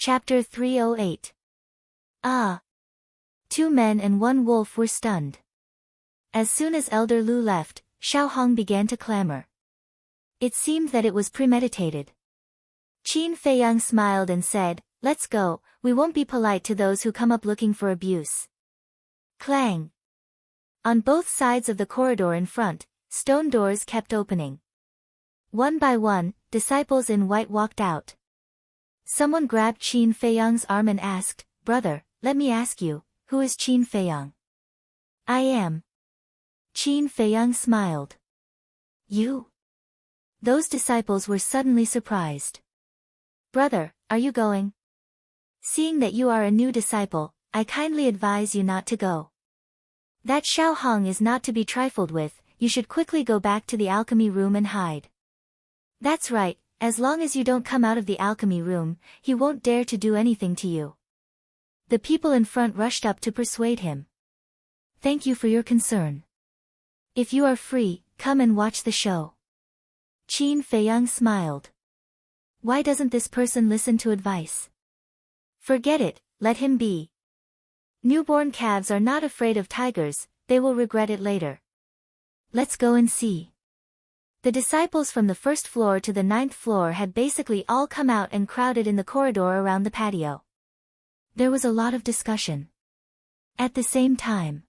Chapter 308. Ah! 2 men and 1 wolf were stunned. As soon as Elder Lu left, Xiaohong began to clamor. It seemed that it was premeditated. Qin Feiyang smiled and said, "Let's go, we won't be polite to those who come up looking for abuse." Clang! On both sides of the corridor in front, stone doors kept opening. One by one, disciples in white walked out. Someone grabbed Qin Feiyang's arm and asked, "Brother, let me ask you, who is Qin Feiyang?" "I am." Qin Feiyang smiled. "You?" Those disciples were suddenly surprised. "Brother, are you going?" "Seeing that you are a new disciple, I kindly advise you not to go. That Xiaohong is not to be trifled with, you should quickly go back to the alchemy room and hide." "That's right, as long as you don't come out of the alchemy room, he won't dare to do anything to you." The people in front rushed up to persuade him. "Thank you for your concern. If you are free, come and watch the show." Qin Feiyang smiled. Why doesn't this person listen to advice? Forget it, let him be. Newborn calves are not afraid of tigers, they will regret it later. Let's go and see. The disciples from the first floor to the 9th floor had basically all come out and crowded in the corridor around the patio. There was a lot of discussion. At the same time,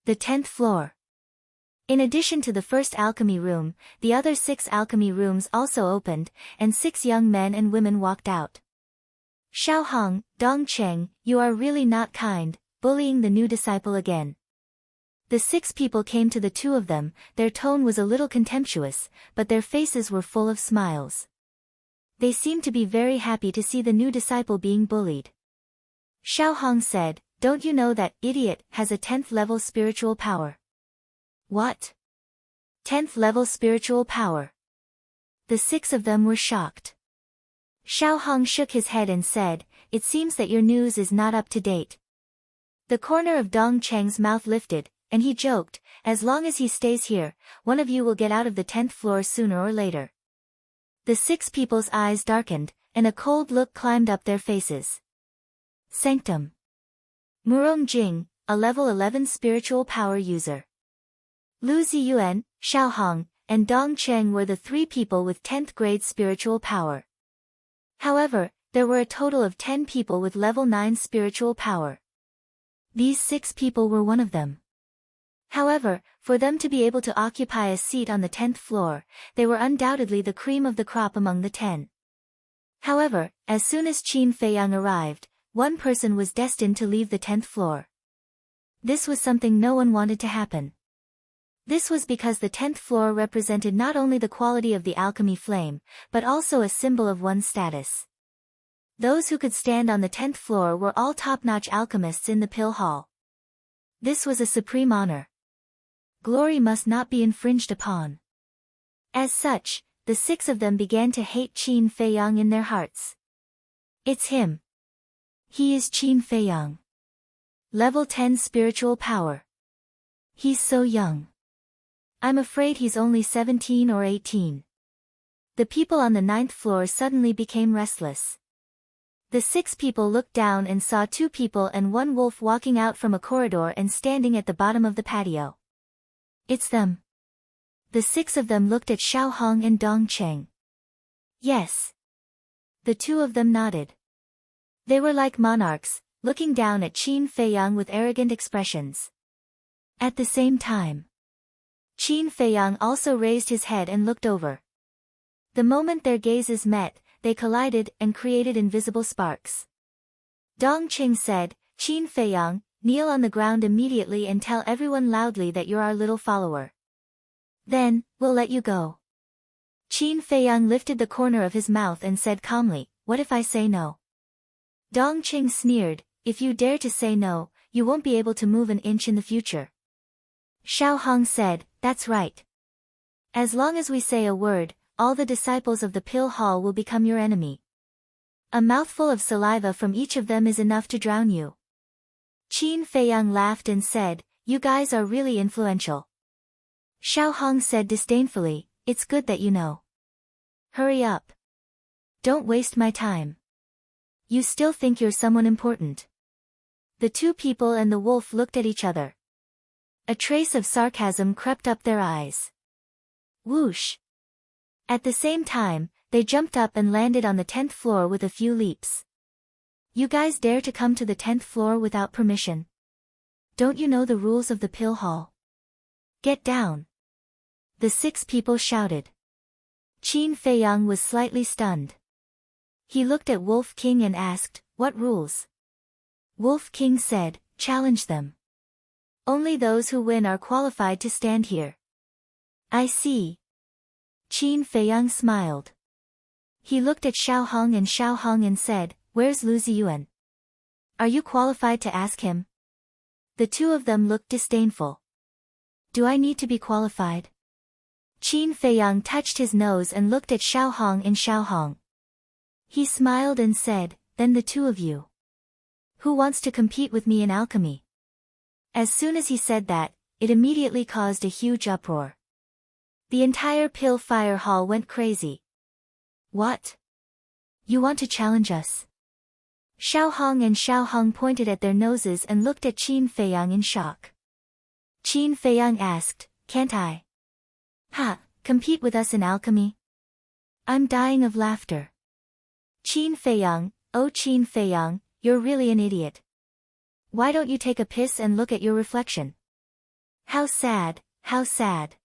the 10th floor. In addition to the first alchemy room, the other 6 alchemy rooms also opened, and 6 young men and women walked out. "Xiaohong, Dongcheng, you are really not kind," bullying the new disciple again. The 6 people came to the 2 of them, their tone was a little contemptuous, but their faces were full of smiles. They seemed to be very happy to see the new disciple being bullied. Xiaohong said, "Don't you know that idiot has a 10th level spiritual power?" "What? 10th level spiritual power?" The 6 of them were shocked. Xiaohong shook his head and said, "It seems that your news is not up to date." The corner of Dongcheng's mouth lifted, and he joked, "As long as he stays here, one of you will get out of the 10th floor sooner or later." The 6 people's eyes darkened, and a cold look climbed up their faces. Sanctum. Murong Jing, a level 11 spiritual power user. Lu Ziyuan, Xiaohong, and Dongcheng were the 3 people with 10th grade spiritual power. However, there were a total of 10 people with level 9 spiritual power. These 6 people were one of them. However, for them to be able to occupy a seat on the 10th floor, they were undoubtedly the cream of the crop among the 10. However, as soon as Qin Feiyang arrived, one person was destined to leave the 10th floor. This was something no one wanted to happen. This was because the 10th floor represented not only the quality of the alchemy flame, but also a symbol of one's status. Those who could stand on the 10th floor were all top-notch alchemists in the Pill Hall. This was a supreme honor. Glory must not be infringed upon. As such, the 6 of them began to hate Qin Feiyang in their hearts. "It's him. He is Qin Feiyang. Level 10 spiritual power. He's so young. I'm afraid he's only 17 or 18. The people on the 9th floor suddenly became restless. The 6 people looked down and saw 2 people and 1 wolf walking out from a corridor and standing at the bottom of the patio. "It's them." The 6 of them looked at Xiaohong and Dongcheng. "Yes." The 2 of them nodded. They were like monarchs, looking down at Qin Feiyang with arrogant expressions. At the same time, Qin Feiyang also raised his head and looked over. The moment their gazes met, they collided and created invisible sparks. Dongcheng said, "Qin Feiyang, kneel on the ground immediately and tell everyone loudly that you're our little follower. Then, we'll let you go." Qin Feiyang lifted the corner of his mouth and said calmly, "What if I say no?" Dongcheng sneered, "If you dare to say no, you won't be able to move an inch in the future." Xiaohong said, "That's right. As long as we say a word, all the disciples of the Pill Hall will become your enemy. A mouthful of saliva from each of them is enough to drown you." Qin Feiyang laughed and said, "You guys are really influential." Xiaohong said disdainfully, "It's good that you know. Hurry up. Don't waste my time. you still think you're someone important. The two people and the wolf looked at each other. A trace of sarcasm crept up their eyes. Whoosh! At the same time, they jumped up and landed on the 10th floor with a few leaps. You guys dare to come to the 10th floor without permission? Don't you know the rules of the pill hall? Get down! The 6 people shouted. Qin Feiyang was slightly stunned. He looked at Wolf King and asked, what rules? Wolf King said, challenge them. Only those who win are qualified to stand here. I see. Qin Feiyang smiled. He looked at Xiao Hong and said, where's Lu Ziyuan? Are you qualified to ask him? The two of them looked disdainful. Do I need to be qualified? Qin Feiyang touched his nose and looked at Xiao Hong. He smiled and said, then the two of you. Who wants to compete with me in alchemy? As soon as he said that, it immediately caused a huge uproar. The entire pill fire hall went crazy. What? You want to challenge us? Xiao Hong pointed at their noses and looked at Qin Feiyang in shock. Qin Feiyang asked, can't I? Ha, compete with us in alchemy? I'm dying of laughter. Qin Feiyang, oh Qin Feiyang, you're really an idiot. Why don't you take a piss and look at your reflection? How sad, how sad.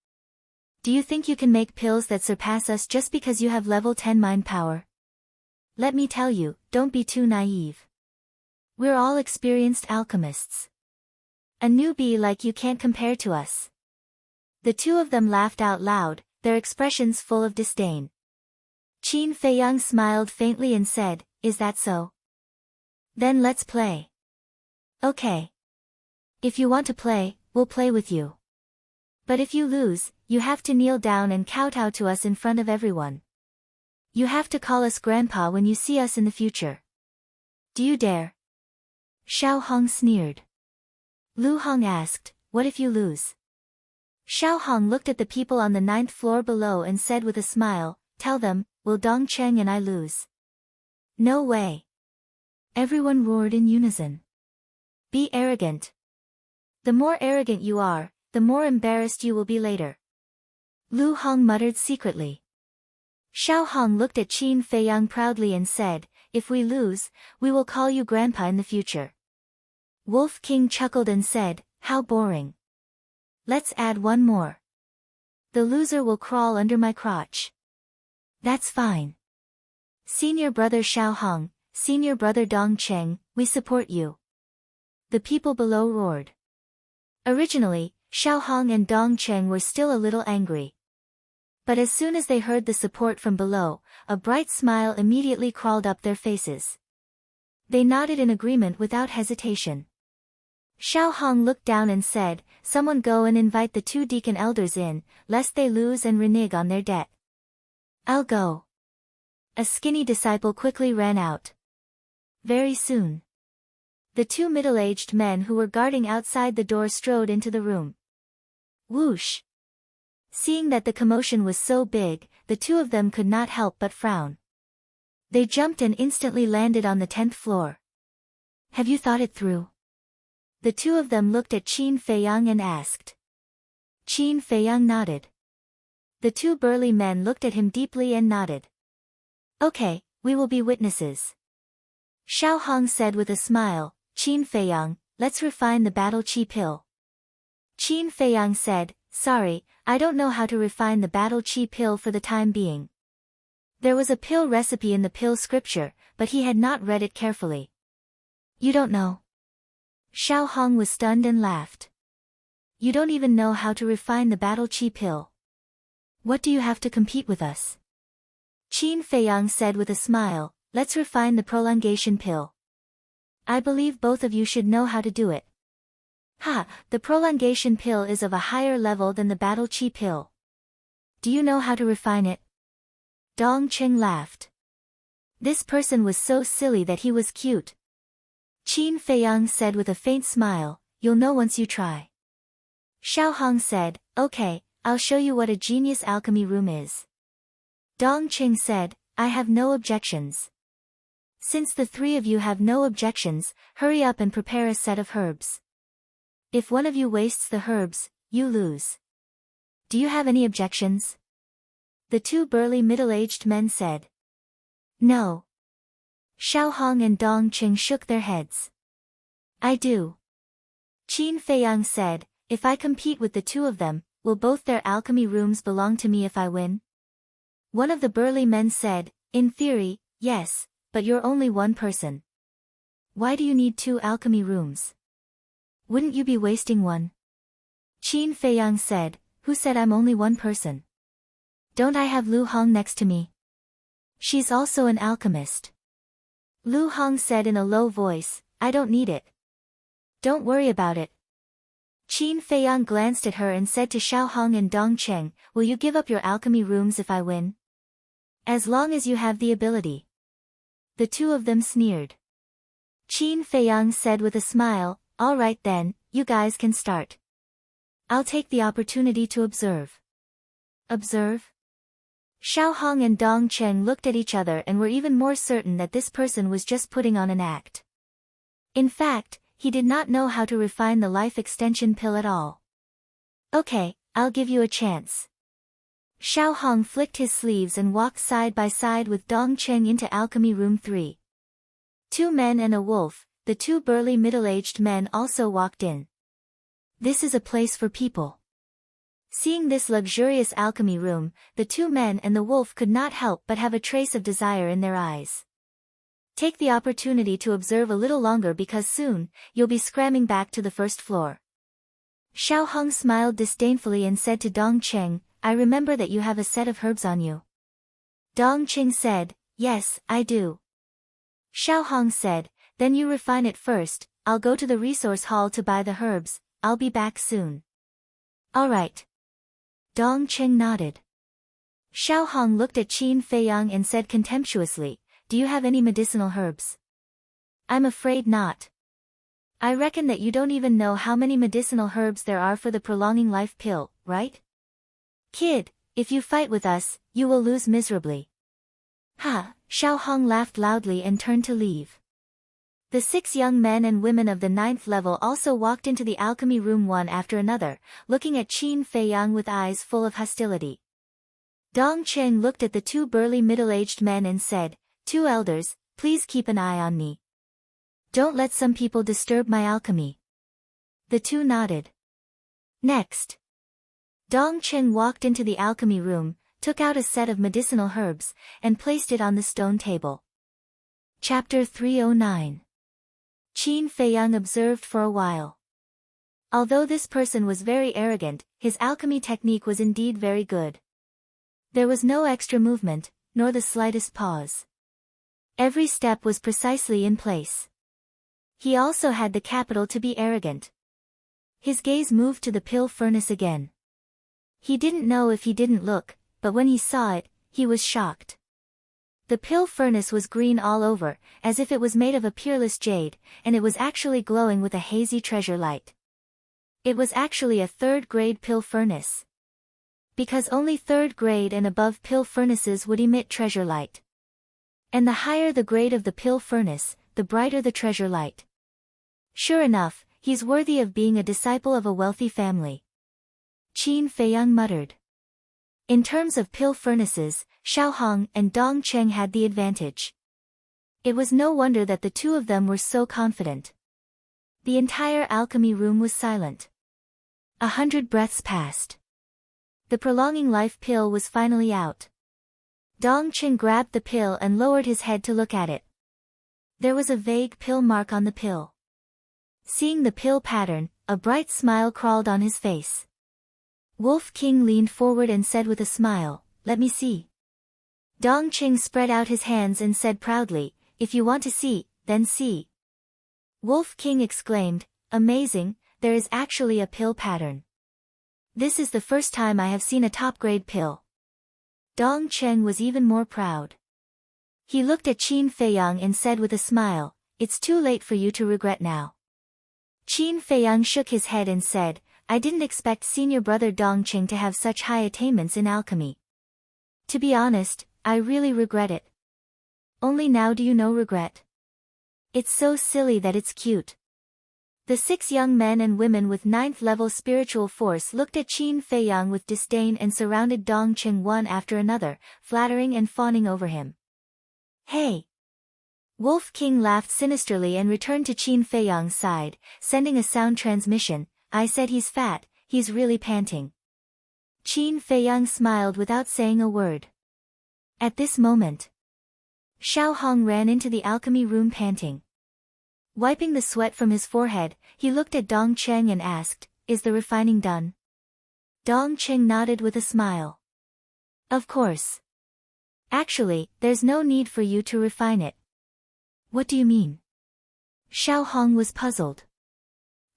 Do you think you can make pills that surpass us just because you have level 10 mind power? Let me tell you, don't be too naive. We're all experienced alchemists. A newbie like you can't compare to us. The two of them laughed out loud, their expressions full of disdain. Qin Feiyang smiled faintly and said, is that so? Then let's play. Okay. If you want to play, we'll play with you. But if you lose, you have to kneel down and kowtow to us in front of everyone. You have to call us Grandpa when you see us in the future. Do you dare? Xiao Hong sneered. Lu Hong asked, what if you lose? Xiao Hong looked at the people on the 9th floor below and said with a smile, tell them, will Dong Cheng and I lose? No way. Everyone roared in unison. Be arrogant. The more arrogant you are, the more embarrassed you will be later. Lu Hong muttered secretly. Xiao Hong looked at Qin Feiyang proudly and said, if we lose, we will call you Grandpa in the future. Wolf King chuckled and said, how boring. Let's add one more. The loser will crawl under my crotch. That's fine. Senior brother Xiao Hong, senior brother Dong Cheng, we support you. The people below roared. Originally, Xiao Hong and Dong Cheng were still a little angry. But as soon as they heard the support from below, a bright smile immediately crawled up their faces. They nodded in agreement without hesitation. Xiao Hong looked down and said, someone go and invite the 2 deacon elders in, lest they lose and renege on their debt. I'll go. A skinny disciple quickly ran out. Very soon. The 2 middle-aged men who were guarding outside the door strode into the room. Whoosh! Seeing that the commotion was so big, the 2 of them could not help but frown. They jumped and instantly landed on the 10th floor. Have you thought it through? The 2 of them looked at Qin Feiyang and asked. Qin Feiyang nodded. The 2 burly men looked at him deeply and nodded. Okay, we will be witnesses. Xiao Hong said with a smile, Qin Feiyang, let's refine the battle chi pill. Qin Feiyang said, sorry, I don't know how to refine the battle chi pill for the time being. There was a pill recipe in the pill scripture, but he had not read it carefully. You don't know? Xiao Hong was stunned and laughed. You don't even know how to refine the battle chi pill. What do you have to compete with us? Qin Feiyang said with a smile, let's refine the prolongation pill. I believe both of you should know how to do it. Ha, the prolongation pill is of a higher level than the battle chi pill. Do you know how to refine it? Dong Cheng laughed. This person was so silly that he was cute. Qin Feiyang said with a faint smile, you'll know once you try. Xiao Hong said, okay, I'll show you what a genius alchemy room is. Dong Cheng said, I have no objections. Since the three of you have no objections, hurry up and prepare a set of herbs. If one of you wastes the herbs, you lose. Do you have any objections? The two burly middle-aged men said. No. Xiao Hong and Dong Qing shook their heads. I do. Qin Feiyang said, if I compete with the two of them, will both their alchemy rooms belong to me if I win? One of the burly men said, in theory, yes, but you're only one person. Why do you need two alchemy rooms? Wouldn't you be wasting one? Qin Feiyang said, who said I'm only one person? Don't I have Lu Hong next to me? She's also an alchemist. Lu Hong said in a low voice, I don't need it. Don't worry about it. Qin Feiyang glanced at her and said to Xiao Hong and Dong Cheng, will you give up your alchemy rooms if I win? As long as you have the ability. The two of them sneered. Qin Feiyang said with a smile, all right then, you guys can start. I'll take the opportunity to observe. Observe? Xiao Hong and Dong Cheng looked at each other and were even more certain that this person was just putting on an act. In fact, he did not know how to refine the life extension pill at all. Okay, I'll give you a chance. Xiao Hong flicked his sleeves and walked side by side with Dong Cheng into Alchemy Room 3. Two men and a wolf, the two burly middle-aged men also walked in. This is a place for people. Seeing this luxurious alchemy room, the two men and the wolf could not help but have a trace of desire in their eyes. Take the opportunity to observe a little longer because soon, you'll be scrambling back to the first floor. Xiao Hong smiled disdainfully and said to Dong Cheng, I remember that you have a set of herbs on you. Dong Cheng said, yes, I do. Xiao Hong said, then you refine it first, I'll go to the resource hall to buy the herbs, I'll be back soon. All right. Dong Cheng nodded. Xiao Hong looked at Qin Feiyang and said contemptuously, do you have any medicinal herbs? I'm afraid not. I reckon that you don't even know how many medicinal herbs there are for the prolonging life pill, right? Kid, if you fight with us, you will lose miserably. Ha, Xiao Hong laughed loudly and turned to leave. The 6 young men and women of the 9th level also walked into the alchemy room one after another, looking at Qin Feiyang with eyes full of hostility. Dong Cheng looked at the two burly middle-aged men and said, two elders, please keep an eye on me. Don't let some people disturb my alchemy. The two nodded. Next. Dong Cheng walked into the alchemy room, took out a set of medicinal herbs, and placed it on the stone table. Chapter 309. Qin Feiyang observed for a while. Although this person was very arrogant, his alchemy technique was indeed very good. There was no extra movement, nor the slightest pause. Every step was precisely in place. He also had the capital to be arrogant. His gaze moved to the pill furnace again. He didn't know if he didn't look, but when he saw it, he was shocked. The pill furnace was green all over, as if it was made of a peerless jade, and it was actually glowing with a hazy treasure light. It was actually a 3rd-grade pill furnace. Because only 3rd grade and above pill furnaces would emit treasure light. And the higher the grade of the pill furnace, the brighter the treasure light. Sure enough, he's worthy of being a disciple of a wealthy family. Qin Feiyang muttered. In terms of pill furnaces, Xiao Hong and Dong Cheng had the advantage. It was no wonder that the two of them were so confident. The entire alchemy room was silent. 100 breaths passed. The prolonging life pill was finally out. Dong Cheng grabbed the pill and lowered his head to look at it. There was a vague pill mark on the pill. Seeing the pill pattern, a bright smile crawled on his face. Wolf King leaned forward and said with a smile, let me see. Dong Cheng spread out his hands and said proudly, if you want to see, then see. Wolf King exclaimed, amazing, there is actually a pill pattern. This is the first time I have seen a top-grade pill. Dong Cheng was even more proud. He looked at Qin Feiyang and said with a smile, it's too late for you to regret now. Qin Feiyang shook his head and said, I didn't expect senior brother Dong Cheng to have such high attainments in alchemy. To be honest, I really regret it. only now do you know regret. It's so silly that it's cute. The 6 young men and women with 9th level spiritual force looked at Qin Feiyang with disdain and surrounded Dong Qing one after another, flattering and fawning over him. Hey! Wolf King laughed sinisterly and returned to Qin Feiyang's side, sending a sound transmission. I said he's fat, he's really panting. Qin Feiyang smiled without saying a word. At this moment, Xiao Hong ran into the alchemy room panting. Wiping the sweat from his forehead, he looked at Dong Cheng and asked, "Is the refining done?" Dong Cheng nodded with a smile. "Of course. Actually, there's no need for you to refine it." "What do you mean?" Xiao Hong was puzzled.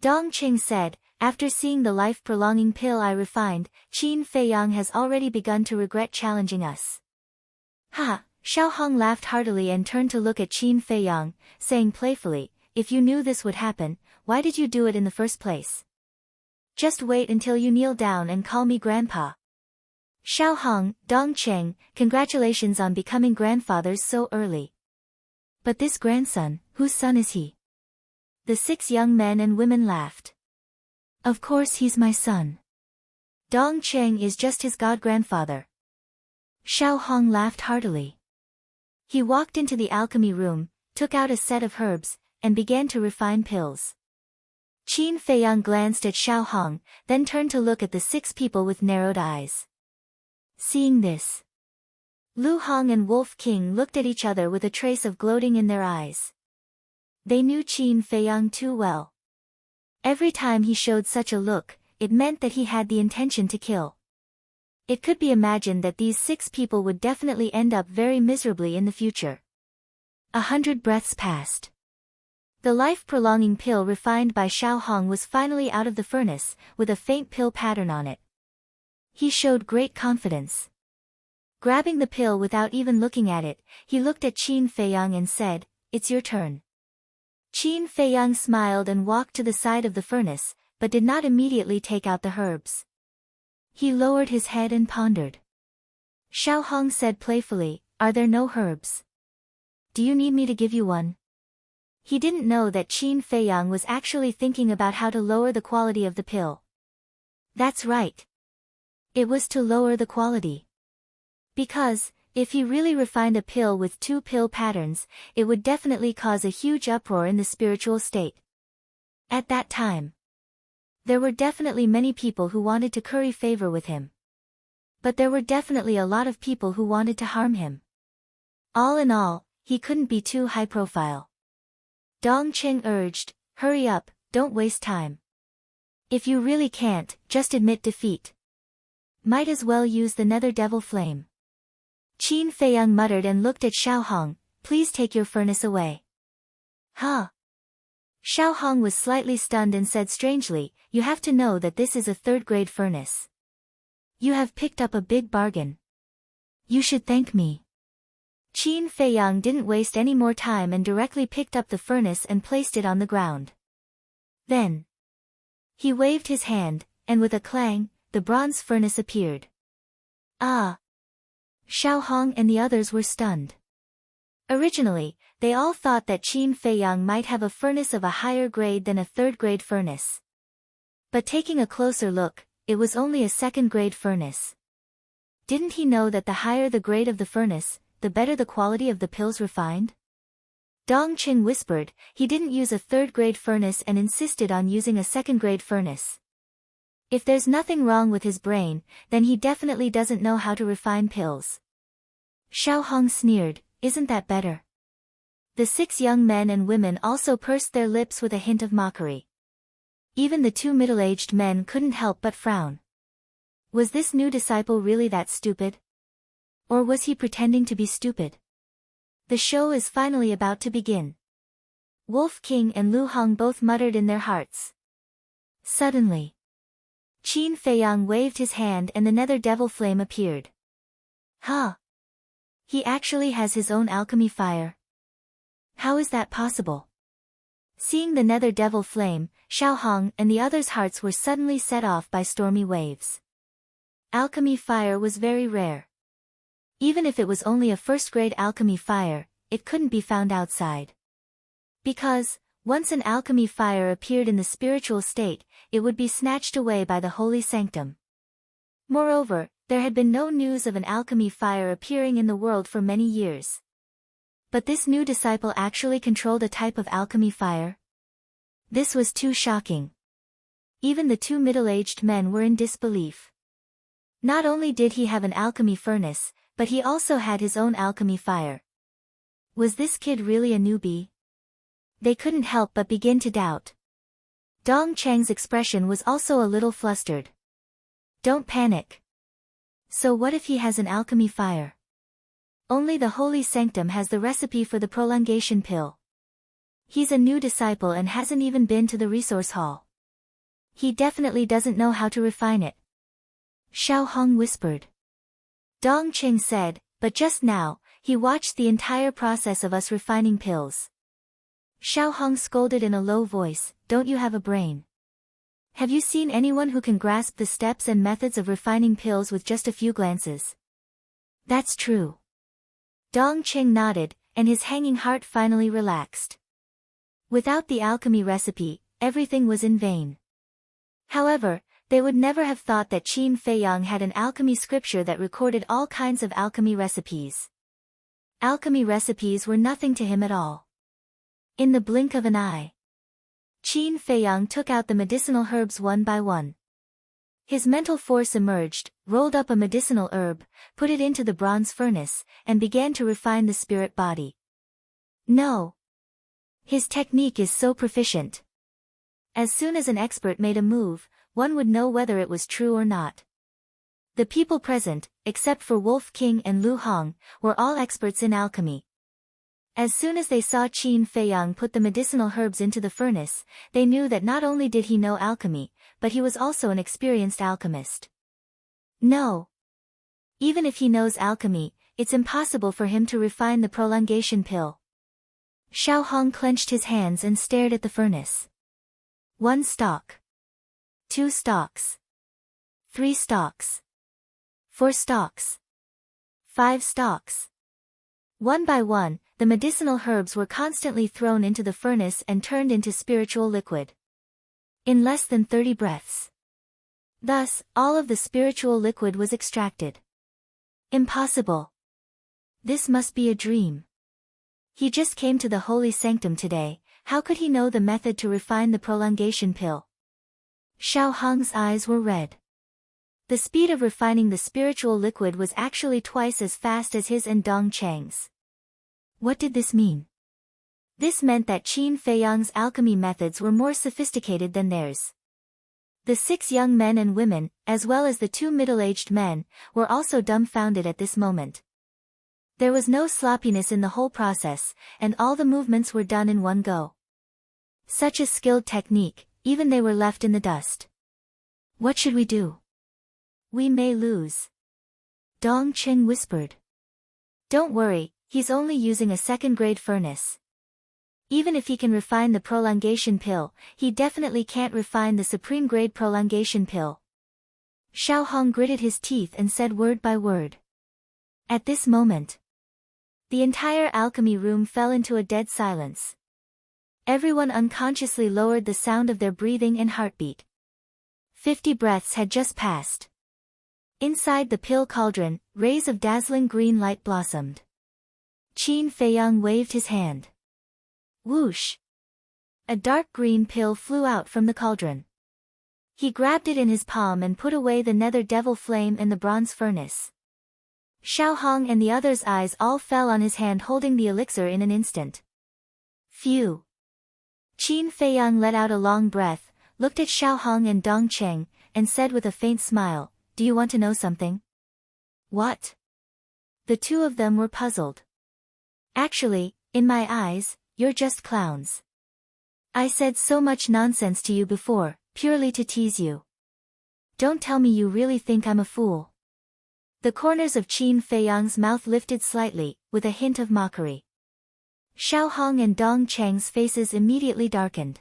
Dong Cheng said, "After seeing the life-prolonging pill I refined, Qin Feiyang has already begun to regret challenging us." "Ha!" Xiao Hong laughed heartily and turned to look at Qin Feiyang, saying playfully, "If you knew this would happen, why did you do it in the first place? Just wait until you kneel down and call me grandpa." Xiao Hong, Dong Cheng, congratulations on becoming grandfathers so early. But this grandson, whose son is he? The 6 young men and women laughed. Of course he's my son. Dong Cheng is just his god-grandfather. Xiao Hong laughed heartily. He walked into the alchemy room, took out a set of herbs, and began to refine pills. Qin Feiyang glanced at Xiao Hong, then turned to look at the 6 people with narrowed eyes. Seeing this, Lu Hong and Wolf King looked at each other with a trace of gloating in their eyes. They knew Qin Feiyang too well. Every time he showed such a look, it meant that he had the intention to kill. It could be imagined that these 6 people would definitely end up very miserably in the future. 100 breaths passed. The life-prolonging pill refined by Xiao Hong was finally out of the furnace, with a faint pill pattern on it. He showed great confidence. Grabbing the pill without even looking at it, he looked at Qin Feiyang and said, "It's your turn." Qin Feiyang smiled and walked to the side of the furnace, but did not immediately take out the herbs. He lowered his head and pondered. Xiao Hong said playfully, "Are there no herbs? Do you need me to give you one?" He didn't know that Qin Feiyang was actually thinking about how to lower the quality of the pill. That's right. It was to lower the quality. Because, if he really refined a pill with 2 pill patterns, it would definitely cause a huge uproar in the spiritual state. At that time, there were definitely many people who wanted to curry favor with him. But there were definitely a lot of people who wanted to harm him. All in all, he couldn't be too high profile. Dong Cheng urged, "Hurry up, don't waste time. If you really can't, just admit defeat. Might as well use the nether devil flame." Qin Feiyang muttered and looked at Xiao Hong, "Please take your furnace away." Huh? Xiao Hong was slightly stunned and said strangely, "You have to know that this is a 3rd-grade furnace. You have picked up a big bargain. You should thank me." Qin Feiyang didn't waste any more time and directly picked up the furnace and placed it on the ground. Then, he waved his hand, and with a clang, the bronze furnace appeared. Ah! Xiao Hong and the others were stunned. Originally, they all thought that Qin Feiyang might have a furnace of a higher grade than a 3rd-grade furnace. But taking a closer look, it was only a 2nd-grade furnace. Didn't he know that the higher the grade of the furnace, the better the quality of the pills refined? Dong Qing whispered, he didn't use a 3rd-grade furnace and insisted on using a 2nd-grade furnace. If there's nothing wrong with his brain, then he definitely doesn't know how to refine pills. Xiao Hong sneered, "Isn't that better?" The 6 young men and women also pursed their lips with a hint of mockery. Even the 2 middle-aged men couldn't help but frown. Was this new disciple really that stupid? Or was he pretending to be stupid? The show is finally about to begin. Wolf King and Lu Hong both muttered in their hearts. Suddenly, Qin Feiyang waved his hand and the nether devil flame appeared. Huh? He actually has his own alchemy fire. How is that possible? Seeing the nether devil flame, Xiao Hong and the others' hearts were suddenly set off by stormy waves. Alchemy fire was very rare. Even if it was only a 1st-grade alchemy fire, it couldn't be found outside. Because, once an alchemy fire appeared in the spiritual state, it would be snatched away by the holy sanctum. Moreover, there had been no news of an alchemy fire appearing in the world for many years. But this new disciple actually controlled a type of alchemy fire? This was too shocking. Even the two middle-aged men were in disbelief. Not only did he have an alchemy furnace, but he also had his own alchemy fire. Was this kid really a newbie? They couldn't help but begin to doubt. Dong Cheng's expression was also a little flustered. Don't panic. So what if he has an alchemy fire? Only the holy sanctum has the recipe for the prolongation pill. He's a new disciple and hasn't even been to the resource hall. He definitely doesn't know how to refine it. Xiao Hong whispered. Dong Cheng said, but just now, he watched the entire process of us refining pills. Xiao Hong scolded in a low voice, don't you have a brain? Have you seen anyone who can grasp the steps and methods of refining pills with just a few glances? That's true. Dong Cheng nodded, and his hanging heart finally relaxed. Without the alchemy recipe, everything was in vain. However, they would never have thought that Qin Feiyang had an alchemy scripture that recorded all kinds of alchemy recipes. Alchemy recipes were nothing to him at all. In the blink of an eye, Qin Feiyang took out the medicinal herbs one by one. His mental force emerged, rolled up a medicinal herb, put it into the bronze furnace, and began to refine the spirit body. No. His technique is so proficient. As soon as an expert made a move, one would know whether it was true or not. The people present, except for Wolf King and Lu Hong, were all experts in alchemy. As soon as they saw Qin Feiyang put the medicinal herbs into the furnace, they knew that not only did he know alchemy, but he was also an experienced alchemist. No. Even if he knows alchemy, it's impossible for him to refine the prolongation pill. Xiao Hong clenched his hands and stared at the furnace. 1 stalk. 2 stalks. 3 stalks. 4 stalks. 5 stalks. One by one, the medicinal herbs were constantly thrown into the furnace and turned into spiritual liquid. In less than 30 breaths. Thus, all of the spiritual liquid was extracted. Impossible. This must be a dream. He just came to the holy sanctum today, how could he know the method to refine the prolongation pill? Xiao Hong's eyes were red. The speed of refining the spiritual liquid was actually twice as fast as his and Dong Cheng's. What did this mean? This meant that Qin Feiyang's alchemy methods were more sophisticated than theirs. The 6 young men and women, as well as the 2 middle-aged men, were also dumbfounded at this moment. There was no sloppiness in the whole process, and all the movements were done in one go. Such a skilled technique, even they were left in the dust. What should we do? We may lose. Dong Cheng whispered. Don't worry, he's only using a second-grade furnace. Even if he can refine the prolongation pill, he definitely can't refine the supreme-grade prolongation pill. Xiao Hong gritted his teeth and said word by word. At this moment, the entire alchemy room fell into a dead silence. Everyone unconsciously lowered the sound of their breathing and heartbeat. 50 breaths had just passed. Inside the pill cauldron, rays of dazzling green light blossomed. Qin Feiyang waved his hand. Whoosh! A dark green pill flew out from the cauldron. He grabbed it in his palm and put away the nether devil flame in the bronze furnace. Xiao Hong and the others' eyes all fell on his hand holding the elixir in an instant. Phew! Qin Feiyang let out a long breath, looked at Xiao Hong and Dong Cheng, and said with a faint smile, do you want to know something? What? The two of them were puzzled. Actually, in my eyes, you're just clowns. I said so much nonsense to you before, purely to tease you. Don't tell me you really think I'm a fool. The corners of Qin Feiyang's mouth lifted slightly, with a hint of mockery. Xiao Hong and Dong Cheng's faces immediately darkened.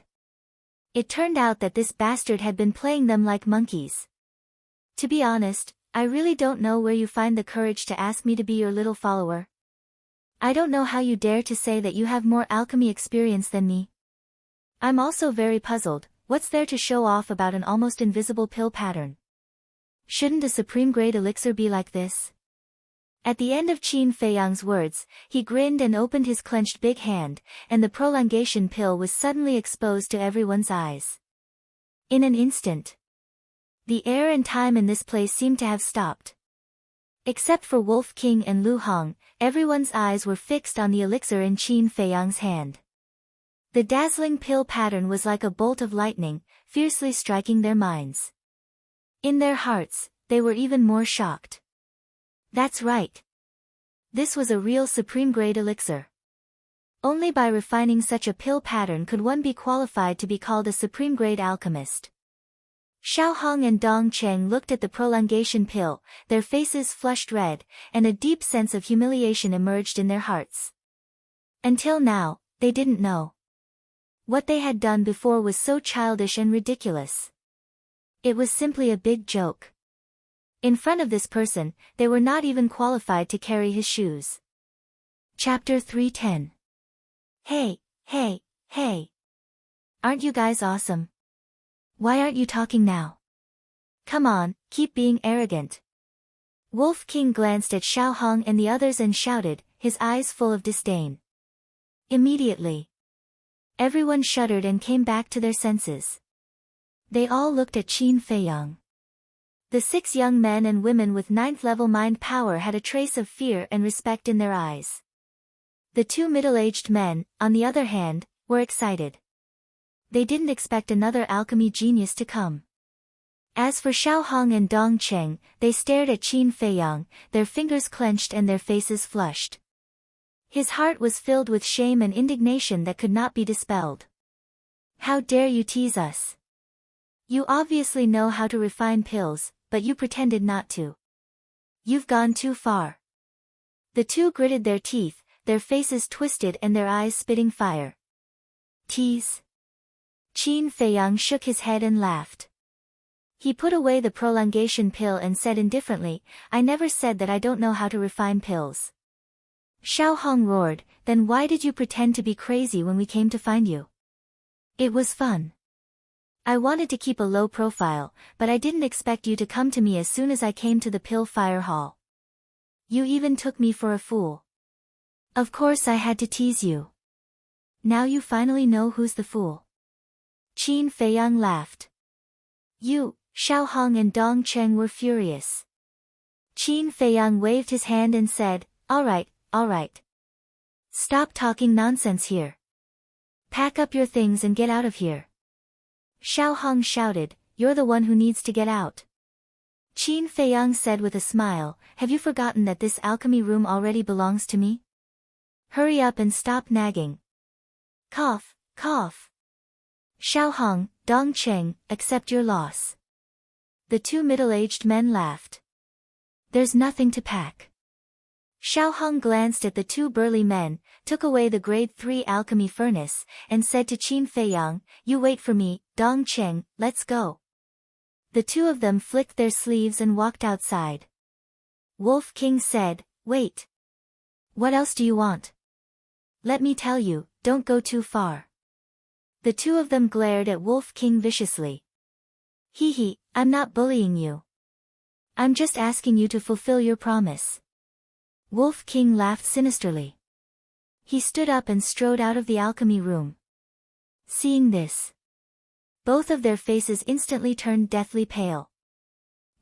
It turned out that this bastard had been playing them like monkeys. To be honest, I really don't know where you find the courage to ask me to be your little follower. I don't know how you dare to say that you have more alchemy experience than me. I'm also very puzzled, what's there to show off about an almost invisible pill pattern? Shouldn't a supreme grade elixir be like this? At the end of Qin Feiyang's words, he grinned and opened his clenched big hand, and the prolongation pill was suddenly exposed to everyone's eyes. In an instant, the air and time in this place seemed to have stopped. Except for Wolf King and Lu Hong, everyone's eyes were fixed on the elixir in Qin Feiyang's hand. The dazzling pill pattern was like a bolt of lightning, fiercely striking their minds. In their hearts, they were even more shocked. That's right. This was a real supreme-grade elixir. Only by refining such a pill pattern could one be qualified to be called a supreme-grade alchemist. Xiao Hong and Dong Cheng looked at the prolongation pill, their faces flushed red, and a deep sense of humiliation emerged in their hearts. Until now, they didn't know. What they had done before was so childish and ridiculous. It was simply a big joke. In front of this person, they were not even qualified to carry his shoes. Chapter 310. Hey, hey, hey. Aren't you guys awesome? Why aren't you talking now? Come on, keep being arrogant. Wolf King glanced at Xiao Hong and the others and shouted, his eyes full of disdain. Immediately, everyone shuddered and came back to their senses. They all looked at Qin Feiyang. The 6 young men and women with 9th-level mind power had a trace of fear and respect in their eyes. The 2 middle-aged men, on the other hand, were excited. They didn't expect another alchemy genius to come. As for Xiao Hong and Dong Cheng, they stared at Qin Feiyang, their fingers clenched and their faces flushed. His heart was filled with shame and indignation that could not be dispelled. How dare you tease us? You obviously know how to refine pills, but you pretended not to. You've gone too far. The 2 gritted their teeth, their faces twisted and their eyes spitting fire. Tease? Qin Feiyang shook his head and laughed. He put away the prolongation pill and said indifferently, I never said that I don't know how to refine pills. Xiao Hong roared, then why did you pretend to be crazy when we came to find you? It was fun. I wanted to keep a low profile, but I didn't expect you to come to me as soon as I came to the pill fire hall. You even took me for a fool. Of course I had to tease you. Now you finally know who's the fool. Qin Feiyang laughed. You, Xiao Hong and Dong Cheng were furious. Qin Feiyang waved his hand and said, all right. Stop talking nonsense here. Pack up your things and get out of here. Xiao Hong shouted, you're the one who needs to get out. Qin Feiyang said with a smile, have you forgotten that this alchemy room already belongs to me? Hurry up and stop nagging. Cough, cough. Xiao Hong, Dong Cheng, accept your loss. The 2 middle-aged men laughed. There's nothing to pack. Xiao Hong glanced at the 2 burly men, took away the grade 3 alchemy furnace, and said to Qin Feiyang, you wait for me, Dong Cheng, let's go. The 2 of them flicked their sleeves and walked outside. Wolf King said, wait. What else do you want? Let me tell you, don't go too far. The 2 of them glared at Wolf King viciously. Hee hee, I'm not bullying you. I'm just asking you to fulfill your promise. Wolf King laughed sinisterly. He stood up and strode out of the alchemy room. Seeing this, both of their faces instantly turned deathly pale.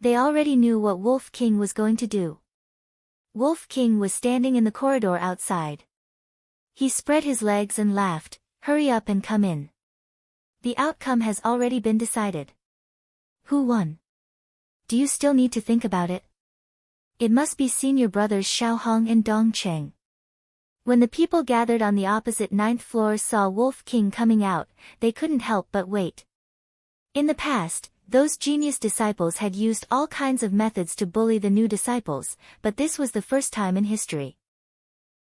They already knew what Wolf King was going to do. Wolf King was standing in the corridor outside. He spread his legs and laughed, hurry up and come in. The outcome has already been decided. Who won? Do you still need to think about it? It must be senior brothers Xiao Hong and Dong Cheng. When the people gathered on the opposite 9th floor saw Wolf King coming out, they couldn't help but wait. In the past, those genius disciples had used all kinds of methods to bully the new disciples, but this was the first time in history.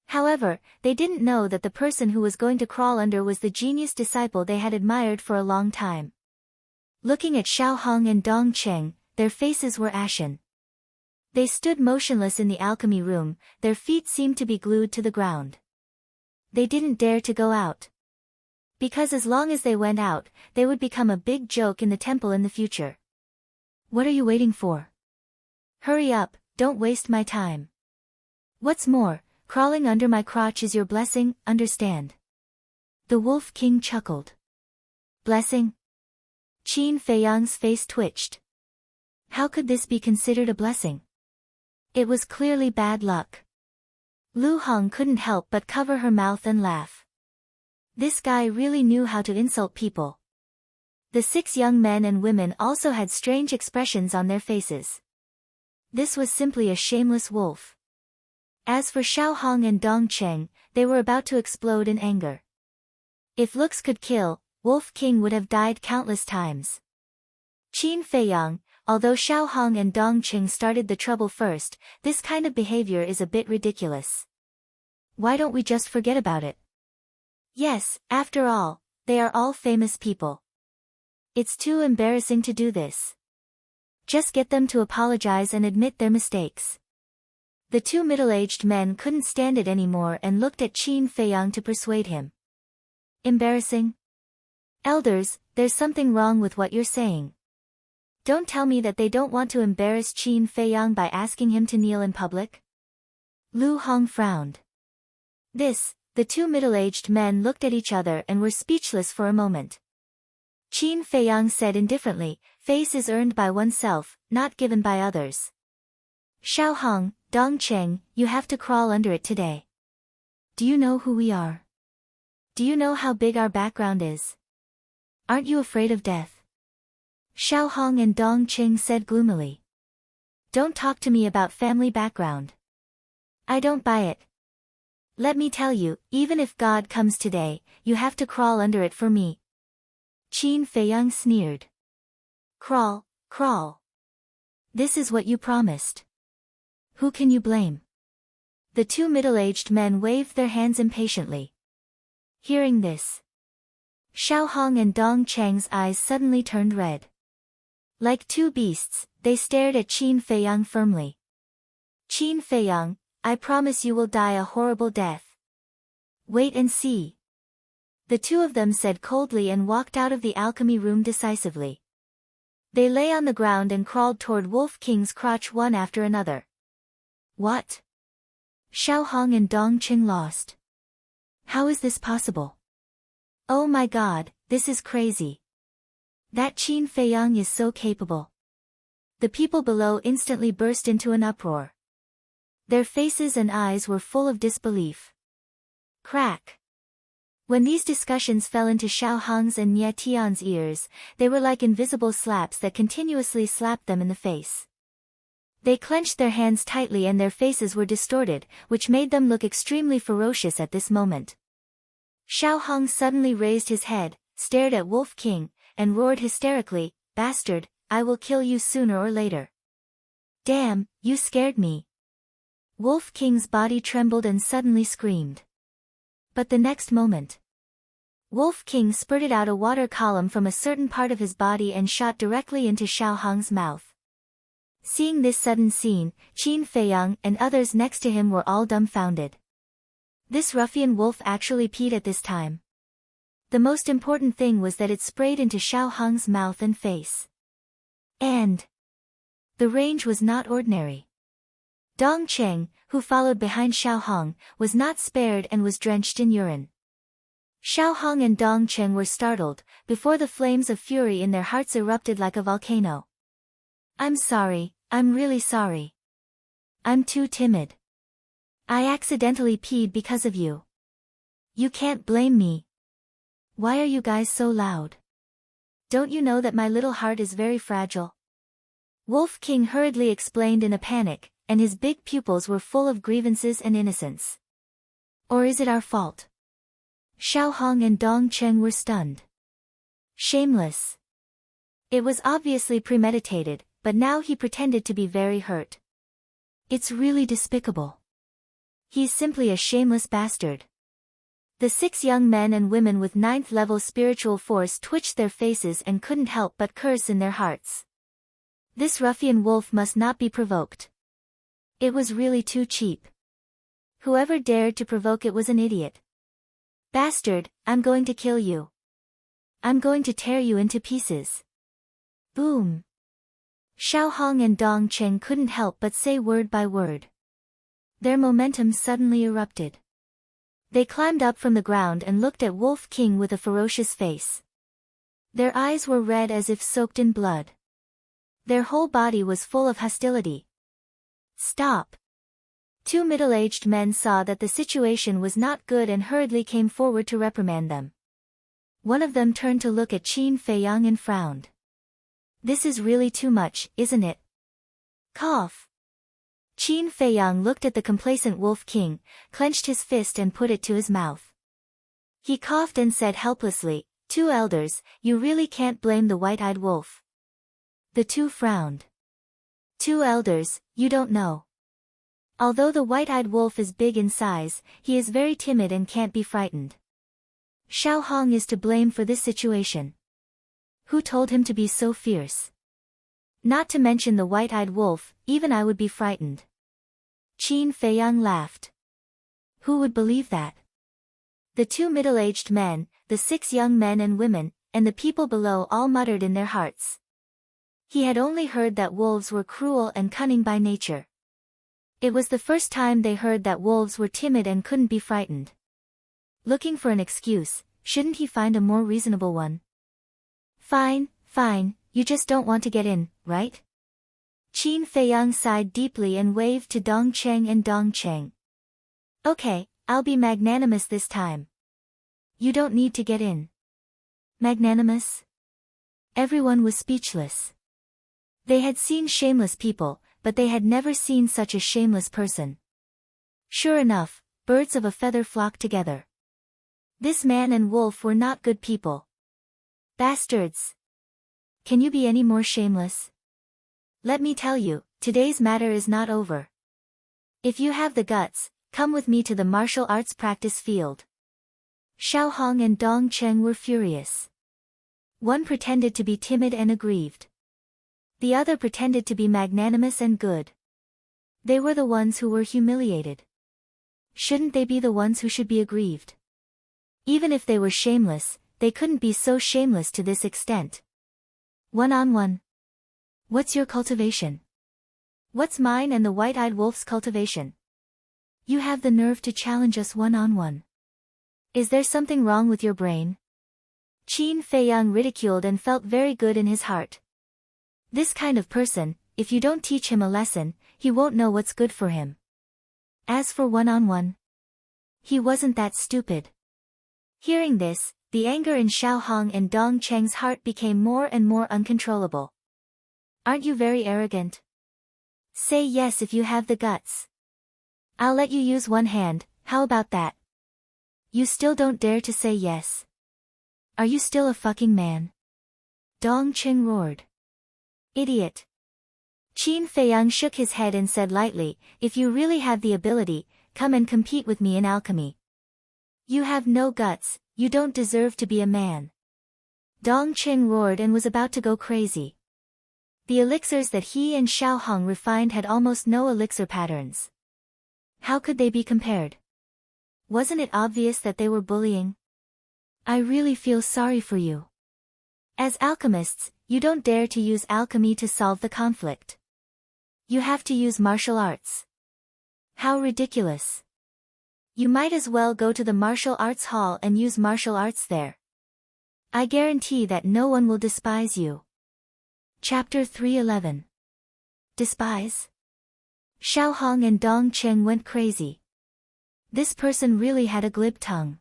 However, they didn't know that the person who was going to crawl under was the genius disciple they had admired for a long time. Looking at Xiao Hong and Dong Cheng, their faces were ashen. They stood motionless in the alchemy room, their feet seemed to be glued to the ground. They didn't dare to go out. Because as long as they went out, they would become a big joke in the temple in the future. What are you waiting for? Hurry up, don't waste my time. What's more, crawling under my crotch is your blessing, understand? The Wolf King chuckled. Blessing? Qin Feiyang's face twitched. How could this be considered a blessing? It was clearly bad luck. Lu Hong couldn't help but cover her mouth and laugh. This guy really knew how to insult people. The 6 young men and women also had strange expressions on their faces. This was simply a shameless wolf. As for Xiao Hong and Dong Cheng, they were about to explode in anger. If looks could kill, Wolf King would have died countless times. Qin Feiyang, although Xiao Hong and Dong Cheng started the trouble first, this kind of behavior is a bit ridiculous. Why don't we just forget about it? Yes, after all, they are all famous people. It's too embarrassing to do this. Just get them to apologize and admit their mistakes. The 2 middle-aged men couldn't stand it anymore and looked at Qin Feiyang to persuade him. Embarrassing? Elders, there's something wrong with what you're saying. Don't tell me that they don't want to embarrass Qin Feiyang by asking him to kneel in public? Lu Hong frowned. The 2 middle-aged men looked at each other and were speechless for a moment. Qin Feiyang said indifferently, face is earned by oneself, not given by others. Xiao Hong, Dong Cheng, you have to crawl under it today. Do you know who we are? Do you know how big our background is? Aren't you afraid of death? Xiao Hong and Dong Cheng said gloomily. Don't talk to me about family background. I don't buy it. Let me tell you, even if God comes today, you have to crawl under it for me. Qin Feiyang sneered. Crawl, crawl. This is what you promised. Who can you blame? The 2 middle-aged men waved their hands impatiently. Hearing this, Xiao Hong and Dong Cheng's eyes suddenly turned red. Like 2 beasts, they stared at Qin Feiyang firmly. Qin Feiyang, I promise you will die a horrible death. Wait and see. The 2 of them said coldly and walked out of the alchemy room decisively. They lay on the ground and crawled toward Wolf King's crotch one after another. What? Xiao Hong and Dong Cheng lost. How is this possible? Oh my God, this is crazy. That Qin Feiyang is so capable. The people below instantly burst into an uproar. Their faces and eyes were full of disbelief. Crack. When these discussions fell into Xiao Hong's and Nie Tian's ears, they were like invisible slaps that continuously slapped them in the face. They clenched their hands tightly and their faces were distorted, which made them look extremely ferocious at this moment. Xiao Hong suddenly raised his head, stared at Wolf King, and roared hysterically, Bastard, I will kill you sooner or later. Damn, you scared me. Wolf King's body trembled and suddenly screamed. But the next moment, Wolf King spurted out a water column from a certain part of his body and shot directly into Xiao Hong's mouth. Seeing this sudden scene, Qin Feiyang and others next to him were all dumbfounded. This ruffian wolf actually peed at this time. The most important thing was that it sprayed into Xiao Hong's mouth and face. And the range was not ordinary. Dong Cheng, who followed behind Xiao Hong, was not spared and was drenched in urine. Xiao Hong and Dong Cheng were startled, before the flames of fury in their hearts erupted like a volcano. I'm sorry, I'm really sorry. I'm too timid. I accidentally peed because of you. You can't blame me. Why are you guys so loud? Don't you know that my little heart is very fragile? Wolf King hurriedly explained in a panic, and his big pupils were full of grievances and innocence. Or is it our fault? Xiao Hong and Dong Cheng were stunned. Shameless. It was obviously premeditated, but now he pretended to be very hurt. It's really despicable. He's simply a shameless bastard. The 6 young men and women with 9th-level spiritual force twitched their faces and couldn't help but curse in their hearts. This ruffian wolf must not be provoked. It was really too cheap. Whoever dared to provoke it was an idiot. Bastard, I'm going to kill you. I'm going to tear you into pieces. Boom. Xiao Hong and Dong Cheng couldn't help but say word by word. Their momentum suddenly erupted. They climbed up from the ground and looked at Wolf King with a ferocious face. Their eyes were red as if soaked in blood. Their whole body was full of hostility. Stop! Two middle-aged men saw that the situation was not good and hurriedly came forward to reprimand them. One of them turned to look at Qin Feiyang and frowned. This is really too much, isn't it? Cough. Qin Feiyang looked at the complacent Wolf King, clenched his fist and put it to his mouth. He coughed and said helplessly, "Two elders, you really can't blame the white-eyed wolf." The two frowned. Two elders, you don't know. Although the white-eyed wolf is big in size, he is very timid and can't be frightened. Xiao Hong is to blame for this situation. Who told him to be so fierce? Not to mention the white-eyed wolf, even I would be frightened. Qin Feiyang laughed. Who would believe that? The two middle-aged men, the 6 young men and women, and the people below all muttered in their hearts. He had only heard that wolves were cruel and cunning by nature. It was the first time they heard that wolves were timid and couldn't be frightened. Looking for an excuse, shouldn't he find a more reasonable one? Fine, fine, you just don't want to get in, right? Qin Feiyang sighed deeply and waved to Dong Cheng and Dong Cheng. Okay, I'll be magnanimous this time. You don't need to get in. Magnanimous? Everyone was speechless. They had seen shameless people, but they had never seen such a shameless person. Sure enough, birds of a feather flocked together. This man and wolf were not good people. Bastards! Can you be any more shameless? Let me tell you, today's matter is not over. If you have the guts, come with me to the martial arts practice field. Xiao Hong and Dong Cheng were furious. One pretended to be timid and aggrieved. The other pretended to be magnanimous and good. They were the ones who were humiliated. Shouldn't they be the ones who should be aggrieved? Even if they were shameless, they couldn't be so shameless to this extent. One-on-one. What's your cultivation? What's mine and the white-eyed wolf's cultivation? You have the nerve to challenge us one-on-one. Is there something wrong with your brain? Qin Feiyang ridiculed and felt very good in his heart. This kind of person, if you don't teach him a lesson, he won't know what's good for him. As for one-on-one, he wasn't that stupid. Hearing this, the anger in Xiao Hong and Dong Cheng's heart became more and more uncontrollable. Aren't you very arrogant? Say yes if you have the guts. I'll let you use one hand, how about that? You still don't dare to say yes. Are you still a fucking man? Dong Cheng roared. Idiot. Qin Feiyang shook his head and said lightly, if you really have the ability, come and compete with me in alchemy. You have no guts, you don't deserve to be a man. Dong Cheng roared and was about to go crazy. The elixirs that he and Xiao Hong refined had almost no elixir patterns. How could they be compared? Wasn't it obvious that they were bullying? I really feel sorry for you. As alchemists, you don't dare to use alchemy to solve the conflict. You have to use martial arts. How ridiculous. You might as well go to the martial arts hall and use martial arts there. I guarantee that no one will despise you. Chapter 311. Despise? Xiao Hong and Dong Cheng went crazy. This person really had a glib tongue.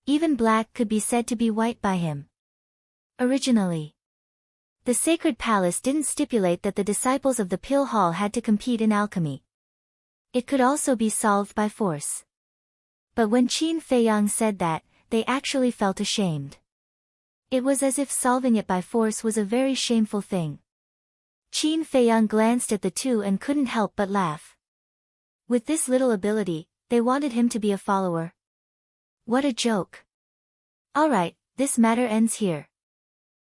Even black could be said to be white by him. Originally, the sacred palace didn't stipulate that the disciples of the Pill Hall had to compete in alchemy. It could also be solved by force. But when Qin Feiyang said that, they actually felt ashamed. It was as if solving it by force was a very shameful thing. Qin Feiyang glanced at the two and couldn't help but laugh. With this little ability, they wanted him to be a follower. What a joke. Alright, this matter ends here.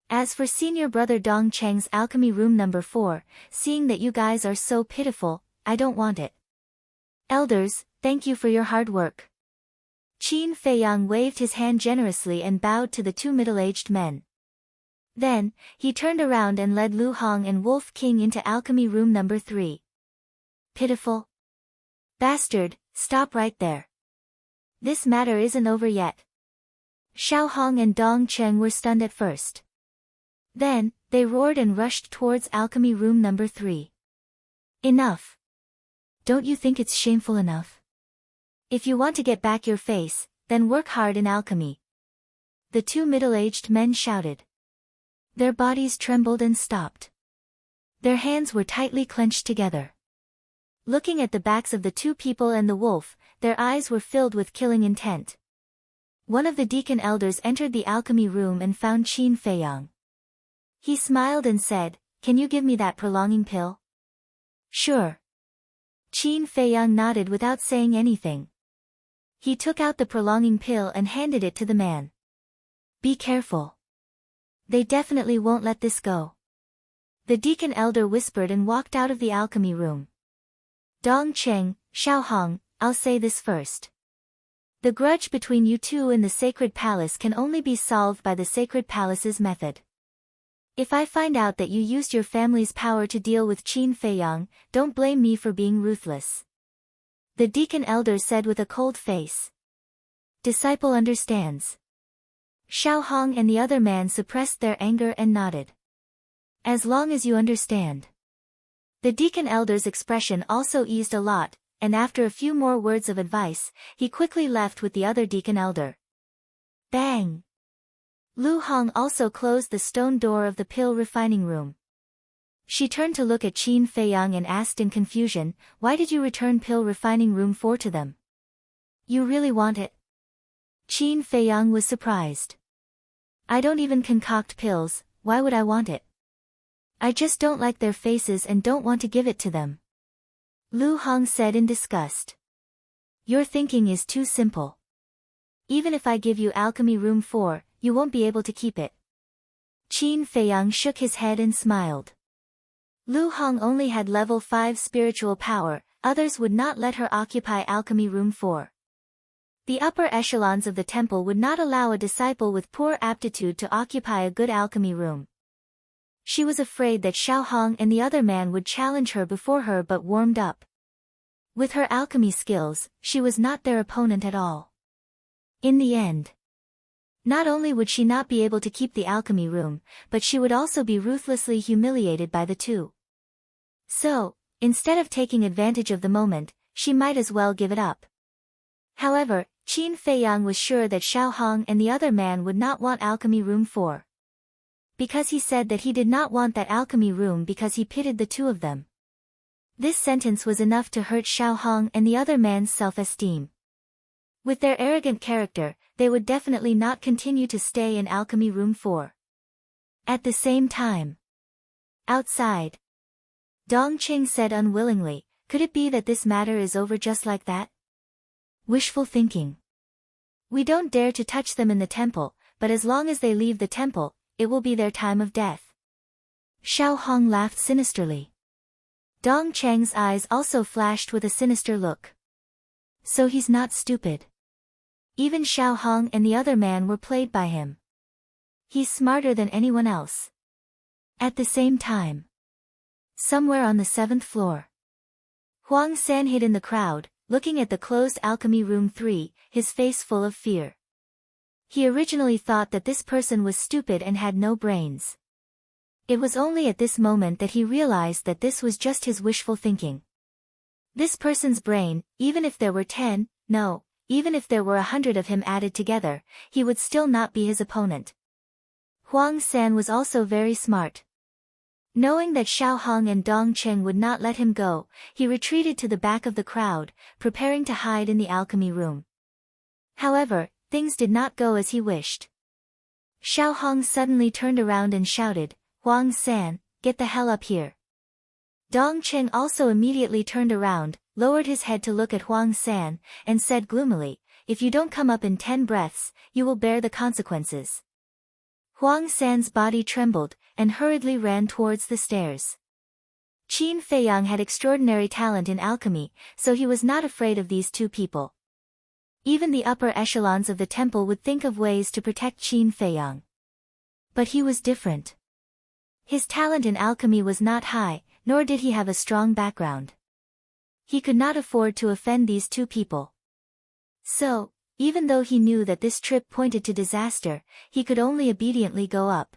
As for senior brother Dong Cheng's alchemy room number 4, seeing that you guys are so pitiful, I don't want it. Elders, thank you for your hard work. Qin Feiyang waved his hand generously and bowed to the two middle-aged men. Then, he turned around and led Lu Hong and Wolf King into alchemy room number 3. Pitiful bastard, stop right there. This matter isn't over yet. Xiao Hong and Dong Cheng were stunned at first. Then, they roared and rushed towards alchemy room number 3. Enough. Don't you think it's shameful enough? If you want to get back your face, then work hard in alchemy. The two middle-aged men shouted. Their bodies trembled and stopped. Their hands were tightly clenched together. Looking at the backs of the two people and the wolf, their eyes were filled with killing intent. One of the deacon elders entered the alchemy room and found Qin Feiyang. He smiled and said, "Can you give me that prolonging pill?" "Sure." Qin Feiyang nodded without saying anything. He took out the prolonging pill and handed it to the man. "Be careful. They definitely won't let this go." The deacon elder whispered and walked out of the alchemy room. Dong Cheng, Xiao Hong, I'll say this first. The grudge between you two in the sacred palace can only be solved by the sacred palace's method. If I find out that you used your family's power to deal with Qin Feiyang, don't blame me for being ruthless. The deacon elder said with a cold face. Disciple understands. Xiao Hong and the other man suppressed their anger and nodded. As long as you understand. The deacon elder's expression also eased a lot, and after a few more words of advice, he quickly left with the other deacon elder. Bang! Lu Hong also closed the stone door of the pill refining room. She turned to look at Qin Feiyang and asked in confusion, "Why did you return pill refining room 4 to them? You really want it?" Qin Feiyang was surprised. "I don't even concoct pills, why would I want it? I just don't like their faces and don't want to give it to them." Lu Hong said in disgust. "Your thinking is too simple. Even if I give you alchemy room 4, you won't be able to keep it." Qin Feiyang shook his head and smiled. Lu Hong only had level 5 spiritual power, others would not let her occupy alchemy room 4. The upper echelons of the temple would not allow a disciple with poor aptitude to occupy a good alchemy room. She was afraid that Xiao Hong and the other man would challenge her before her but warmed up. With her alchemy skills, she was not their opponent at all. In the end, not only would she not be able to keep the alchemy room, but she would also be ruthlessly humiliated by the two. So, instead of taking advantage of the moment, she might as well give it up. However, Qin Feiyang was sure that Xiao Hong and the other man would not want alchemy room 4. Because he said that he did not want that alchemy room because he pitied the two of them. This sentence was enough to hurt Xiao Hong and the other man's self-esteem. With their arrogant character, they would definitely not continue to stay in alchemy room 4. At the same time, outside, Dong Cheng said unwillingly, "Could it be that this matter is over just like that?" Wishful thinking. We don't dare to touch them in the temple, but as long as they leave the temple, it will be their time of death. Xiao Hong laughed sinisterly. Dong Cheng's eyes also flashed with a sinister look. So he's not stupid. Even Xiao Hong and the other man were played by him. He's smarter than anyone else. At the same time, somewhere on the 7th floor, Huang San hid in the crowd, looking at the closed alchemy room 3, his face full of fear. He originally thought that this person was stupid and had no brains. It was only at this moment that he realized that this was just his wishful thinking. This person's brain, even if there were 10, no, even if there were 100 of him added together, he would still not be his opponent. Huang San was also very smart. Knowing that Xiao Hong and Dong Cheng would not let him go, he retreated to the back of the crowd, preparing to hide in the alchemy room. However, things did not go as he wished. Xiao Hong suddenly turned around and shouted, "Huang San, get the hell up here." Dong Cheng also immediately turned around, lowered his head to look at Huang San, and said gloomily, "If you don't come up in 10 breaths, you will bear the consequences." Huang San's body trembled, and hurriedly ran towards the stairs. Qin Feiyang had extraordinary talent in alchemy, so he was not afraid of these two people. Even the upper echelons of the temple would think of ways to protect Qin Feiyang. But he was different. His talent in alchemy was not high, nor did he have a strong background. He could not afford to offend these two people. So, even though he knew that this trip pointed to disaster, he could only obediently go up.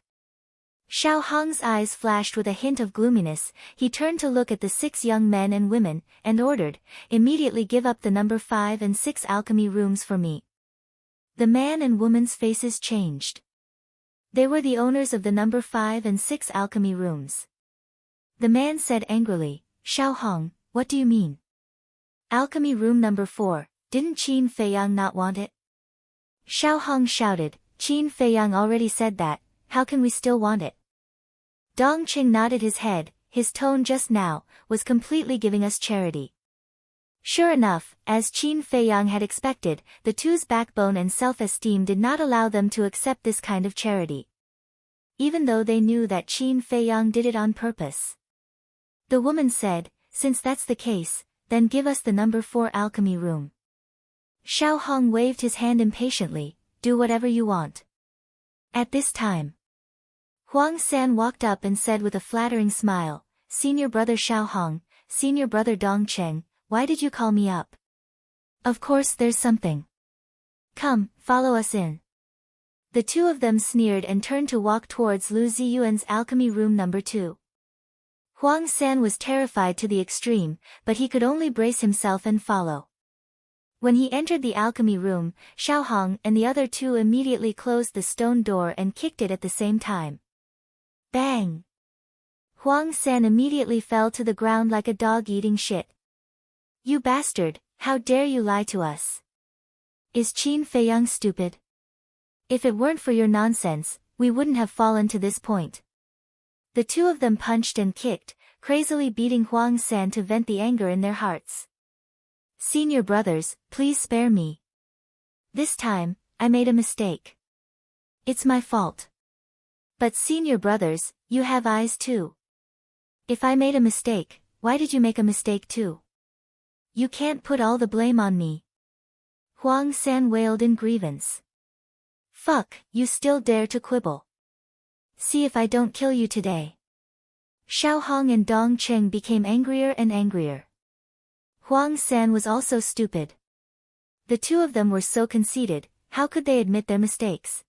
Xiao Hong's eyes flashed with a hint of gloominess. He turned to look at the 6 young men and women, and ordered, "Immediately give up the number 5 and 6 alchemy rooms for me." The man and woman's faces changed. They were the owners of the number 5 and 6 alchemy rooms. The man said angrily, "Xiao Hong, what do you mean? Alchemy room number 4, didn't Qin Feiyang not want it?" Xiao Hong shouted, "Qin Feiyang already said that, how can we still want it?" Dong Qing nodded his head. His tone just now was completely giving us charity. Sure enough, as Qin Feiyang had expected, the two's backbone and self-esteem did not allow them to accept this kind of charity. Even though they knew that Qin Feiyang did it on purpose. The woman said, "Since that's the case, then give us the number 4 alchemy room." Xiao Hong waved his hand impatiently, "Do whatever you want." At this time, Huang San walked up and said with a flattering smile, "Senior brother Xiao Hong, senior brother Dong Cheng, why did you call me up? Of course there's something. Come, follow us in." The two of them sneered and turned to walk towards Lu Ziyuan's alchemy room number 2. Huang San was terrified to the extreme, but he could only brace himself and follow. When he entered the alchemy room, Xiao Hong and the other two immediately closed the stone door and kicked it at the same time. Bang! Huang San immediately fell to the ground like a dog eating shit. "You bastard, how dare you lie to us? Is Qin Feiyang stupid? If it weren't for your nonsense, we wouldn't have fallen to this point." The two of them punched and kicked, crazily beating Huang San to vent the anger in their hearts. "Senior brothers, please spare me. This time, I made a mistake. It's my fault." "But senior brothers, you have eyes too. If I made a mistake, why did you make a mistake too? You can't put all the blame on me." Huang San wailed in grievance. "Fuck, you still dare to quibble. See if I don't kill you today." Xiao Hong and Dong Cheng became angrier and angrier. Huang San was also stupid. The two of them were so conceited, how could they admit their mistakes?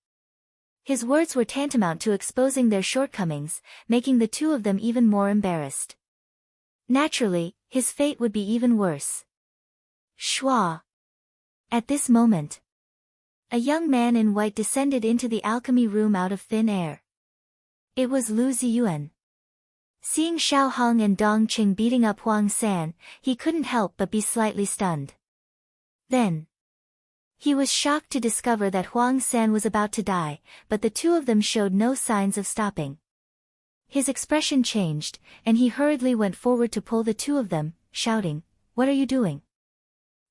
His words were tantamount to exposing their shortcomings, making the two of them even more embarrassed. Naturally, his fate would be even worse. Schwa. At this moment, a young man in white descended into the alchemy room out of thin air. It was Lu Ziyuan. Seeing Xiao Hong and Dong Qing beating up Huang San, he couldn't help but be slightly stunned. Then, he was shocked to discover that Huang San was about to die, but the two of them showed no signs of stopping. His expression changed, and he hurriedly went forward to pull the two of them, shouting, "What are you doing?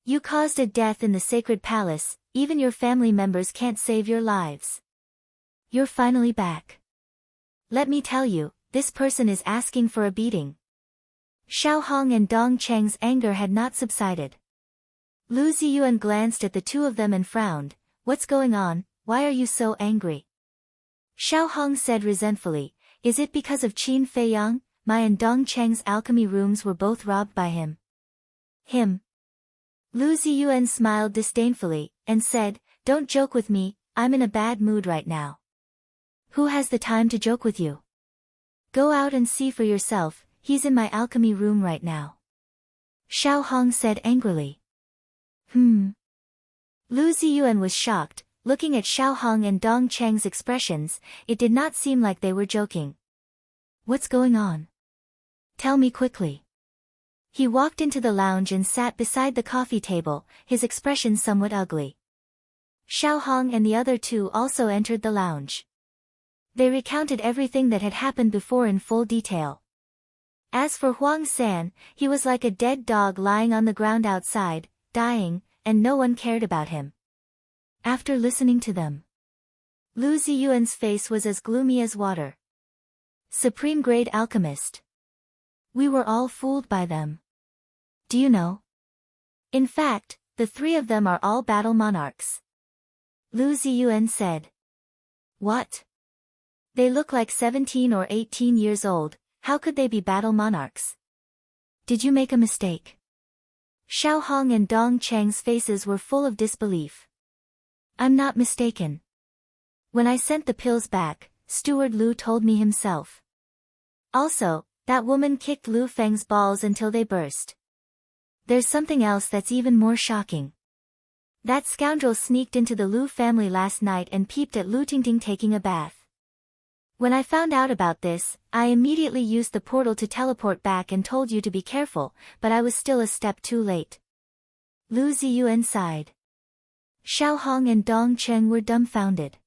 You caused a death in the sacred palace, even your family members can't save your lives. You're finally back. Let me tell you, this person is asking for a beating." Xiao Hong and Dong Cheng's anger had not subsided. Lu Ziyuan glanced at the two of them and frowned. "What's going on? Why are you so angry?" Xiao Hong said resentfully, "Is it because of Qin Feiyang? My and Dong Cheng's alchemy rooms were both robbed by him." "Him?" Lu Ziyuan smiled disdainfully, and said, "Don't joke with me, I'm in a bad mood right now." "Who has the time to joke with you? Go out and see for yourself, he's in my alchemy room right now." Xiao Hong said angrily. Lu Ziyuan was shocked. Looking at Xiao Hong and Dong Cheng's expressions, it did not seem like they were joking. "What's going on? Tell me quickly." He walked into the lounge and sat beside the coffee table, his expression somewhat ugly. Xiao Hong and the other two also entered the lounge. They recounted everything that had happened before in full detail. As for Huang San, he was like a dead dog lying on the ground outside, dying, and no one cared about him. After listening to them, Lu Ziyuan's face was as gloomy as water. Supreme grade alchemist. We were all fooled by them. Do you know? In fact, the three of them are all battle monarchs. Lu Ziyuan said. What? They look like 17 or 18 years old, how could they be battle monarchs? Did you make a mistake? Xiao Hong and Dong Cheng's faces were full of disbelief. I'm not mistaken. When I sent the pills back, Steward Lu told me himself. Also, that woman kicked Lu Feng's balls until they burst. There's something else that's even more shocking. That scoundrel sneaked into the Lu family last night and peeped at Lu Tingting taking a bath. When I found out about this, I immediately used the portal to teleport back and told you to be careful, but I was still a step too late. Lu Ziyuan sighed. Xiao Hong and Dong Cheng were dumbfounded.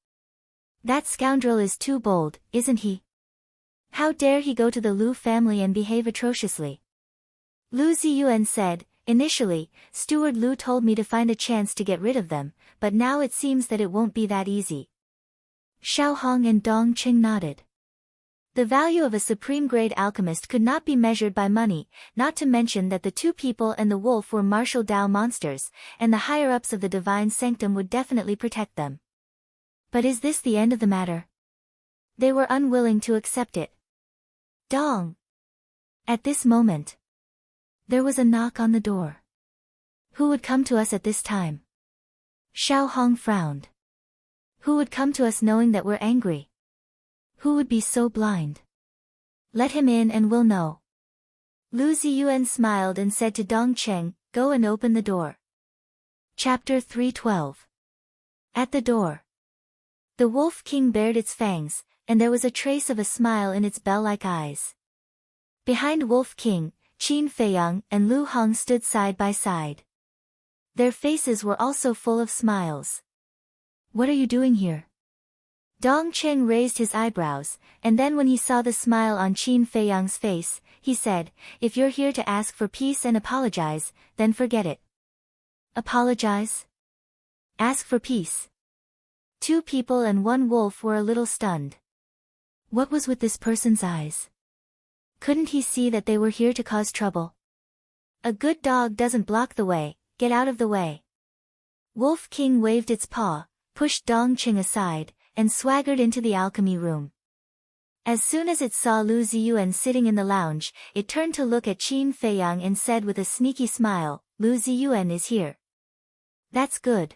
That scoundrel is too bold, isn't he? How dare he go to the Lu family and behave atrociously? Lu Ziyuan said, initially, Steward Lu told me to find a chance to get rid of them, but now it seems that it won't be that easy. Xiao Hong and Dong Cheng nodded. The value of a supreme-grade alchemist could not be measured by money, not to mention that the two people and the wolf were martial Dao monsters, and the higher-ups of the divine sanctum would definitely protect them. But is this the end of the matter? They were unwilling to accept it. Dong! At this moment, there was a knock on the door. Who would come to us at this time? Xiao Hong frowned. Who would come to us knowing that we're angry? Who would be so blind? Let him in and we'll know. Lu Ziyuan smiled and said to Dong Cheng, go and open the door. Chapter 312. At the door. The Wolf King bared its fangs, and there was a trace of a smile in its bell-like eyes. Behind Wolf King, Qin Feiyang and Lu Hong stood side by side. Their faces were also full of smiles. What are you doing here? Dong Cheng raised his eyebrows, and then when he saw the smile on Qin Feiyang's face, he said, if you're here to ask for peace and apologize, then forget it. Apologize? Ask for peace. Two people and one wolf were a little stunned. What was with this person's eyes? Couldn't he see that they were here to cause trouble? A good dog doesn't block the way, get out of the way. Wolf King waved its paw, pushed Dong Cheng aside, and swaggered into the alchemy room. As soon as it saw Lu Ziyuan sitting in the lounge, it turned to look at Qin Feiyang and said with a sneaky smile, Lu Ziyuan is here. That's good.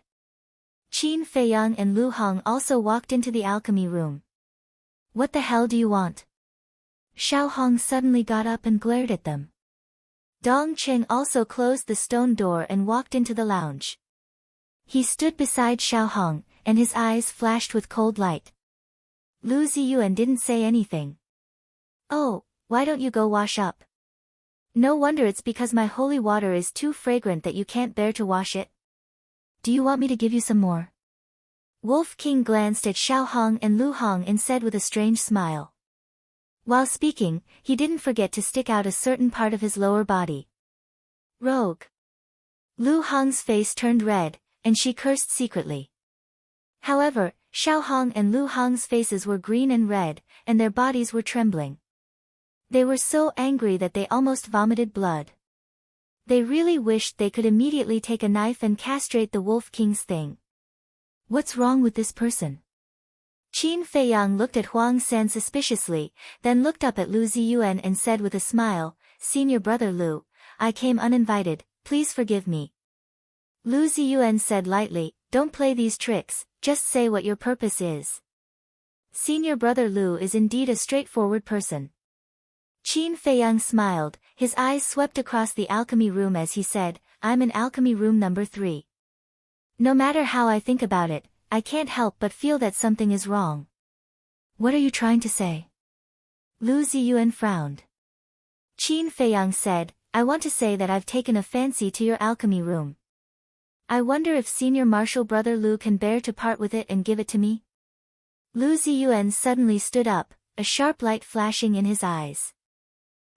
Qin Feiyang and Lu Hong also walked into the alchemy room. What the hell do you want? Xiao Hong suddenly got up and glared at them. Dong Cheng also closed the stone door and walked into the lounge. He stood beside Xiao Hong, and his eyes flashed with cold light. Lu Ziyuan didn't say anything. Oh, why don't you go wash up? No wonder it's because my holy water is too fragrant that you can't bear to wash it. Do you want me to give you some more? Wolf King glanced at Xiao Hong and Lu Hong and said with a strange smile. While speaking, he didn't forget to stick out a certain part of his lower body. Rogue. Lu Hong's face turned red, and she cursed secretly. However, Xiao Hong and Lu Hong's faces were green and red, and their bodies were trembling. They were so angry that they almost vomited blood. They really wished they could immediately take a knife and castrate the Wolf King's thing. What's wrong with this person? Qin Feiyang looked at Huang San suspiciously, then looked up at Lu Ziyuan and said with a smile, Senior brother Lu, I came uninvited, please forgive me. Lu Ziyuan said lightly, don't play these tricks, just say what your purpose is. Senior brother Lu is indeed a straightforward person. Qin Feiyang smiled, his eyes swept across the alchemy room as he said, I'm in alchemy room number 3. No matter how I think about it, I can't help but feel that something is wrong. What are you trying to say? Lu Ziyuan frowned. Qin Feiyang said, I want to say that I've taken a fancy to your alchemy room. I wonder if senior martial brother Lu can bear to part with it and give it to me? Lu Ziyuan suddenly stood up, a sharp light flashing in his eyes.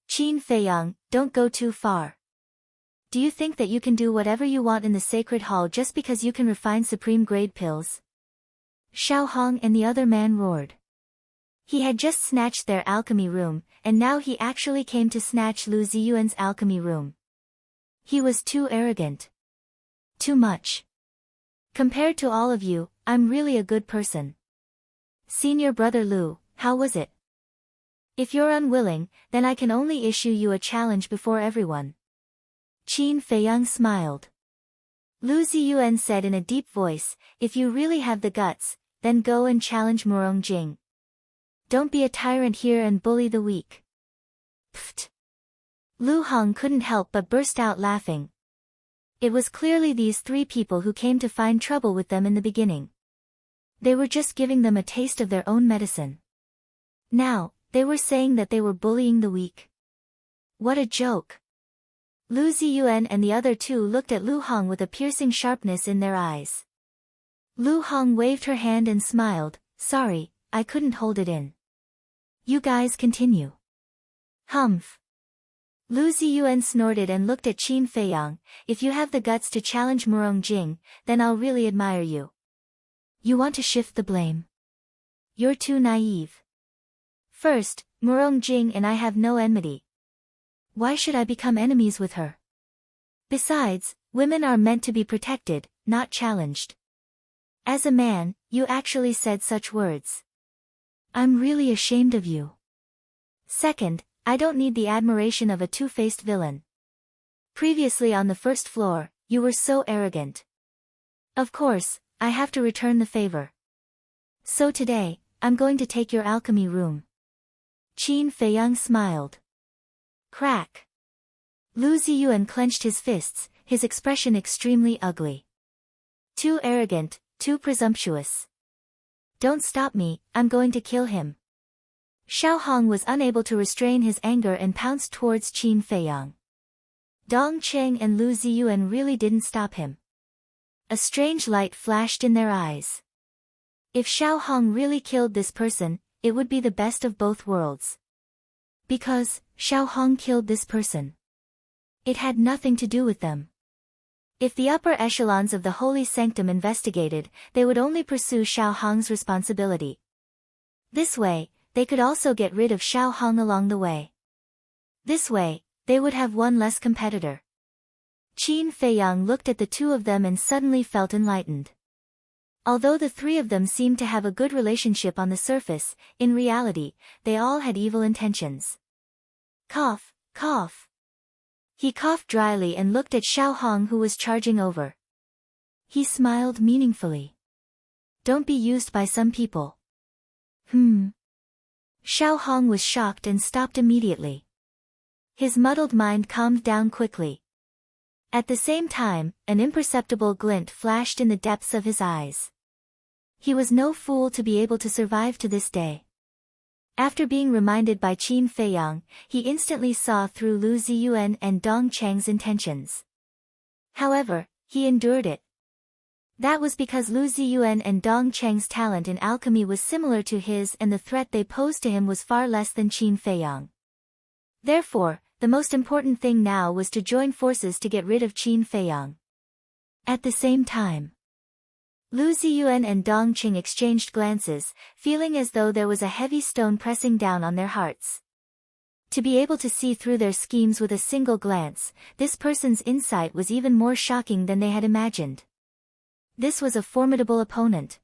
Qin Feiyang, don't go too far. Do you think that you can do whatever you want in the sacred hall just because you can refine supreme grade pills? Xiao Hong and the other man roared. He had just snatched their alchemy room, and now he actually came to snatch Lu Ziyuan's alchemy room. He was too arrogant. Too much. Compared to all of you, I'm really a good person. Senior brother Lu, how was it? If you're unwilling, then I can only issue you a challenge before everyone. Qin Feiyang smiled. Lu Ziyuan said in a deep voice, if you really have the guts, then go and challenge Murong Jing. Don't be a tyrant here and bully the weak. Pfft. Lu Hong couldn't help but burst out laughing. It was clearly these three people who came to find trouble with them in the beginning. They were just giving them a taste of their own medicine. Now, they were saying that they were bullying the weak. What a joke. Lu Ziyuan and the other two looked at Lu Hong with a piercing sharpness in their eyes. Lu Hong waved her hand and smiled, sorry, I couldn't hold it in. You guys continue. Humph. Lu Ziyuan snorted and looked at Qin Feiyang, if you have the guts to challenge Murong Jing, then I'll really admire you. You want to shift the blame? You're too naive. First, Murong Jing and I have no enmity. Why should I become enemies with her? Besides, women are meant to be protected, not challenged. As a man, you actually said such words. I'm really ashamed of you. Second, I don't need the admiration of a two-faced villain. Previously on the first floor, you were so arrogant. Of course, I have to return the favor. So today, I'm going to take your alchemy room. Qin Feiyang smiled. Crack. Lu Ziyuan clenched his fists, his expression extremely ugly. Too arrogant, too presumptuous. Don't stop me, I'm going to kill him. Xiao Hong was unable to restrain his anger and pounced towards Qin Feiyang. Dong Cheng and Lu Ziyuan really didn't stop him. A strange light flashed in their eyes. If Xiao Hong really killed this person, it would be the best of both worlds. Because, Xiao Hong killed this person. It had nothing to do with them. If the upper echelons of the Holy Sanctum investigated, they would only pursue Xiao Hong's responsibility. This way, they could also get rid of Xiao Hong along the way. This way, they would have one less competitor. Qin Feiyang looked at the two of them and suddenly felt enlightened. Although the three of them seemed to have a good relationship on the surface, in reality, they all had evil intentions. Cough, cough. He coughed dryly and looked at Xiao Hong who was charging over. He smiled meaningfully. Don't be used by some people. Xiao Hong was shocked and stopped immediately. His muddled mind calmed down quickly. At the same time, an imperceptible glint flashed in the depths of his eyes. He was no fool to be able to survive to this day. After being reminded by Qin Feiyang, he instantly saw through Lu Ziyuan and Dong Cheng's intentions. However, he endured it. That was because Lu Ziyuan and Dong Cheng's talent in alchemy was similar to his and the threat they posed to him was far less than Qin Feiyang. Therefore, the most important thing now was to join forces to get rid of Qin Feiyang. At the same time, Lu Ziyuan and Dong Cheng exchanged glances, feeling as though there was a heavy stone pressing down on their hearts. To be able to see through their schemes with a single glance, this person's insight was even more shocking than they had imagined. This was a formidable opponent.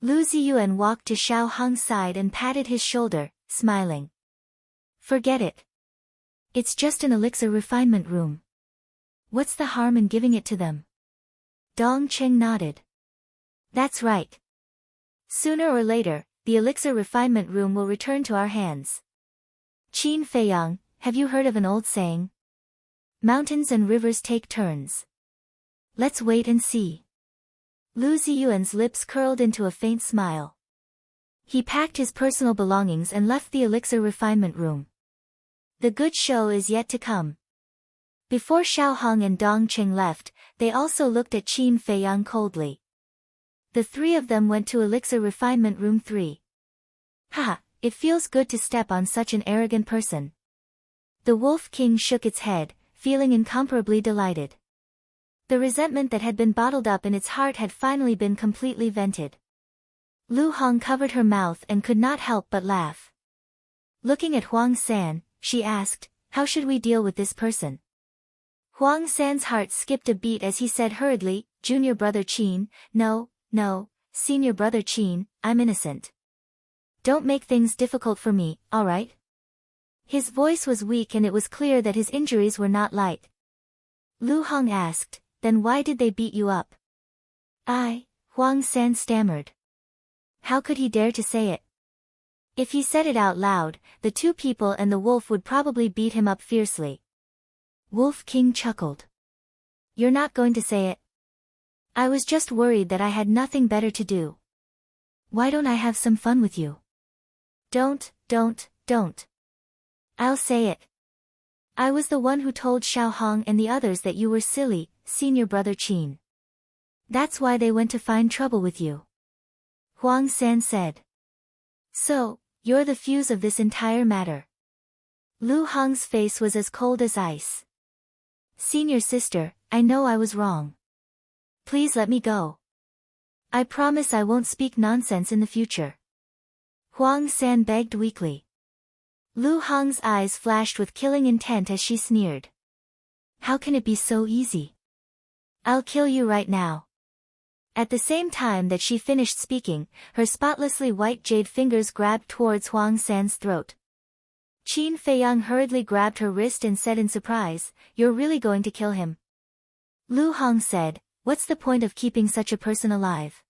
Lu Ziyuan walked to Xiao Hong's side and patted his shoulder, smiling. Forget it. It's just an elixir refinement room. What's the harm in giving it to them? Dong Cheng nodded. That's right. Sooner or later, the elixir refinement room will return to our hands. Qin Feiyang, have you heard of an old saying? Mountains and rivers take turns. Let's wait and see. Lu Ziyuan's lips curled into a faint smile. He packed his personal belongings and left the elixir refinement room. The good show is yet to come. Before Xiao Hong and Dong Cheng left, they also looked at Qin Feiyang coldly. The three of them went to elixir refinement room 3. Haha, it feels good to step on such an arrogant person. The Wolf King shook its head, feeling incomparably delighted. The resentment that had been bottled up in its heart had finally been completely vented. Lu Hong covered her mouth and could not help but laugh. Looking at Huang San, she asked, how should we deal with this person? Huang San's heart skipped a beat as he said hurriedly, Junior Brother Qin, no, Senior Brother Qin, I'm innocent. Don't make things difficult for me, alright? His voice was weak and it was clear that his injuries were not light. Lu Hong asked, then why did they beat you up? Huang San stammered. How could he dare to say it? If he said it out loud, the two people and the wolf would probably beat him up fiercely. Wolf King chuckled. You're not going to say it? I was just worried that I had nothing better to do. Why don't I have some fun with you? Don't. I'll say it. I was the one who told Xiao Hong and the others that you were silly, Senior Brother Qin. That's why they went to find trouble with you. Huang San said. So, you're the fuse of this entire matter. Lu Hong's face was as cold as ice. Senior sister, I know I was wrong. Please let me go. I promise I won't speak nonsense in the future. Huang San begged weakly. Lu Hong's eyes flashed with killing intent as she sneered. How can it be so easy? I'll kill you right now. At the same time that she finished speaking, her spotlessly white jade fingers grabbed towards Huang San's throat. Qin Feiyang hurriedly grabbed her wrist and said in surprise, You're really going to kill him? Lu Hong said, What's the point of keeping such a person alive?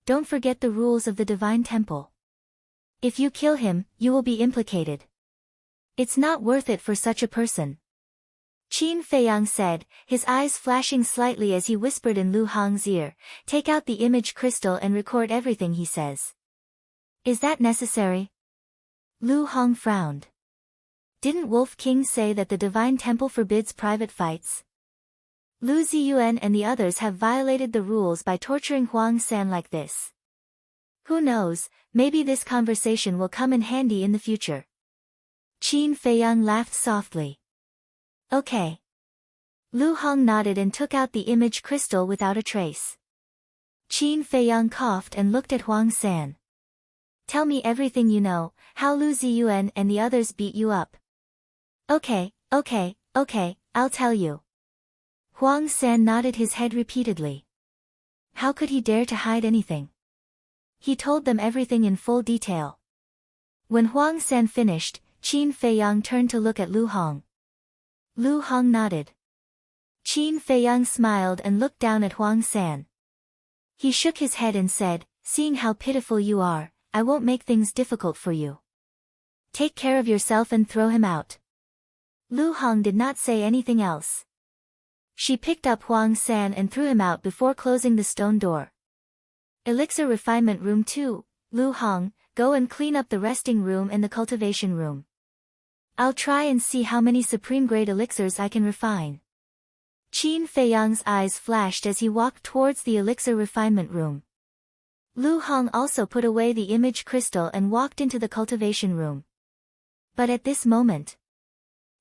Don't forget the rules of the Divine Temple. If you kill him, you will be implicated. It's not worth it for such a person. Qin Feiyang said, his eyes flashing slightly as he whispered in Lu Hong's ear, Take out the image crystal and record everything he says. Is that necessary? Lu Hong frowned. Didn't Wolf King say that the Divine Temple forbids private fights? Lu Ziyuan and the others have violated the rules by torturing Huang San like this. Who knows, maybe this conversation will come in handy in the future. Qin Feiyang laughed softly. Okay. Lu Hong nodded and took out the image crystal without a trace. Qin Feiyang coughed and looked at Huang San. Tell me everything you know, how Lu Ziyuan and the others beat you up. Okay, I'll tell you. Huang San nodded his head repeatedly. How could he dare to hide anything? He told them everything in full detail. When Huang San finished, Qin Feiyang turned to look at Lu Hong. Lu Hong nodded. Qin Feiyang smiled and looked down at Huang San. He shook his head and said, Seeing how pitiful you are, I won't make things difficult for you. Take care of yourself and throw him out. Lu Hong did not say anything else. She picked up Huang San and threw him out before closing the stone door. Elixir Refinement Room 2, Lu Hong, go and clean up the resting room and the cultivation room. I'll try and see how many supreme-grade elixirs I can refine. Qin Feiyang's eyes flashed as he walked towards the elixir refinement room. Lu Hong also put away the image crystal and walked into the cultivation room. But at this moment,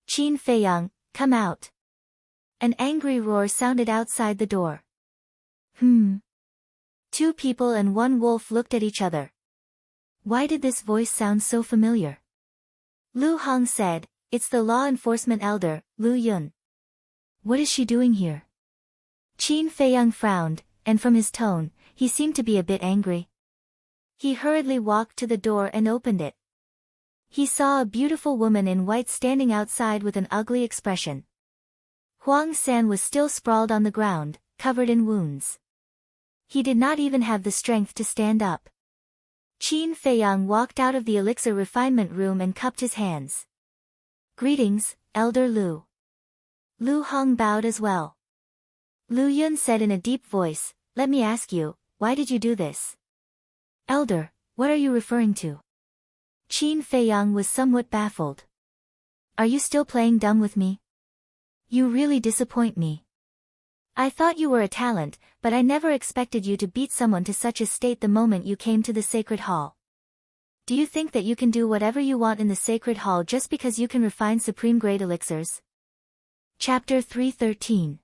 Qin Feiyang, come out. An angry roar sounded outside the door. Two people and one wolf looked at each other. Why did this voice sound so familiar? Lu Hong said, It's the law enforcement elder, Lu Yun. What is she doing here? Qin Feiyang frowned, and from his tone, he seemed to be a bit angry. He hurriedly walked to the door and opened it. He saw a beautiful woman in white standing outside with an ugly expression. Huang San was still sprawled on the ground, covered in wounds. He did not even have the strength to stand up. Qin Feiyang walked out of the elixir refinement room and cupped his hands. Greetings, Elder Lu. Lu Hong bowed as well. Lu Yun said in a deep voice, Let me ask you, why did you do this? Elder, what are you referring to? Qin Feiyang was somewhat baffled. Are you still playing dumb with me? You really disappoint me. I thought you were a talent, but I never expected you to beat someone to such a state the moment you came to the sacred hall. Do you think that you can do whatever you want in the sacred hall just because you can refine supreme-grade elixirs? Chapter 313.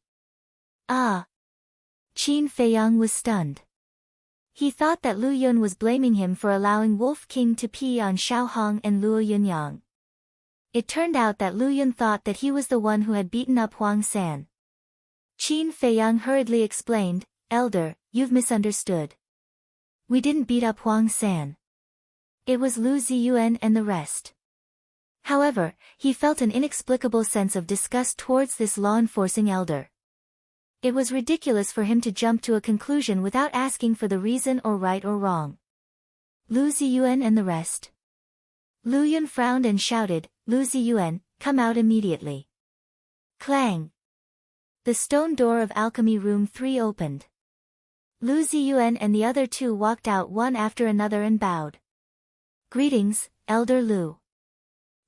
Qin Feiyang was stunned. He thought that Lu Yun was blaming him for allowing Wolf King to pee on Xiao Hong and Luo Yunyang. It turned out that Lu Yun thought that he was the one who had beaten up Huang San. Qin Feiyang hurriedly explained, "Elder, you've misunderstood. We didn't beat up Huang San. It was Lu Ziyuan and the rest." However, he felt an inexplicable sense of disgust towards this law-enforcing elder. It was ridiculous for him to jump to a conclusion without asking for the reason or right or wrong. Lu Ziyuan and the rest. Lu Yun frowned and shouted, "Lu Ziyuan, come out immediately." Clang! The stone door of Alchemy Room 3 opened. Lu Ziyuan and the other two walked out one after another and bowed. "Greetings, Elder Lu."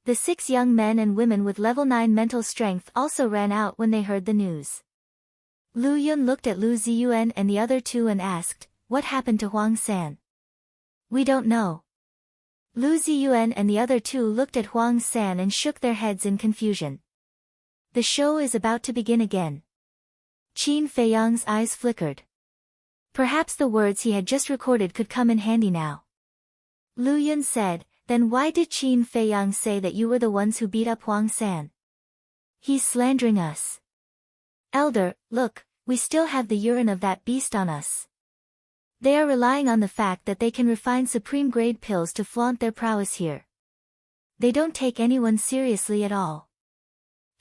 The 6 young men and women with level 9 mental strength also ran out when they heard the news. Lu Yun looked at Lu Ziyuan and the other two and asked, "What happened to Huang San?" "We don't know." Lu Ziyuan and the other two looked at Huang San and shook their heads in confusion. The show is about to begin again. Qin Feiyang's eyes flickered. Perhaps the words he had just recorded could come in handy now. Lu Yun said, "Then why did Qin Feiyang say that you were the ones who beat up Huang San?" "He's slandering us." "Elder, look, we still have the urine of that beast on us. They are relying on the fact that they can refine supreme-grade pills to flaunt their prowess here. They don't take anyone seriously at all.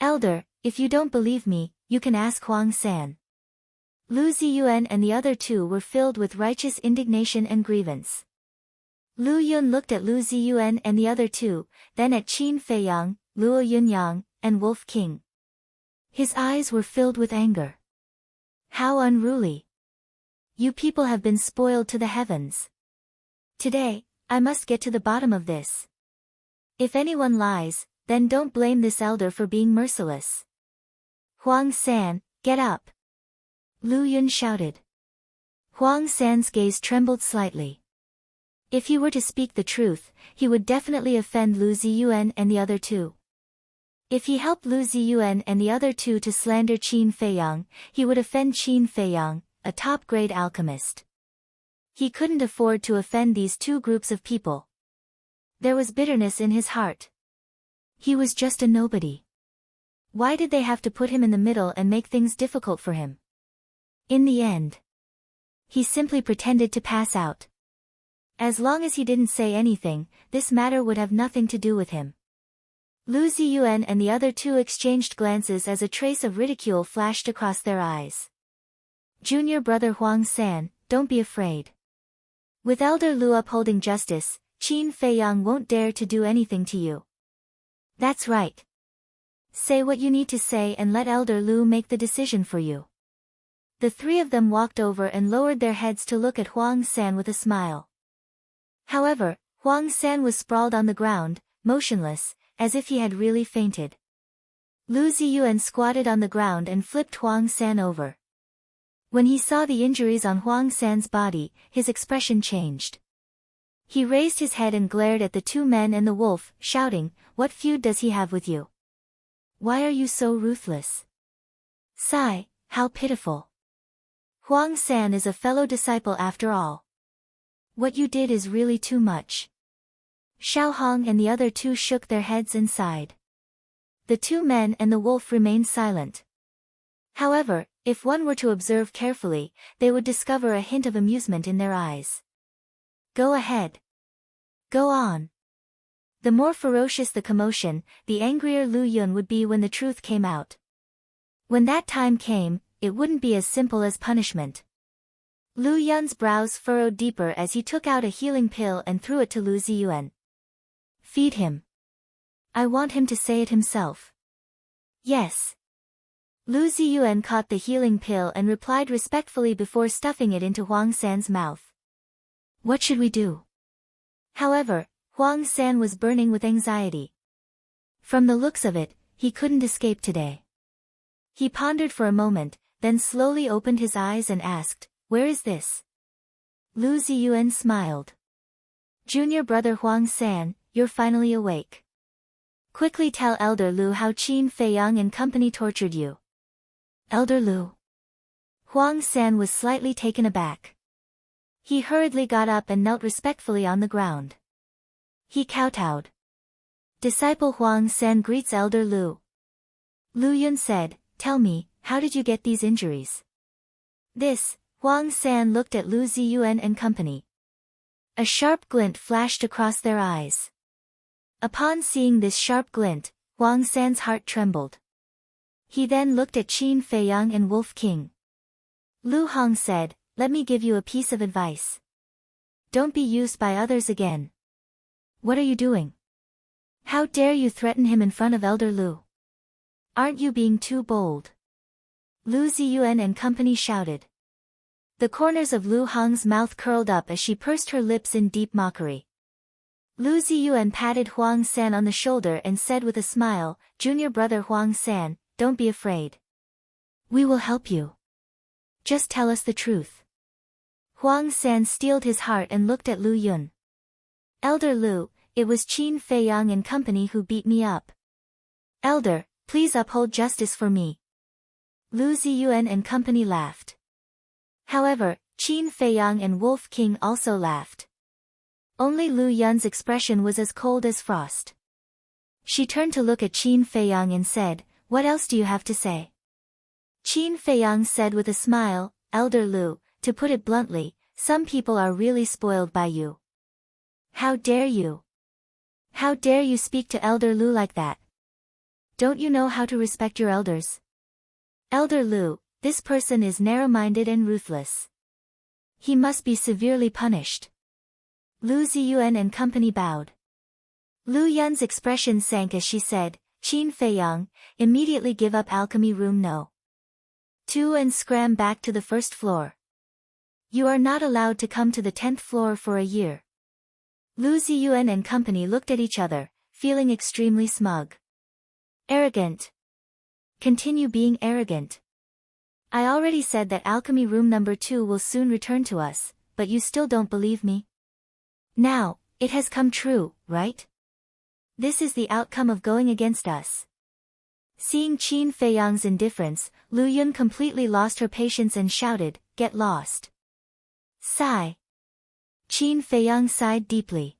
Elder, if you don't believe me, you can ask Huang San." Lu Ziyuan and the other two were filled with righteous indignation and grievance. Lu Yun looked at Lu Ziyuan and the other two, then at Qin Feiyang, Luo Yunyang, and Wolf King. His eyes were filled with anger. How unruly! You people have been spoiled to the heavens. Today, I must get to the bottom of this. If anyone lies, then don't blame this elder for being merciless. Huang San, get up! Lu Yun shouted. Huang San's gaze trembled slightly. If he were to speak the truth, he would definitely offend Lu Ziyuan and the other two. If he helped Lu Ziyuan and the other two to slander Qin Feiyang, he would offend Qin Feiyang, a top-grade alchemist. He couldn't afford to offend these two groups of people. There was bitterness in his heart. He was just a nobody. Why did they have to put him in the middle and make things difficult for him? In the end, he simply pretended to pass out. As long as he didn't say anything, this matter would have nothing to do with him. Lu Ziyuan and the other two exchanged glances as a trace of ridicule flashed across their eyes. Junior brother Huang San, don't be afraid. With Elder Lu upholding justice, Qin Feiyang won't dare to do anything to you. That's right. Say what you need to say and let Elder Lu make the decision for you. The three of them walked over and lowered their heads to look at Huang San with a smile. However, Huang San was sprawled on the ground, motionless, as if he had really fainted. Lu Ziyuan squatted on the ground and flipped Huang San over. When he saw the injuries on Huang San's body, his expression changed. He raised his head and glared at the two men and the wolf, shouting, "What feud does he have with you? Why are you so ruthless? Sigh, how pitiful. Huang San is a fellow disciple after all. What you did is really too much." Xiao Hong and the other two shook their heads and sighed. The two men and the wolf remained silent. However, if one were to observe carefully, they would discover a hint of amusement in their eyes. Go ahead. Go on. The more ferocious the commotion, the angrier Lu Yun would be when the truth came out. When that time came, it wouldn't be as simple as punishment. Lu Yun's brows furrowed deeper as he took out a healing pill and threw it to Lu Ziyuan. Feed him. I want him to say it himself. Yes. Lu Ziyuan caught the healing pill and replied respectfully before stuffing it into Huang San's mouth. What should we do? However, Huang San was burning with anxiety. From the looks of it, he couldn't escape today. He pondered for a moment, then slowly opened his eyes and asked, "Where is this?" Lu Ziyuan smiled. Junior brother Huang San, you're finally awake. Quickly tell Elder Lu how Qin Feiyang and company tortured you. Elder Lu. Huang San was slightly taken aback. He hurriedly got up and knelt respectfully on the ground. He kowtowed. Disciple Huang San greets Elder Lu. Lu Yun said, "Tell me, how did you get these injuries?" This, Huang San looked at Lu Ziyuan and company. A sharp glint flashed across their eyes. Upon seeing this sharp glint, Huang San's heart trembled. He then looked at Qin Feiyang and Wolf King. Lu Hong said, "Let me give you a piece of advice. Don't be used by others again." "What are you doing? How dare you threaten him in front of Elder Lu? Aren't you being too bold?" Lu Ziyuan and company shouted. The corners of Lu Hong's mouth curled up as she pursed her lips in deep mockery. Lu Ziyuan patted Huang San on the shoulder and said with a smile, "Junior brother Huang San, don't be afraid. We will help you. Just tell us the truth." Huang San steeled his heart and looked at Lu Yun. "Elder Lu, it was Qin Feiyang and company who beat me up. Elder, please uphold justice for me." Lu Ziyuan and company laughed. However, Qin Feiyang and Wolf King also laughed. Only Lu Yun's expression was as cold as frost. She turned to look at Qin Feiyang and said, "What else do you have to say?" Qin Feiyang said with a smile, "Elder Lu, to put it bluntly, some people are really spoiled by you. How dare you? How dare you speak to Elder Lu like that? Don't you know how to respect your elders? Elder Lu, this person is narrow-minded and ruthless. He must be severely punished." Lu Ziyuan and company bowed. Lu Yun's expression sank as she said, "Qin Feiyang, immediately give up alchemy room No. 2 and scram back to the first floor. You are not allowed to come to the 10th floor for a year." Lu Ziyuan and company looked at each other, feeling extremely smug. "Arrogant. Continue being arrogant. I already said that alchemy room number 2 will soon return to us, but you still don't believe me? Now, it has come true, right? This is the outcome of going against us." Seeing Qin Feiyang's indifference, Lu Yun completely lost her patience and shouted, "Get lost." Sigh. Qin Feiyang sighed deeply.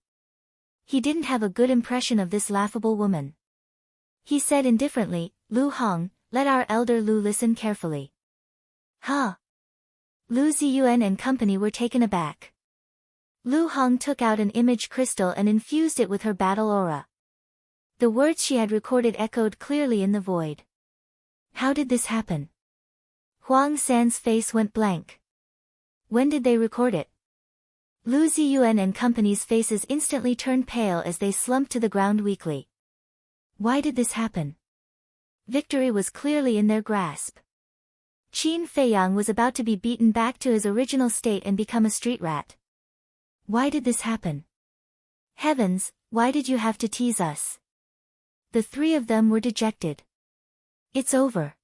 He didn't have a good impression of this laughable woman. He said indifferently, "Lu Hong, let our elder Lu listen carefully." Huh? Lu Ziyuan and company were taken aback. Lu Hong took out an image crystal and infused it with her battle aura. The words she had recorded echoed clearly in the void. How did this happen? Huang San's face went blank. When did they record it? Lu Ziyuan and company's faces instantly turned pale as they slumped to the ground weakly. Why did this happen? Victory was clearly in their grasp. Qin Feiyang was about to be beaten back to his original state and become a street rat. Why did this happen? Heavens, why did you have to tease us? The three of them were dejected. It's over.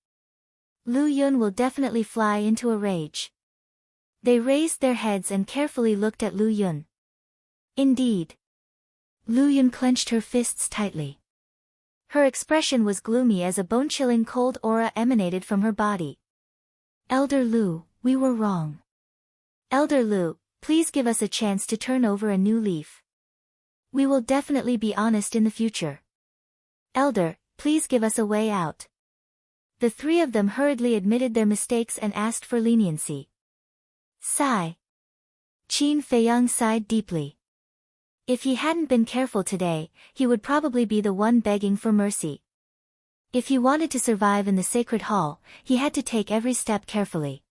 Lu Yun will definitely fly into a rage. They raised their heads and carefully looked at Lu Yun. Indeed. Lu Yun clenched her fists tightly. Her expression was gloomy as a bone-chilling cold aura emanated from her body. Elder Lu, we were wrong. Elder Lu, please give us a chance to turn over a new leaf. We will definitely be honest in the future. Elder, please give us a way out. The three of them hurriedly admitted their mistakes and asked for leniency. Sigh. Qin Feiyang sighed deeply. If he hadn't been careful today, he would probably be the one begging for mercy. If he wanted to survive in the sacred hall, he had to take every step carefully.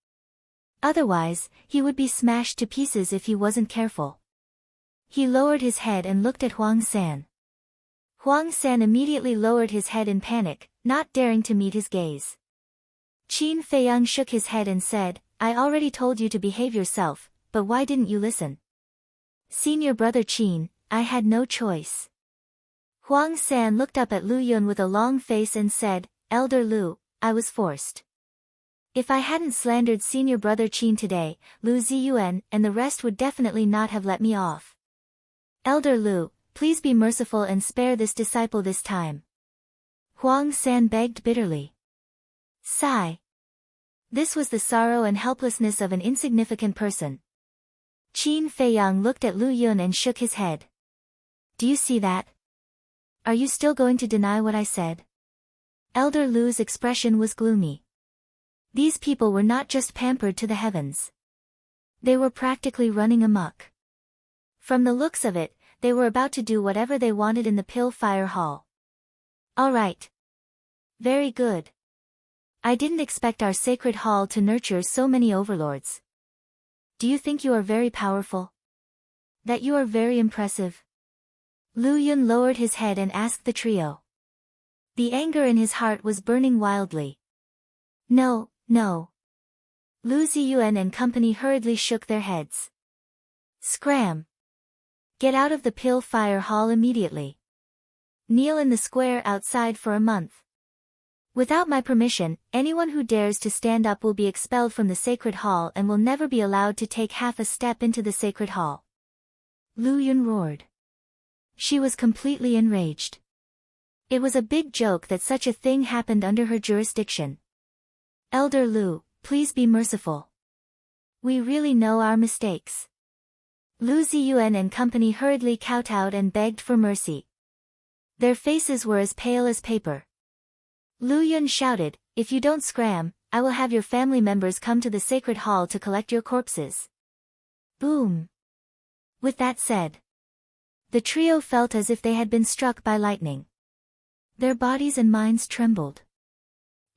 Otherwise, he would be smashed to pieces if he wasn't careful. He lowered his head and looked at Huang San. Huang San immediately lowered his head in panic, not daring to meet his gaze. Qin Feiyang shook his head and said, I already told you to behave yourself, but why didn't you listen? Senior brother Qin, I had no choice. Huang San looked up at Lu Yun with a long face and said, Elder Lu, I was forced. If I hadn't slandered senior brother Qin today, Lu Ziyuan and the rest would definitely not have let me off. Elder Lu, please be merciful and spare this disciple this time. Huang San begged bitterly. Sigh. This was the sorrow and helplessness of an insignificant person. Qin Feiyang looked at Lu Yun and shook his head. Do you see that? Are you still going to deny what I said? Elder Lu's expression was gloomy. These people were not just pampered to the heavens. They were practically running amok. From the looks of it, they were about to do whatever they wanted in the Pill Fire Hall. All right. Very good. I didn't expect our sacred hall to nurture so many overlords. Do you think you are very powerful? That you are very impressive? Lu Yun lowered his head and asked the trio. The anger in his heart was burning wildly. No, no. Lu Ziyuan and company hurriedly shook their heads. Scram! Get out of the Pill Fire Hall immediately. Kneel in the square outside for a month. Without my permission, anyone who dares to stand up will be expelled from the sacred hall and will never be allowed to take half a step into the sacred hall. Lu Yun roared. She was completely enraged. It was a big joke that such a thing happened under her jurisdiction. Elder Lu, please be merciful. We really know our mistakes. Lu Ziyuan and company hurriedly kowtowed and begged for mercy. Their faces were as pale as paper. Lu Yun shouted, if you don't scram, I will have your family members come to the sacred hall to collect your corpses. Boom. With that said, the trio felt as if they had been struck by lightning. Their bodies and minds trembled.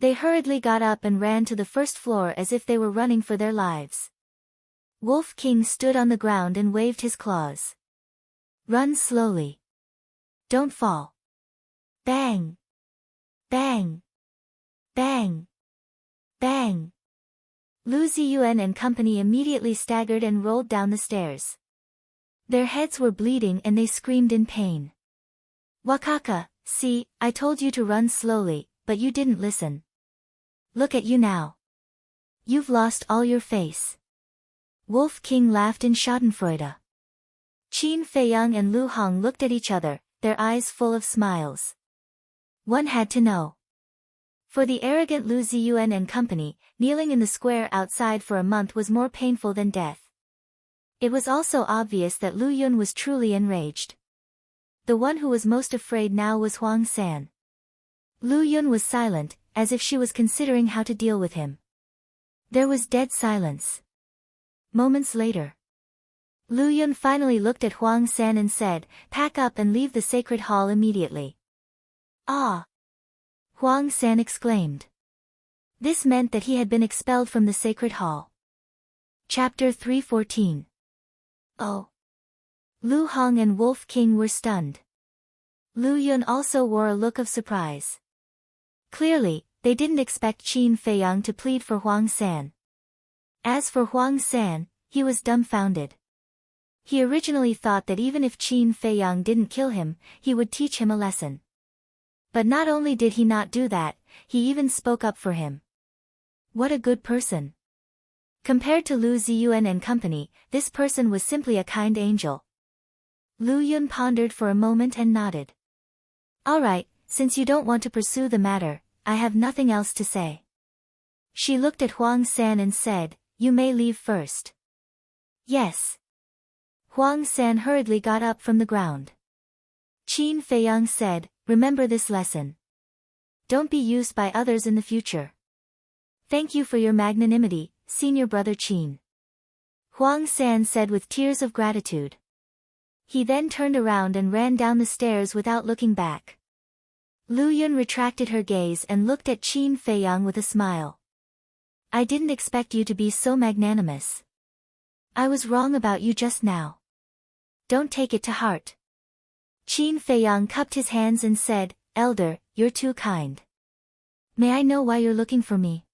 They hurriedly got up and ran to the first floor as if they were running for their lives. Wolf King stood on the ground and waved his claws. Run slowly. Don't fall. Bang! Bang! Bang! Bang! Lu Ziyuan and company immediately staggered and rolled down the stairs. Their heads were bleeding and they screamed in pain. Wakaka, see, I told you to run slowly, but you didn't listen. Look at you now. You've lost all your face. Wolf King laughed in schadenfreude. Qin Feiyang and Lu Hong looked at each other, their eyes full of smiles. One had to know. For the arrogant Lu Ziyuan and company, kneeling in the square outside for a month was more painful than death. It was also obvious that Lu Yun was truly enraged. The one who was most afraid now was Huang San. Lu Yun was silent, as if she was considering how to deal with him. There was dead silence. Moments later, Lu Yun finally looked at Huang San and said, pack up and leave the sacred hall immediately. Ah! Huang San exclaimed. This meant that he had been expelled from the sacred hall. Chapter 314. Oh! Lu Hong and Wolf King were stunned. Lu Yun also wore a look of surprise. Clearly, they didn't expect Qin Feiyang to plead for Huang San. As for Huang San, he was dumbfounded. He originally thought that even if Qin Feiyang didn't kill him, he would teach him a lesson. But not only did he not do that, he even spoke up for him. What a good person. Compared to Lu Ziyuan and company, this person was simply a kind angel. Lu Yun pondered for a moment and nodded. All right, since you don't want to pursue the matter, I have nothing else to say. She looked at Huang San and said, you may leave first. Yes. Huang San hurriedly got up from the ground. Qin Feiyang said, remember this lesson. Don't be used by others in the future. Thank you for your magnanimity, senior brother Qin. Huang San said with tears of gratitude. He then turned around and ran down the stairs without looking back. Lu Yun retracted her gaze and looked at Qin Feiyang with a smile. I didn't expect you to be so magnanimous. I was wrong about you just now. Don't take it to heart. Qin Feiyang cupped his hands and said, Elder, you're too kind. May I know why you're looking for me?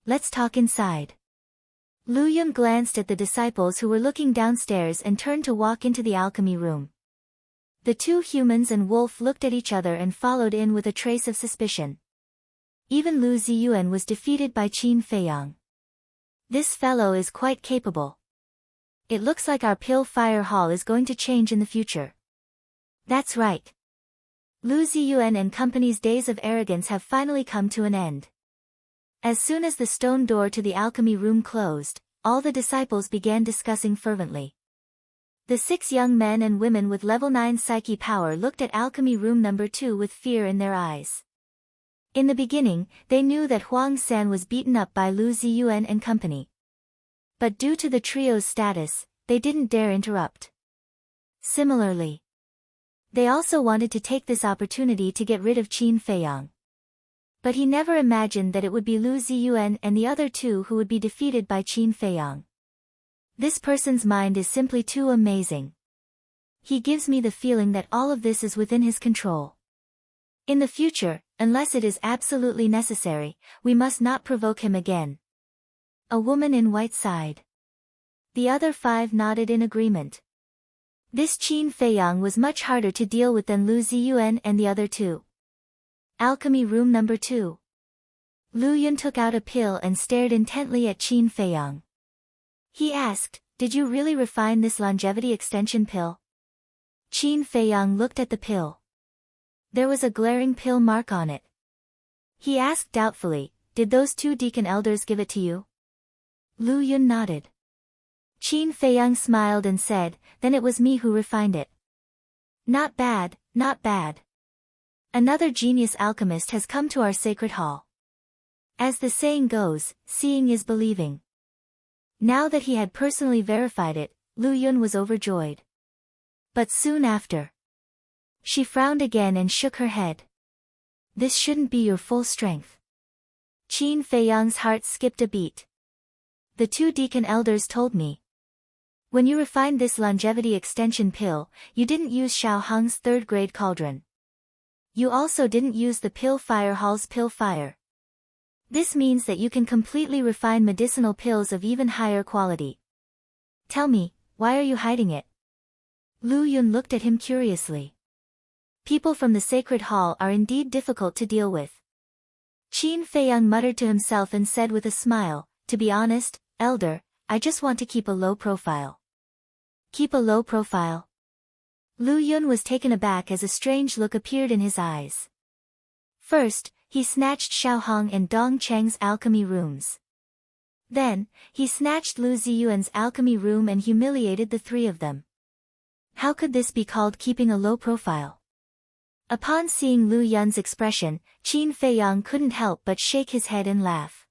Let's talk inside. Lu Yun glanced at the disciples who were looking downstairs and turned to walk into the alchemy room. The two humans and Wolf looked at each other and followed in with a trace of suspicion. Even Lu Ziyuan was defeated by Qin Feiyang. This fellow is quite capable. It looks like our Pill Fire Hall is going to change in the future. That's right. Lu Ziyuan and company's days of arrogance have finally come to an end. As soon as the stone door to the alchemy room closed, all the disciples began discussing fervently. The 6 young men and women with level 9 psyche power looked at alchemy room number 2 with fear in their eyes. In the beginning, they knew that Huang San was beaten up by Lu Ziyuan and company. But due to the trio's status, they didn't dare interrupt. Similarly, they also wanted to take this opportunity to get rid of Qin Feiyang. But he never imagined that it would be Lu Ziyuan and the other 2 who would be defeated by Qin Feiyang. This person's mind is simply too amazing. He gives me the feeling that all of this is within his control. In the future, unless it is absolutely necessary, we must not provoke him again. A woman in white sighed. The other 5 nodded in agreement. This Qin Feiyang was much harder to deal with than Lu Ziyuan and the other 2. Alchemy room number 2. Lu Yun took out a pill and stared intently at Qin Feiyang. He asked, "Did you really refine this longevity extension pill?" Qin Feiyang looked at the pill. There was a glaring pill mark on it. He asked doubtfully, "Did those 2 deacon elders give it to you?" Lu Yun nodded. Qin Feiyang smiled and said, "Then it was me who refined it." "Not bad, not bad. Another genius alchemist has come to our sacred hall. As the saying goes, seeing is believing." Now that he had personally verified it, Lu Yun was overjoyed. But soon after, she frowned again and shook her head. "This shouldn't be your full strength." Qin Feiyang's heart skipped a beat. "The 2 deacon elders told me. When you refined this longevity extension pill, you didn't use Xiao Hong's 3rd grade cauldron. You also didn't use the Pill Fire Hall's Pill Fire. This means that you can completely refine medicinal pills of even higher quality. Tell me, why are you hiding it?" Lu Yun looked at him curiously. People from the sacred hall are indeed difficult to deal with. Qin Feiyang muttered to himself and said with a smile, "To be honest, Elder, I just want to keep a low profile." "Keep a low profile?" Lu Yun was taken aback as a strange look appeared in his eyes. First, he snatched Xiao Hong and Dong Cheng's alchemy rooms. Then, he snatched Lu Ziyuan's alchemy room and humiliated the 3 of them. How could this be called keeping a low profile? Upon seeing Lu Yun's expression, Qin Feiyang couldn't help but shake his head and laugh.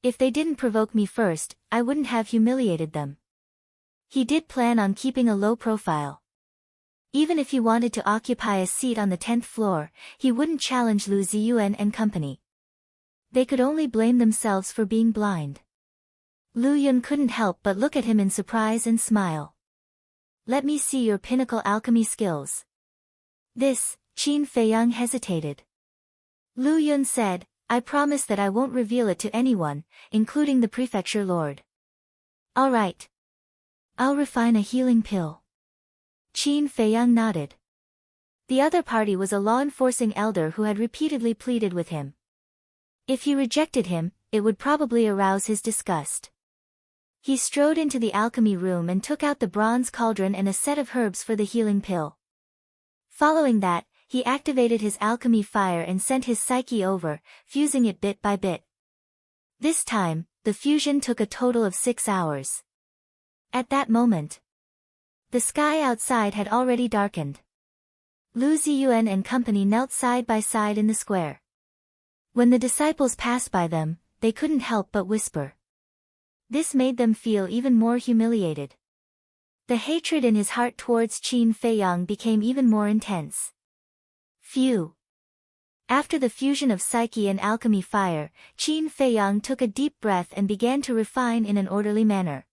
"If they didn't provoke me first, I wouldn't have humiliated them." He did plan on keeping a low profile. Even if he wanted to occupy a seat on the 10th floor, he wouldn't challenge Lu Ziyuan and company. They could only blame themselves for being blind. Lu Yun couldn't help but look at him in surprise and smile. "Let me see your pinnacle alchemy skills." This, Qin Feiyang hesitated. Lu Yun said, "I promise that I won't reveal it to anyone, including the prefecture lord." "All right. I'll refine a healing pill." Qin Feiyang nodded. The other party was a law-enforcing elder who had repeatedly pleaded with him. If he rejected him, it would probably arouse his disgust. He strode into the alchemy room and took out the bronze cauldron and a set of herbs for the healing pill. Following that, he activated his alchemy fire and sent his psyche over, fusing it bit by bit. This time, the fusion took a total of 6 hours. At that moment, the sky outside had already darkened. Lu Ziyuan and company knelt side by side in the square. When the disciples passed by them, they couldn't help but whisper. This made them feel even more humiliated. The hatred in his heart towards Qin Feiyang became even more intense. Phew! After the fusion of psyche and alchemy fire, Qin Feiyang took a deep breath and began to refine in an orderly manner.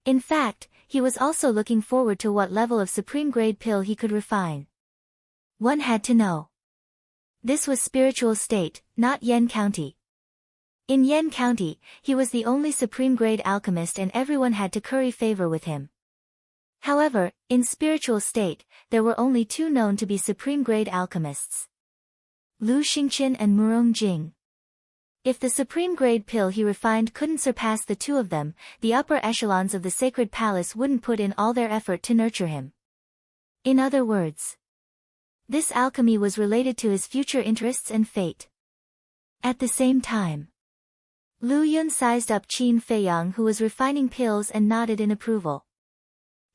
In fact, he was also looking forward to what level of supreme grade pill he could refine. One had to know. This was spiritual state, not Yen County. In Yen County, he was the only supreme grade alchemist and everyone had to curry favor with him. However, in spiritual state, there were only 2 known to be supreme grade alchemists: Lu Xingqian and Murong Jing. If the supreme grade pill he refined couldn't surpass the 2 of them, the upper echelons of the sacred palace wouldn't put in all their effort to nurture him. In other words, this alchemy was related to his future interests and fate. At the same time, Lu Yun sized up Qin Feiyang, who was refining pills, and nodded in approval.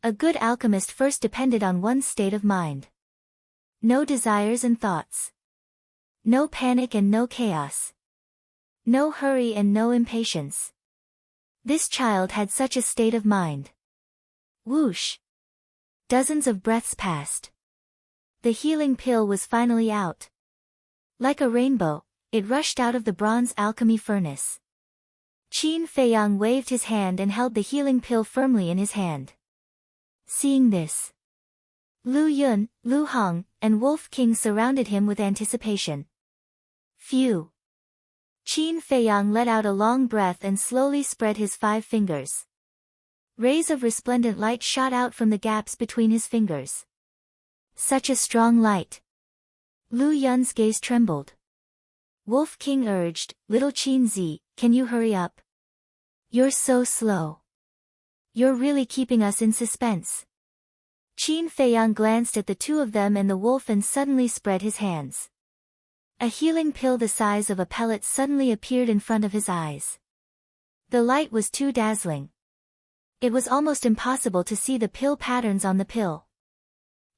A good alchemist first depended on one's state of mind. No desires and thoughts. No panic and no chaos. No hurry and no impatience. This child had such a state of mind. Whoosh! Dozens of breaths passed. The healing pill was finally out. Like a rainbow, it rushed out of the bronze alchemy furnace. Qin Feiyang waved his hand and held the healing pill firmly in his hand. Seeing this, Lu Yun, Lu Hong, and Wolf King surrounded him with anticipation. Phew! Qin Feiyang let out a long breath and slowly spread his 5 fingers. Rays of resplendent light shot out from the gaps between his fingers. Such a strong light! Lu Yun's gaze trembled. Wolf King urged, "Little Qin Zi, can you hurry up? You're so slow. You're really keeping us in suspense." Qin Feiyang glanced at the two of them and the wolf and suddenly spread his hands. A healing pill the size of a pellet suddenly appeared in front of his eyes. The light was too dazzling. It was almost impossible to see the pill patterns on the pill.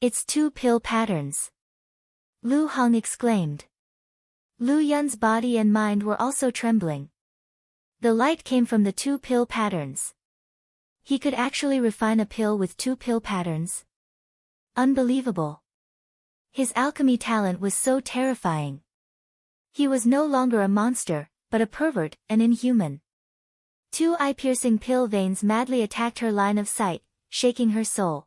"It's 2 pill patterns!" Lu Hong exclaimed. Lu Yun's body and mind were also trembling. The light came from the 2 pill patterns. He could actually refine a pill with 2 pill patterns. Unbelievable. His alchemy talent was so terrifying. He was no longer a monster, but a pervert, an inhuman. 2 eye-piercing pill veins madly attacked her line of sight, shaking her soul.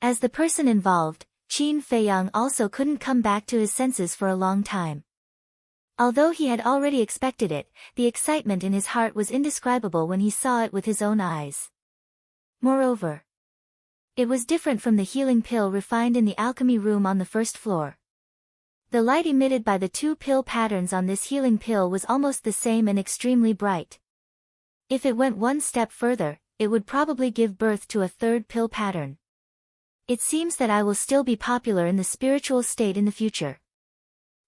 As the person involved, Qin Feiyang also couldn't come back to his senses for a long time. Although he had already expected it, the excitement in his heart was indescribable when he saw it with his own eyes. Moreover, it was different from the healing pill refined in the alchemy room on the first floor. The light emitted by the 2 pill patterns on this healing pill was almost the same and extremely bright. If it went one step further, it would probably give birth to a 3rd pill pattern. It seems that I will still be popular in the spiritual state in the future.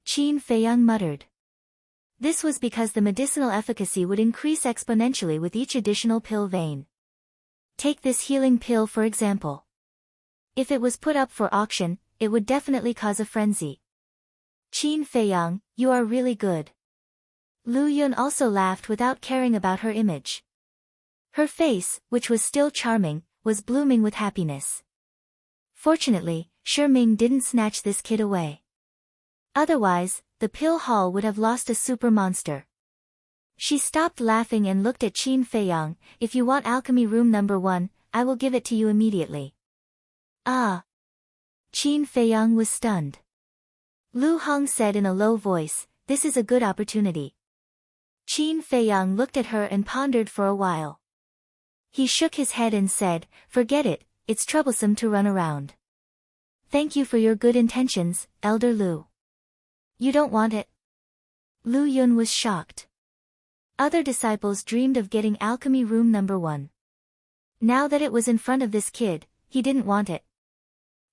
Qin Feiyang muttered. This was because the medicinal efficacy would increase exponentially with each additional pill vein. Take this healing pill for example. If it was put up for auction, it would definitely cause a frenzy. Qin Feiyang, you are really good. Lu Yun also laughed without caring about her image. Her face, which was still charming, was blooming with happiness. Fortunately, Shi Ming didn't snatch this kid away. Otherwise, the pill hall would have lost a super monster. She stopped laughing and looked at Qin Feiyang. "If you want alchemy room number 1, I will give it to you immediately." Ah! Qin Feiyang was stunned. Lu Hong said in a low voice, "This is a good opportunity." Qin Feiyang looked at her and pondered for a while. He shook his head and said, "Forget it, it's troublesome to run around." "Thank you for your good intentions, Elder Lu." "You don't want it?" Lu Yun was shocked. Other disciples dreamed of getting alchemy room number 1. Now that it was in front of this kid, he didn't want it.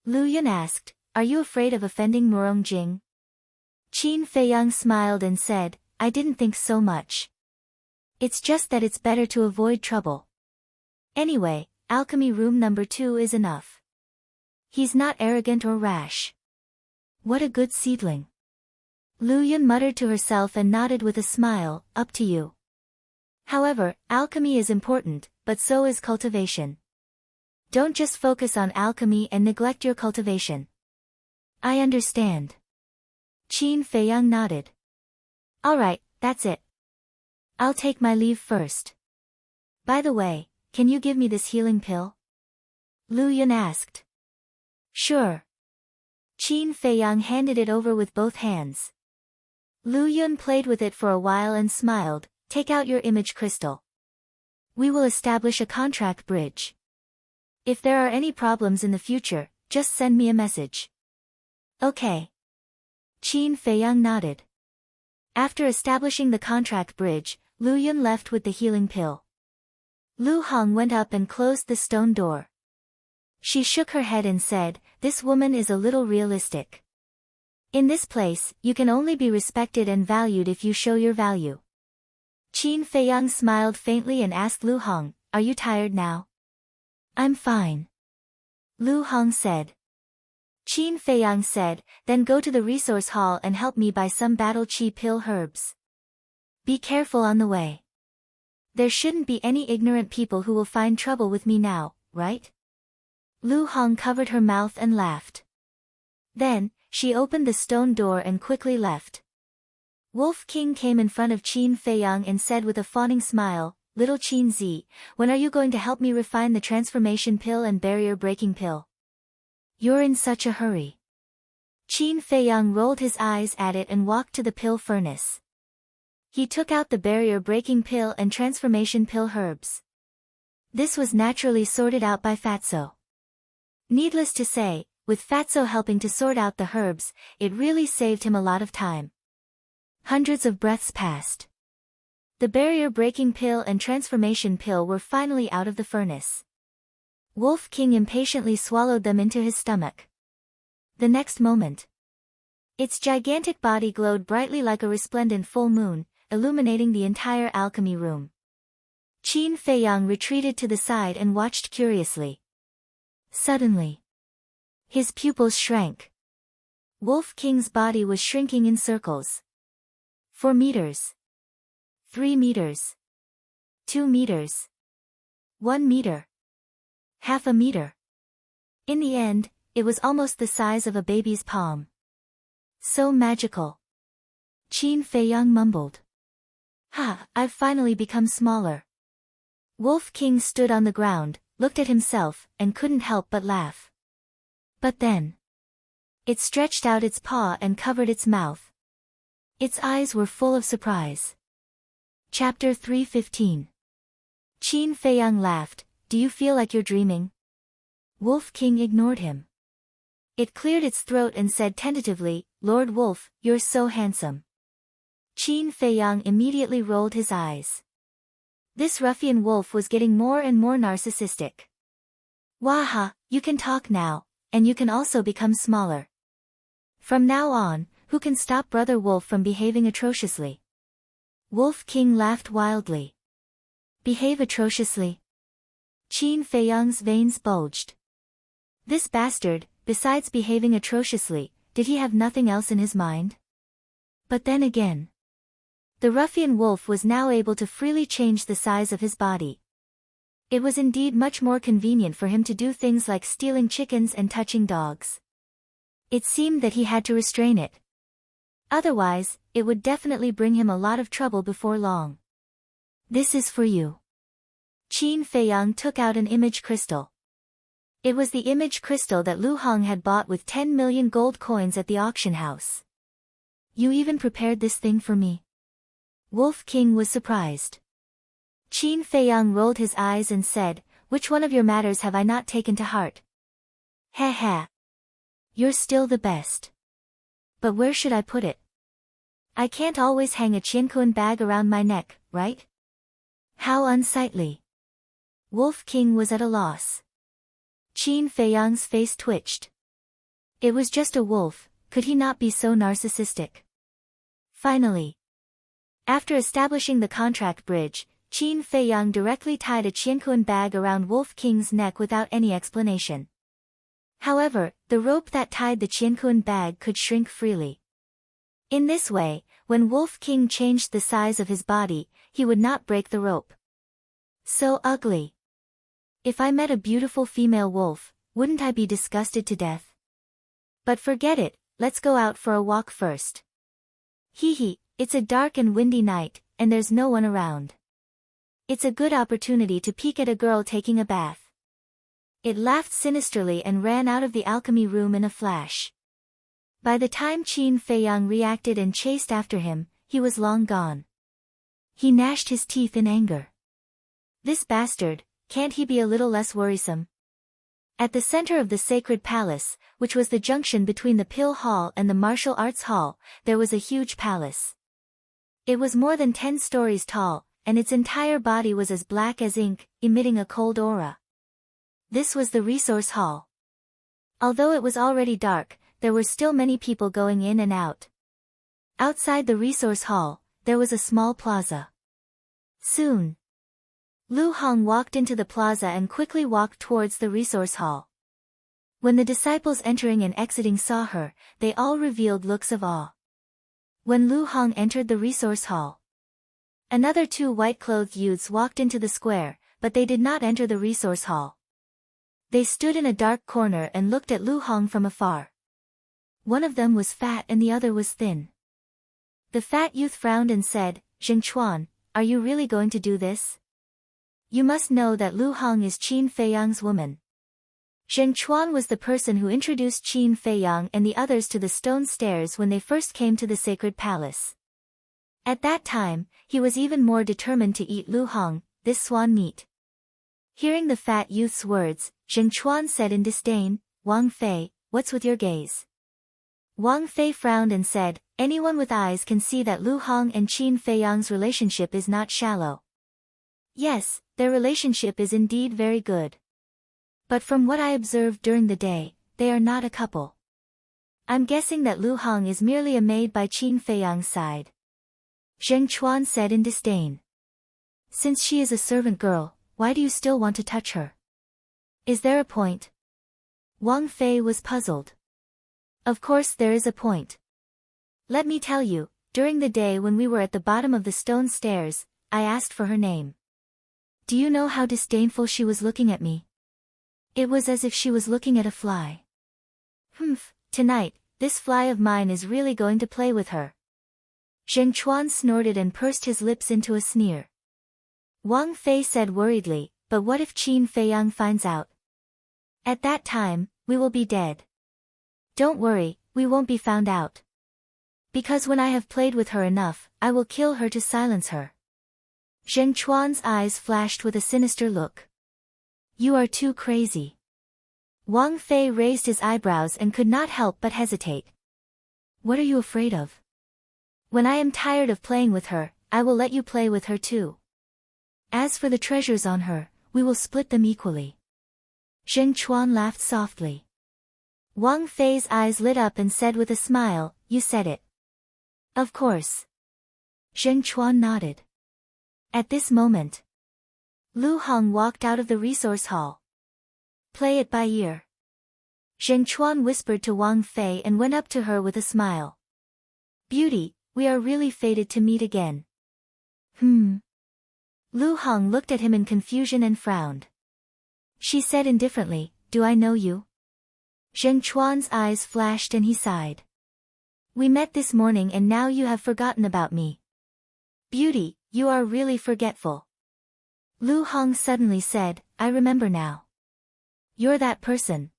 Lu Yun asked, "Are you afraid of offending Murong Jing?" Qin Feiyang smiled and said, "I didn't think so much. It's just that it's better to avoid trouble. Anyway, alchemy room number 2 is enough. He's not arrogant or rash. What a good seedling." Lu Yun muttered to herself and nodded with a smile, "Up to you." However, alchemy is important, but so is cultivation. Don't just focus on alchemy and neglect your cultivation. I understand. Qin Feiyang nodded. Alright, that's it. I'll take my leave first. By the way, can you give me this healing pill? Lu Yun asked. Sure. Qin Feiyang handed it over with both hands. Lu Yun played with it for a while and smiled. Take out your image crystal. We will establish a contract bridge. If there are any problems in the future, just send me a message. Okay. Qin Feiyang nodded. After establishing the contract bridge, Lu Yun left with the healing pill. Lu Hong went up and closed the stone door. She shook her head and said, "This woman is a little realistic. In this place, you can only be respected and valued if you show your value. Qin Feiyang smiled faintly and asked Lu Hong, "Are you tired now?" "I'm fine," Lu Hong said. Qin Feiyang said, "Then go to the resource hall and help me buy some battle chi pill herbs. Be careful on the way. There shouldn't be any ignorant people who will find trouble with me now, right?" Lu Hong covered her mouth and laughed. Then, she opened the stone door and quickly left. Wolf King came in front of Qin Feiyang and said with a fawning smile, "Little Qin Zi, when are you going to help me refine the transformation pill and barrier-breaking pill? You're in such a hurry." Qin Feiyang rolled his eyes at it and walked to the pill furnace. He took out the barrier-breaking pill and transformation pill herbs. This was naturally sorted out by Fatso. Needless to say, with Fatso helping to sort out the herbs, it really saved him a lot of time. Hundreds of breaths passed. The barrier-breaking pill and transformation pill were finally out of the furnace. Wolf King impatiently swallowed them into his stomach. The next moment, its gigantic body glowed brightly like a resplendent full moon, illuminating the entire alchemy room. Qin Feiyang retreated to the side and watched curiously. Suddenly, his pupils shrank. Wolf King's body was shrinking in circles. 4 meters. 3 meters. 2 meters. 1 meter. Half a meter. In the end, it was almost the size of a baby's palm. So magical. Qin Feiyang mumbled. "Ha, I've finally become smaller." Wolf King stood on the ground, looked at himself, and couldn't help but laugh. But then, it stretched out its paw and covered its mouth. Its eyes were full of surprise. Chapter 315. Qin Feiyang laughed, "Do you feel like you're dreaming?" Wolf King ignored him. It cleared its throat and said tentatively, "Lord Wolf, you're so handsome." Qin Feiyang immediately rolled his eyes. This ruffian wolf was getting more and more narcissistic. "Waha, you can talk now, and you can also become smaller. From now on, who can stop Brother Wolf from behaving atrociously?" Wolf King laughed wildly. "Behave atrociously?" Qin Feiyang's veins bulged. This bastard, besides behaving atrociously, did he have nothing else in his mind? But then again, the ruffian wolf was now able to freely change the size of his body. It was indeed much more convenient for him to do things like stealing chickens and touching dogs. It seemed that he had to restrain it. Otherwise, it would definitely bring him a lot of trouble before long. "This is for you." Qin Feiyang took out an image crystal. It was the image crystal that Lu Hong had bought with 10 million gold coins at the auction house. "You even prepared this thing for me?" Wolf King was surprised. Qin Feiyang rolled his eyes and said, "Which one of your matters have I not taken to heart?" "Ha ha. You're still the best. But where should I put it? I can't always hang a qiankuan bag around my neck, right? How unsightly." Wolf King was at a loss. Qin Feiyang's face twitched. It was just a wolf, could he not be so narcissistic? Finally, after establishing the contract bridge, Qin Feiyang directly tied a qiankuan bag around Wolf King's neck without any explanation. However, the rope that tied the qiankuan bag could shrink freely. In this way, when Wolf King changed the size of his body, he would not break the rope. So ugly. If I met a beautiful female wolf, wouldn't I be disgusted to death? But forget it, let's go out for a walk first. Hee hee, it's a dark and windy night, and there's no one around. It's a good opportunity to peek at a girl taking a bath. It laughed sinisterly and ran out of the alchemy room in a flash. By the time Qin Feiyang reacted and chased after him, he was long gone. He gnashed his teeth in anger. This bastard, can't he be a little less worrisome? At the center of the sacred palace, which was the junction between the Pill Hall and the Martial Arts Hall, there was a huge palace. It was more than 10 stories tall, and its entire body was as black as ink, emitting a cold aura. This was the resource hall. Although it was already dark, there were still many people going in and out. Outside the resource hall, there was a small plaza. Soon, Lu Hong walked into the plaza and quickly walked towards the resource hall. When the disciples entering and exiting saw her, they all revealed looks of awe. When Lu Hong entered the resource hall, another 2 white-clothed youths walked into the square, but they did not enter the resource hall. They stood in a dark corner and looked at Lu Hong from afar. One of them was fat and the other was thin. The fat youth frowned and said, "Zheng Chuan, are you really going to do this? You must know that Lu Hong is Qin Feiyang's woman." Zheng Chuan was the person who introduced Qin Feiyang and the others to the stone stairs when they first came to the sacred palace. At that time, he was even more determined to eat Lu Hong, this swan meat. Hearing the fat youth's words, Zheng Chuan said in disdain, "Wang Fei, what's with your gaze?" Wang Fei frowned and said, "Anyone with eyes can see that Lu Hong and Qin Feiyang's relationship is not shallow. Yes, their relationship is indeed very good. But from what I observed during the day, they are not a couple. I'm guessing that Lu Hong is merely a maid by Qin Feiyang's side." Zheng Chuan said in disdain. "Since she is a servant girl, why do you still want to touch her? Is there a point?" Wang Fei was puzzled. "Of course there is a point. Let me tell you, during the day when we were at the bottom of the stone stairs, I asked for her name. Do you know how disdainful she was looking at me? It was as if she was looking at a fly. Humph, tonight, this fly of mine is really going to play with her." Zheng Chuan snorted and pursed his lips into a sneer. Wang Fei said worriedly, "But what if Qin Feiyang finds out? At that time, we will be dead." "Don't worry, we won't be found out. Because when I have played with her enough, I will kill her to silence her." Zheng Chuan's eyes flashed with a sinister look. "You are too crazy." Wang Fei raised his eyebrows and could not help but hesitate. "What are you afraid of? When I am tired of playing with her, I will let you play with her too. As for the treasures on her, we will split them equally." Zheng Chuan laughed softly. Wang Fei's eyes lit up and said with a smile, "You said it." "Of course." Zheng Chuan nodded. At this moment, Lu Hong walked out of the resource hall. "Play it by ear." Zheng Chuan whispered to Wang Fei and went up to her with a smile. "Beauty, we are really fated to meet again." Lu Hong looked at him in confusion and frowned. She said indifferently, "Do I know you?" Zheng Chuan's eyes flashed and he sighed. "We met this morning and now you have forgotten about me. Beauty, you are really forgetful." Lu Hong suddenly said, "I remember now. You're that person.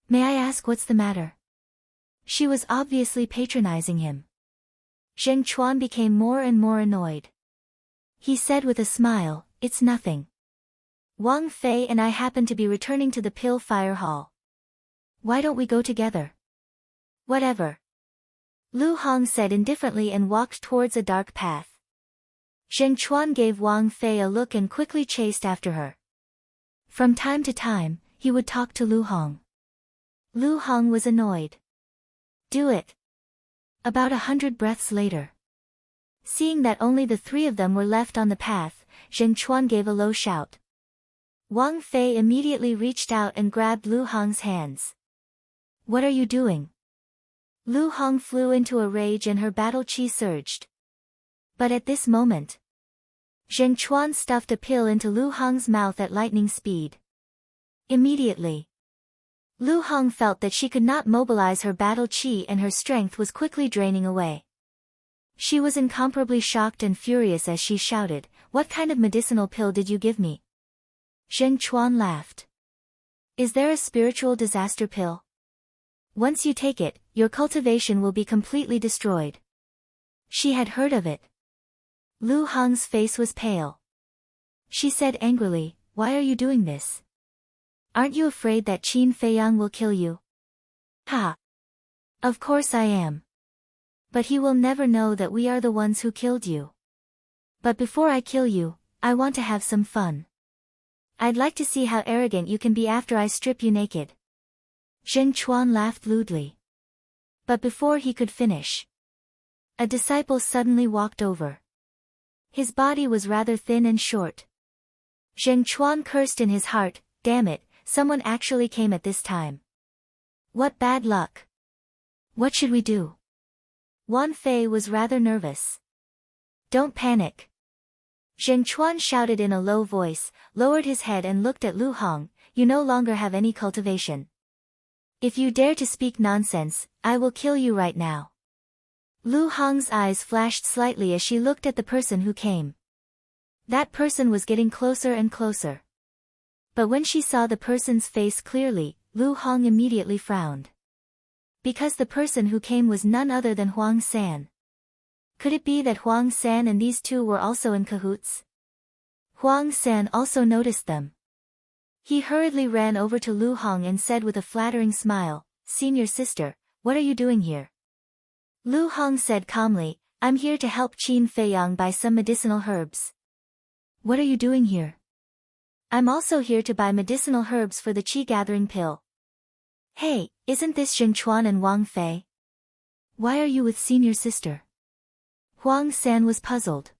May I ask what's the matter?" She was obviously patronizing him. Zheng Chuan became more and more annoyed. He said with a smile, "It's nothing. Wang Fei and I happen to be returning to the Pill Fire Hall. Why don't we go together?" "Whatever." Lu Hong said indifferently and walked towards a dark path. Zheng Chuan gave Wang Fei a look and quickly chased after her. From time to time, he would talk to Lu Hong. Lu Hong was annoyed. "Do it." About 100 breaths later, seeing that only the 3 of them were left on the path, Zheng Chuan gave a low shout. Wang Fei immediately reached out and grabbed Lu Hong's hands. "What are you doing?" Lu Hong flew into a rage and her battle chi surged. But at this moment, Zheng Chuan stuffed a pill into Lu Hong's mouth at lightning speed. Immediately, Lu Hong felt that she could not mobilize her battle chi and her strength was quickly draining away. She was incomparably shocked and furious as she shouted, "What kind of medicinal pill did you give me?" Zheng Chuan laughed. "Is there a spiritual disaster pill? Once you take it, your cultivation will be completely destroyed." She had heard of it. Lu Hong's face was pale. She said angrily, "Why are you doing this? Aren't you afraid that Qin Feiyang will kill you?" "Ha! Of course I am. But he will never know that we are the ones who killed you. But before I kill you, I want to have some fun. I'd like to see how arrogant you can be after I strip you naked." Zheng Chuan laughed lewdly. But before he could finish, a disciple suddenly walked over. His body was rather thin and short. Zheng Chuan cursed in his heart, damn it, someone actually came at this time. What bad luck. What should we do? Wan Fei was rather nervous. Don't panic. Zheng Chuan shouted in a low voice, lowered his head and looked at Lu Hong, you no longer have any cultivation. If you dare to speak nonsense, I will kill you right now. Lu Hong's eyes flashed slightly as she looked at the person who came. That person was getting closer and closer. But when she saw the person's face clearly, Lu Hong immediately frowned. Because the person who came was none other than Huang San. Could it be that Huang San and these two were also in cahoots? Huang San also noticed them. He hurriedly ran over to Lu Hong and said with a flattering smile, Senior sister, what are you doing here? Lu Hong said calmly, I'm here to help Qin Feiyang buy some medicinal herbs. What are you doing here? I'm also here to buy medicinal herbs for the qi gathering pill. Hey, isn't this Zheng Chuan and Wang Fei? Why are you with senior sister? Huang San was puzzled.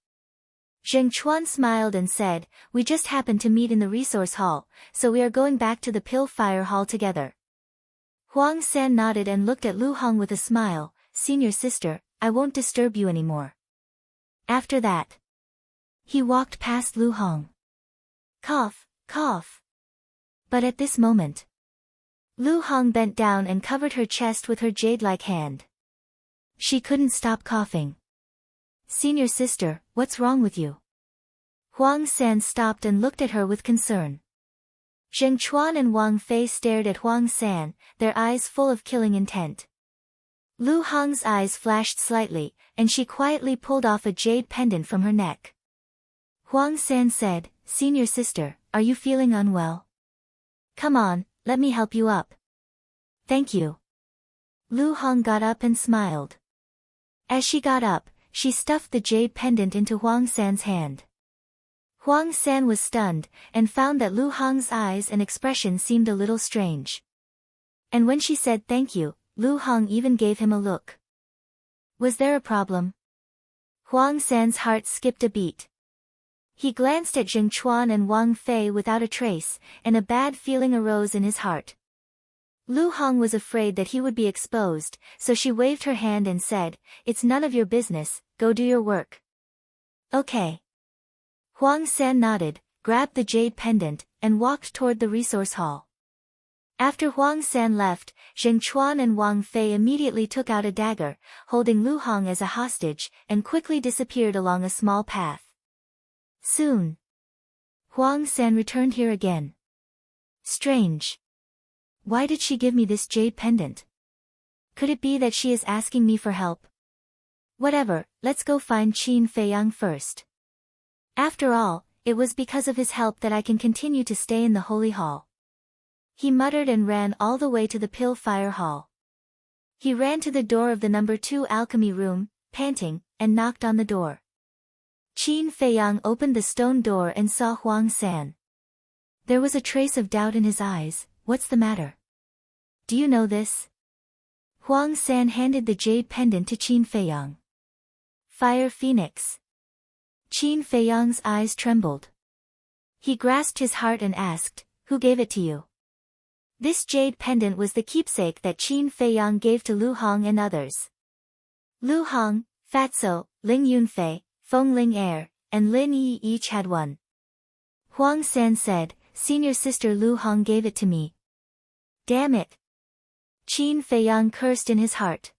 Zheng Chuan smiled and said, we just happened to meet in the resource hall, so we are going back to the pill fire hall together. Huang San nodded and looked at Lu Hong with a smile, senior sister, I won't disturb you anymore. After that, he walked past Lu Hong. Cough, cough. But at this moment, Lu Hong bent down and covered her chest with her jade-like hand. She couldn't stop coughing. Senior sister, what's wrong with you? Huang San stopped and looked at her with concern. Zheng Chuan and Wang Fei stared at Huang San, their eyes full of killing intent. Lu Hong's eyes flashed slightly, and she quietly pulled off a jade pendant from her neck. Huang San said, Senior sister, are you feeling unwell? Come on, let me help you up. Thank you. Lu Hong got up and smiled. As she got up, she stuffed the jade pendant into Huang San's hand. Huang San was stunned, and found that Lu Hong's eyes and expression seemed a little strange. And when she said thank you, Lu Hong even gave him a look. Was there a problem? Huang San's heart skipped a beat. He glanced at Zheng Chuan and Wang Fei without a trace, and a bad feeling arose in his heart. Lu Hong was afraid that he would be exposed, so she waved her hand and said, it's none of your business, go do your work. Okay. Huang San nodded, grabbed the jade pendant, and walked toward the resource hall. After Huang San left, Zheng Chuan and Wang Fei immediately took out a dagger, holding Lu Hong as a hostage, and quickly disappeared along a small path. Soon, Huang San returned here again. Strange. Why did she give me this jade pendant? Could it be that she is asking me for help? Whatever, let's go find Qin Feiyang first. After all, it was because of his help that I can continue to stay in the holy hall. He muttered and ran all the way to the pill fire hall. He ran to the door of the number 2 alchemy room, panting, and knocked on the door. Qin Feiyang opened the stone door and saw Huang San. There was a trace of doubt in his eyes. What's the matter? Do you know this? Huang San handed the jade pendant to Qin Feiyang. Fire Phoenix. Qin Feiyang's eyes trembled. He grasped his heart and asked, who gave it to you? This jade pendant was the keepsake that Qin Feiyang gave to Lu Hong and others. Lu Hong, Fatso, Ling Yunfei, Feng Ling Er, and Lin Yi each had one. Huang San said, Senior sister Lu Hong gave it to me. Damn it. Qin Feiyang cursed in his heart.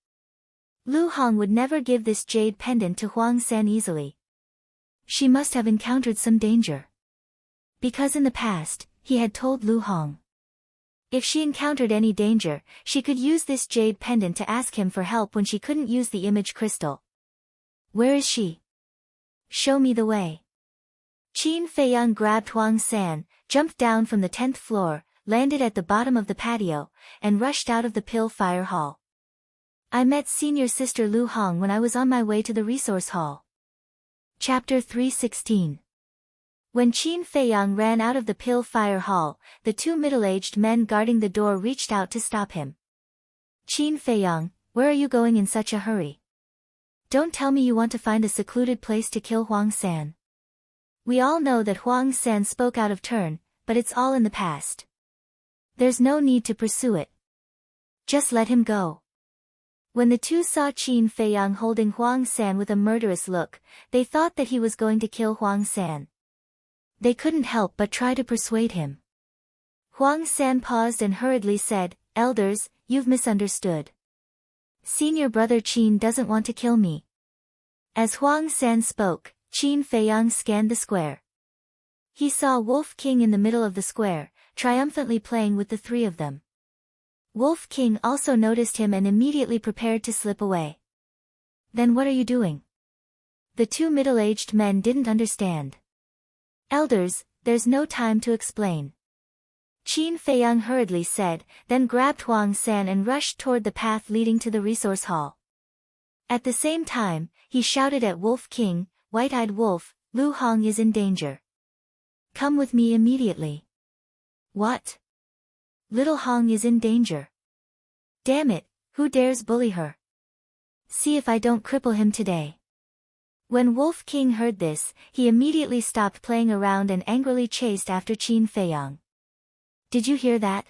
Lu Hong would never give this jade pendant to Huang San easily. She must have encountered some danger. Because in the past, he had told Lu Hong. If she encountered any danger, she could use this jade pendant to ask him for help when she couldn't use the image crystal. Where is she? Show me the way. Qin Feiyang grabbed Huang San, jumped down from the 10th floor, landed at the bottom of the patio, and rushed out of the pill fire hall. I met senior sister Lu Hong when I was on my way to the resource hall. Chapter 316. When Qin Feiyang ran out of the pill fire hall, the 2 middle-aged men guarding the door reached out to stop him. Qin Feiyang, where are you going in such a hurry? Don't tell me you want to find a secluded place to kill Huang San. We all know that Huang San spoke out of turn, but it's all in the past. There's no need to pursue it. Just let him go. When the two saw Qin Feiyang holding Huang San with a murderous look, they thought that he was going to kill Huang San. They couldn't help but try to persuade him. Huang San paused and hurriedly said, "Elders, you've misunderstood. Senior brother Qin doesn't want to kill me." As Huang San spoke, Qin Feiyang scanned the square. He saw Wolf King in the middle of the square, triumphantly playing with the three of them. Wolf King also noticed him and immediately prepared to slip away. "Then what are you doing?" The two middle-aged men didn't understand. "Elders, there's no time to explain," Qin Feiyang hurriedly said, then grabbed Huang San and rushed toward the path leading to the resource hall. At the same time, he shouted at Wolf King, "White-eyed wolf, Lu Hong is in danger. Come with me immediately." "What? Little Hong is in danger? Damn it, who dares bully her? See if I don't cripple him today." When Wolf King heard this, he immediately stopped playing around and angrily chased after Qin Feiyang. "Did you hear that?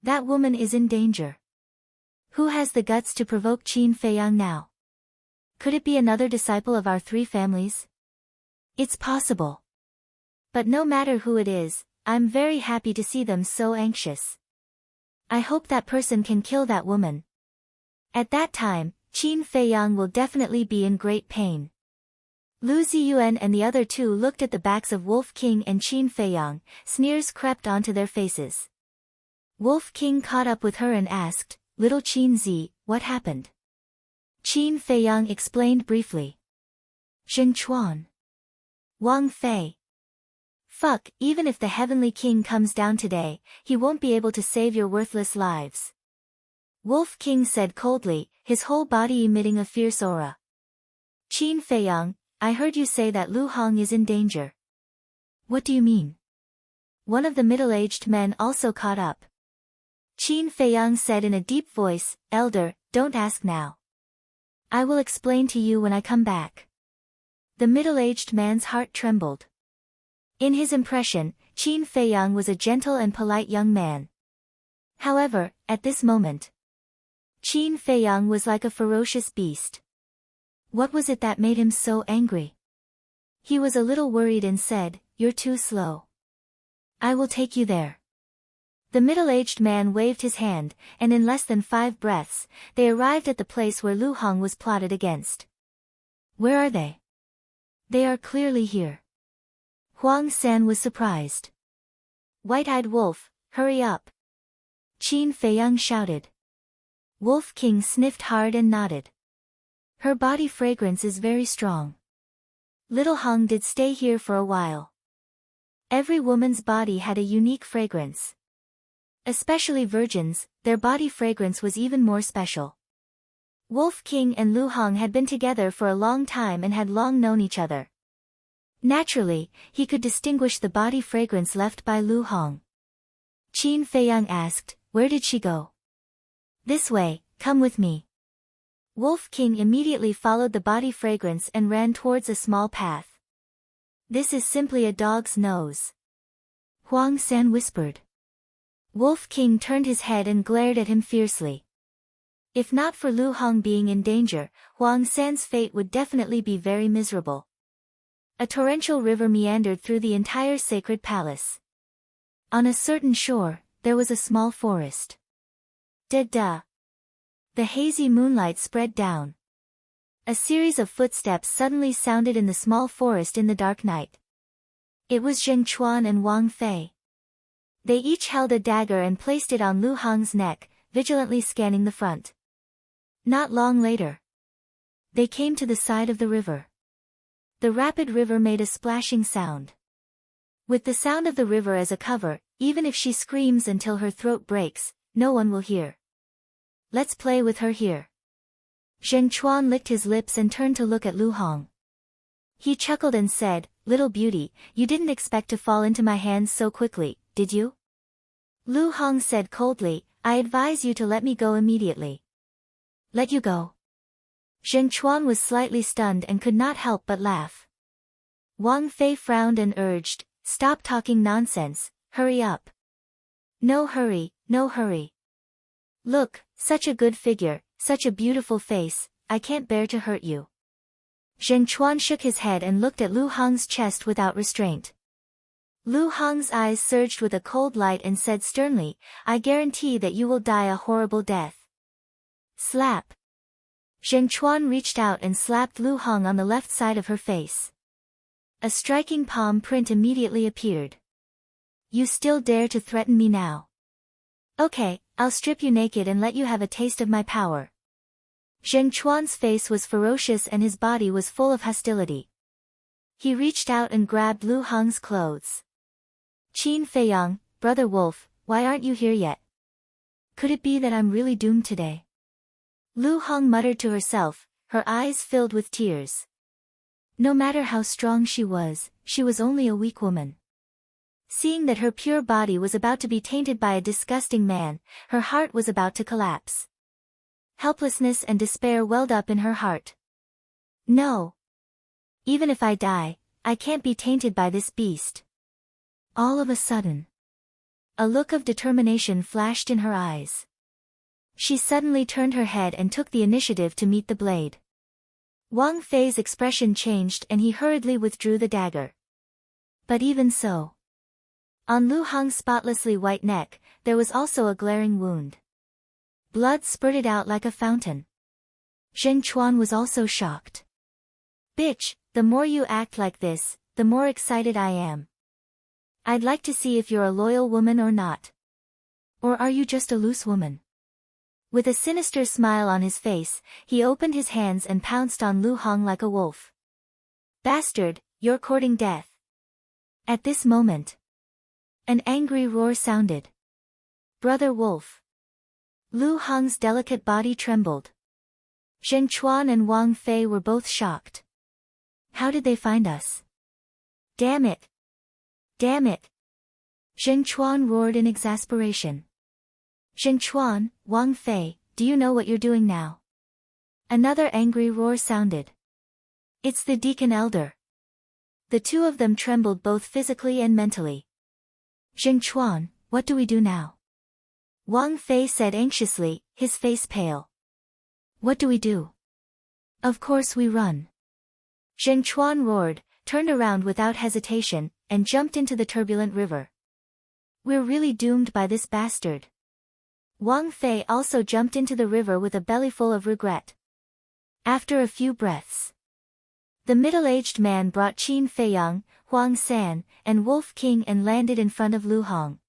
That woman is in danger. Who has the guts to provoke Qin Feiyang now? Could it be another disciple of our three families? It's possible. But no matter who it is, I'm very happy to see them so anxious. I hope that person can kill that woman. At that time, Qin Feiyang will definitely be in great pain." Lu Ziyuan and the other two looked at the backs of Wolf King and Qin Feiyang, sneers crept onto their faces. Wolf King caught up with her and asked, "Little Qin Zi, what happened?" Qin Feiyang explained briefly. "Zheng Chuan. Wang Fei. Fuck, even if the Heavenly King comes down today, he won't be able to save your worthless lives," Wolf King said coldly, his whole body emitting a fierce aura. "Qin Feiyang, I heard you say that Lu Hong is in danger. What do you mean?" One of the middle-aged men also caught up. Qin Feiyang said in a deep voice, "Elder, don't ask now. I will explain to you when I come back." The middle-aged man's heart trembled. In his impression, Qin Feiyang was a gentle and polite young man. However, at this moment, Qin Feiyang was like a ferocious beast. What was it that made him so angry? He was a little worried and said, "You're too slow. I will take you there." The middle-aged man waved his hand, and in less than 5 breaths, they arrived at the place where Lu Hong was plotted against. "Where are they?" "They are clearly here." Huang San was surprised. "White-eyed wolf, hurry up!" Qin Feiyang shouted. Wolf King sniffed hard and nodded. "Her body fragrance is very strong. Little Hong did stay here for a while." Every woman's body had a unique fragrance. Especially virgins, their body fragrance was even more special. Wolf King and Lu Hong had been together for a long time and had long known each other. Naturally, he could distinguish the body fragrance left by Lu Hong. Qin Feiyang asked, "Where did she go?" "This way, come with me." Wolf King immediately followed the body fragrance and ran towards a small path. "This is simply a dog's nose," Huang San whispered. Wolf King turned his head and glared at him fiercely. If not for Lu Hong being in danger, Huang San's fate would definitely be very miserable. A torrential river meandered through the entire sacred palace. On a certain shore, there was a small forest. Da-da. The hazy moonlight spread down. A series of footsteps suddenly sounded in the small forest in the dark night. It was Zheng Chuan and Wang Fei. They each held a dagger and placed it on Lu Hong's neck, vigilantly scanning the front. Not long later, they came to the side of the river. The rapid river made a splashing sound. With the sound of the river as a cover, even if she screams until her throat breaks, no one will hear. "Let's play with her here." Zheng Chuan licked his lips and turned to look at Lu Hong. He chuckled and said, "Little beauty, you didn't expect to fall into my hands so quickly, did you?" Lu Hong said coldly, "I advise you to let me go immediately." "Let you go?" Zheng Chuan was slightly stunned and could not help but laugh. Wang Fei frowned and urged, "Stop talking nonsense, hurry up." "No hurry, no hurry. Look, such a good figure, such a beautiful face, I can't bear to hurt you." Zheng Chuan shook his head and looked at Lu Hong's chest without restraint. Lu Hong's eyes surged with a cold light and said sternly, "I guarantee that you will die a horrible death." Slap. Zheng Chuan reached out and slapped Lu Hong on the left side of her face. A striking palm print immediately appeared. "You still dare to threaten me now? Okay, I'll strip you naked and let you have a taste of my power." Zheng Chuan's face was ferocious and his body was full of hostility. He reached out and grabbed Lu Hong's clothes. "Qin Feiyang, brother wolf, why aren't you here yet? Could it be that I'm really doomed today?" Lu Hong muttered to herself, her eyes filled with tears. No matter how strong she was only a weak woman. Seeing that her pure body was about to be tainted by a disgusting man, her heart was about to collapse. Helplessness and despair welled up in her heart. No. Even if I die, I can't be tainted by this beast. All of a sudden, a look of determination flashed in her eyes. She suddenly turned her head and took the initiative to meet the blade. Wang Fei's expression changed and he hurriedly withdrew the dagger. But even so, on Lu Hong's spotlessly white neck, there was also a glaring wound. Blood spurted out like a fountain. Zheng Chuan was also shocked. "Bitch, the more you act like this, the more excited I am. I'd like to see if you're a loyal woman or not. Or are you just a loose woman?" With a sinister smile on his face, he opened his hands and pounced on Lu Hong like a wolf. "Bastard, you're courting death." At this moment, an angry roar sounded. "Brother wolf." Lu Hong's delicate body trembled. Zheng Chuan and Wang Fei were both shocked. How did they find us? Damn it! Damn it! Zheng Chuan roared in exasperation. "Zheng Chuan, Wang Fei, do you know what you're doing now?" Another angry roar sounded. "It's the deacon elder." The two of them trembled both physically and mentally. "Zheng Chuan, what do we do now?" Wang Fei said anxiously, his face pale. "What do we do? Of course we run." Zheng Chuan roared, turned around without hesitation, and jumped into the turbulent river. "We're really doomed by this bastard." Wang Fei also jumped into the river with a bellyful of regret. After a few breaths, the middle-aged man brought Qin Feiyang, Huang San, and Wolf King and landed in front of Lu Hong.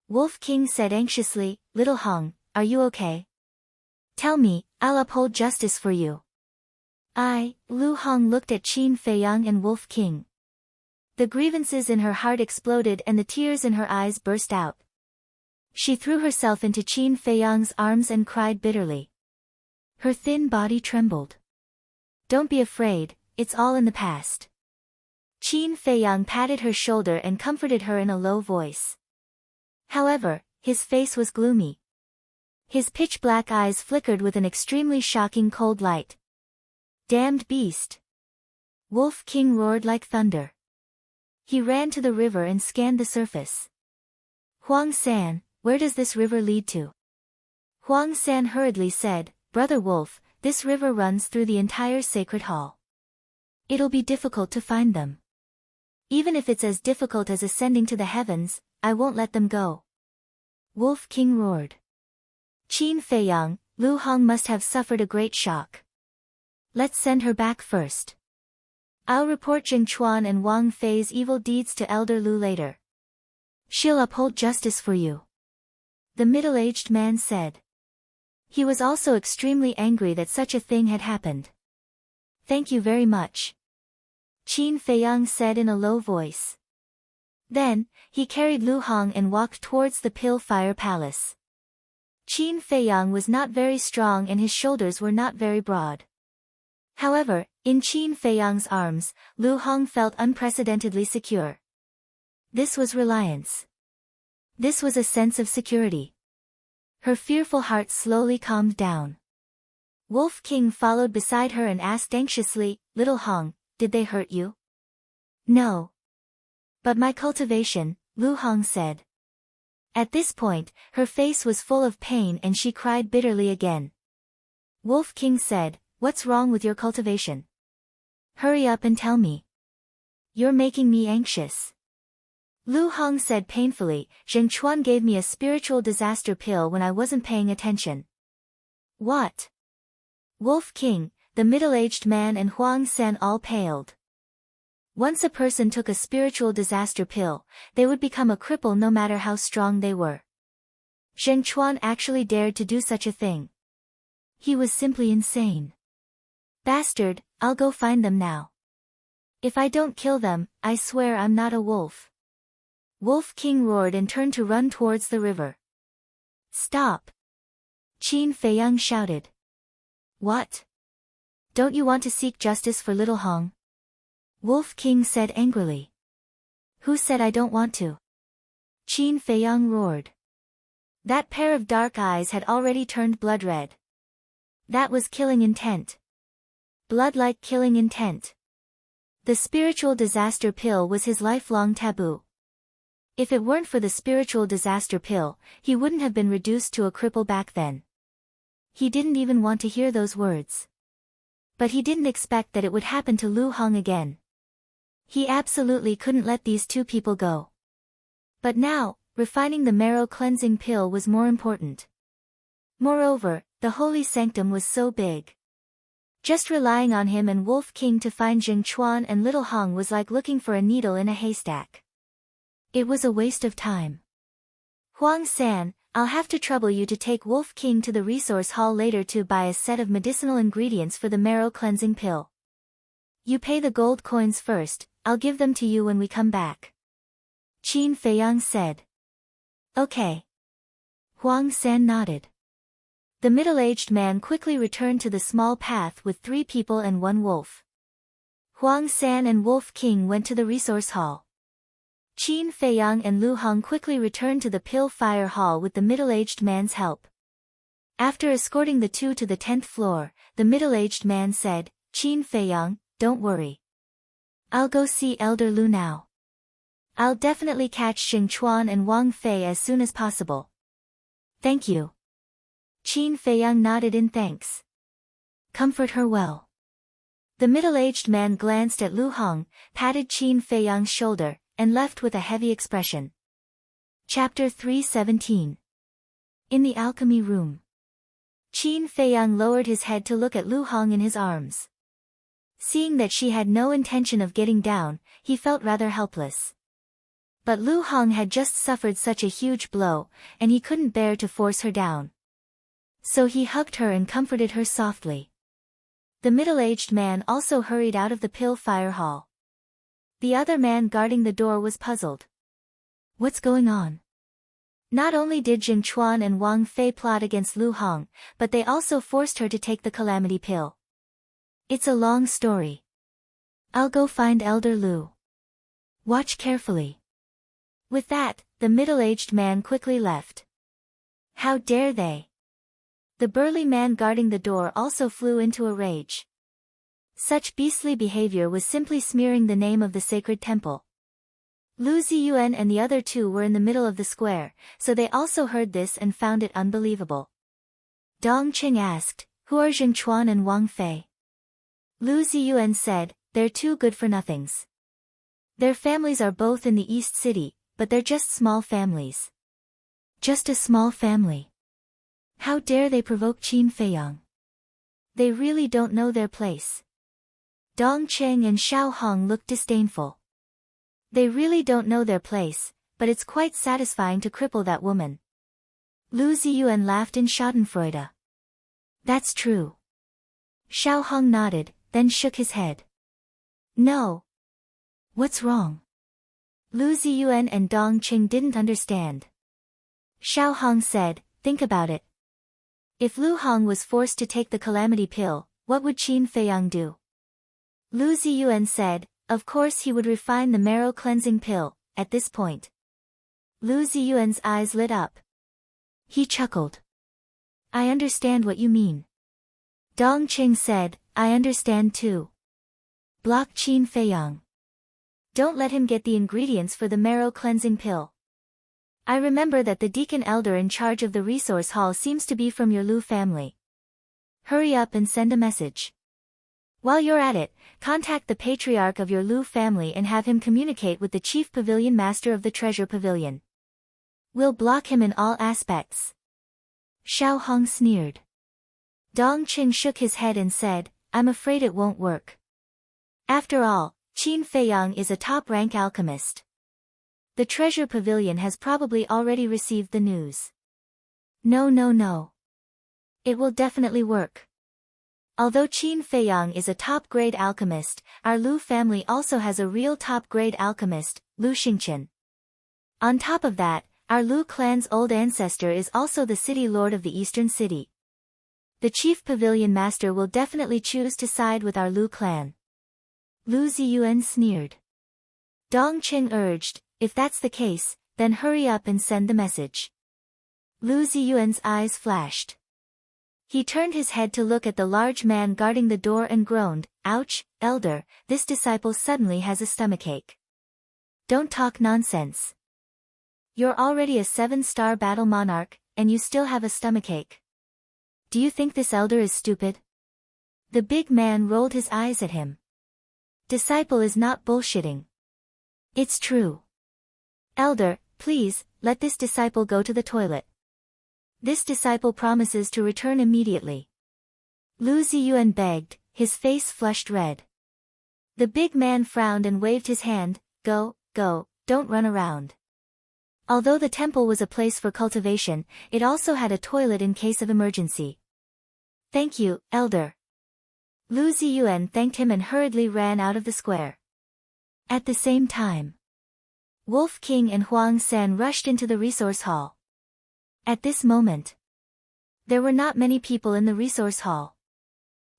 Wolf King said anxiously, "Little Hong, are you okay? Tell me, I'll uphold justice for you." Lu Hong looked at Qin Feiyang and Wolf King. The grievances in her heart exploded and the tears in her eyes burst out. She threw herself into Qin Feiyang's arms and cried bitterly. Her thin body trembled. "Don't be afraid, it's all in the past." Qin Feiyang patted her shoulder and comforted her in a low voice. However, his face was gloomy. His pitch-black eyes flickered with an extremely shocking cold light. "Damned beast!" Wolf King roared like thunder. He ran to the river and scanned the surface. "Huang San, where does this river lead to?" Huang San hurriedly said, "Brother Wolf, this river runs through the entire sacred hall. It'll be difficult to find them. Even if it's as difficult as ascending to the heavens, I won't let them go." Wolf King roared. "Qin Feiyang, Lu Hong must have suffered a great shock. Let's send her back first. I'll report Zheng Chuan and Wang Fei's evil deeds to Elder Lu later. She'll uphold justice for you," the middle-aged man said. He was also extremely angry that such a thing had happened. "Thank you very much," Qin Feiyang said in a low voice. Then, he carried Lu Hong and walked towards the Pill Fire Palace. Qin Feiyang was not very strong and his shoulders were not very broad. However, in Qin Feiyang's arms, Lu Hong felt unprecedentedly secure. This was reliance. This was a sense of security. Her fearful heart slowly calmed down. Wolf King followed beside her and asked anxiously, "Little Hong, did they hurt you?" "No. But my cultivation," Lu Hong said. At this point, her face was full of pain and she cried bitterly again. Wolf King said, "What's wrong with your cultivation? Hurry up and tell me. You're making me anxious." Lu Hong said painfully, "Zheng Chuan gave me a spiritual disaster pill when I wasn't paying attention." "What?" Wolf King, the middle-aged man and Huang San all paled. Once a person took a spiritual disaster pill, they would become a cripple no matter how strong they were. Zheng Chuan actually dared to do such a thing. He was simply insane. "Bastard, I'll go find them now. If I don't kill them, I swear I'm not a wolf." Wolf King roared and turned to run towards the river. "Stop!" Qin Feiyang shouted. "What? Don't you want to seek justice for little Hong?" Wolf King said angrily. "Who said I don't want to?" Qin Feiyang roared. That pair of dark eyes had already turned blood red. That was killing intent. Blood-like killing intent. The spiritual disaster pill was his lifelong taboo. If it weren't for the spiritual disaster pill, he wouldn't have been reduced to a cripple back then. He didn't even want to hear those words. But he didn't expect that it would happen to Lu Hong again. He absolutely couldn't let these two people go. But now, refining the marrow cleansing pill was more important. Moreover, the holy sanctum was so big. Just relying on him and Wolf King to find Zheng Chuan and little Hong was like looking for a needle in a haystack. It was a waste of time. "Huang San, I'll have to trouble you to take Wolf King to the resource hall later to buy a set of medicinal ingredients for the marrow cleansing pill. You pay the gold coins first, I'll give them to you when we come back." Qin Feiyang said. "Okay." Huang San nodded. The middle-aged man quickly returned to the small path with 3 people and 1 wolf. Huang San and Wolf King went to the resource hall. Qin Feiyang and Lu Hong quickly returned to the pill fire hall with the middle-aged man's help. After escorting the two to the 10th floor, the middle-aged man said, "Qin Feiyang, don't worry. I'll go see Elder Lu now. I'll definitely catch Xing Chuan and Wang Fei as soon as possible." "Thank you." Qin Feiyang nodded in thanks. "Comfort her well." The middle-aged man glanced at Lu Hong, patted Qin Feiyang's shoulder, and left with a heavy expression. Chapter 317. In the alchemy room. Qin Feiyang lowered his head to look at Lu Hong in his arms. Seeing that she had no intention of getting down, he felt rather helpless. But Lu Hong had just suffered such a huge blow, and he couldn't bear to force her down. So he hugged her and comforted her softly. The middle-aged man also hurried out of the pill fire hall. The other man guarding the door was puzzled. What's going on? Not only did Jing Chuan and Wang Fei plot against Lu Hong, but they also forced her to take the calamity pill. It's a long story. I'll go find Elder Lu. Watch carefully. With that, the middle-aged man quickly left. How dare they? The burly man guarding the door also flew into a rage. Such beastly behavior was simply smearing the name of the sacred temple. Lu Ziyuan and the other two were in the middle of the square, so they also heard this and found it unbelievable. Dong Qing asked, "Who are Jing Chuan and Wang Fei?" Lu Ziyuan said, "They're two good-for-nothings. Their families are both in the East City, but they're just small families." Just a small family. How dare they provoke Qin Feiyang? They really don't know their place. Dong Cheng and Xiao Hong looked disdainful. They really don't know their place, but it's quite satisfying to cripple that woman. Lu Ziyuan laughed in schadenfreude. That's true. Xiao Hong nodded, then shook his head. No. What's wrong? Lu Ziyuan and Dong Cheng didn't understand. Xiao Hong said, "Think about it. If Lu Hong was forced to take the calamity pill, what would Qin Feiyang do?" Lu Ziyuan said, "Of course he would refine the marrow cleansing pill." At this point, Lu Ziyuan's eyes lit up. He chuckled. "I understand what you mean. Dong Qing said, I understand too. Block Qin Feiyang. Don't let him get the ingredients for the marrow cleansing pill. I remember that the deacon elder in charge of the resource hall seems to be from your Lu family. Hurry up and send a message. While you're at it, contact the patriarch of your Lu family and have him communicate with the chief pavilion master of the treasure pavilion. We'll block him in all aspects. Xiao Hong sneered. Dong Qing shook his head and said, I'm afraid it won't work. After all, Qin Feiyang is a top-rank alchemist. The treasure pavilion has probably already received the news. No. It will definitely work. Although Qin Feiyang is a top-grade alchemist, our Lu family also has a real top-grade alchemist, Lu Xingqian. On top of that, our Lu clan's old ancestor is also the city lord of the eastern city. The chief pavilion master will definitely choose to side with our Lu clan. Lu Ziyuan sneered. Dong Qing urged, if that's the case, then hurry up and send the message. Lu Ziyuan's eyes flashed. He turned his head to look at the large man guarding the door and groaned, ouch, elder, this disciple suddenly has a stomachache. Don't talk nonsense. You're already a 7-star battle monarch, and you still have a stomachache. Do you think this elder is stupid? The big man rolled his eyes at him. Disciple is not bullshitting. It's true. Elder, please, let this disciple go to the toilet. This disciple promises to return immediately. Lu Ziyuan begged, his face flushed red. The big man frowned and waved his hand, go, don't run around. Although the temple was a place for cultivation, it also had a toilet in case of emergency. Thank you, elder. Lu Ziyuan thanked him and hurriedly ran out of the square. At the same time, Wolf King and Huang San rushed into the resource hall. At this moment, there were not many people in the resource hall.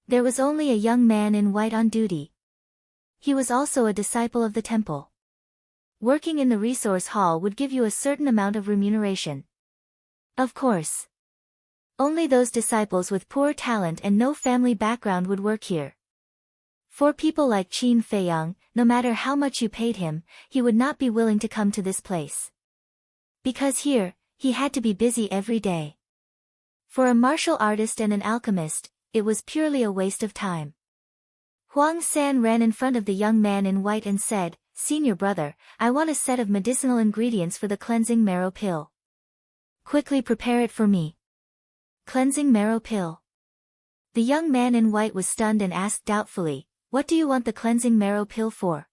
There was only a young man in white on duty. He was also a disciple of the temple. Working in the resource hall would give you a certain amount of remuneration. Of course, only those disciples with poor talent and no family background would work here. For people like Qin Feiyang, no matter how much you paid him, he would not be willing to come to this place. Because here, he had to be busy every day. For a martial artist and an alchemist, it was purely a waste of time. Huang San ran in front of the young man in white and said, Senior brother, I want a set of medicinal ingredients for the cleansing marrow pill. Quickly prepare it for me. Cleansing marrow pill. The young man in white was stunned and asked doubtfully, what do you want the cleansing marrow pill for?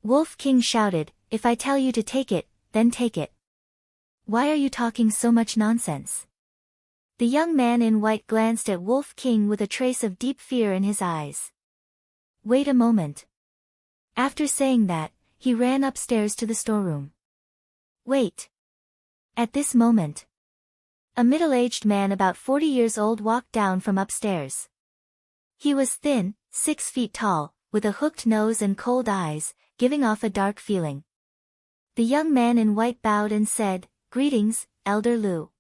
Wolf King shouted, if I tell you to take it, then take it. Why are you talking so much nonsense? The young man in white glanced at Wolf King with a trace of deep fear in his eyes. Wait a moment. After saying that, he ran upstairs to the storeroom. Wait. At this moment, a middle-aged man about 40 years old walked down from upstairs. He was thin, 6 feet tall, with a hooked nose and cold eyes, giving off a dark feeling. The young man in white bowed and said, Greetings, Elder Lu.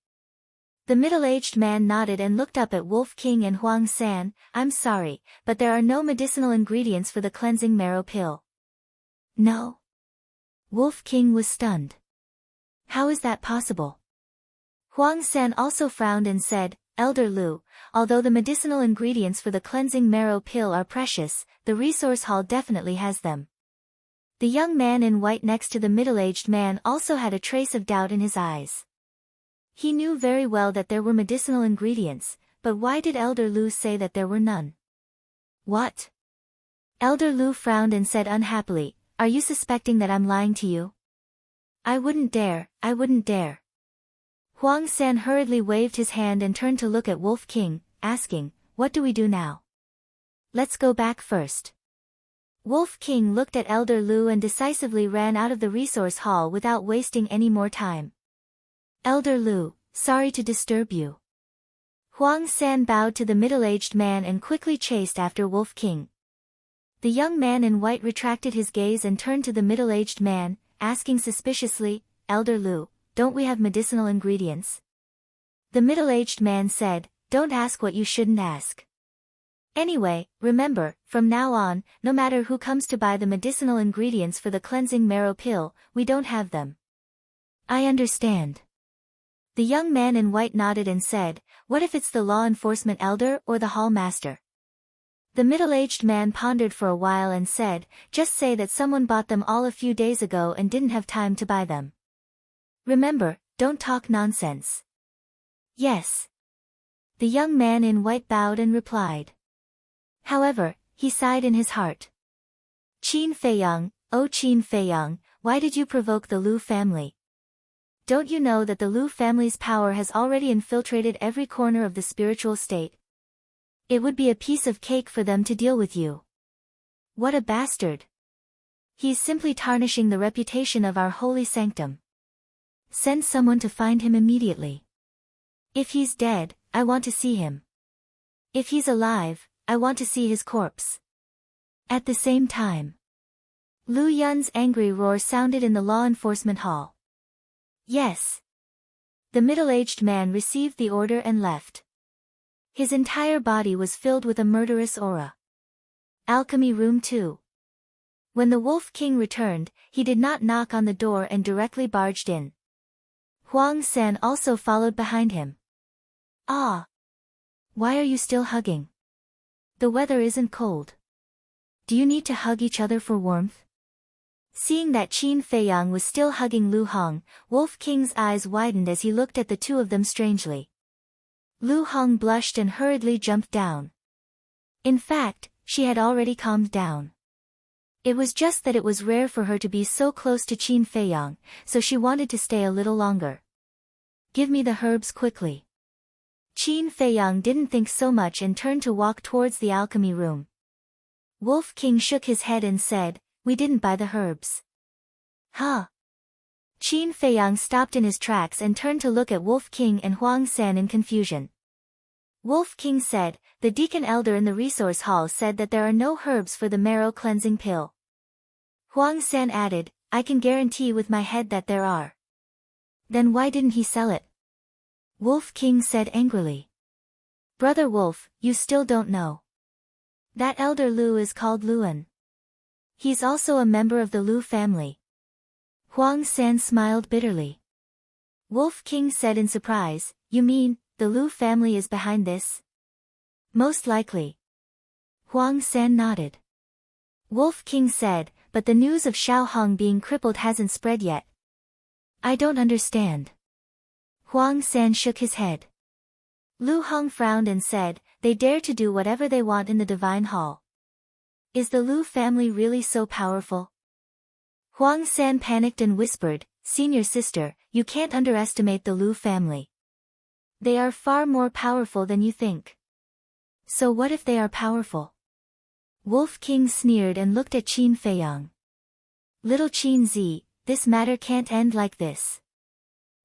The middle-aged man nodded and looked up at Wolf King and Huang San, I'm sorry, but there are no medicinal ingredients for the cleansing marrow pill. No? Wolf King was stunned. How is that possible? Huang San also frowned and said, Elder Lu, although the medicinal ingredients for the cleansing marrow pill are precious, the resource hall definitely has them. The young man in white next to the middle-aged man also had a trace of doubt in his eyes. He knew very well that there were medicinal ingredients, but why did Elder Lu say that there were none? What? Elder Lu frowned and said unhappily, Are you suspecting that I'm lying to you? I wouldn't dare. Huang San hurriedly waved his hand and turned to look at Wolf King, asking, What do we do now? Let's go back first. Wolf King looked at Elder Lu and decisively ran out of the resource hall without wasting any more time. Elder Lu, sorry to disturb you. Huang San bowed to the middle-aged man and quickly chased after Wolf King. The young man in white retracted his gaze and turned to the middle-aged man, asking suspiciously, Elder Lu, don't we have medicinal ingredients? The middle-aged man said, Don't ask what you shouldn't ask. Anyway, remember, from now on, no matter who comes to buy the medicinal ingredients for the cleansing marrow pill, we don't have them. I understand. The young man in white nodded and said, what if it's the law enforcement elder or the hall master? The middle-aged man pondered for a while and said, just say that someone bought them all a few days ago and didn't have time to buy them. Remember, don't talk nonsense. Yes. The young man in white bowed and replied. However, he sighed in his heart. Qin Feiyang, oh Qin Feiyang, why did you provoke the Lu family? Don't you know that the Lu family's power has already infiltrated every corner of the spiritual state? It would be a piece of cake for them to deal with you. What a bastard. He's simply tarnishing the reputation of our holy sanctum. Send someone to find him immediately. If he's dead, I want to see him. If he's alive, I want to see his corpse. At the same time, Lu Yun's angry roar sounded in the law enforcement hall. Yes. The middle-aged man received the order and left. His entire body was filled with a murderous aura. Alchemy Room 2. When the Wolf King returned, he did not knock on the door and directly barged in. Huang San also followed behind him. Ah. Why are you still hugging? The weather isn't cold. Do you need to hug each other for warmth? Seeing that Qin Feiyang was still hugging Lu Hong, Wolf King's eyes widened as he looked at the two of them strangely. Lu Hong blushed and hurriedly jumped down. In fact, she had already calmed down. It was just that it was rare for her to be so close to Qin Feiyang, so she wanted to stay a little longer. Give me the herbs quickly. Qin Feiyang didn't think so much and turned to walk towards the alchemy room. Wolf King shook his head and said, we didn't buy the herbs. Huh? Qin Feiyang stopped in his tracks and turned to look at Wolf King and Huang San in confusion. Wolf King said, the deacon elder in the resource hall said that there are no herbs for the marrow cleansing pill. Huang San added, I can guarantee with my head that there are. Then why didn't he sell it? Wolf King said angrily. Brother Wolf, you still don't know. That elder Lu is called Luan. He's also a member of the Lu family. Huang San smiled bitterly. Wolf King said in surprise, you mean, the Lu family is behind this? Most likely. Huang San nodded. Wolf King said, but the news of Xiao Hong being crippled hasn't spread yet. I don't understand. Huang San shook his head. Lu Hong frowned and said, they dare to do whatever they want in the Divine Hall. Is the Lu family really so powerful? Huang San panicked and whispered, Senior sister, you can't underestimate the Lu family. They are far more powerful than you think. So what if they are powerful? Wolf King sneered and looked at Qin Feiyang. Little Qin Zi, this matter can't end like this.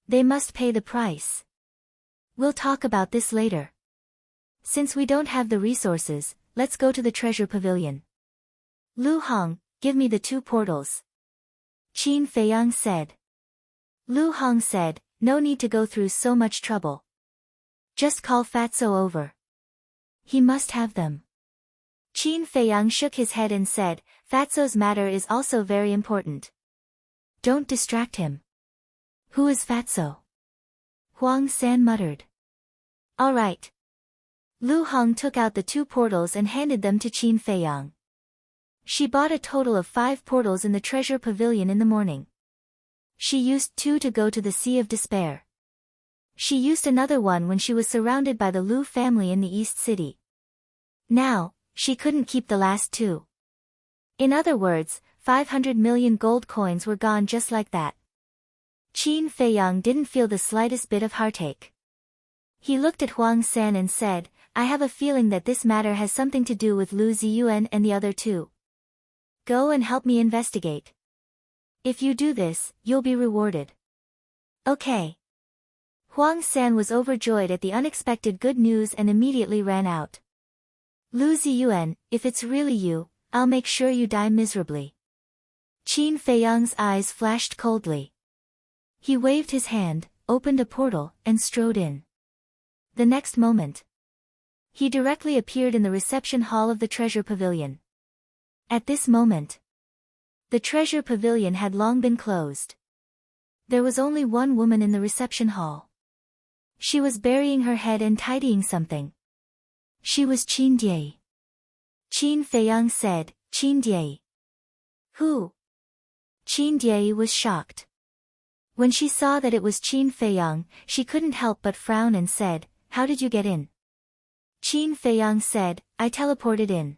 They must pay the price. We'll talk about this later. Since we don't have the resources, let's go to the treasure pavilion. Lu Hong, give me the 2 portals. Qin Feiyang said. Lu Hong said, no need to go through so much trouble. Just call Fatso over. He must have them. Qin Feiyang shook his head and said, Fatso's matter is also very important. Don't distract him. Who is Fatso? Huang San muttered. All right. Lu Hong took out the 2 portals and handed them to Qin Feiyang. She bought a total of 5 portals in the treasure pavilion in the morning. She used 2 to go to the Sea of Despair. She used another one when she was surrounded by the Lu family in the East City. Now, she couldn't keep the last 2. In other words, 500 million gold coins were gone just like that. Qin Feiyang didn't feel the slightest bit of heartache. He looked at Huang San and said, I have a feeling that this matter has something to do with Lu Ziyuan and the other 2. Go and help me investigate. If you do this, you'll be rewarded. Okay. Huang San was overjoyed at the unexpected good news and immediately ran out. Lu Ziyuan, if it's really you, I'll make sure you die miserably. Qin Feiyang's eyes flashed coldly. He waved his hand, opened a portal, and strode in. The next moment, He directly appeared in the reception hall of the treasure pavilion. At this moment, the treasure pavilion had long been closed. There was only one woman in the reception hall. She was burying her head and tidying something. She was Qin Die. Qin Feiyang said, "Qin Die. Who?" Qin Die was shocked. When she saw that it was Qin Feiyang, she couldn't help but frown and said, "How did you get in?" Qin Feiyang said, "I teleported in."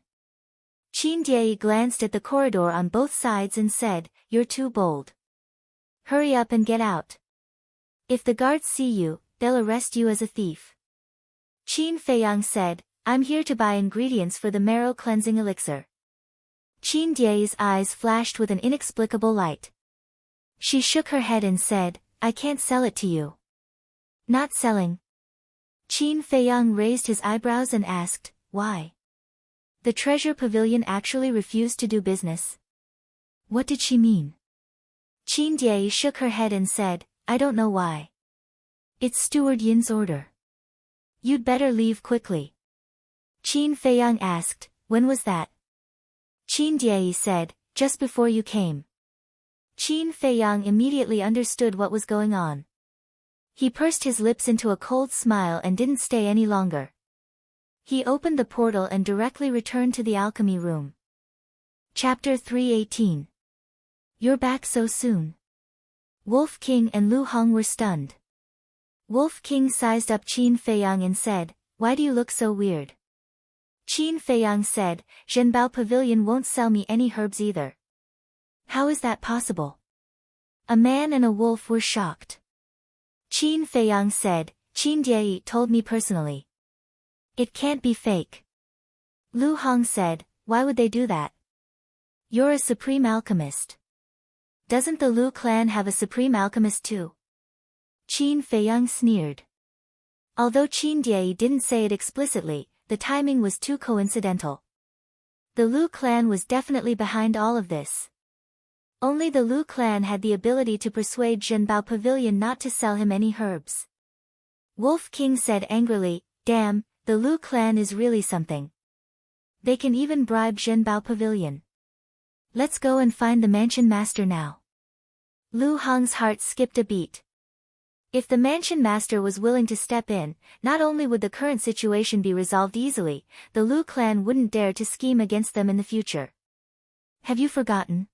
Qin Die glanced at the corridor on both sides and said, "You're too bold. Hurry up and get out. If the guards see you, they'll arrest you as a thief." Qin Feiyang said, "I'm here to buy ingredients for the marrow cleansing elixir." Qin Die's eyes flashed with an inexplicable light. She shook her head and said, "I can't sell it to you." "Not selling?" Qin Feiyang raised his eyebrows and asked, "Why?" The treasure pavilion actually refused to do business. What did she mean? Qin Die shook her head and said, "I don't know why. It's Steward Yin's order. You'd better leave quickly." Qin Feiyang asked, "When was that?" Qin Die said, "Just before you came." Qin Feiyang immediately understood what was going on. He pursed his lips into a cold smile and didn't stay any longer. He opened the portal and directly returned to the alchemy room. Chapter 318. You're back so soon. Wolf King and Lu Hong were stunned. Wolf King sized up Qin Feiyang and said, "Why do you look so weird?" Qin Feiyang said, "Zhenbao Pavilion won't sell me any herbs either." "How is that possible?" A man and a wolf were shocked. Qin Feiyang said, "Qin Die told me personally. It can't be fake." Lu Hong said, "Why would they do that? You're a supreme alchemist. Doesn't the Lu clan have a supreme alchemist too?" Qin Feiyang sneered. Although Qin Die didn't say it explicitly, the timing was too coincidental. The Lu clan was definitely behind all of this. Only the Lu clan had the ability to persuade Zhenbao Pavilion not to sell him any herbs. Wolf King said angrily, "Damn, the Lu clan is really something. They can even bribe Zhenbao Pavilion. Let's go and find the mansion master now." Lu Hong's heart skipped a beat. If the mansion master was willing to step in, not only would the current situation be resolved easily, the Lu clan wouldn't dare to scheme against them in the future. "Have you forgotten?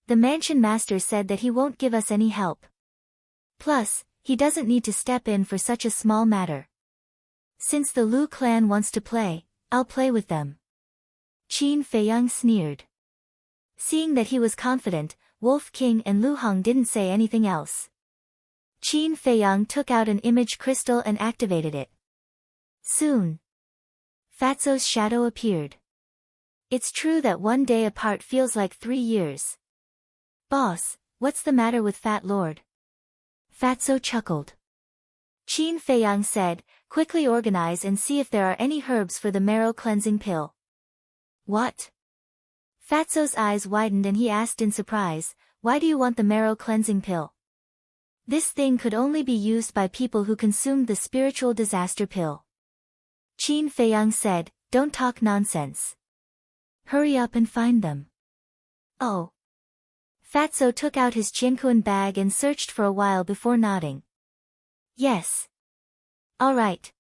The mansion master said that he won't give us any help. Plus, he doesn't need to step in for such a small matter. Since the Lu clan wants to play, I'll play with them." Qin Feiyang sneered. Seeing that he was confident, Wolf King and Lu Hong didn't say anything else. Qin Feiyang took out an image crystal and activated it. Soon, Fatso's shadow appeared. It's true that one day apart feels like 3 years. "Boss, what's the matter with Fat Lord?" Fatso chuckled. Qin Feiyang said, "Quickly organize and see if there are any herbs for the marrow cleansing pill." "What?" Fatso's eyes widened and he asked in surprise, "Why do you want the marrow cleansing pill?" This thing could only be used by people who consumed the spiritual disaster pill. Qin Feiyang said, "Don't talk nonsense. Hurry up and find them." "Oh." Fatso took out his Qianquan bag and searched for a while before nodding. "Yes. All right."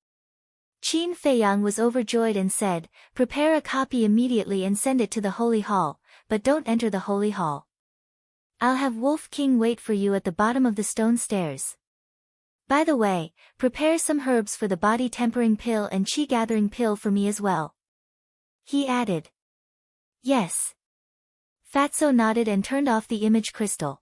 Qin Feiyang was overjoyed and said, "Prepare a copy immediately and send it to the Holy Hall, but don't enter the Holy Hall. I'll have Wolf King wait for you at the bottom of the stone stairs. By the way, prepare some herbs for the body tempering pill and chi gathering pill for me as well." He added. "Yes." Fatso nodded and turned off the image crystal.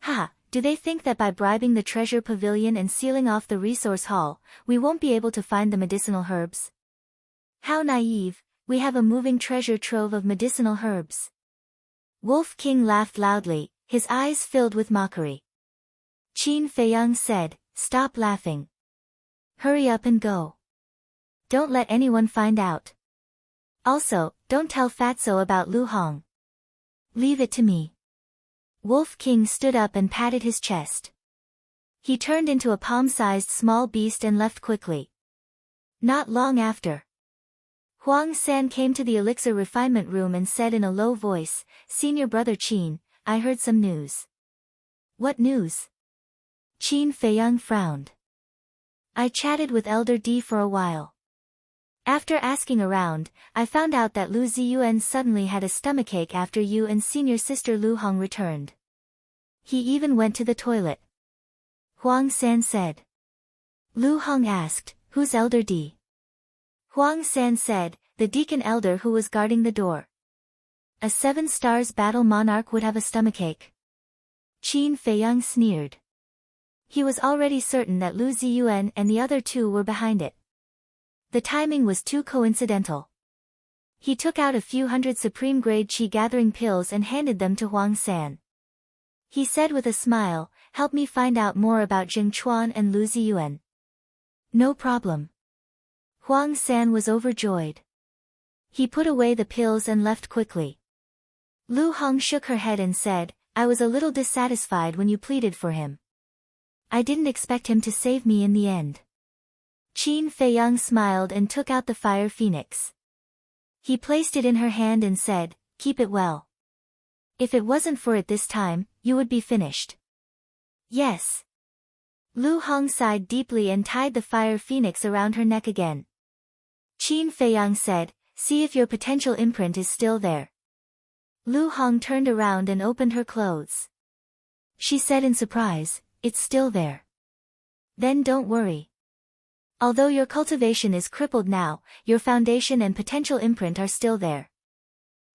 "Ha, do they think that by bribing the treasure pavilion and sealing off the resource hall, we won't be able to find the medicinal herbs? How naive, we have a moving treasure trove of medicinal herbs." Wolf King laughed loudly, his eyes filled with mockery. Qin Feiyang said, "Stop laughing. Hurry up and go. Don't let anyone find out. Also, don't tell Fatso about Lu Hong. Leave it to me." Wolf King stood up and patted his chest. He turned into a palm-sized small beast and left quickly. Not long after, Huang San came to the elixir refinement room and said in a low voice, "Senior brother Qin, I heard some news." "What news?" Qin Feiyang frowned. "I chatted with Elder D for a while. After asking around, I found out that Lu Ziyuan suddenly had a stomachache after you and senior sister Lu Hong returned. He even went to the toilet." Huang San said. Lu Hong asked, "Who's Elder D?" Huang San said, "The deacon elder who was guarding the door. A 7 stars battle monarch would have a stomachache." Qin Feiyang sneered. He was already certain that Lu Ziyuan and the other two were behind it. The timing was too coincidental. He took out a few hundred supreme-grade qi-gathering pills and handed them to Huang San. He said with a smile, "Help me find out more about Jing Chuan and Lu Ziyuan." "No problem." Huang San was overjoyed. He put away the pills and left quickly. Lu Hong shook her head and said, "I was a little dissatisfied when you pleaded for him. I didn't expect him to save me in the end." Qin Feiyang smiled and took out the fire phoenix. He placed it in her hand and said, "Keep it well. If it wasn't for it this time, you would be finished." "Yes." Lu Hong sighed deeply and tied the fire phoenix around her neck again. Qin Feiyang said, "See if your potential imprint is still there." Lu Hong turned around and opened her clothes. She said in surprise, "It's still there." "Then don't worry. Although your cultivation is crippled now, your foundation and potential imprint are still there.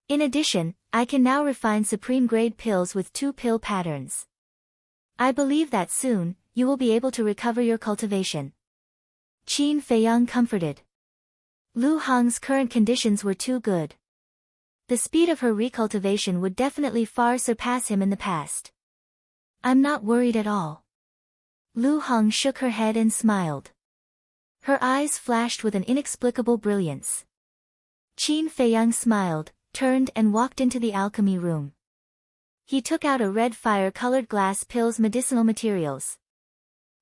In addition, I can now refine supreme-grade pills with 2 pill patterns. I believe that soon, you will be able to recover your cultivation." Qin Feiyang comforted. Lu Hong's current conditions were too good. The speed of her recultivation would definitely far surpass him in the past. "I'm not worried at all." Lu Hong shook her head and smiled. Her eyes flashed with an inexplicable brilliance. Qin Feiyang smiled, turned and walked into the alchemy room. He took out a red fire-colored glass pill's medicinal materials.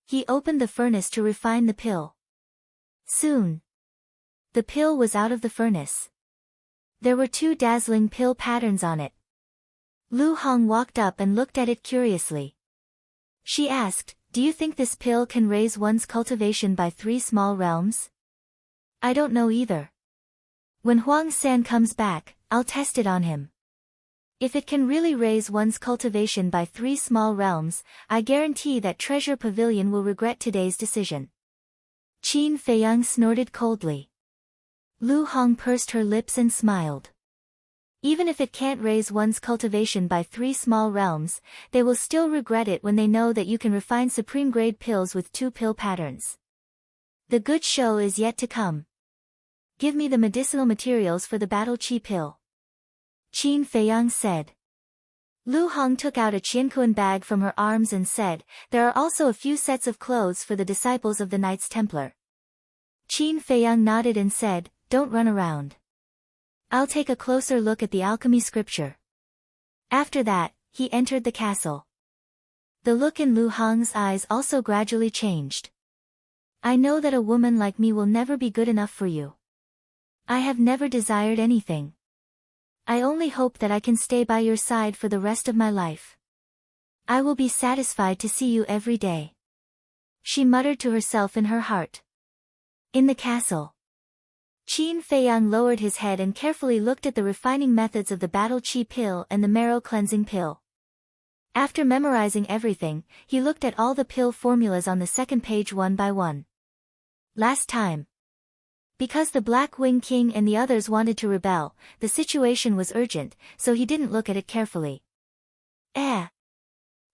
He opened the furnace to refine the pill. Soon, the pill was out of the furnace. There were 2 dazzling pill patterns on it. Lu Hong walked up and looked at it curiously. She asked, "Do you think this pill can raise one's cultivation by 3 small realms?" "I don't know either. When Huang San comes back, I'll test it on him. If it can really raise one's cultivation by 3 small realms, I guarantee that Treasure Pavilion will regret today's decision." Qin Feiyang snorted coldly. Lu Hong pursed her lips and smiled. Even if it can't raise one's cultivation by 3 small realms, they will still regret it when they know that you can refine supreme-grade pills with 2 pill patterns. The good show is yet to come. Give me the medicinal materials for the battle chi pill." Qin Feiyang said. Lu Hong took out a Qiankuan bag from her arms and said, "There are also a few sets of clothes for the disciples of the Knights Templar." Qin Feiyang nodded and said, "Don't run around. I'll take a closer look at the alchemy scripture." After that, he entered the castle. The look in Lu Hong's eyes also gradually changed. "I know that a woman like me will never be good enough for you. I have never desired anything. I only hope that I can stay by your side for the rest of my life. I will be satisfied to see you every day," she muttered to herself in her heart. In the castle, Qin Feiyang lowered his head and carefully looked at the refining methods of the battle chi pill and the marrow cleansing pill. After memorizing everything, he looked at all the pill formulas on the second page one by one. Last time, because the Black Wing King and the others wanted to rebel, the situation was urgent, so he didn't look at it carefully.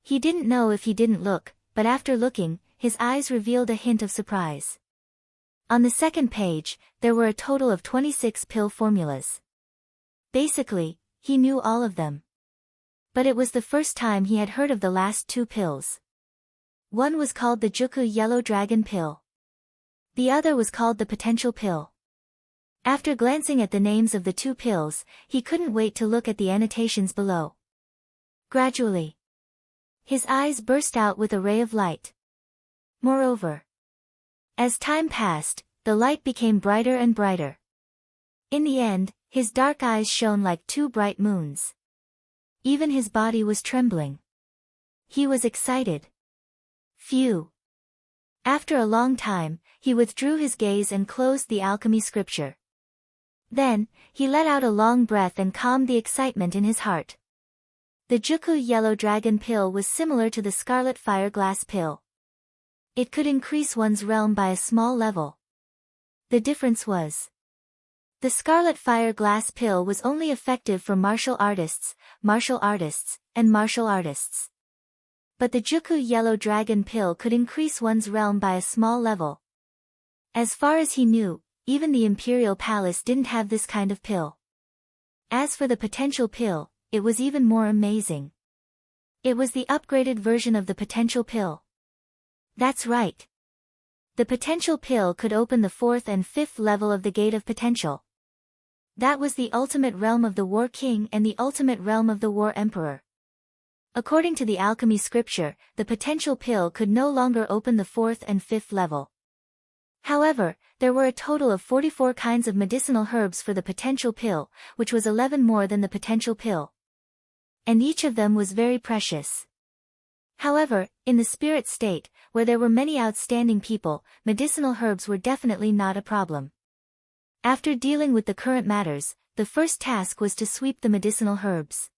He didn't know if he didn't look, but after looking, his eyes revealed a hint of surprise. On the second page, there were a total of 26 pill formulas. Basically, he knew all of them. But it was the first time he had heard of the last 2 pills. One was called the Juku Yellow Dragon Pill. The other was called the Potential Pill. After glancing at the names of the 2 pills, he couldn't wait to look at the annotations below. Gradually, his eyes burst out with a ray of light. Moreover, as time passed, the light became brighter and brighter. In the end, his dark eyes shone like two bright moons. Even his body was trembling. He was excited. Phew. After a long time, he withdrew his gaze and closed the alchemy scripture. Then, he let out a long breath and calmed the excitement in his heart. The Juku Yellow Dragon Pill was similar to the Scarlet Fire Glass Pill. It could increase one's realm by a small level. The difference was, the Scarlet Fire Glass Pill was only effective for martial artists, and martial artists. But the Juku Yellow Dragon Pill could increase one's realm by a small level. As far as he knew, even the Imperial Palace didn't have this kind of pill. As for the Potential Pill, it was even more amazing. It was the upgraded version of the Potential Pill. That's right. The Potential Pill could open the 4th and 5th level of the Gate of Potential. That was the ultimate realm of the War King and the ultimate realm of the War Emperor. According to the alchemy scripture, the Potential Pill could no longer open the 4th and 5th level. However, there were a total of 44 kinds of medicinal herbs for the Potential Pill, which was 11 more than the Potential Pill. And each of them was very precious. However, in the spirit state, where there were many outstanding people, medicinal herbs were definitely not a problem. After dealing with the current matters, the first task was to sweep the medicinal herbs.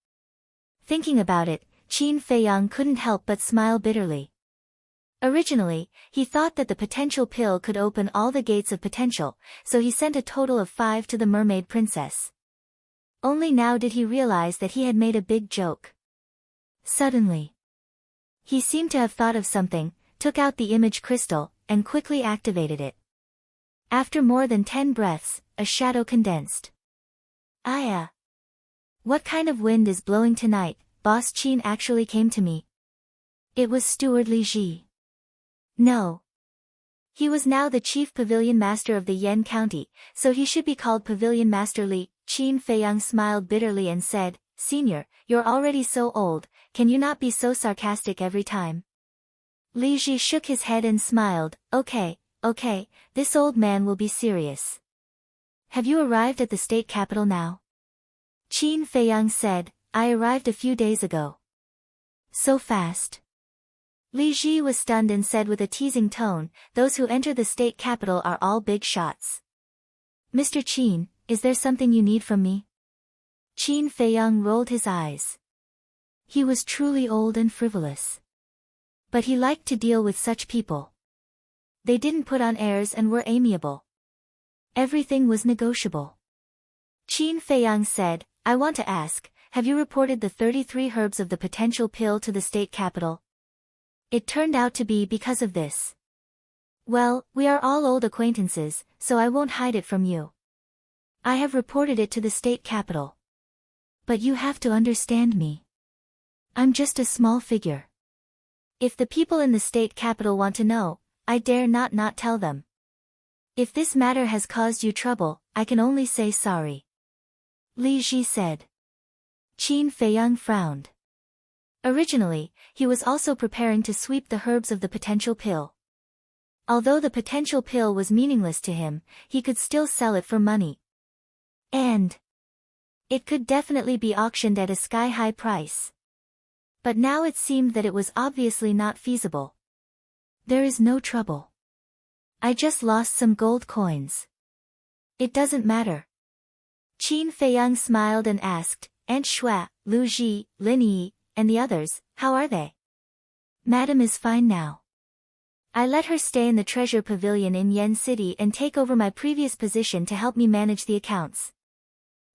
Thinking about it, Qin Feiyang couldn't help but smile bitterly. Originally, he thought that the Potential Pill could open all the gates of potential, so he sent a total of 5 to the Mermaid Princess. Only now did he realize that he had made a big joke. Suddenly, he seemed to have thought of something, took out the image crystal, and quickly activated it. After more than 10 breaths, a shadow condensed. Aya! What kind of wind is blowing tonight? Boss Qin actually came to me. It was Steward Li Ji. No. He was now the chief pavilion master of the Yan County, so he should be called Pavilion Master Li. Qin Feiyang smiled bitterly and said, Senior, you're already so old, can you not be so sarcastic every time? Li Ji shook his head and smiled, okay, this old man will be serious. Have you arrived at the state capital now? Qin Feiyang said, I arrived a few days ago. So fast? Li Ji was stunned and said with a teasing tone, those who enter the state capital are all big shots. Mr. Qin, is there something you need from me? Qin Feiyang rolled his eyes. He was truly old and frivolous. But he liked to deal with such people. They didn't put on airs and were amiable. Everything was negotiable. Qin Feiyang said, I want to ask, have you reported the 33 herbs of the Potential Pill to the state capital? It turned out to be because of this. Well, we are all old acquaintances, so I won't hide it from you. I have reported it to the state capital. But you have to understand me. I'm just a small figure. If the people in the state capital want to know, I dare not tell them. If this matter has caused you trouble, I can only say sorry. Li Ji said. Qin Feiyang frowned. Originally, he was also preparing to sweep the herbs of the Potential Pill. Although the Potential Pill was meaningless to him, he could still sell it for money. And it could definitely be auctioned at a sky-high price. But now it seemed that it was obviously not feasible. There is no trouble. I just lost some gold coins. It doesn't matter. Qin Feiyang smiled and asked, Aunt Shui, Lu Ji, Lin Yi, and the others, how are they? Madam is fine now. I let her stay in the treasure pavilion in Yen City and take over my previous position to help me manage the accounts.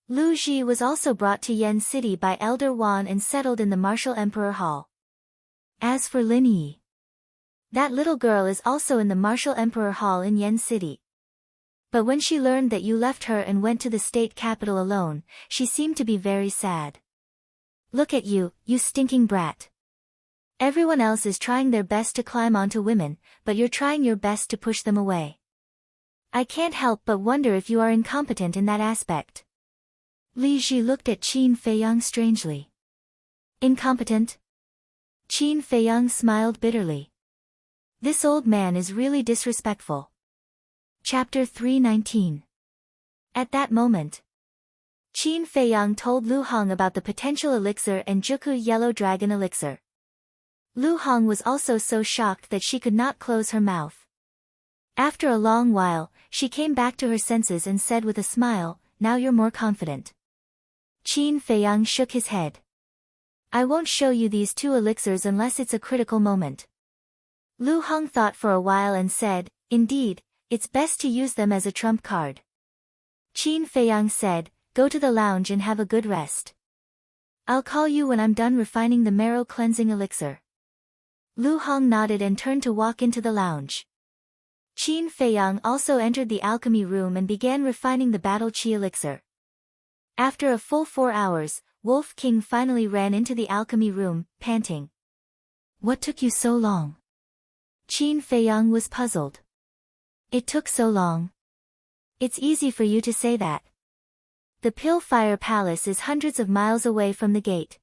Lu Ji was also brought to Yen City by Elder Wan and settled in the Martial Emperor Hall. As for Lin Yi, that little girl is also in the Martial Emperor Hall in Yen City. But when she learned that you left her and went to the state capital alone, she seemed to be very sad. Look at you, you stinking brat. Everyone else is trying their best to climb onto women, but you're trying your best to push them away. I can't help but wonder if you are incompetent in that aspect. Li Ji looked at Qin Feiyang strangely. Incompetent? Qin Feiyang smiled bitterly. This old man is really disrespectful. Chapter 319. At that moment, Qin Feiyang told Lu Hong about the potential elixir and Juku Yellow Dragon elixir. Lu Hong was also so shocked that she could not close her mouth. After a long while, she came back to her senses and said with a smile, "Now you're more confident." Qin Feiyang shook his head. "I won't show you these two elixirs unless it's a critical moment." Lu Hong thought for a while and said, "Indeed, it's best to use them as a trump card." Qin Feiyang said, "Go to the lounge and have a good rest. I'll call you when I'm done refining the marrow cleansing elixir." Lu Hong nodded and turned to walk into the lounge. Qin Feiyang also entered the alchemy room and began refining the battle chi elixir. After a full 4 hours, Wolf King finally ran into the alchemy room, panting. "What took you so long?" Qin Feiyang was puzzled. "It took so long. It's easy for you to say that. The Pill Fire Palace is hundreds of miles away from the gate.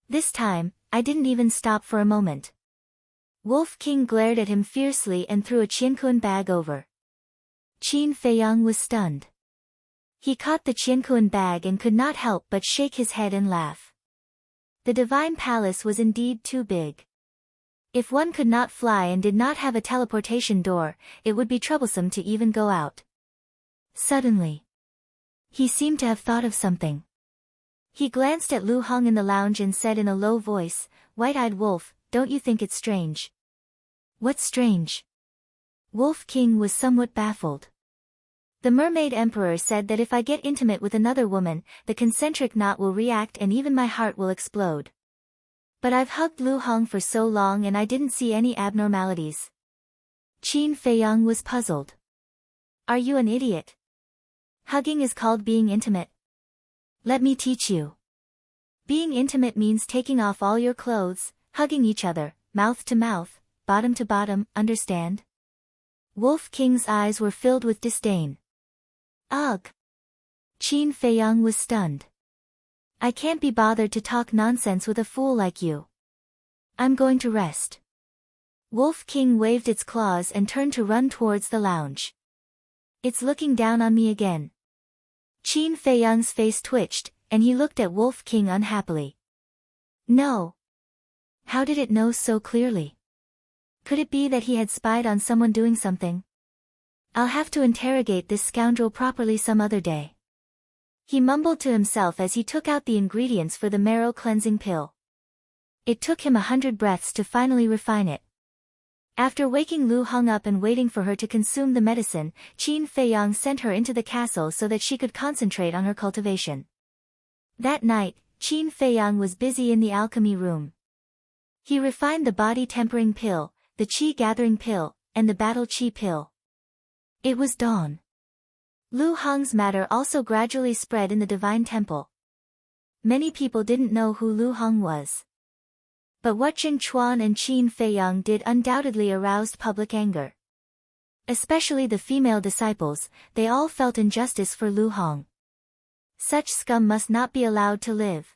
This time, I didn't even stop for a moment." Wolf King glared at him fiercely and threw a qiankuan bag over. Qin Feiyang was stunned. He caught the qiankuan bag and could not help but shake his head and laugh. The Divine Palace was indeed too big. If one could not fly and did not have a teleportation door, it would be troublesome to even go out. Suddenly, he seemed to have thought of something. He glanced at Lu Hong in the lounge and said in a low voice, "White-eyed wolf, don't you think it's strange?" "What's strange?" Wolf King was somewhat baffled. "The Mermaid Emperor said that if I get intimate with another woman, the concentric knot will react and even my heart will explode. But I've hugged Lu Hong for so long and I didn't see any abnormalities." Qin Feiyang was puzzled. "Are you an idiot? Hugging is called being intimate. Let me teach you. Being intimate means taking off all your clothes, hugging each other, mouth to mouth, bottom to bottom, understand?" Wolf King's eyes were filled with disdain. "Ugh!" Qin Feiyang was stunned. "I can't be bothered to talk nonsense with a fool like you. I'm going to rest." Wolf King waved its claws and turned to run towards the lounge. "It's looking down on me again." Qin Feiyang's face twitched, and he looked at Wolf King unhappily. "No. How did it know so clearly? Could it be that he had spied on someone doing something? I'll have to interrogate this scoundrel properly some other day." He mumbled to himself as he took out the ingredients for the marrow cleansing pill. It took him 100 breaths to finally refine it. After waking Lu Hong up and waiting for her to consume the medicine, Qin Feiyang sent her into the castle so that she could concentrate on her cultivation. That night, Qin Feiyang was busy in the alchemy room. He refined the body tempering pill, the qi gathering pill, and the battle qi pill. It was dawn. Lu Hong's matter also gradually spread in the Divine Temple. Many people didn't know who Lu Hong was. But what Jing Chuan and Qin Feiyang did undoubtedly aroused public anger. Especially the female disciples, they all felt injustice for Lu Hong. Such scum must not be allowed to live.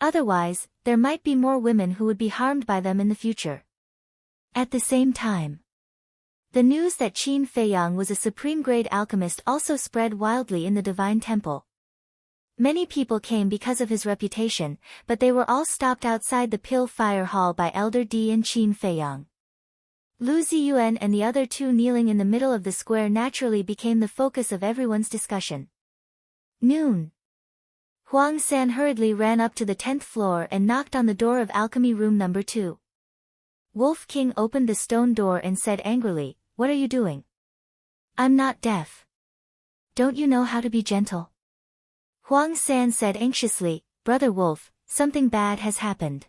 Otherwise, there might be more women who would be harmed by them in the future. At the same time, the news that Qin Feiyang was a supreme-grade alchemist also spread wildly in the Divine Temple. Many people came because of his reputation, but they were all stopped outside the Pill Fire Hall by Elder Di and Qin Feiyang. Lu Ziyuan and the other two kneeling in the middle of the square naturally became the focus of everyone's discussion. Noon. Huang San hurriedly ran up to the 10th floor and knocked on the door of alchemy room number 2. Wolf King opened the stone door and said angrily, "What are you doing?" "I'm not deaf. Don't you know how to be gentle?" Huang San said anxiously, "Brother Wolf, something bad has happened."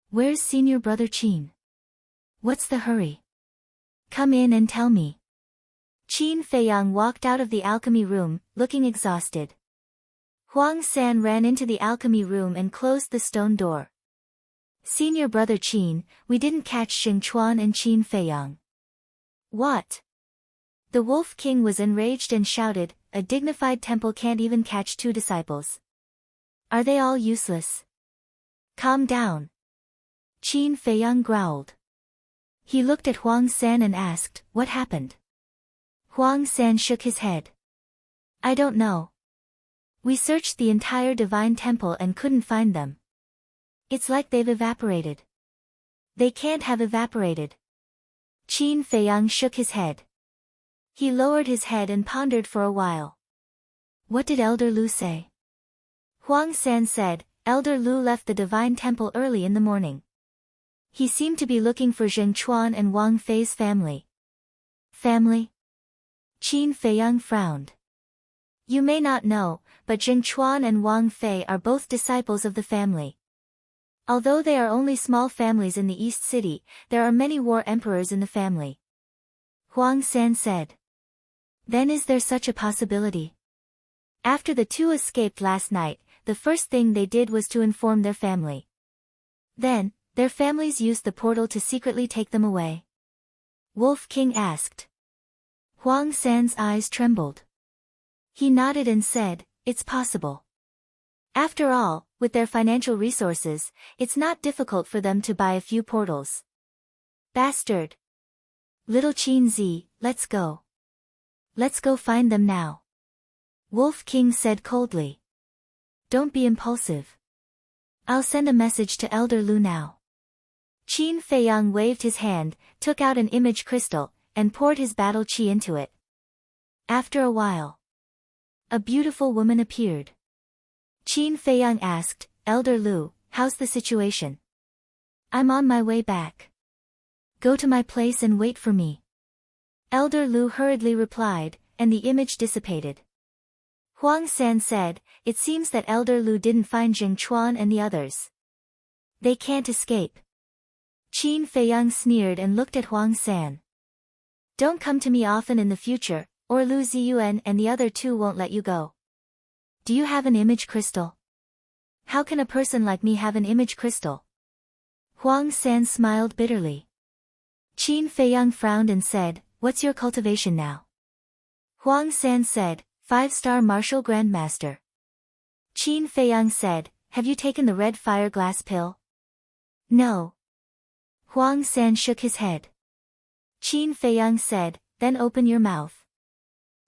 "Where's senior brother Qin? What's the hurry? Come in and tell me." Qin Feiyang walked out of the alchemy room, looking exhausted. Huang San ran into the alchemy room and closed the stone door. "Senior brother Qin, we didn't catch Xing Chuan and Qin Feiyang." "What?" The Wolf King was enraged and shouted, "A dignified temple can't even catch 2 disciples. Are they all useless?" "Calm down." Qin Feiyang growled. He looked at Huang San and asked, "What happened?" Huang San shook his head. I don't know. We searched the entire divine temple and couldn't find them. It's like they've evaporated. They can't have evaporated. Qin Feiyang shook his head. He lowered his head and pondered for a while. What did Elder Lu say? Huang San said, Elder Lu left the divine temple early in the morning. He seemed to be looking for Zheng Chuan and Wang Fei's family. Family? Qin Feiyang frowned. You may not know, but Zheng Chuan and Wang Fei are both disciples of the family. Although they are only small families in the East City, there are many war emperors in the family. Huang San said. Then is there such a possibility? After the two escaped last night, the first thing they did was to inform their family. Then, their families used the portal to secretly take them away. Wolf King asked. Huang San's eyes trembled. He nodded and said, it's possible. After all, with their financial resources, it's not difficult for them to buy a few portals. Bastard! Little Qin Zi, let's go. Let's go find them now. Wolf King said coldly. Don't be impulsive. I'll send a message to Elder Lu now. Qin Feiyang waved his hand, took out an image crystal, and poured his battle qi into it. After a while, a beautiful woman appeared. Qin Feiyang asked, Elder Lu, how's the situation? I'm on my way back. Go to my place and wait for me. Elder Lu hurriedly replied, and the image dissipated. Huang San said, it seems that Elder Lu didn't find Zheng Chuan and the others. They can't escape. Qin Feiyang sneered and looked at Huang San. Don't come to me often in the future, or Lu Ziyuan and the other two won't let you go. Do you have an image crystal? How can a person like me have an image crystal? Huang San smiled bitterly. Qin Feiyang frowned and said, what's your cultivation now? Huang San said, 5-star martial grandmaster. Qin Feiyang said, have you taken the red fire glass pill? No. Huang San shook his head. Qin Feiyang said, then open your mouth.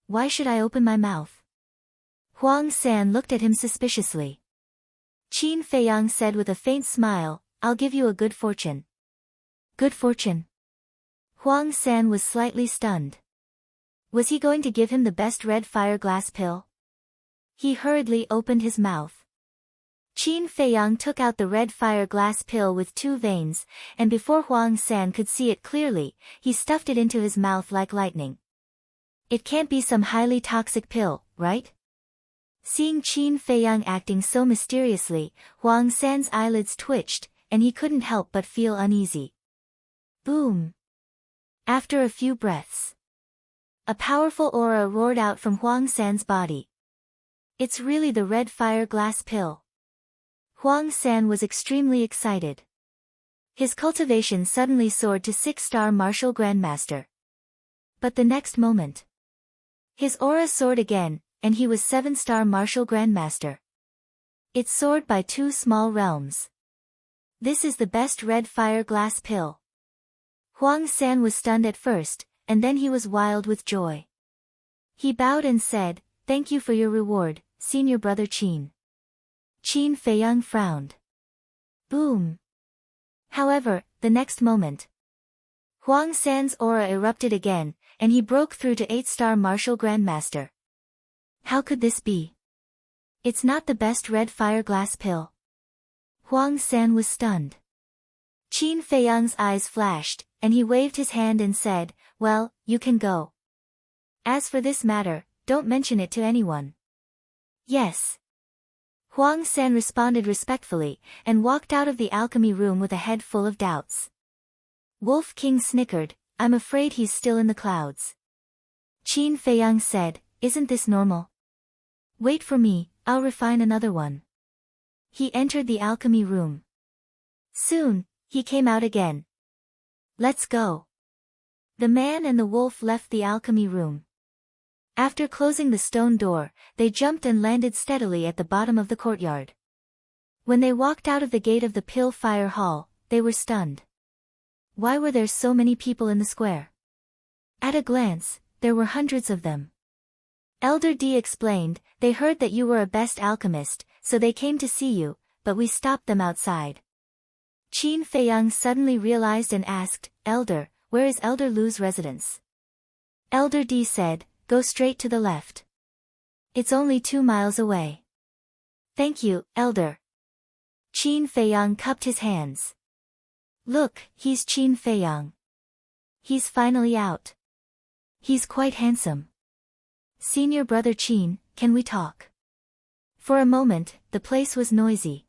Why should I open my mouth? Huang San looked at him suspiciously. Qin Feiyang said with a faint smile, I'll give you a good fortune. Good fortune? Huang San was slightly stunned. Was he going to give him the best red fire glass pill? He hurriedly opened his mouth. Qin Feiyang took out the red fire glass pill with 2 veins, and before Huang San could see it clearly, he stuffed it into his mouth like lightning. It can't be some highly toxic pill, right? Seeing Qin Feiyang acting so mysteriously, Huang San's eyelids twitched, and he couldn't help but feel uneasy. Boom! After a few breaths, a powerful aura roared out from Huang San's body. It's really the red fire glass pill. Huang San was extremely excited. His cultivation suddenly soared to 6-star martial grandmaster. But the next moment, his aura soared again, and he was 7-star martial grandmaster. It soared by 2 small realms. This is the best red fire glass pill. Huang San was stunned at first, and then he was wild with joy. He bowed and said, thank you for your reward, senior brother Qin. Qin Feiyang frowned. Boom! However, the next moment, Huang San's aura erupted again, and he broke through to 8-star martial grandmaster. How could this be? It's not the best red fire glass pill. Huang San was stunned. Qin Feiyang's eyes flashed, and he waved his hand and said, well, you can go. As for this matter, don't mention it to anyone. Yes. Huang San responded respectfully, and walked out of the alchemy room with a head full of doubts. Wolf King snickered, I'm afraid he's still in the clouds. Qin Feiyang said, isn't this normal? Wait for me, I'll refine another one. He entered the alchemy room. Soon, he came out again. Let's go. The man and the wolf left the alchemy room. After closing the stone door, they jumped and landed steadily at the bottom of the courtyard. When they walked out of the gate of the Pill Fire Hall, they were stunned. Why were there so many people in the square? At a glance, there were hundreds of them. Elder D explained, they heard that you were a best alchemist, so they came to see you, but we stopped them outside. Qin Feiyang suddenly realized and asked, Elder, where is Elder Lu's residence? Elder D said, go straight to the left. It's only 2 miles away. Thank you, Elder. Qin Feiyang cupped his hands. Look, he's Qin Feiyang. He's finally out. He's quite handsome. Senior brother Qin, can we talk? For a moment, the place was noisy.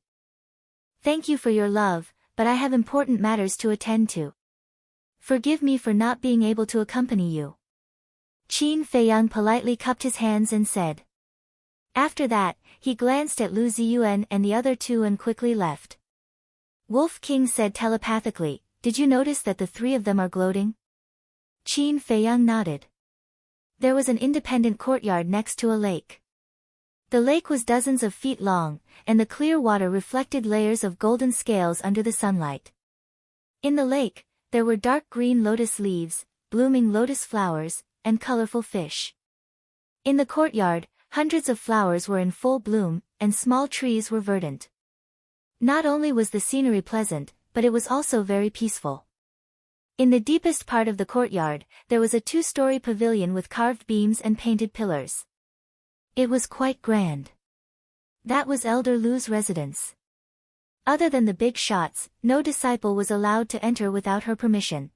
Thank you for your love, but I have important matters to attend to. Forgive me for not being able to accompany you. Qin Feiyang politely cupped his hands and said. After that, he glanced at Lu Ziyuan and the other two and quickly left. Wolf King said telepathically, did you notice that the 3 of them are gloating? Qin Feiyang nodded. There was an independent courtyard next to a lake. The lake was dozens of feet long, and the clear water reflected layers of golden scales under the sunlight. In the lake, there were dark green lotus leaves, blooming lotus flowers, and colorful fish. In the courtyard, hundreds of flowers were in full bloom, and small trees were verdant. Not only was the scenery pleasant, but it was also very peaceful. In the deepest part of the courtyard, there was a 2-story pavilion with carved beams and painted pillars. It was quite grand. That was Elder Lu's residence. Other than the big shots, no disciple was allowed to enter without her permission.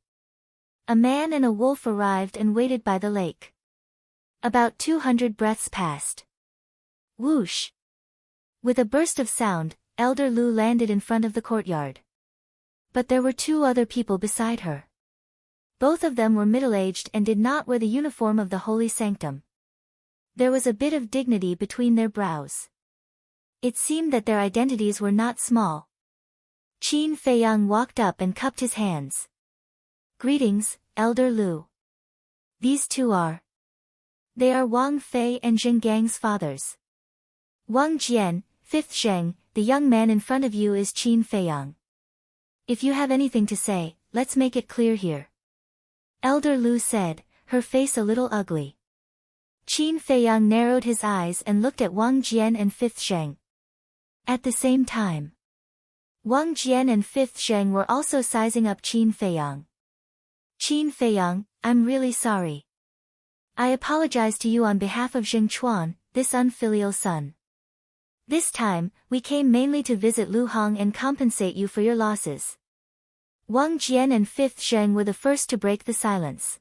A man and a wolf arrived and waited by the lake. About 200 breaths passed. Whoosh! With a burst of sound, Elder Lu landed in front of the courtyard. But there were 2 other people beside her. Both of them were middle-aged and did not wear the uniform of the holy sanctum. There was a bit of dignity between their brows. It seemed that their identities were not small. Qin Feiyang walked up and cupped his hands. Greetings, Elder Lu. These 2 are. They are Wang Fei and Zheng Gang's fathers. Wang Jian, 5th Zheng, the young man in front of you is Qin Feiyang. If you have anything to say, let's make it clear here. Elder Lu said, her face a little ugly. Qin Feiyang narrowed his eyes and looked at Wang Jian and 5th Zheng. At the same time, Wang Jian and 5th Zheng were also sizing up Qin Feiyang. Qin Feiyang, I'm really sorry. I apologize to you on behalf of Zheng Chuan, this unfilial son. This time, we came mainly to visit Lu Hong and compensate you for your losses. Wang Jian and 5th Zheng were the first to break the silence.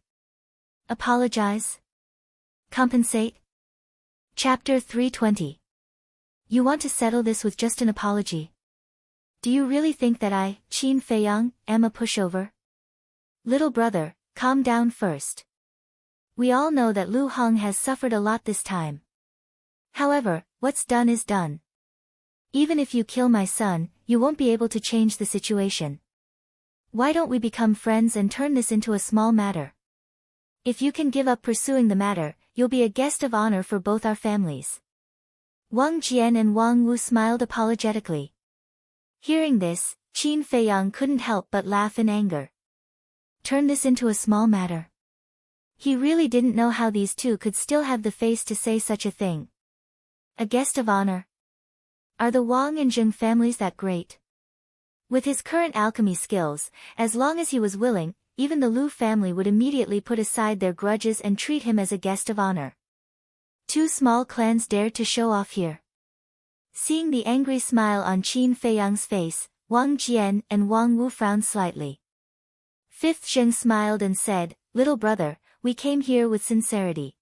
Apologize? Compensate? Chapter 320. You want to settle this with just an apology? Do you really think that I, Qin Feiyang, am a pushover? Little brother, calm down first. We all know that Lu Hong has suffered a lot this time. However, what's done is done. Even if you kill my son, you won't be able to change the situation. Why don't we become friends and turn this into a small matter? If you can give up pursuing the matter, you'll be a guest of honor for both our families. Wang Jian and Wang Wu smiled apologetically. Hearing this, Qin Feiyang couldn't help but laugh in anger. Turn this into a small matter. He really didn't know how these 2 could still have the face to say such a thing. A guest of honor? Are the Wang and Zheng families that great? With his current alchemy skills, as long as he was willing, even the Lu family would immediately put aside their grudges and treat him as a guest of honor. 2 small clans dared to show off here. Seeing the angry smile on Qin Feiyang's face, Wang Jian and Wang Wu frowned slightly. 5th Zheng smiled and said, Little brother, we came here with sincerity.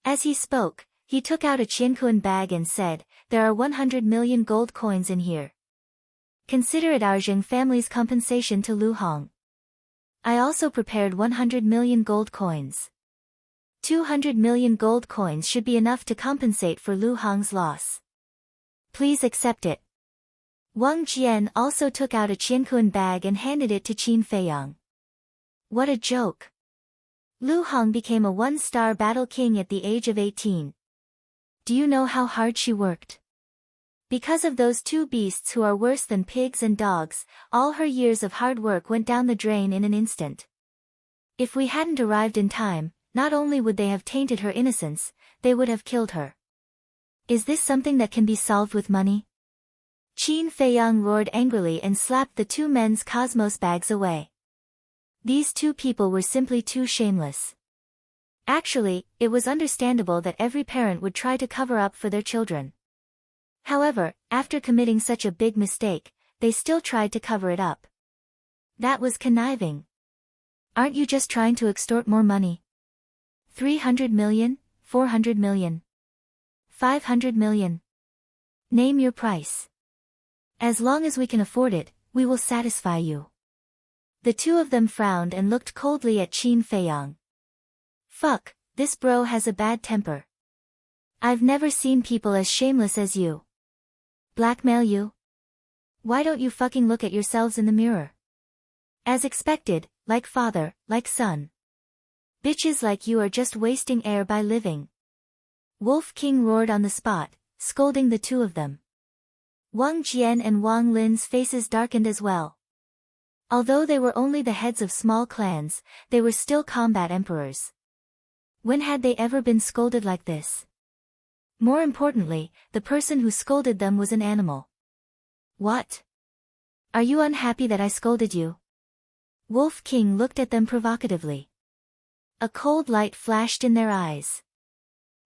As he spoke, he took out a Qiankuan bag and said, there are 100 million gold coins in here. Consider it our Zheng family's compensation to Lu Hong. I also prepared 100 million gold coins. 200 million gold coins should be enough to compensate for Lu Hong's loss. Please accept it. Wang Jian also took out a Qiankuan bag and handed it to Qin Feiyang. What a joke. Lu Hong became a 1-star battle king at the age of 18. Do you know how hard she worked? Because of those 2 beasts who are worse than pigs and dogs, all her years of hard work went down the drain in an instant. If we hadn't arrived in time, not only would they have tainted her innocence, they would have killed her. Is this something that can be solved with money? Qin Feiyang roared angrily and slapped the two men's cosmos bags away. These two people were simply too shameless. Actually, it was understandable that every parent would try to cover up for their children. However, after committing such a big mistake, they still tried to cover it up. That was conniving. Aren't you just trying to extort more money? 300 million, 400 million. 500 million. Name your price. As long as we can afford it, we will satisfy you. The two of them frowned and looked coldly at Qin Feiyang. Fuck, this bro has a bad temper. I've never seen people as shameless as you. Blackmail you? Why don't you fucking look at yourselves in the mirror? As expected, like father, like son. Bitches like you are just wasting air by living. Wolf King roared on the spot, scolding the two of them. Wang Jian and Wang Lin's faces darkened as well. Although they were only the heads of small clans, they were still combat emperors. When had they ever been scolded like this? More importantly, the person who scolded them was an animal. What? Are you unhappy that I scolded you? Wolf King looked at them provocatively. A cold light flashed in their eyes.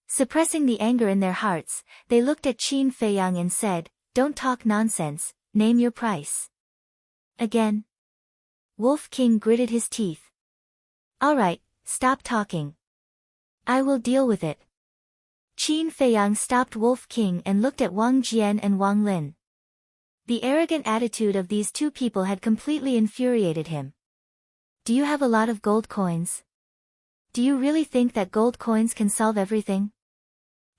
Suppressing the anger in their hearts, they looked at Qin Feiyang and said, "Don't talk nonsense, name your price." Again. Wolf King gritted his teeth. Alright, stop talking. I will deal with it. Qin Feiyang stopped Wolf King and looked at Wang Jian and Wang Lin. The arrogant attitude of these two people had completely infuriated him. Do you have a lot of gold coins? Do you really think that gold coins can solve everything?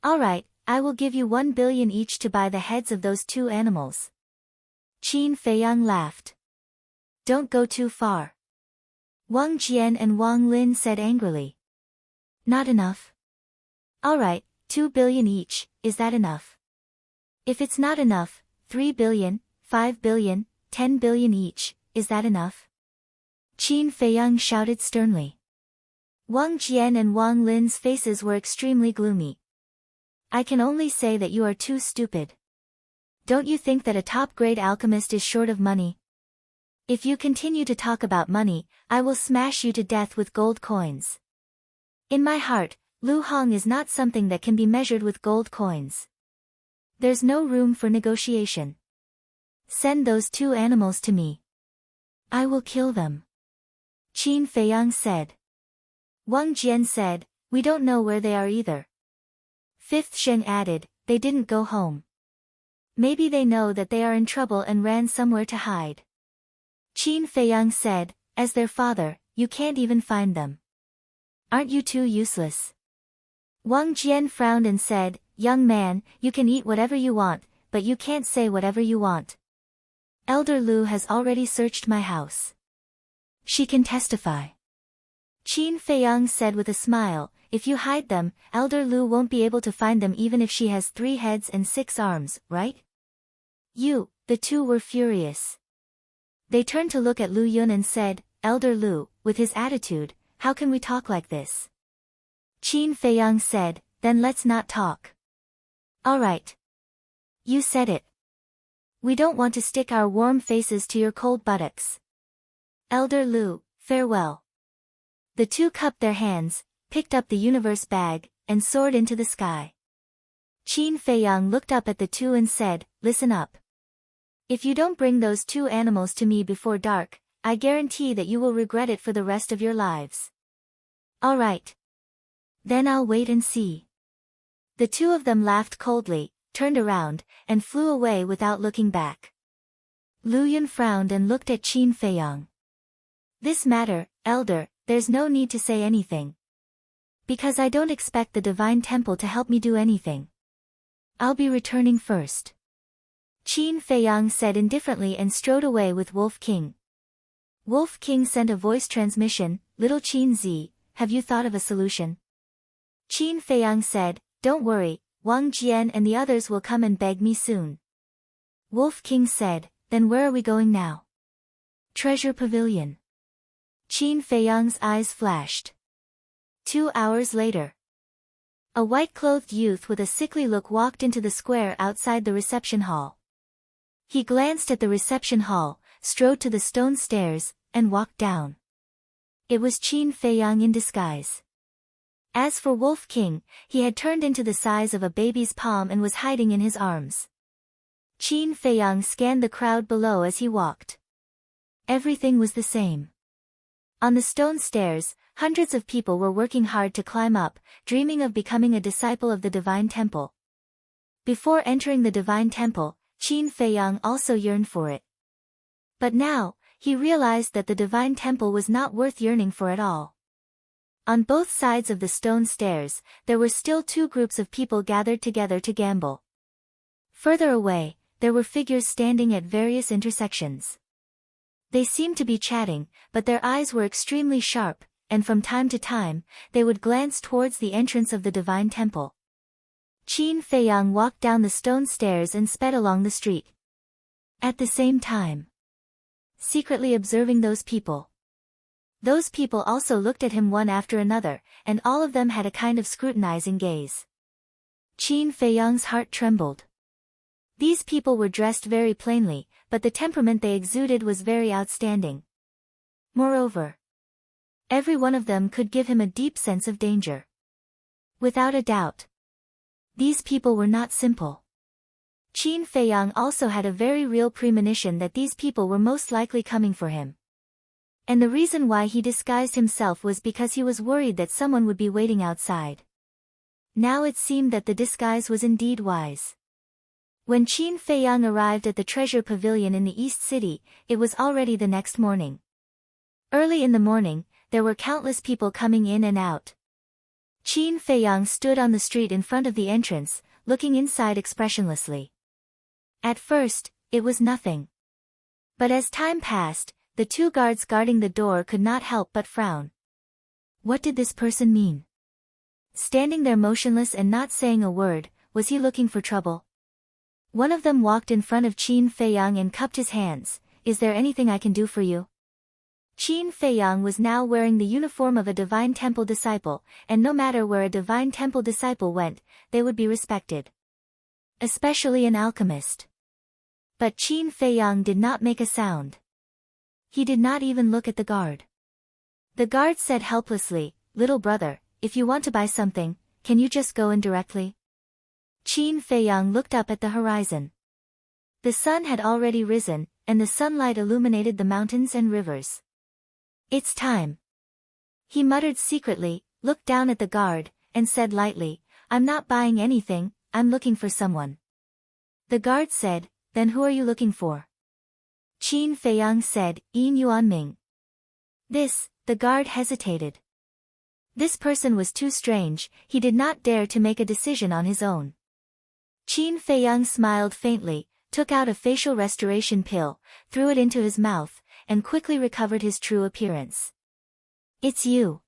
Alright, I will give you 1 billion each to buy the heads of those two animals. Qin Feiyang laughed. Don't go too far. Wang Jian and Wang Lin said angrily. Not enough. Alright, 2 billion each, is that enough? If it's not enough, 3 billion, 5 billion, 10 billion each, is that enough? Qin Feiyang shouted sternly. Wang Jian and Wang Lin's faces were extremely gloomy. I can only say that you are too stupid. Don't you think that a top-grade alchemist is short of money? If you continue to talk about money, I will smash you to death with gold coins. In my heart, Lu Hong is not something that can be measured with gold coins. There's no room for negotiation. Send those two animals to me. I will kill them. Qin Feiyang said. Wang Jian said, we don't know where they are either. Fifth Sheng added, they didn't go home. Maybe they know that they are in trouble and ran somewhere to hide. Qin Feiyang said, as their father, you can't even find them. Aren't you too useless? Wang Jian frowned and said, young man, you can eat whatever you want, but you can't say whatever you want. Elder Lu has already searched my house. She can testify. Qin Feiyang said with a smile, if you hide them, Elder Lu won't be able to find them even if she has 3 heads and 6 arms, right? The two were furious. They turned to look at Lu Yun and said, Elder Lu, with his attitude, how can we talk like this? Qin Feiyang said, then let's not talk. Alright. You said it. We don't want to stick our warm faces to your cold buttocks. Elder Lu, farewell. The two cupped their hands, picked up the universe bag, and soared into the sky. Qin Feiyang looked up at the two and said, listen up. If you don't bring those two animals to me before dark, I guarantee that you will regret it for the rest of your lives. Alright. Then I'll wait and see. The two of them laughed coldly, turned around, and flew away without looking back. Lu Yun frowned and looked at Qin Feiyang. This matter, Elder, there's no need to say anything. Because I don't expect the Divine Temple to help me do anything. I'll be returning first. Qin Feiyang said indifferently and strode away with Wolf King. Wolf King sent a voice transmission, Little Qin Zi, have you thought of a solution? Qin Feiyang said, don't worry, Wang Jian and the others will come and beg me soon. Wolf King said, then where are we going now? Treasure Pavilion. Qin Feiyang's eyes flashed. 2 hours later. A white-clothed youth with a sickly look walked into the square outside the reception hall. He glanced at the reception hall, strode to the stone stairs, and walked down. It was Qin Feiyang in disguise. As for Wolf King, he had turned into the size of a baby's palm and was hiding in his arms. Qin Feiyang scanned the crowd below as he walked. Everything was the same. On the stone stairs, hundreds of people were working hard to climb up, dreaming of becoming a disciple of the Divine Temple. Before entering the Divine Temple, Qin Feiyang also yearned for it. But now, he realized that the Divine Temple was not worth yearning for at all. On both sides of the stone stairs, there were still two groups of people gathered together to gamble. Further away, there were figures standing at various intersections. They seemed to be chatting, but their eyes were extremely sharp, and from time to time, they would glance towards the entrance of the Divine Temple. Qin Feiyang walked down the stone stairs and sped along the street. At the same time, secretly observing those people. Those people also looked at him one after another, and all of them had a kind of scrutinizing gaze. Qin Feiyang's heart trembled. These people were dressed very plainly, but the temperament they exuded was very outstanding. Moreover, every one of them could give him a deep sense of danger. Without a doubt, these people were not simple. Qin Feiyang also had a very real premonition that these people were most likely coming for him. And the reason why he disguised himself was because he was worried that someone would be waiting outside. Now it seemed that the disguise was indeed wise. When Qin Feiyang arrived at the treasure pavilion in the East City, it was already the next morning. Early in the morning, there were countless people coming in and out. Qin Feiyang stood on the street in front of the entrance, looking inside expressionlessly. At first, it was nothing. But as time passed, the two guards guarding the door could not help but frown. What did this person mean? Standing there motionless and not saying a word, was he looking for trouble? One of them walked in front of Qin Feiyang and cupped his hands. Is there anything I can do for you? Qin Feiyang was now wearing the uniform of a Divine Temple disciple, and no matter where a Divine Temple disciple went, they would be respected. Especially an alchemist. But Qin Feiyang did not make a sound. He did not even look at the guard. The guard said helplessly, "Little brother, if you want to buy something, can you just go in directly?" Qin Feiyang looked up at the horizon. The sun had already risen, and the sunlight illuminated the mountains and rivers. "It's time." He muttered secretly, looked down at the guard, and said lightly, "I'm not buying anything, I'm looking for someone." The guard said, "Then who are you looking for?" Qin Feiyang said, "Yin Yuanming." The guard hesitated. This person was too strange, he did not dare to make a decision on his own. Qin Feiyang smiled faintly, took out a facial restoration pill, threw it into his mouth, and quickly recovered his true appearance. "It's you."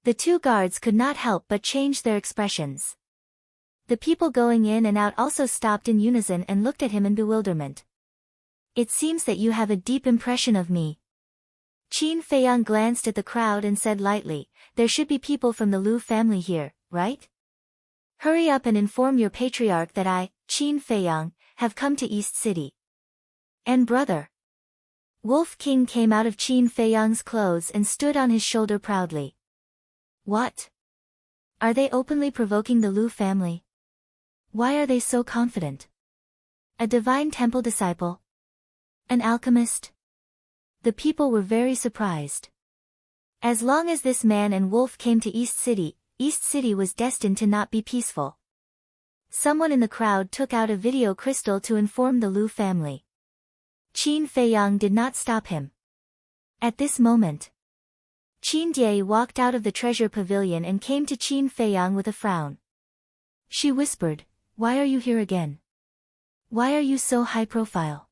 The two guards could not help but change their expressions. The people going in and out also stopped in unison and looked at him in bewilderment. "It seems that you have a deep impression of me." Qin Feiyang glanced at the crowd and said lightly, "There should be people from the Lu family here, right? Hurry up and inform your patriarch that I, Qin Feiyang, have come to East City." "And brother." Wolf King came out of Qin Feiyang's clothes and stood on his shoulder proudly. "What? Are they openly provoking the Lu family? Why are they so confident? A Divine Temple disciple? An alchemist?" The people were very surprised. As long as this man and Wolf came to East City was destined to not be peaceful. Someone in the crowd took out a video crystal to inform the Lu family. Qin Feiyang did not stop him. At this moment, Qin Jie walked out of the treasure pavilion and came to Qin Feiyang with a frown. She whispered, "Why are you here again? Why are you so high profile?"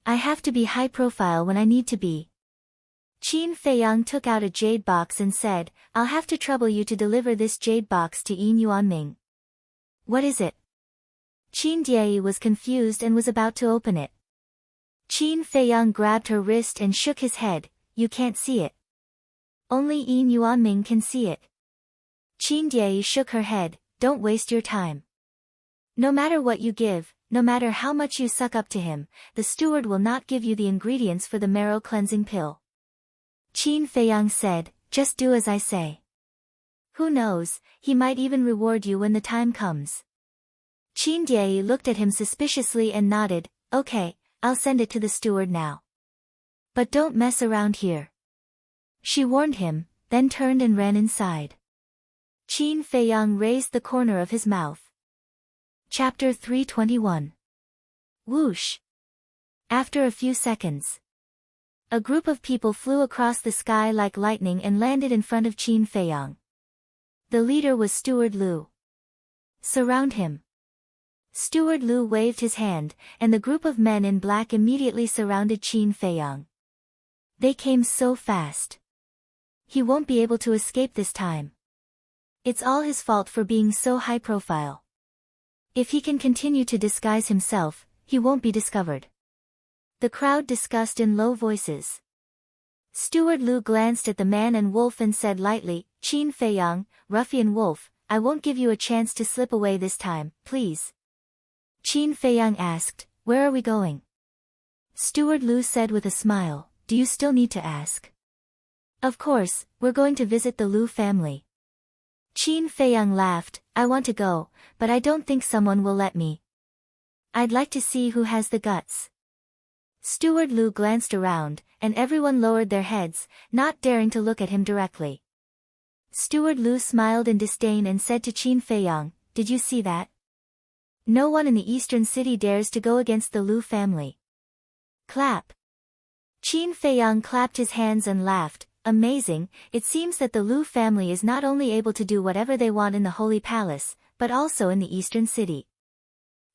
"I have to be high profile when I need to be." Qin Feiyang took out a jade box and said, "I'll have to trouble you to deliver this jade box to Yin Yuanming." "What is it?" Qin Jie was confused and was about to open it. Qin Feiyang grabbed her wrist and shook his head, "You can't see it. Only Yin Yuanming can see it." Qin Diei shook her head, don't waste your time. No matter what you give, no matter how much you suck up to him, the steward will not give you the ingredients for the marrow cleansing pill. Qin Feiyang said, just do as I say. Who knows, he might even reward you when the time comes. Qin Diei looked at him suspiciously and nodded, okay, I'll send it to the steward now. But don't mess around here. She warned him, then turned and ran inside. Qin Feiyang raised the corner of his mouth. Chapter 321. Whoosh. After a few seconds, a group of people flew across the sky like lightning and landed in front of Qin Feiyang. The leader was Steward Lu. Surround him. Steward Lu waved his hand, and the group of men in black immediately surrounded Qin Feiyang. They came so fast. He won't be able to escape this time. It's all his fault for being so high profile. If he can continue to disguise himself, he won't be discovered. The crowd discussed in low voices. Steward Lu glanced at the man and wolf and said lightly, Qin Feiyang, ruffian wolf, I won't give you a chance to slip away this time, please. Qin Feiyang asked, where are we going? Steward Lu said with a smile, do you still need to ask? Of course, we're going to visit the Lu family. Qin Feiyang laughed, I want to go, but I don't think someone will let me. I'd like to see who has the guts. Steward Lu glanced around, and everyone lowered their heads, not daring to look at him directly. Steward Lu smiled in disdain and said to Qin Feiyang, did you see that? No one in the eastern city dares to go against the Lu family. Clap. Qin Feiyang clapped his hands and laughed, amazing, it seems that the Lu family is not only able to do whatever they want in the Holy Palace, but also in the eastern city.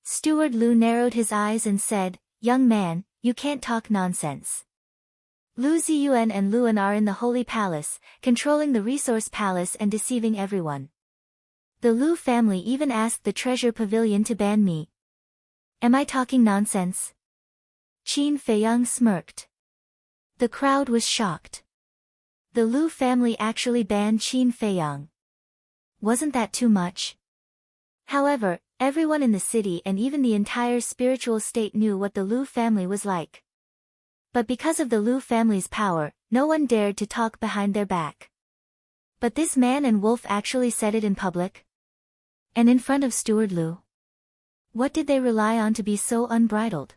Steward Lu narrowed his eyes and said, young man, you can't talk nonsense. Lu Ziyuan and Luan are in the Holy Palace, controlling the Resource Palace and deceiving everyone. The Lu family even asked the Treasure Pavilion to ban me. Am I talking nonsense? Qin Feiyang smirked. The crowd was shocked. The Lu family actually banned Qin Feiyang. Wasn't that too much? However, everyone in the city and even the entire spiritual state knew what the Lu family was like. But because of the Lu family's power, no one dared to talk behind their back. But this man and wolf actually said it in public? And in front of Steward Lu? What did they rely on to be so unbridled?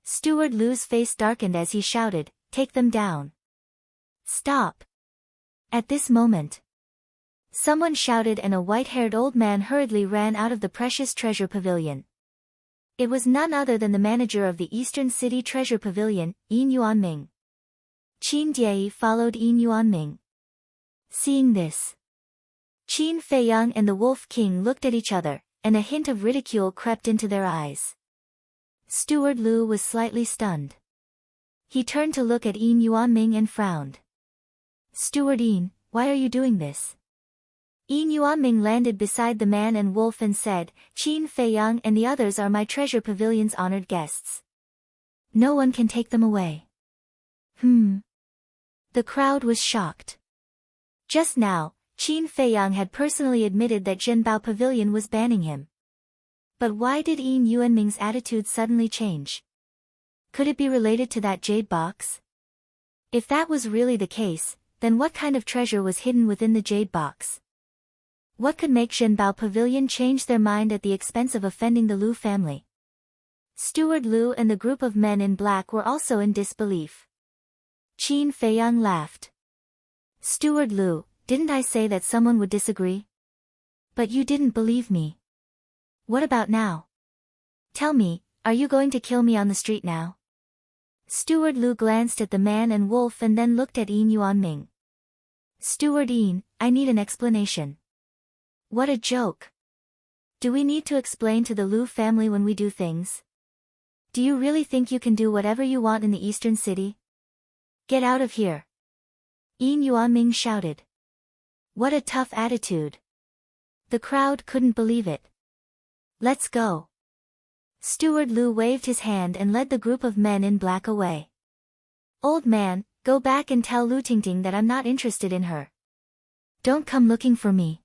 Steward Lu's face darkened as he shouted, take them down. Stop. At this moment, someone shouted and a white-haired old man hurriedly ran out of the precious treasure pavilion. It was none other than the manager of the Eastern City Treasure Pavilion, Yin Yuanming. Qin Diei followed Yin Yuanming. Seeing this, Qin Feiyang and the Wolf King looked at each other, and a hint of ridicule crept into their eyes. Steward Lu was slightly stunned. He turned to look at Yin Yuanming and frowned. Steward Yin, why are you doing this? Yin Yuanming landed beside the man and wolf and said, Qin Feiyang and the others are my treasure pavilion's honored guests. No one can take them away. The crowd was shocked. Just now, Qin Feiyang had personally admitted that Zhenbao Pavilion was banning him. But why did Yin Yuanming's attitude suddenly change? Could it be related to that jade box? If that was really the case, then what kind of treasure was hidden within the jade box? What could make Zhenbao Pavilion change their mind at the expense of offending the Lu family? Steward Lu and the group of men in black were also in disbelief. Qin Feiyang laughed. Steward Lu, didn't I say that someone would disagree? But you didn't believe me. What about now? Tell me, are you going to kill me on the street now? Steward Lu glanced at the man and wolf and then looked at Yin Yuanming. Steward Yin, I need an explanation. What a joke. Do we need to explain to the Lu family when we do things? Do you really think you can do whatever you want in the Eastern City? Get out of here. Yin Yuanming shouted. What a tough attitude. The crowd couldn't believe it. Let's go. Steward Lu waved his hand and led the group of men in black away. Old man, go back and tell Lu Tingting that I'm not interested in her. Don't come looking for me.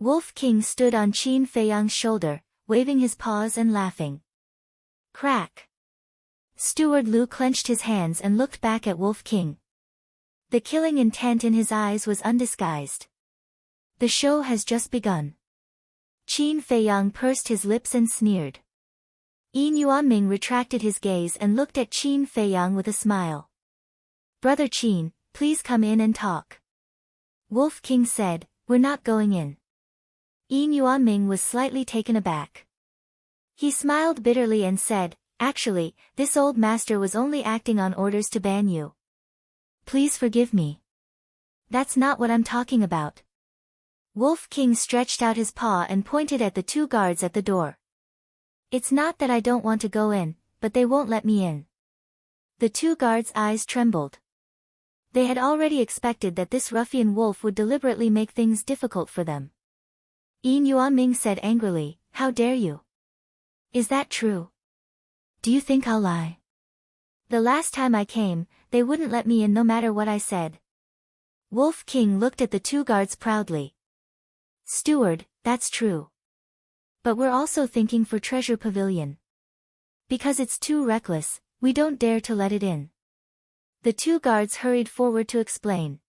Wolf King stood on Qin Feiyang's shoulder, waving his paws and laughing. Crack! Steward Lu clenched his hands and looked back at Wolf King. The killing intent in his eyes was undisguised. The show has just begun. Qin Feiyang pursed his lips and sneered. Yin Yuanming retracted his gaze and looked at Qin Feiyang with a smile. Brother Qin, please come in and talk. Wolf King said, we're not going in. Yin Yuanming was slightly taken aback. He smiled bitterly and said, actually, this old master was only acting on orders to ban you. Please forgive me. That's not what I'm talking about. Wolf King stretched out his paw and pointed at the two guards at the door. It's not that I don't want to go in, but they won't let me in. The two guards' eyes trembled. They had already expected that this ruffian wolf would deliberately make things difficult for them. Yin Yuanming said angrily, how dare you? Is that true? Do you think I'll lie? The last time I came, they wouldn't let me in no matter what I said. Wolf King looked at the two guards proudly. Steward, that's true. But we're also thinking for Treasure Pavilion. Because it's too reckless, we don't dare to let it in. The two guards hurried forward to explain.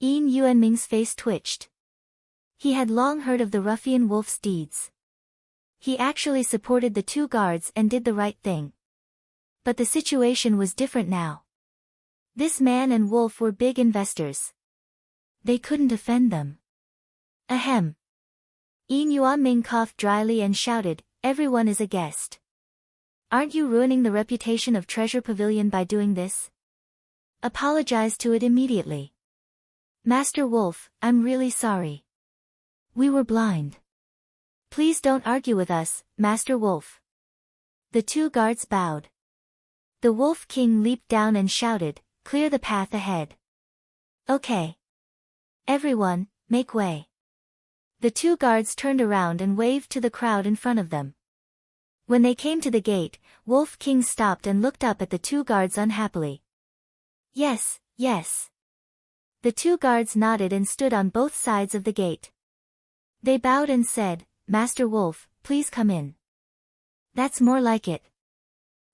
Yin Yuanming's face twitched. He had long heard of the ruffian wolf's deeds. He actually supported the two guards and did the right thing. But the situation was different now. This man and wolf were big investors. They couldn't offend them. Ahem. Yin Yuanming coughed dryly and shouted, everyone is a guest. Aren't you ruining the reputation of Treasure Pavilion by doing this? Apologize to it immediately. Master Wolf, I'm really sorry. We were blind. Please don't argue with us, Master Wolf. The two guards bowed. The Wolf King leaped down and shouted, clear the path ahead. Okay. Everyone, make way. The two guards turned around and waved to the crowd in front of them. When they came to the gate, Wolf King stopped and looked up at the two guards unhappily. Yes, yes. The two guards nodded and stood on both sides of the gate. They bowed and said, Master Wolf, please come in. That's more like it.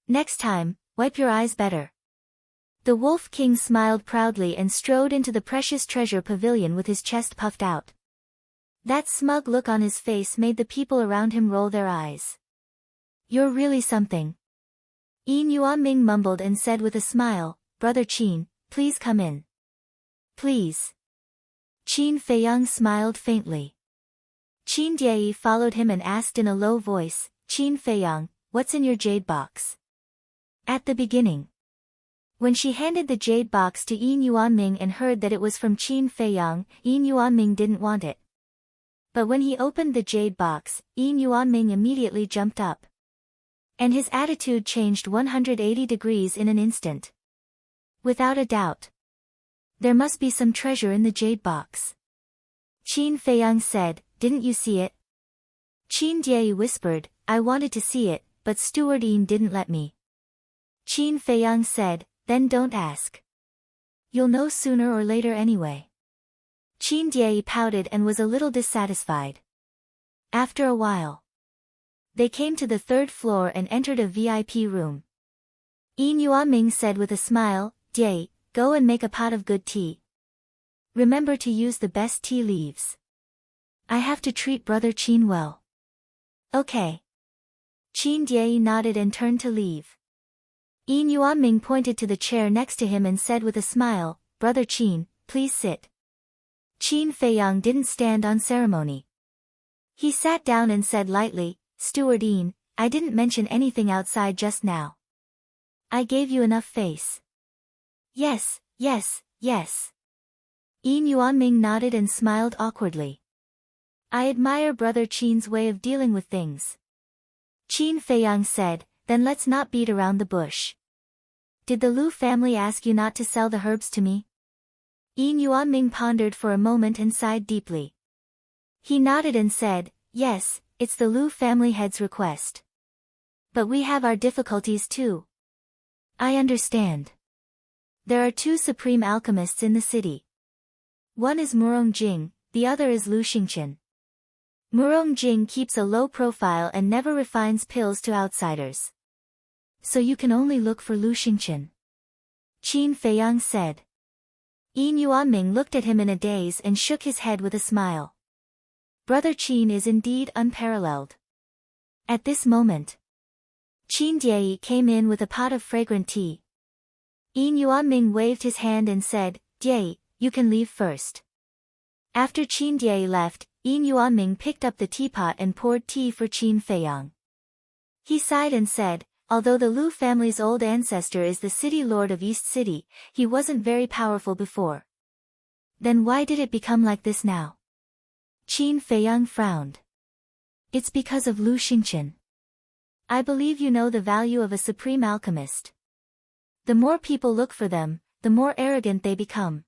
Next time, wipe your eyes better. The Wolf King smiled proudly and strode into the precious treasure pavilion with his chest puffed out. That smug look on his face made the people around him roll their eyes. You're really something. Yin Yuanming mumbled and said with a smile, Brother Qin, please come in. Please. Qin Feiyang smiled faintly. Qin Diei followed him and asked in a low voice, Qin Feiyang, what's in your jade box? At the beginning. When she handed the jade box to Yin Yuanming and heard that it was from Qin Feiyang, Yin Yuanming didn't want it. But when he opened the jade box, Yin Yuanming immediately jumped up. And his attitude changed 180 degrees in an instant. Without a doubt. There must be some treasure in the jade box. Qin Feiyang said, didn't you see it? Qin Diei whispered, I wanted to see it, but Steward Yin didn't let me. Qin Feiyang said, then don't ask. You'll know sooner or later anyway. Qin Diei pouted and was a little dissatisfied. After a while, they came to the third floor and entered a VIP room. Yin Yuanming said with a smile, Diei, go and make a pot of good tea. Remember to use the best tea leaves. I have to treat Brother Qin well. Okay. Qin Diei nodded and turned to leave. Yin Yuanming pointed to the chair next to him and said with a smile, Brother Qin, please sit. Qin Feiyang didn't stand on ceremony. He sat down and said lightly, Steward Yin, I didn't mention anything outside just now. I gave you enough face. Yes, yes, yes. Yin Yuanming nodded and smiled awkwardly. I admire Brother Qin's way of dealing with things. Qin Feiyang said, then let's not beat around the bush. Did the Lu family ask you not to sell the herbs to me? Yin Yuanming pondered for a moment and sighed deeply. He nodded and said, yes, it's the Lu family head's request. But we have our difficulties too. I understand. There are two supreme alchemists in the city. One is Murong Jing, the other is Lu Xingqian. Murong Jing keeps a low profile and never refines pills to outsiders. So you can only look for Lu Xingchen. Qin Feiyang said. Yin Yuanming looked at him in a daze and shook his head with a smile. Brother Qin is indeed unparalleled. At this moment, Qin Diei came in with a pot of fragrant tea. Yin Yuanming waved his hand and said, Diei, you can leave first. After Qin Diei left, Yin Yuanming picked up the teapot and poured tea for Qin Feiyang. He sighed and said, although the Lu family's old ancestor is the city lord of East City, he wasn't very powerful before. Then why did it become like this now? Qin Feiyang frowned. It's because of Lu Xingchen. I believe you know the value of a supreme alchemist. The more people look for them, the more arrogant they become.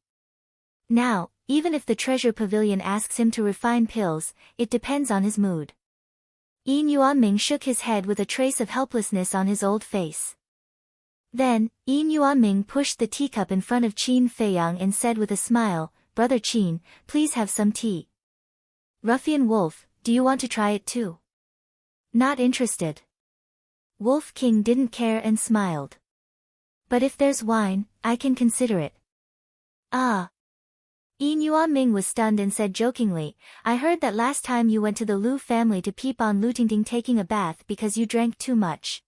Now, even if the treasure pavilion asks him to refine pills, it depends on his mood. Yin Yuanming shook his head with a trace of helplessness on his old face. Then, Yin Yuanming pushed the teacup in front of Qin Feiyang and said with a smile, Brother Qin, please have some tea. Ruffian Wolf, do you want to try it too? Not interested. Wolf King didn't care and smiled. But if there's wine, I can consider it. Ah. Yin Yuanming was stunned and said jokingly, I heard that last time you went to the Lu family to peep on Lu Tingting taking a bath because you drank too much.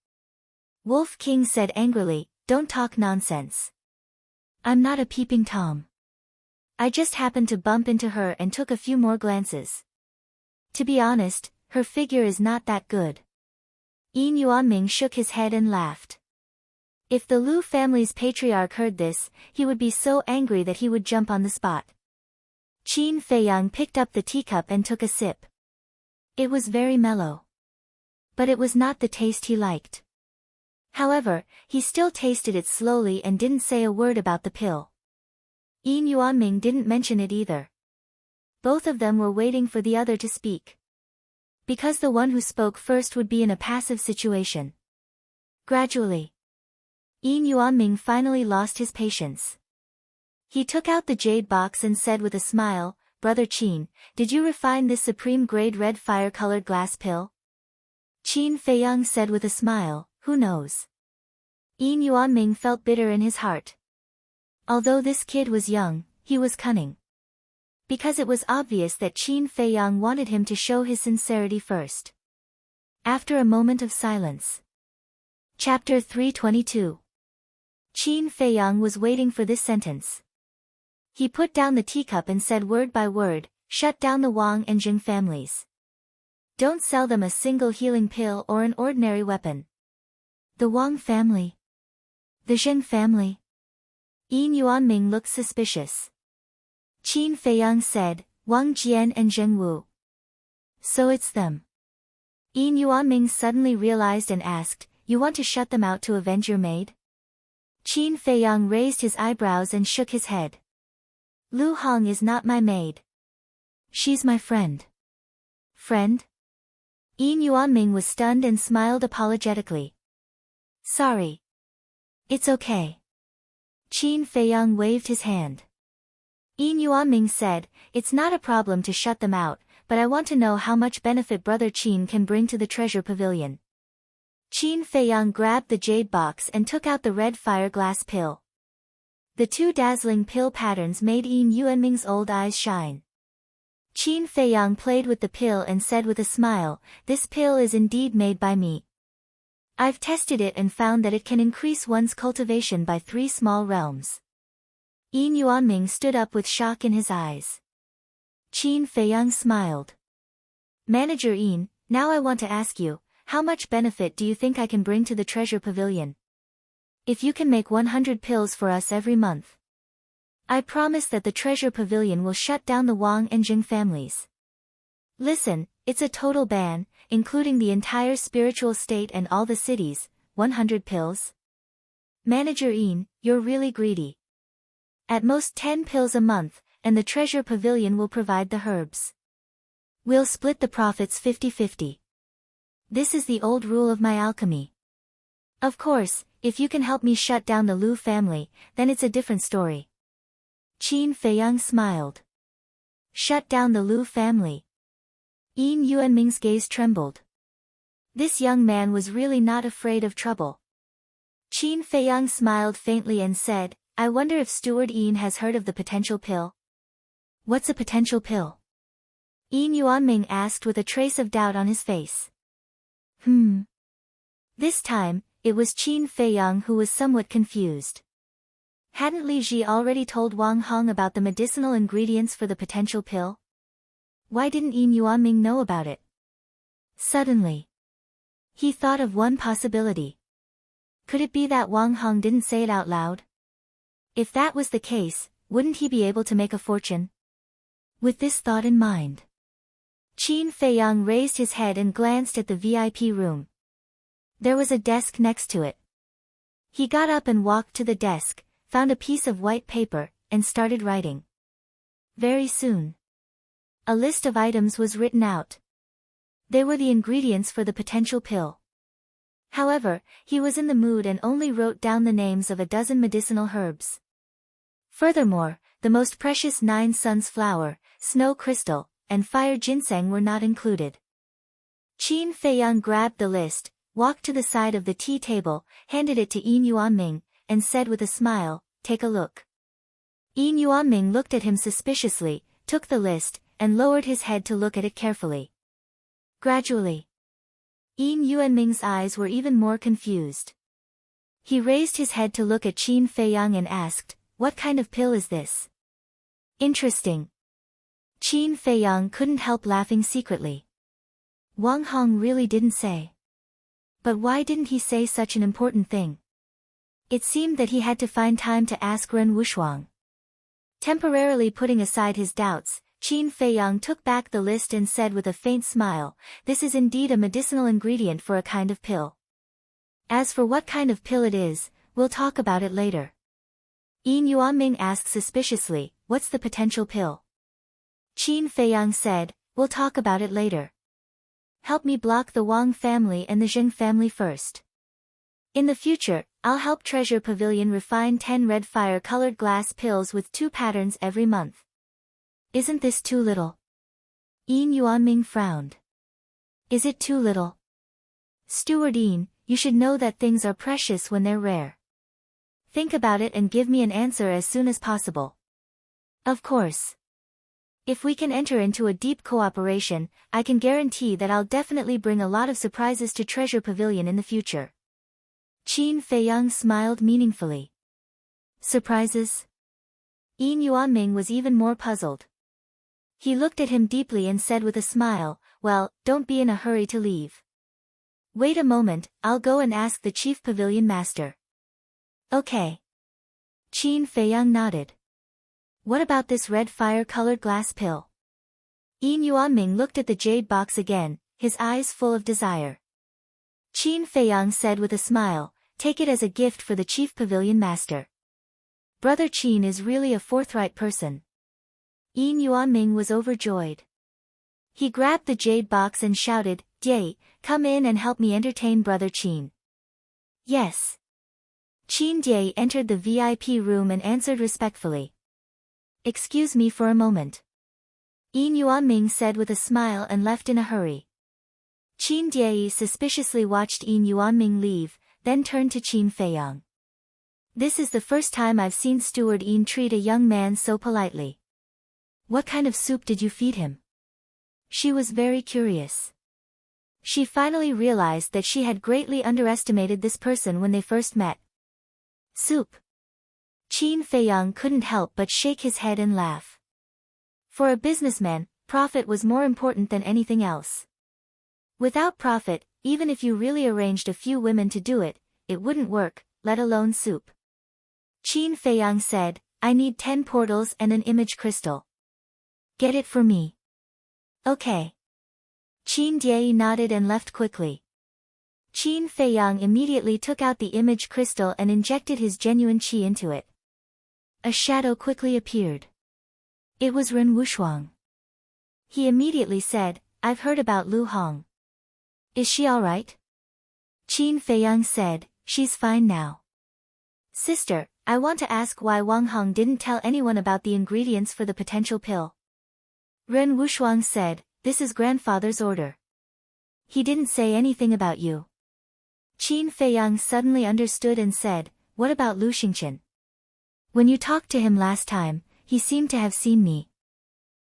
Wolf King said angrily, don't talk nonsense. I'm not a peeping Tom. I just happened to bump into her and took a few more glances. To be honest, her figure is not that good. Yin Yuanming shook his head and laughed. If the Lu family's patriarch heard this, he would be so angry that he would jump on the spot. Qin Feiyang picked up the teacup and took a sip. It was very mellow. But it was not the taste he liked. However, he still tasted it slowly and didn't say a word about the pill. Yin Yuanming didn't mention it either. Both of them were waiting for the other to speak. Because the one who spoke first would be in a passive situation. Gradually, Yin Yuanming finally lost his patience. He took out the jade box and said with a smile, Brother Qin, did you refine this supreme grade red fire-colored glass pill? Qin Feiyang said with a smile, who knows? Yin Yuanming felt bitter in his heart. Although this kid was young, he was cunning. Because it was obvious that Qin Feiyang wanted him to show his sincerity first. After a moment of silence. Chapter 322. Qin Feiyang was waiting for this sentence. He put down the teacup and said word by word, shut down the Wang and Jing families. Don't sell them a single healing pill or an ordinary weapon. The Wang family. The Jing family. Yin Yuanming looked suspicious. Qin Feiyang said, Wang Jian and Zheng Wu. So it's them. Yin Yuanming suddenly realized and asked, you want to shut them out to avenge your maid? Qin Feiyang raised his eyebrows and shook his head. Lu Hong is not my maid. She's my friend. Friend? Yin Yuanming was stunned and smiled apologetically. Sorry. It's okay. Qin Feiyang waved his hand. Yin Yuanming said, it's not a problem to shut them out, but I want to know how much benefit Brother Qin can bring to the treasure pavilion. Qin Feiyang grabbed the jade box and took out the red fire glass pill. The two dazzling pill patterns made Yin Yuanming's old eyes shine. Qin Feiyang played with the pill and said with a smile, this pill is indeed made by me. I've tested it and found that it can increase one's cultivation by 3 small realms. Yin Yuanming stood up with shock in his eyes. Qin Feiyang smiled. Manager Yin, now I want to ask you, how much benefit do you think I can bring to the treasure pavilion? If you can make 100 pills for us every month, I promise that the treasure pavilion will shut down the Wang and Jing families. Listen, it's a total ban, including the entire spiritual state and all the cities, 100 pills? Manager Yin, you're really greedy. At most 10 pills a month, and the treasure pavilion will provide the herbs. We'll split the profits 50-50. This is the old rule of my alchemy. Of course, if you can help me shut down the Lu family, then it's a different story. Qin Feiyang smiled. Shut down the Lu family. Yin Yuanming's gaze trembled. This young man was really not afraid of trouble. Qin Feiyang smiled faintly and said, I wonder if Steward Yin has heard of the potential pill. What's a potential pill? Yin Yuanming asked with a trace of doubt on his face. This time, it was Qin Feiyang who was somewhat confused. Hadn't Li Ji already told Wang Hong about the medicinal ingredients for the potential pill? Why didn't Yin Yuanming know about it? Suddenly, he thought of one possibility. Could it be that Wang Hong didn't say it out loud? If that was the case, wouldn't he be able to make a fortune? With this thought in mind, Qin Feiyang raised his head and glanced at the VIP room. There was a desk next to it. He got up and walked to the desk, found a piece of white paper, and started writing. Very soon, a list of items was written out. They were the ingredients for the potential pill. However, he was in the mood and only wrote down the names of a dozen medicinal herbs. Furthermore, the most precious 9 suns flower, snow crystal, and fire ginseng were not included. Qin Feiyang grabbed the list, walked to the side of the tea table, handed it to Yin Yuanming, and said with a smile, take a look. Yin Yuanming looked at him suspiciously, took the list, and lowered his head to look at it carefully. Gradually, Yin Yuanming's eyes were even more confused. He raised his head to look at Qin Feiyang and asked, what kind of pill is this? Interesting. Qin Feiyang couldn't help laughing secretly. Wang Hong really didn't say. But why didn't he say such an important thing? It seemed that he had to find time to ask Ren Wushuang. Temporarily putting aside his doubts, Qin Feiyang took back the list and said with a faint smile, this is indeed a medicinal ingredient for a kind of pill. As for what kind of pill it is, we'll talk about it later. Yin Yuanming asked suspiciously, what's the potential pill? Qin Feiyang said, we'll talk about it later. Help me block the Wang family and the Zheng family first. In the future, I'll help Treasure Pavilion refine 10 red fire-colored glass pills with 2 patterns every month. Isn't this too little? Yin Yuanming frowned. Is it too little? Steward Yin, you should know that things are precious when they're rare. Think about it and give me an answer as soon as possible. Of course. If we can enter into a deep cooperation, I can guarantee that I'll definitely bring a lot of surprises to Treasure Pavilion in the future. Qin Feiyang smiled meaningfully. Surprises? Yin Yuanming was even more puzzled. He looked at him deeply and said with a smile, well, don't be in a hurry to leave. Wait a moment, I'll go and ask the chief pavilion master. Okay. Qin Feiyang nodded. What about this red fire-colored glass pill? Yin Yuanming looked at the jade box again, his eyes full of desire. Qin Feiyang said with a smile, take it as a gift for the chief pavilion master. Brother Qin is really a forthright person. Yin Yuanming was overjoyed. He grabbed the jade box and shouted, Jie, come in and help me entertain Brother Qin. Yes. Qin Jie entered the VIP room and answered respectfully. Excuse me for a moment. Yin Yuanming said with a smile and left in a hurry. Qin Jie suspiciously watched Yin Yuanming leave, then turned to Qin Feiyang. This is the first time I've seen Steward Yin treat a young man so politely. What kind of soup did you feed him? She was very curious. She finally realized that she had greatly underestimated this person when they first met. Soup. Qin Feiyang couldn't help but shake his head and laugh. For a businessman, profit was more important than anything else. Without profit, even if you really arranged a few women to do it, it wouldn't work, let alone soup. Qin Feiyang said, I need 10 portals and an image crystal. Get it for me. Okay. Qin Jie nodded and left quickly. Qin Feiyang immediately took out the image crystal and injected his genuine qi into it. A shadow quickly appeared. It was Ren Wushuang. He immediately said, I've heard about Lu Hong. Is she alright? Qin Feiyang said, she's fine now. Sister, I want to ask why Wang Hong didn't tell anyone about the ingredients for the potential pill. Ren Wushuang said, this is grandfather's order. He didn't say anything about you. Qin Feiyang suddenly understood and said, what about Lu Xingqian? When you talked to him last time, he seemed to have seen me.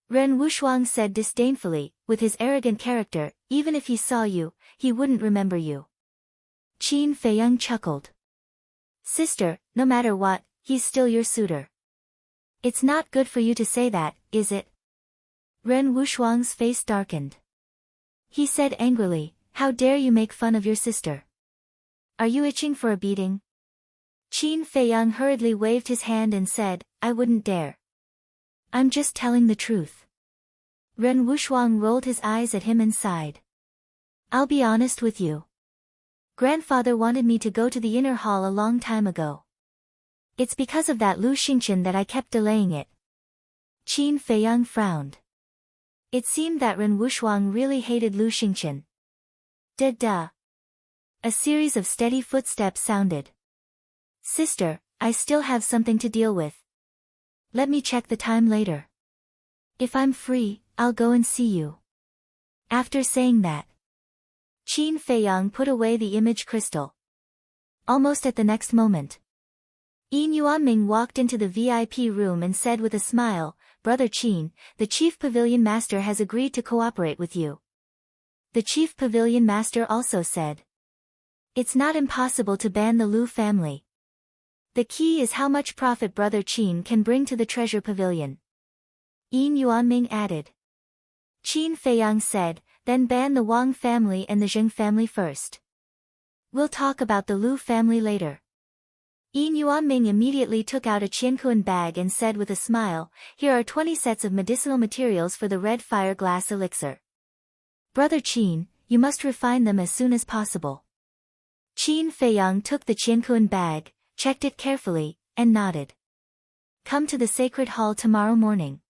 Ren Wushuang said disdainfully, with his arrogant character, even if he saw you, he wouldn't remember you. Qin Feiyang chuckled. Sister, no matter what, he's still your suitor. It's not good for you to say that, is it? Ren Wushuang's face darkened. He said angrily, how dare you make fun of your sister? Are you itching for a beating? Qin Feiyang hurriedly waved his hand and said, I wouldn't dare. I'm just telling the truth. Ren Wushuang rolled his eyes at him and sighed. I'll be honest with you. Grandfather wanted me to go to the inner hall a long time ago. It's because of that Lu Xingqian that I kept delaying it. Qin Feiyang frowned. It seemed that Ren Wushuang really hated Lu Xingqian. Duh. A series of steady footsteps sounded. Sister, I still have something to deal with. Let me check the time later. If I'm free, I'll go and see you. After saying that, Qin Feiyang put away the image crystal. Almost at the next moment, Yin Yuanming walked into the VIP room and said with a smile, Brother Qin, the Chief Pavilion Master has agreed to cooperate with you. The Chief Pavilion Master also said, it's not impossible to ban the Lu family. The key is how much profit Brother Qin can bring to the treasure pavilion. Yin Yuanming added. Qin Feiyang said, then ban the Wang family and the Zheng family first. We'll talk about the Lu family later. Yin Yuanming immediately took out a Qiankuan bag and said with a smile, here are 20 sets of medicinal materials for the red fire glass elixir. Brother Qin, you must refine them as soon as possible. Qin Feiyang took the Qiankuan bag, checked it carefully, and nodded. Come to the sacred hall tomorrow morning.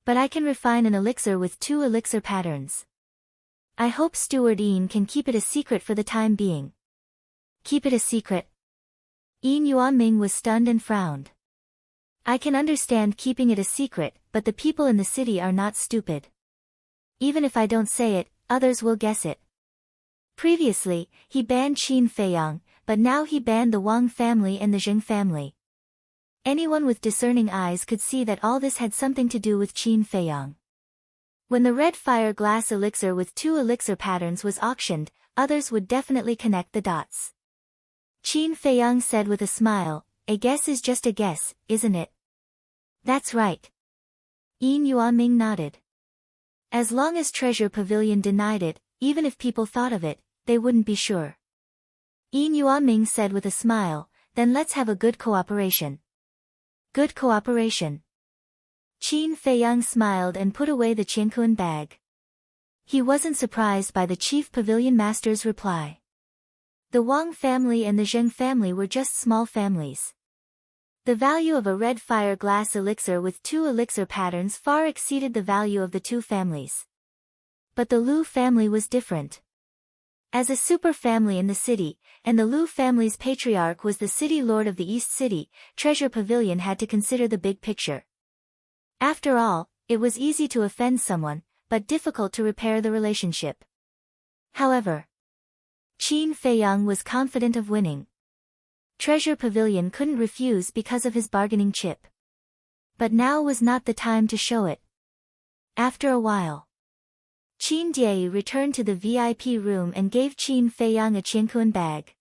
But I can refine an elixir with 2 elixir patterns. I hope Steward Yin can keep it a secret for the time being. Keep it a secret? Yin Yuanming was stunned and frowned. I can understand keeping it a secret, but the people in the city are not stupid. Even if I don't say it, others will guess it. Previously, he banned Qin Feiyang, but now he banned the Wang family and the Zheng family. Anyone with discerning eyes could see that all this had something to do with Qin Feiyang. When the red fire glass elixir with 2 elixir patterns was auctioned, others would definitely connect the dots. Qin Feiyang said with a smile, a guess is just a guess, isn't it? That's right. Yin Yuanming nodded. As long as Treasure Pavilion denied it, even if people thought of it, they wouldn't be sure. Yin Yuanming said with a smile, then let's have a good cooperation. Good cooperation. Qin Feiyang smiled and put away the Qiankuan bag. He wasn't surprised by the Chief Pavilion Master's reply. The Wang family and the Zheng family were just small families. The value of a red fire glass elixir with 2 elixir patterns far exceeded the value of the 2 families. But the Lu family was different. As a super family in the city, and the Lu family's patriarch was the city lord of the East City, Treasure Pavilion had to consider the big picture. After all, it was easy to offend someone, but difficult to repair the relationship. However, Qin Feiyang was confident of winning. Treasure Pavilion couldn't refuse because of his bargaining chip. But now was not the time to show it. After a while, Qin Diei returned to the VIP room and gave Qin Feiyang a Qiankuan bag.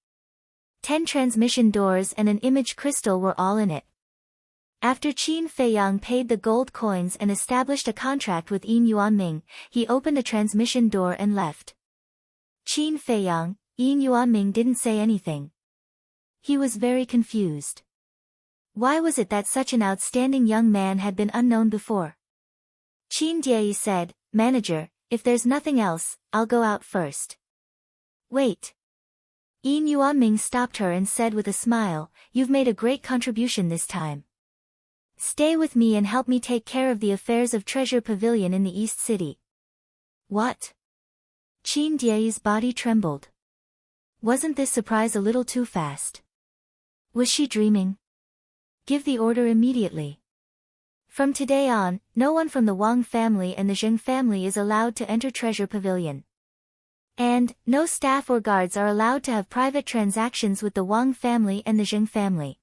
10 transmission doors and an image crystal were all in it. After Qin Feiyang paid the gold coins and established a contract with Yin Yuanming, he opened a transmission door and left. Qin Feiyang, Yin Yuanming didn't say anything. He was very confused. Why was it that such an outstanding young man had been unknown before? Qin Diei said, Manager, if there's nothing else, I'll go out first. Wait. Yin Yuanming stopped her and said with a smile, you've made a great contribution this time. Stay with me and help me take care of the affairs of Treasure Pavilion in the East City. What? Qin Diei's body trembled. Wasn't this surprise a little too fast? Was she dreaming? Give the order immediately. From today on, no one from the Wang family and the Zheng family is allowed to enter Treasure Pavilion. And, no staff or guards are allowed to have private transactions with the Wang family and the Zheng family.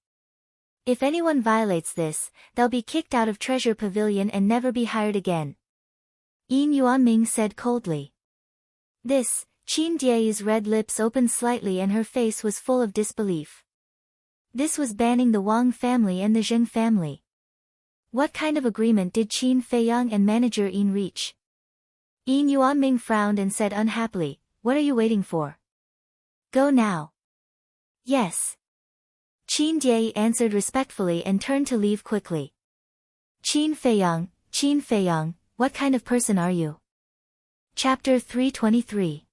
If anyone violates this, they'll be kicked out of Treasure Pavilion and never be hired again. Yin Yuanming said coldly. This, Qin Die's red lips opened slightly and her face was full of disbelief. This was banning the Wang family and the Zheng family. What kind of agreement did Qin Feiyang and manager Yin reach? Yin Yuanming frowned and said unhappily, "What are you waiting for? Go now." "Yes." Qin Die answered respectfully and turned to leave quickly. Qin Feiyang, what kind of person are you? Chapter 323.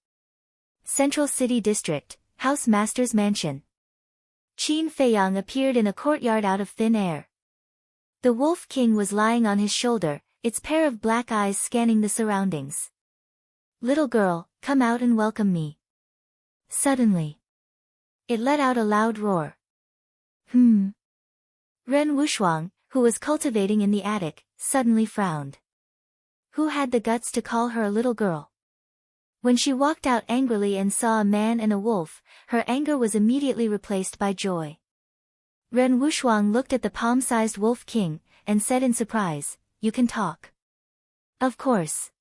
Central City District, House Master's Mansion. Qin Feiyang appeared in a courtyard out of thin air. The Wolf King was lying on his shoulder, its pair of black eyes scanning the surroundings. "Little girl, come out and welcome me." Suddenly, it let out a loud roar. Ren Wushuang, who was cultivating in the attic, suddenly frowned. Who had the guts to call her a little girl? When she walked out angrily and saw a man and a wolf, her anger was immediately replaced by joy. Ren Wushuang looked at the palm-sized Wolf King, and said in surprise, "You can talk." "Of course.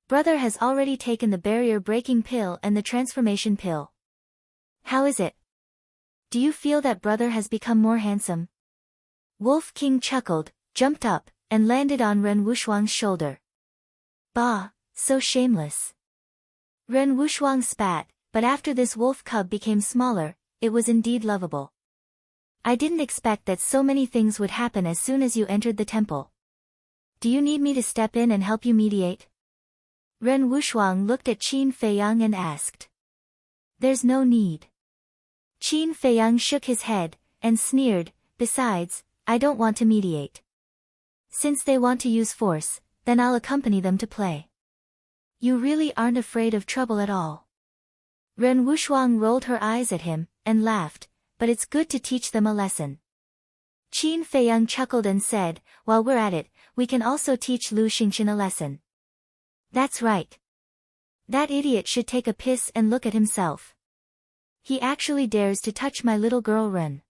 Brother has already taken the barrier-breaking pill and the transformation pill. How is it? Do you feel that brother has become more handsome?" Wolf King chuckled, jumped up, and landed on Ren Wushuang's shoulder. "Bah, so shameless." Ren Wushuang spat, but after this wolf cub became smaller, it was indeed lovable. "I didn't expect that so many things would happen as soon as you entered the temple. Do you need me to step in and help you mediate?" Ren Wushuang looked at Qin Feiyang and asked. "There's no need." Qin Feiyang shook his head, and sneered, "Besides, I don't want to mediate. Since they want to use force, then I'll accompany them to play." "You really aren't afraid of trouble at all." Ren Wushuang rolled her eyes at him, and laughed, "But it's good to teach them a lesson." Qin Feiyang chuckled and said, "While we're at it, we can also teach Lu Xingqian a lesson." "That's right. That idiot should take a piss and look at himself. He actually dares to touch my little girl Ren.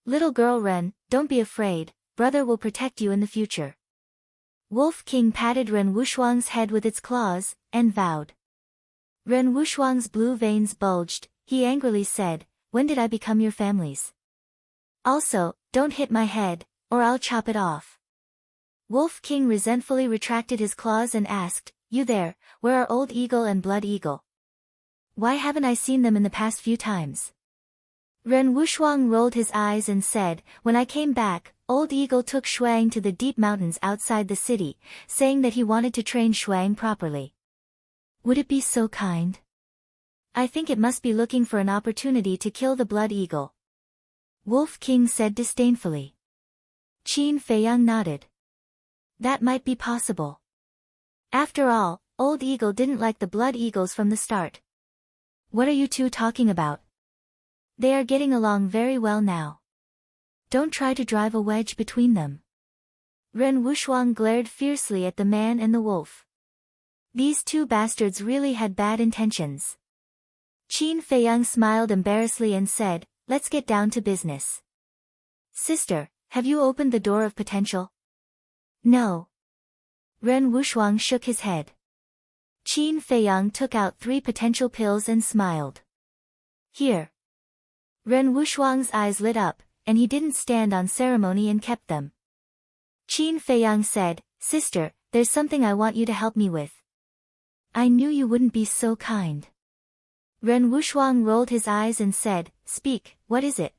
Little girl Ren, don't be afraid, brother will protect you in the future." Wolf King patted Ren Wushuang's head with its claws, and vowed. Ren Wushuang's blue veins bulged, he angrily said, "When did I become your family's? Also, don't hit my head, or I'll chop it off." Wolf King resentfully retracted his claws and asked, "You there, where are Old Eagle and Blood Eagle? Why haven't I seen them in the past few times?" Ren Wushuang rolled his eyes and said, "When I came back, Old Eagle took Shuang to the deep mountains outside the city, saying that he wanted to train Shuang properly. Would it be so kind? I think it must be looking for an opportunity to kill the Blood Eagle." Wolf King said disdainfully. Qin Feiyang nodded. That might be possible. After all, Old Eagle didn't like the Blood Eagles from the start. "What are you two talking about? They are getting along very well now. Don't try to drive a wedge between them." Ren Wushuang glared fiercely at the man and the wolf. These two bastards really had bad intentions. Qin Feiyang smiled embarrassedly and said, "Let's get down to business. Sister, have you opened the door of potential?" "No." Ren Wushuang shook his head. Qin Feiyang took out 3 potential pills and smiled. "Here." Ren Wushuang's eyes lit up, and he didn't stand on ceremony and kept them. Qin Feiyang said, "Sister, there's something I want you to help me with." "I knew you wouldn't be so kind." Ren Wushuang rolled his eyes and said, "Speak, what is it?"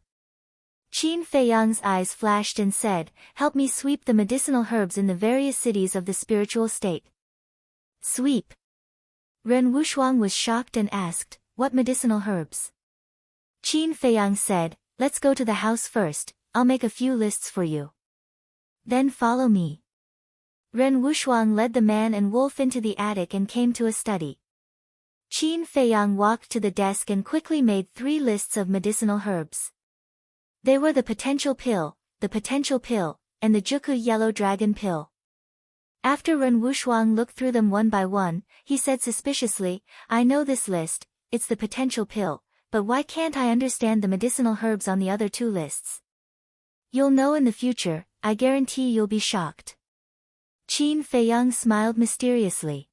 Qin Feiyang's eyes flashed and said, "Help me sweep the medicinal herbs in the various cities of the spiritual state." "Sweep?" Ren Wushuang was shocked and asked, "What medicinal herbs?" Qin Feiyang said, "Let's go to the house first, I'll make a few lists for you. Then follow me." Ren Wushuang led the man and wolf into the attic and came to a study. Qin Feiyang walked to the desk and quickly made 3 lists of medicinal herbs. They were the potential pill, and the Juku yellow dragon pill. After Ren Wushuang looked through them one by one, he said suspiciously, I know this list, it's the potential pill, but why can't I understand the medicinal herbs on the other two lists? You'll know in the future, I guarantee you'll be shocked. Qin Feiyang smiled mysteriously.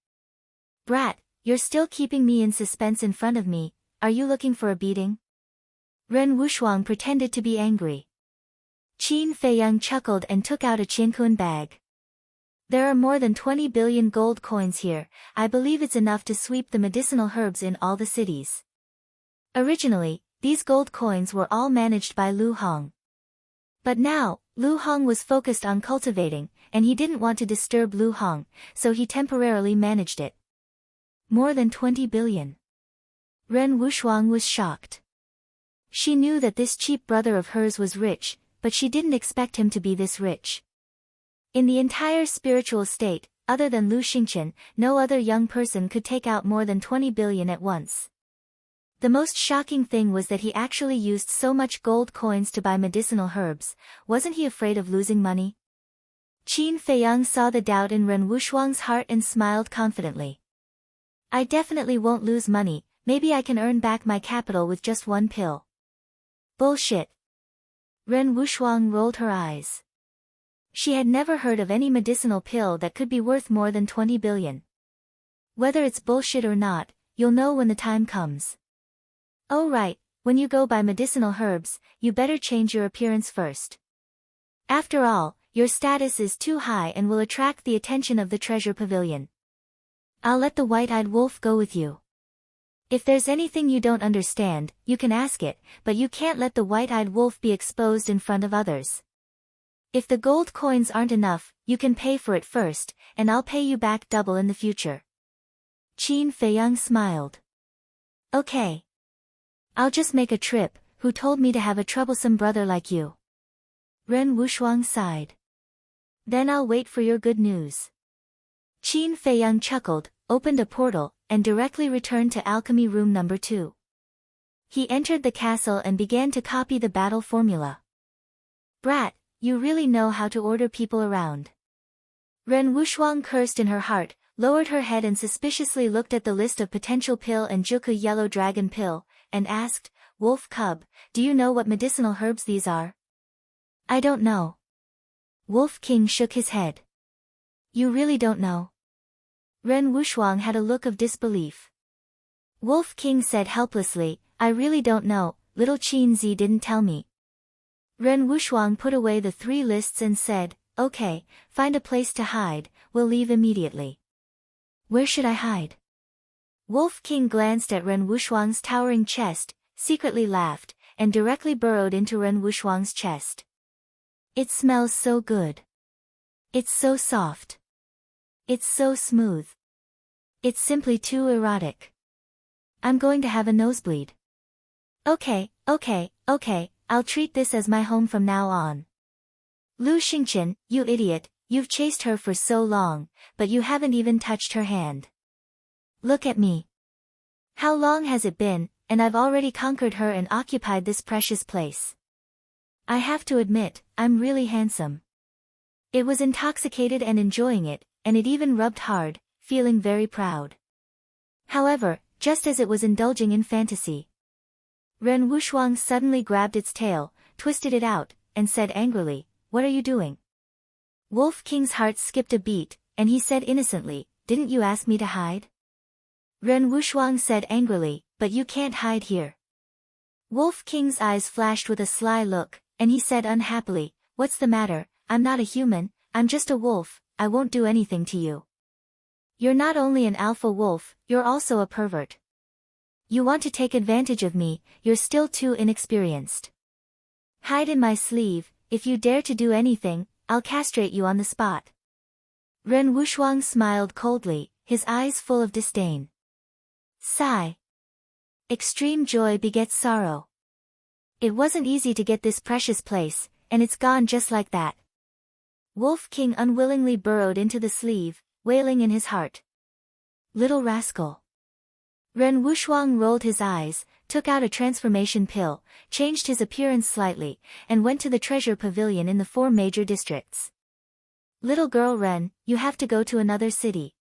Brat, you're still keeping me in suspense in front of me, are you looking for a beating? Ren Wushuang pretended to be angry. Qin Feiyang chuckled and took out a Qiankun bag. There are more than 20 billion gold coins here, I believe it's enough to sweep the medicinal herbs in all the cities. Originally, these gold coins were all managed by Lu Hong. But now, Lu Hong was focused on cultivating, and he didn't want to disturb Lu Hong, so he temporarily managed it. More than 20 billion. Ren Wushuang was shocked. She knew that this cheap brother of hers was rich, but she didn't expect him to be this rich. In the entire spiritual state, other than Lu Xingqian, no other young person could take out more than 20 billion at once. The most shocking thing was that he actually used so much gold coins to buy medicinal herbs. Wasn't he afraid of losing money? Qin Feiyang saw the doubt in Ren Wushuang's heart and smiled confidently. I definitely won't lose money, maybe I can earn back my capital with just one pill. Bullshit. Ren Wushuang rolled her eyes. She had never heard of any medicinal pill that could be worth more than 20 billion. Whether it's bullshit or not, you'll know when the time comes. Oh right, when you go buy medicinal herbs, you better change your appearance first. After all, your status is too high and will attract the attention of the treasure pavilion. I'll let the white-eyed wolf go with you. If there's anything you don't understand, you can ask it, but you can't let the white-eyed wolf be exposed in front of others. If the gold coins aren't enough, you can pay for it first, and I'll pay you back double in the future. Qin Feiyang smiled. Okay. I'll just make a trip, who told me to have a troublesome brother like you? Ren Wushuang sighed. Then I'll wait for your good news. Qin Feiyang chuckled, opened a portal, and directly returned to alchemy room number 2. He entered the castle and began to copy the battle formula. Brat, you really know how to order people around. Ren Wushuang cursed in her heart, lowered her head and suspiciously looked at the list of potential pill and Juku yellow dragon pill, and asked, Wolf Cub, do you know what medicinal herbs these are? I don't know. Wolf King shook his head. You really don't know? Ren Wushuang had a look of disbelief. Wolf King said helplessly, I really don't know, little Qin Zi didn't tell me. Ren Wushuang put away the 3 lists and said, okay, find a place to hide, we'll leave immediately. Where should I hide? Wolf King glanced at Ren Wushuang's towering chest, secretly laughed, and directly burrowed into Ren Wushuang's chest. It smells so good. It's so soft. It's so smooth. It's simply too erotic. I'm going to have a nosebleed. Okay, I'll treat this as my home from now on. Lu Xingqian, you idiot, you've chased her for so long, but you haven't even touched her hand. Look at me. How long has it been, and I've already conquered her and occupied this precious place. I have to admit, I'm really handsome. It was intoxicated and enjoying it, and it even rubbed hard, feeling very proud. However, just as it was indulging in fantasy, Ren Wushuang suddenly grabbed its tail, twisted it out, and said angrily, What are you doing? Wolf King's heart skipped a beat, and he said innocently, Didn't you ask me to hide? Ren Wushuang said angrily, But you can't hide here. Wolf King's eyes flashed with a sly look, and he said unhappily, What's the matter? I'm not a human, I'm just a wolf, I won't do anything to you. You're not only an alpha wolf, you're also a pervert. You want to take advantage of me, you're still too inexperienced. Hide in my sleeve, if you dare to do anything, I'll castrate you on the spot. Ren Wushuang smiled coldly, his eyes full of disdain. Sigh. Extreme joy begets sorrow. It wasn't easy to get this precious place, and it's gone just like that. Wolf King unwillingly burrowed into the sleeve, wailing in his heart. Little rascal. Ren Wushuang rolled his eyes, took out a transformation pill, changed his appearance slightly, and went to the treasure pavilion in the 4 major districts. Little girl Ren, you have to go to another city.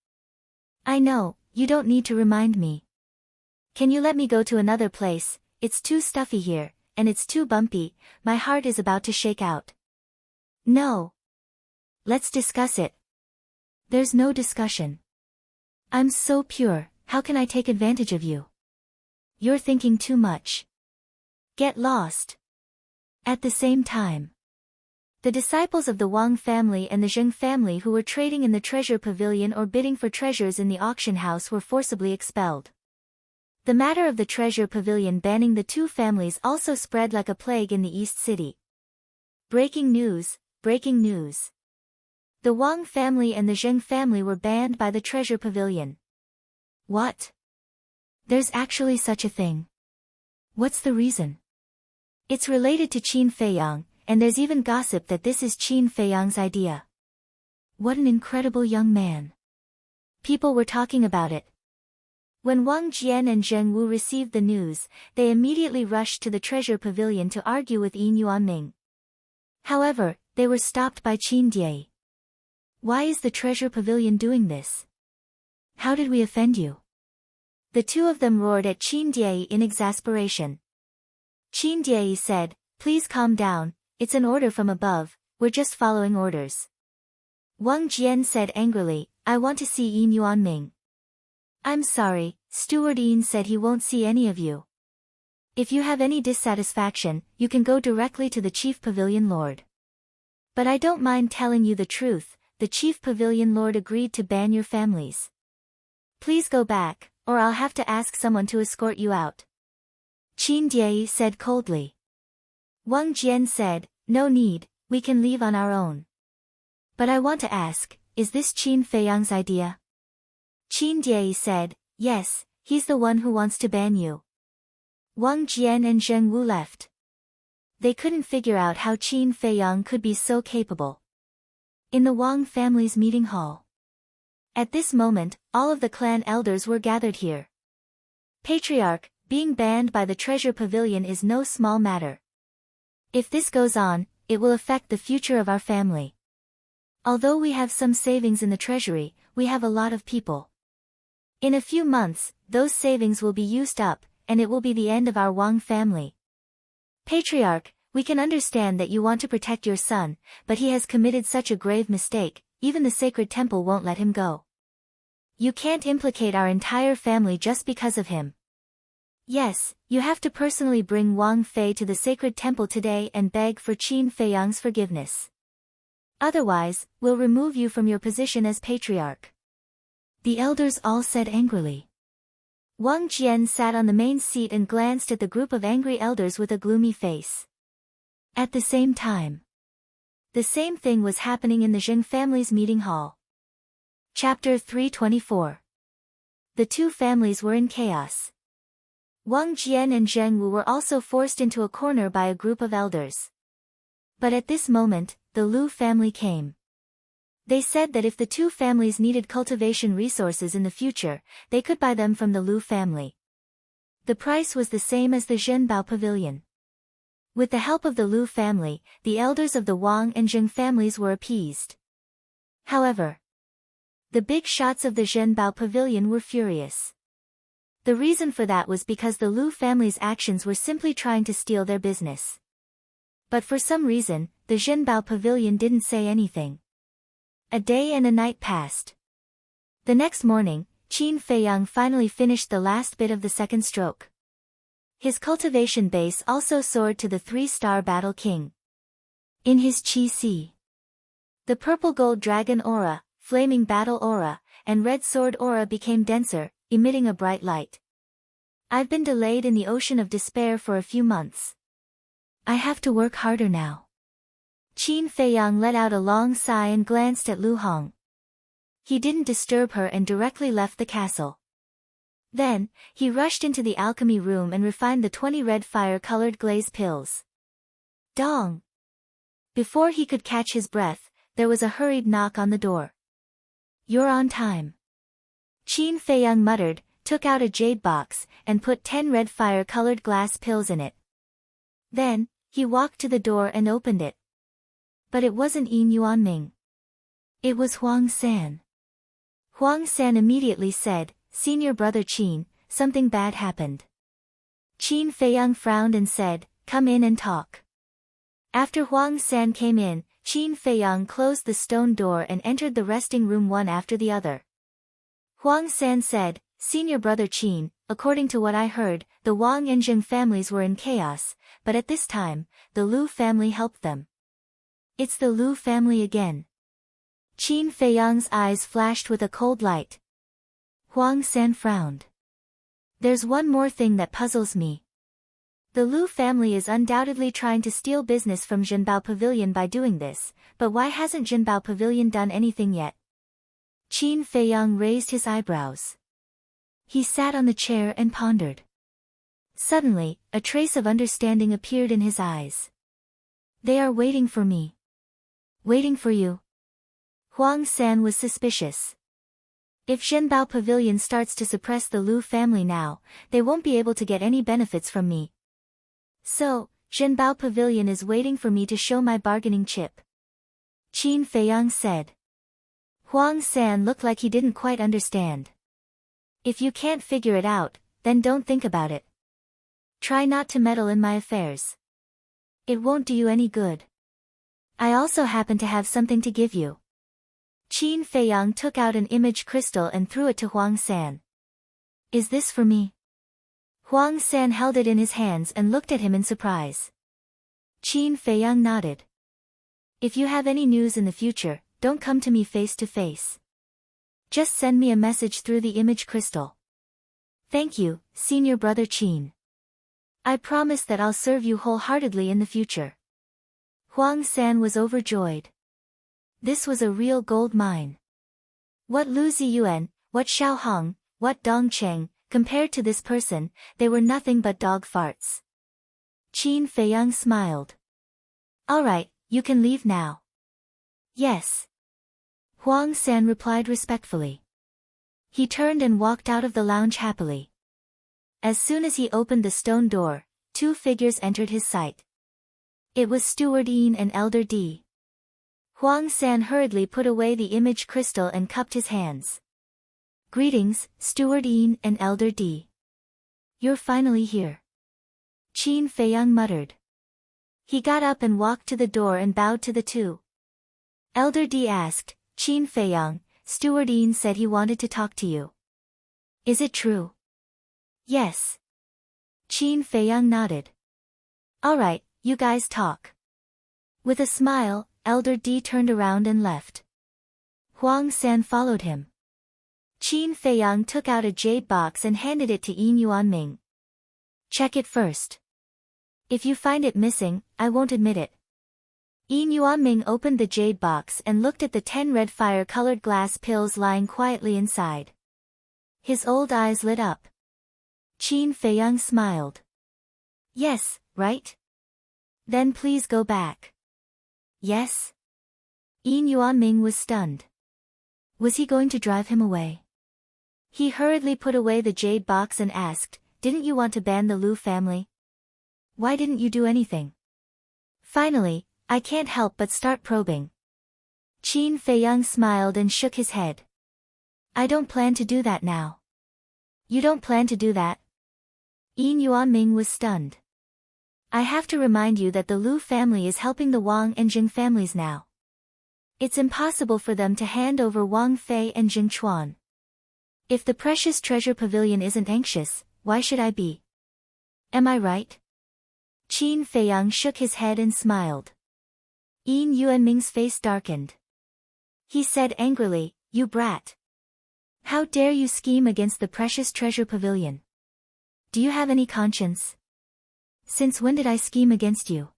I know, you don't need to remind me. Can you let me go to another place? It's too stuffy here, and it's too bumpy, my heart is about to shake out. No. Let's discuss it. There's no discussion. I'm so pure, how can I take advantage of you? You're thinking too much. Get lost. At the same time, the disciples of the Wang family and the Zheng family who were trading in the treasure pavilion or bidding for treasures in the auction house were forcibly expelled. The matter of the treasure pavilion banning the 2 families also spread like a plague in the East City. Breaking news, breaking news. The Wang family and the Zheng family were banned by the treasure pavilion. What? There's actually such a thing. What's the reason? It's related to Qin Feiyang, and there's even gossip that this is Qin Feiyang's idea. What an incredible young man. People were talking about it. When Wang Jian and Zheng Wu received the news, they immediately rushed to the treasure pavilion to argue with Yin Yuanming. However, they were stopped by Qin Die. Why is the treasure pavilion doing this? How did we offend you? The 2 of them roared at Qin Die in exasperation. Qin Die said, please calm down, it's an order from above, we're just following orders. Wang Jian said angrily, I want to see Yin Yuanming. I'm sorry, Steward Yin said he won't see any of you. If you have any dissatisfaction, you can go directly to the Chief Pavilion Lord. But I don't mind telling you the truth, the Chief Pavilion Lord agreed to ban your families. Please go back, or I'll have to ask someone to escort you out. Qin Die said coldly. Wang Jian said, no need, we can leave on our own. But I want to ask, is this Qin Feiyang's idea? Qin Die said, yes, he's the one who wants to ban you. Wang Jian and Zheng Wu left. They couldn't figure out how Qin Feiyang could be so capable. In the Wang family's meeting hall. At this moment, all of the clan elders were gathered here. Patriarch, being banned by the treasure pavilion is no small matter. If this goes on, it will affect the future of our family. Although we have some savings in the treasury, we have a lot of people. In a few months, those savings will be used up, and it will be the end of our Wang family. Patriarch, we can understand that you want to protect your son, but he has committed such a grave mistake, even the sacred temple won't let him go. You can't implicate our entire family just because of him. Yes, you have to personally bring Wang Fei to the sacred temple today and beg for Qin Feiyang's forgiveness. Otherwise, we'll remove you from your position as patriarch. The elders all said angrily. Wang Jian sat on the main seat and glanced at the group of angry elders with a gloomy face. At the same time, the same thing was happening in the Zheng family's meeting hall. Chapter 324. The 2 families were in chaos. Wang Jian and Zheng Wu were also forced into a corner by a group of elders. But at this moment, the Lu family came. They said that if the 2 families needed cultivation resources in the future, they could buy them from the Lu family. The price was the same as the Zhenbao pavilion. With the help of the Lu family, the elders of the Wang and Zheng families were appeased. However, the big shots of the Zhenbao pavilion were furious. The reason for that was because the Lu family's actions were simply trying to steal their business. But for some reason, the Zhenbao pavilion didn't say anything. A day and a night passed. The next morning, Qin Feiyang finally finished the last bit of the second stroke. His cultivation base also soared to the 3-star Battle King. In his Qi Si, the purple gold dragon aura, flaming battle aura, and red sword aura became denser, emitting a bright light. I've been delayed in the ocean of despair for a few months. I have to work harder now. Qin Feiyang let out a long sigh and glanced at Lu Hong. He didn't disturb her and directly left the castle. Then, he rushed into the alchemy room and refined the 20 red fire-colored glaze pills. Dong! Before he could catch his breath, there was a hurried knock on the door. You're on time. Qin Feiyang muttered, took out a jade box, and put 10 red fire-colored glass pills in it. Then, he walked to the door and opened it. But it wasn't Yin Yuanming. It was Huang San. Huang San immediately said, "Senior brother Qin, something bad happened." Qin Feiyang frowned and said, "Come in and talk." After Huang San came in, Qin Feiyang closed the stone door and entered the resting room one after the other. Huang San said, "Senior brother Qin, according to what I heard, the Wang and Zheng families were in chaos, but at this time, the Lu family helped them." "It's the Lu family again." Qin Feiyang's eyes flashed with a cold light. Huang San frowned. "There's one more thing that puzzles me. The Lu family is undoubtedly trying to steal business from Zhenbao Pavilion by doing this, but why hasn't Zhenbao Pavilion done anything yet?" Qin Feiyang raised his eyebrows. He sat on the chair and pondered. Suddenly, a trace of understanding appeared in his eyes. "They are waiting for me." "Waiting for you?" Huang San was suspicious. If Zhenbao Pavilion starts to suppress the Lu family now, they won't be able to get any benefits from me. So, Zhenbao Pavilion is waiting for me to show my bargaining chip. Qin Feiyang said. Huang San looked like he didn't quite understand. "If you can't figure it out, then don't think about it. Try not to meddle in my affairs. It won't do you any good. I also happen to have something to give you." Qin Feiyang took out an image crystal and threw it to Huang San. "Is this for me?" Huang San held it in his hands and looked at him in surprise. Qin Feiyang nodded. "If you have any news in the future, don't come to me face to face. Just send me a message through the image crystal." "Thank you, senior brother Qin. I promise that I'll serve you wholeheartedly in the future." Huang San was overjoyed. This was a real gold mine. What Lu Ziyuan, what Xiao Hong, what Dong Cheng, compared to this person, they were nothing but dog farts. Qin Feiyang smiled. "All right, you can leave now." "Yes." Huang San replied respectfully. He turned and walked out of the lounge happily. As soon as he opened the stone door, two figures entered his sight. It was Steward Yin and Elder D. Huang San hurriedly put away the image crystal and cupped his hands. "Greetings, Steward Yin and Elder D. You're finally here." Qin Feiyang muttered. He got up and walked to the door and bowed to the two. Elder D asked, "Qin Feiyang, Steward Yin said he wanted to talk to you. Is it true?" "Yes." Qin Feiyang nodded. "All right, you guys talk." With a smile, Elder D turned around and left. Huang San followed him. Qin Feiyang took out a jade box and handed it to Yin Yuanming. "Check it first. If you find it missing, I won't admit it." Yin Yuanming opened the jade box and looked at the 10 red fire-colored glass pills lying quietly inside. His old eyes lit up. Qin Feiyang smiled. "Yes, right? Then please go back." "Yes?" Yin Yuanming was stunned. Was he going to drive him away? He hurriedly put away the jade box and asked, "Didn't you want to ban the Lu family? Why didn't you do anything?" "Finally, I can't help but start probing." Qin Feiyang smiled and shook his head. "I don't plan to do that now." "You don't plan to do that?" Yin Yuanming was stunned. "I have to remind you that the Lu family is helping the Wang and Jing families now. It's impossible for them to hand over Wang Fei and Jing Chuan. If the precious treasure pavilion isn't anxious, why should I be? Am I right?" Qin Feiyang shook his head and smiled. Yin Yuanming's face darkened. He said angrily, "You brat. How dare you scheme against the precious treasure pavilion? Do you have any conscience? Since when did I scheme against you?"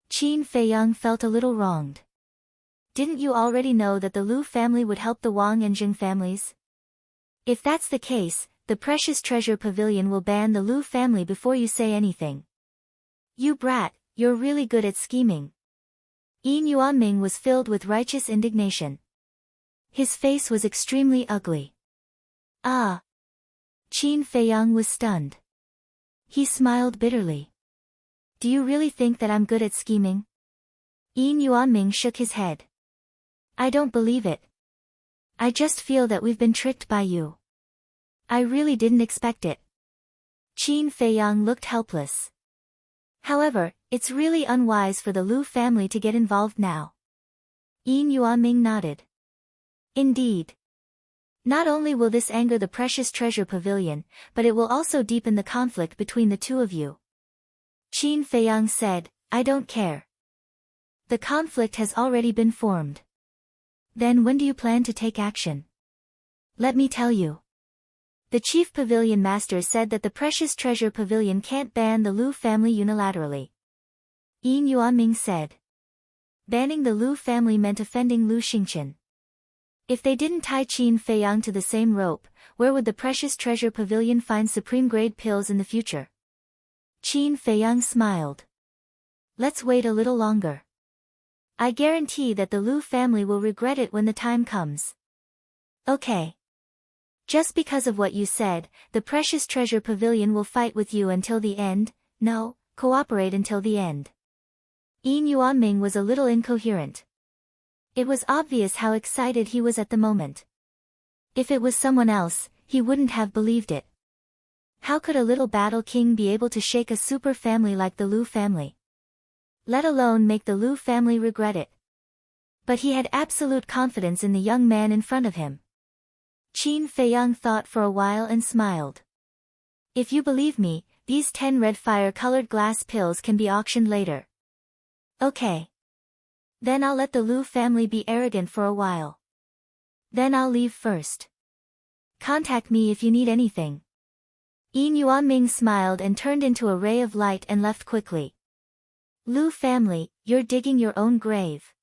Qin Feiyang felt a little wronged. "Didn't you already know that the Lu family would help the Wang and Jing families? If that's the case, the precious treasure pavilion will ban the Lu family before you say anything. You brat, you're really good at scheming." Yin Yuanming was filled with righteous indignation. His face was extremely ugly. "Ah." Qin Feiyang was stunned. He smiled bitterly. Do you really think that I'm good at scheming? Yin Yuanming shook his head. I don't believe it. I just feel that we've been tricked by you. I really didn't expect it. Qin Feiyang looked helpless. However, it's really unwise for the Lu family to get involved now. Yin Yuanming nodded. Indeed. Not only will this anger the precious treasure pavilion, but it will also deepen the conflict between the two of you. Qin Feiyang said, I don't care. The conflict has already been formed. Then when do you plan to take action? Let me tell you. The chief pavilion master said that the precious treasure pavilion can't ban the Lu family unilaterally. Yin Yuanming said. Banning the Lu family meant offending Lu Xingqian. If they didn't tie Qin Feiyang to the same rope, where would the precious treasure pavilion find supreme-grade pills in the future? Qin Feiyang smiled. Let's wait a little longer. I guarantee that the Lu family will regret it when the time comes. Okay. Just because of what you said, the precious treasure pavilion will fight with you until the end, no, cooperate until the end. Yin Yuanming was a little incoherent. It was obvious how excited he was at the moment. If it was someone else, he wouldn't have believed it. How could a little battle king be able to shake a super family like the Lu family? Let alone make the Lu family regret it. But he had absolute confidence in the young man in front of him. Qin Feiyang thought for a while and smiled. If you believe me, these 10 red fire-colored glass pills can be auctioned later. Okay. Then I'll let the Lu family be arrogant for a while. Then I'll leave first. Contact me if you need anything. Yin Yuanming smiled and turned into a ray of light and left quickly. Lu family, you're digging your own grave.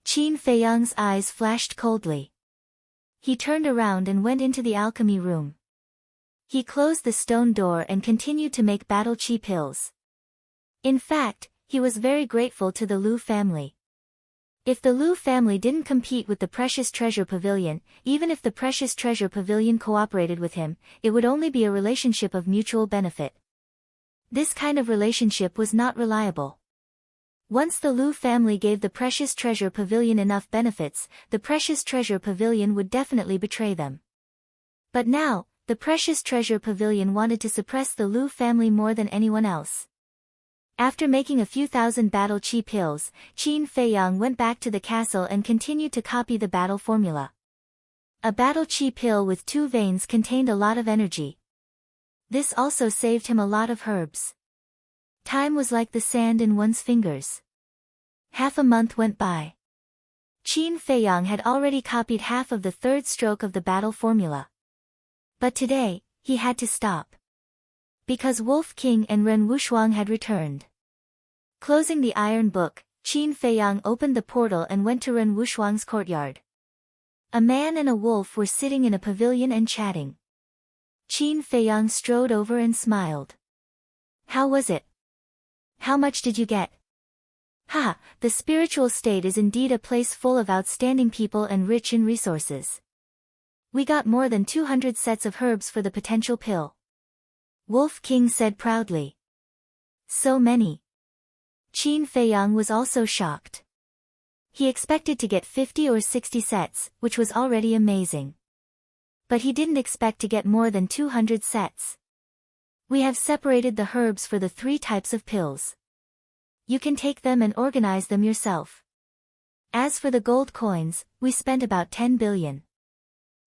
Qin Feiyang's eyes flashed coldly. He turned around and went into the alchemy room. He closed the stone door and continued to make battle chi pills. In fact, he was very grateful to the Lu family. If the Lu family didn't compete with the precious treasure pavilion, even if the precious treasure pavilion cooperated with him, it would only be a relationship of mutual benefit. This kind of relationship was not reliable. Once the Lu family gave the precious treasure pavilion enough benefits, the precious treasure pavilion would definitely betray them. But now, the precious treasure pavilion wanted to suppress the Lu family more than anyone else. After making a few thousand battle chi pills, Qin Feiyang went back to the castle and continued to copy the battle formula. A battle chi pill with 2 veins contained a lot of energy. This also saved him a lot of herbs. Time was like the sand in one's fingers. Half a month went by. Qin Feiyang had already copied half of the 3rd stroke of the battle formula. But today, he had to stop. Because Wolf King and Ren Wushuang had returned. Closing the iron book, Qin Feiyang opened the portal and went to Ren Wushuang's courtyard. A man and a wolf were sitting in a pavilion and chatting. Qin Feiyang strode over and smiled. How was it? How much did you get? Ha, the spiritual state is indeed a place full of outstanding people and rich in resources. We got more than 200 sets of herbs for the potential pill. Wolf King said proudly. So many. Qin Feiyang was also shocked. He expected to get 50 or 60 sets, which was already amazing. But he didn't expect to get more than 200 sets. We have separated the herbs for the 3 types of pills. You can take them and organize them yourself. As for the gold coins, we spent about 10 billion.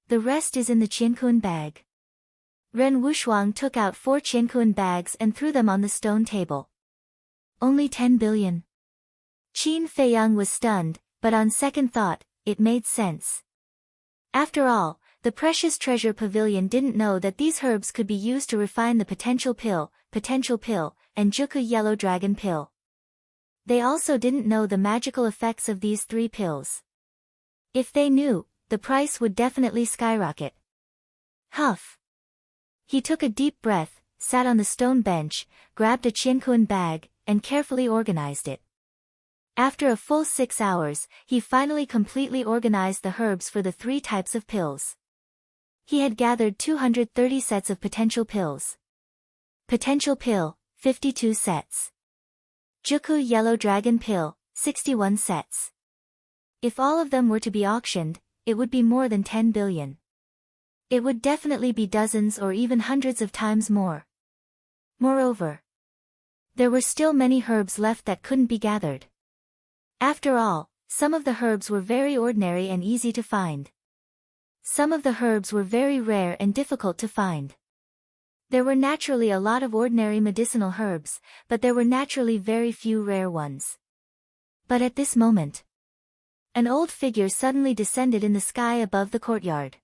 The rest is in the Qiankun bag. Ren Wushuang took out 4 Qiankun bags and threw them on the stone table. Only 10 billion. Qin Feiyang was stunned, but on second thought, it made sense. After all, the precious treasure pavilion didn't know that these herbs could be used to refine the potential pill, and Juku yellow dragon pill. They also didn't know the magical effects of these 3 pills. If they knew, the price would definitely skyrocket. Huff. He took a deep breath, sat on the stone bench, grabbed a Qiankun bag, and carefully organized it. After a full 6 hours, he finally completely organized the herbs for the 3 types of pills. He had gathered 230 sets of potential pills. Potential pill, 52 sets. Juku Yellow Dragon Pill, 61 sets. If all of them were to be auctioned, it would be more than 10 billion. It would definitely be dozens or even hundreds of times more. Moreover, there were still many herbs left that couldn't be gathered. After all, some of the herbs were very ordinary and easy to find. Some of the herbs were very rare and difficult to find. There were naturally a lot of ordinary medicinal herbs, but there were naturally very few rare ones. But at this moment, an old figure suddenly descended in the sky above the courtyard.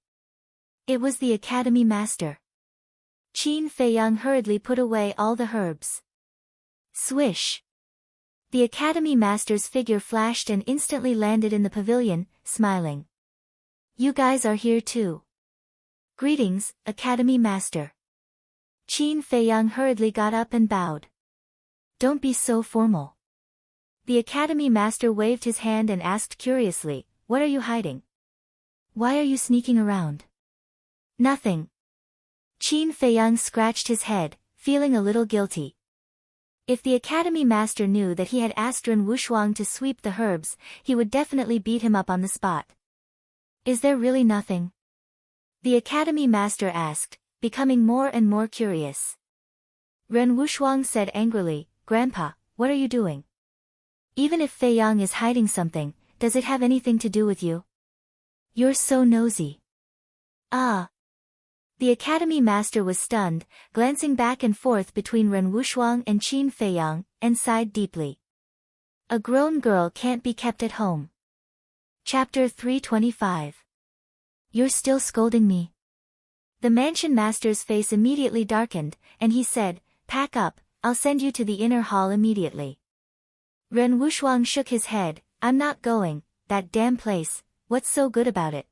It was the Academy Master. Qin Feiyang hurriedly put away all the herbs. Swish! The Academy Master's figure flashed and instantly landed in the pavilion, smiling. You guys are here too. Greetings, Academy Master. Qin Feiyang hurriedly got up and bowed. Don't be so formal. The Academy Master waved his hand and asked curiously, what are you hiding? Why are you sneaking around? Nothing. Qin Feiyang scratched his head, feeling a little guilty. If the Academy Master knew that he had asked Ren Wushuang to sweep the herbs, he would definitely beat him up on the spot. Is there really nothing? The Academy Master asked, becoming more and more curious. Ren Wushuang said angrily, Grandpa, what are you doing? Even if Feiyang is hiding something, does it have anything to do with you? You're so nosy. Ah. The Academy Master was stunned, glancing back and forth between Ren Wushuang and Qin Feiyang, and sighed deeply. A grown girl can't be kept at home. Chapter 325. You're still scolding me? The Mansion Master's face immediately darkened, and he said, Pack up, I'll send you to the inner hall immediately. Ren Wushuang shook his head, I'm not going, that damn place, what's so good about it?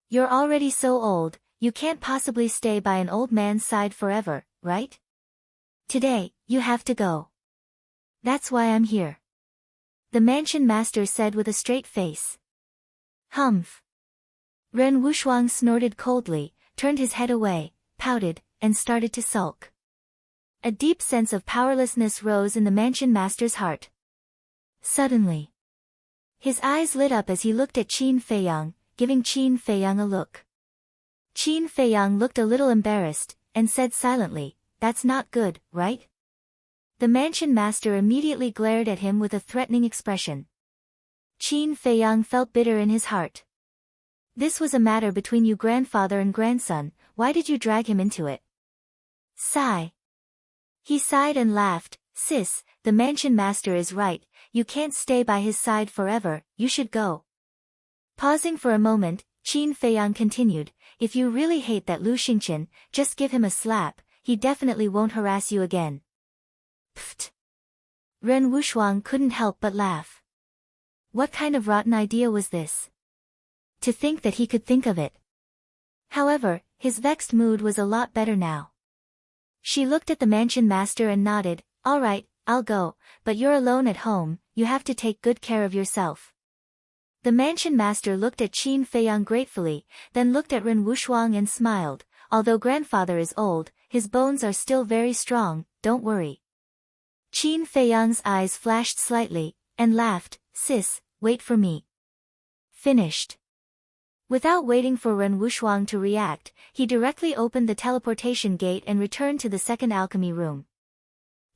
You're already so old, you can't possibly stay by an old man's side forever, right? Today, you have to go. That's why I'm here. The Mansion Master said with a straight face. Humph. Ren Wushuang snorted coldly, turned his head away, pouted, and started to sulk. A deep sense of powerlessness rose in the Mansion Master's heart. Suddenly, his eyes lit up as he looked at Qin Feiyang, giving Qin Feiyang a look. Qin Feiyang looked a little embarrassed, and said silently, That's not good, right? The Mansion Master immediately glared at him with a threatening expression. Qin Feiyang felt bitter in his heart. This was a matter between you grandfather and grandson, why did you drag him into it? Sigh. He sighed and laughed, Sis, the Mansion Master is right, you can't stay by his side forever, you should go. Pausing for a moment, Qin Feiyang continued, If you really hate that Lu Xingqian, just give him a slap, he definitely won't harass you again. Pfft. Ren Wushuang couldn't help but laugh. What kind of rotten idea was this? To think that he could think of it. However, his vexed mood was a lot better now. She looked at the Mansion Master and nodded, All right, I'll go, but you're alone at home, you have to take good care of yourself. The Mansion Master looked at Qin Feiyang gratefully, then looked at Ren Wushuang and smiled, Although grandfather is old, his bones are still very strong, don't worry. Qin Feiyang's eyes flashed slightly, and laughed, Sis, wait for me. Finished. Without waiting for Ren Wushuang to react, he directly opened the teleportation gate and returned to the second alchemy room.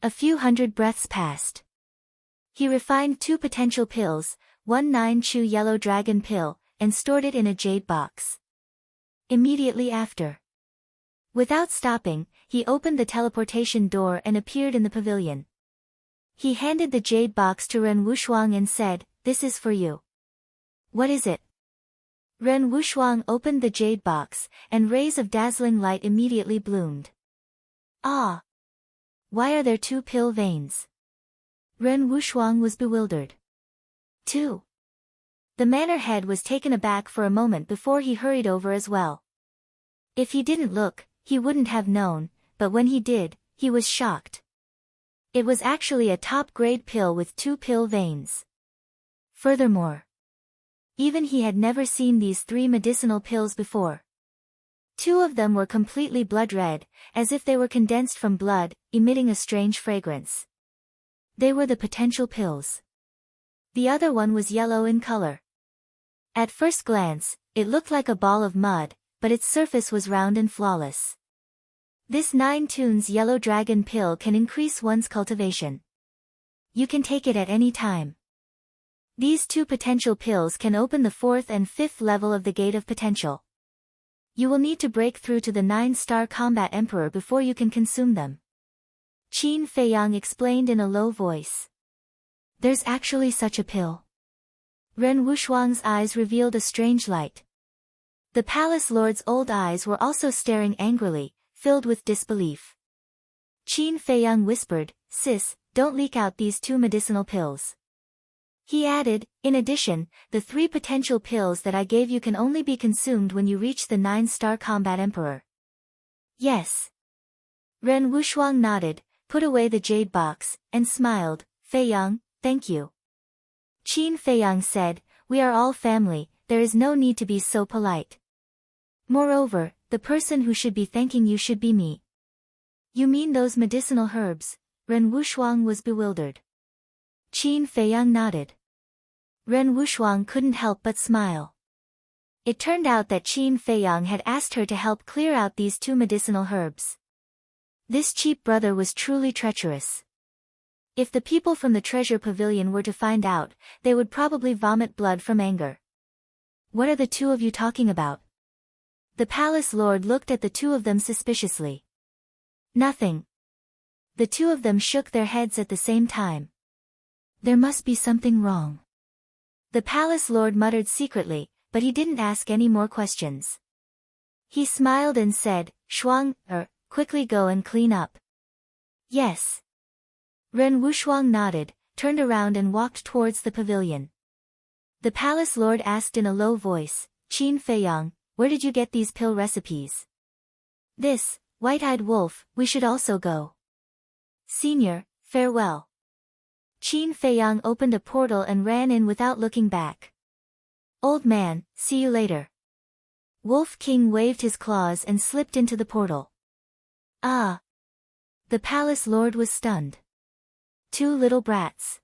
A few hundred breaths passed. He refined 2 potential pills, 1 9-chew yellow dragon pill, and stored it in a jade box. Immediately after, without stopping, he opened the teleportation door and appeared in the pavilion. He handed the jade box to Ren Wushuang and said, This is for you. What is it? Ren Wushuang opened the jade box, and rays of dazzling light immediately bloomed. Ah! Why are there 2 pill veins? Ren Wushuang was bewildered. 2. The manor head was taken aback for a moment before he hurried over as well. If he didn't look, he wouldn't have known, but when he did, he was shocked. It was actually a top-grade pill with 2 pill veins. Furthermore, even he had never seen these 3 medicinal pills before. Two of them were completely blood red, as if they were condensed from blood, emitting a strange fragrance. They were the potential pills. The other one was yellow in color. At first glance, it looked like a ball of mud, but its surface was round and flawless. This 9 tunes yellow dragon pill can increase one's cultivation. You can take it at any time. These 2 potential pills can open the 4th and 5th level of the Gate of Potential. You will need to break through to the 9-star Combat Emperor before you can consume them. Qin Feiyang explained in a low voice. There's actually such a pill. Ren Wushuang's eyes revealed a strange light. The palace lord's old eyes were also staring angrily, filled with disbelief. Qin Feiyang whispered, "Sis, don't leak out these 2 medicinal pills." He added, "In addition, the 3 potential pills that I gave you can only be consumed when you reach the 9-star Combat Emperor." Yes. Ren Wushuang nodded, put away the jade box, and smiled. "Feiyang, thank you." Qin Feiyang said, "We are all family, there is no need to be so polite. Moreover, the person who should be thanking you should be me." "You mean those medicinal herbs?" Ren Wushuang was bewildered. Qin Feiyang nodded. Ren Wushuang couldn't help but smile. It turned out that Qin Feiyang had asked her to help clear out these 2 medicinal herbs. This cheap brother was truly treacherous. If the people from the treasure pavilion were to find out, they would probably vomit blood from anger. "What are the 2 of you talking about?" The palace lord looked at the 2 of them suspiciously. "Nothing." The 2 of them shook their heads at the same time. "There must be something wrong." The palace lord muttered secretly, but he didn't ask any more questions. He smiled and said, "Shuang, quickly go and clean up." "Yes." Ren Wushuang nodded, turned around and walked towards the pavilion. The palace lord asked in a low voice, "Qin Feiyang, where did you get these pill recipes?" "This, white-eyed wolf, we should also go." "Senior, farewell." Qin Feiyang opened a portal and ran in without looking back. "Old man, see you later." Wolf King waved his claws and slipped into the portal. "Ah!" The palace lord was stunned. 2 little brats.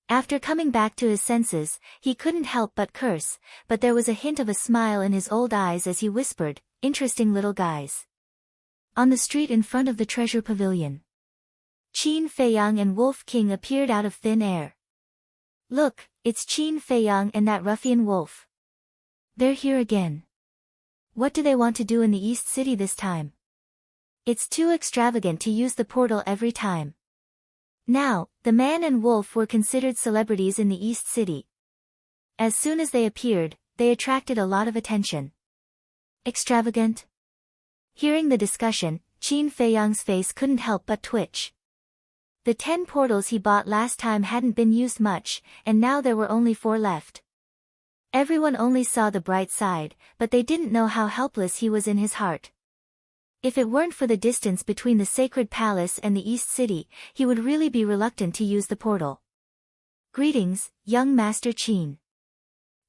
After coming back to his senses, he couldn't help but curse, but there was a hint of a smile in his old eyes as he whispered, "Interesting little guys." On the street in front of the treasure pavilion, Qin Feiyang and Wolf King appeared out of thin air. "Look, it's Qin Feiyang and that ruffian wolf. They're here again. What do they want to do in the East City this time? It's too extravagant to use the portal every time." Now, the man and wolf were considered celebrities in the East City. As soon as they appeared, they attracted a lot of attention. Extravagant? Hearing the discussion, Qin Feiyang's face couldn't help but twitch. The 10 portals he bought last time hadn't been used much, and now there were only 4 left. Everyone only saw the bright side, but they didn't know how helpless he was in his heart. If it weren't for the distance between the Sacred Palace and the East City, he would really be reluctant to use the portal. "Greetings, young Master Qin."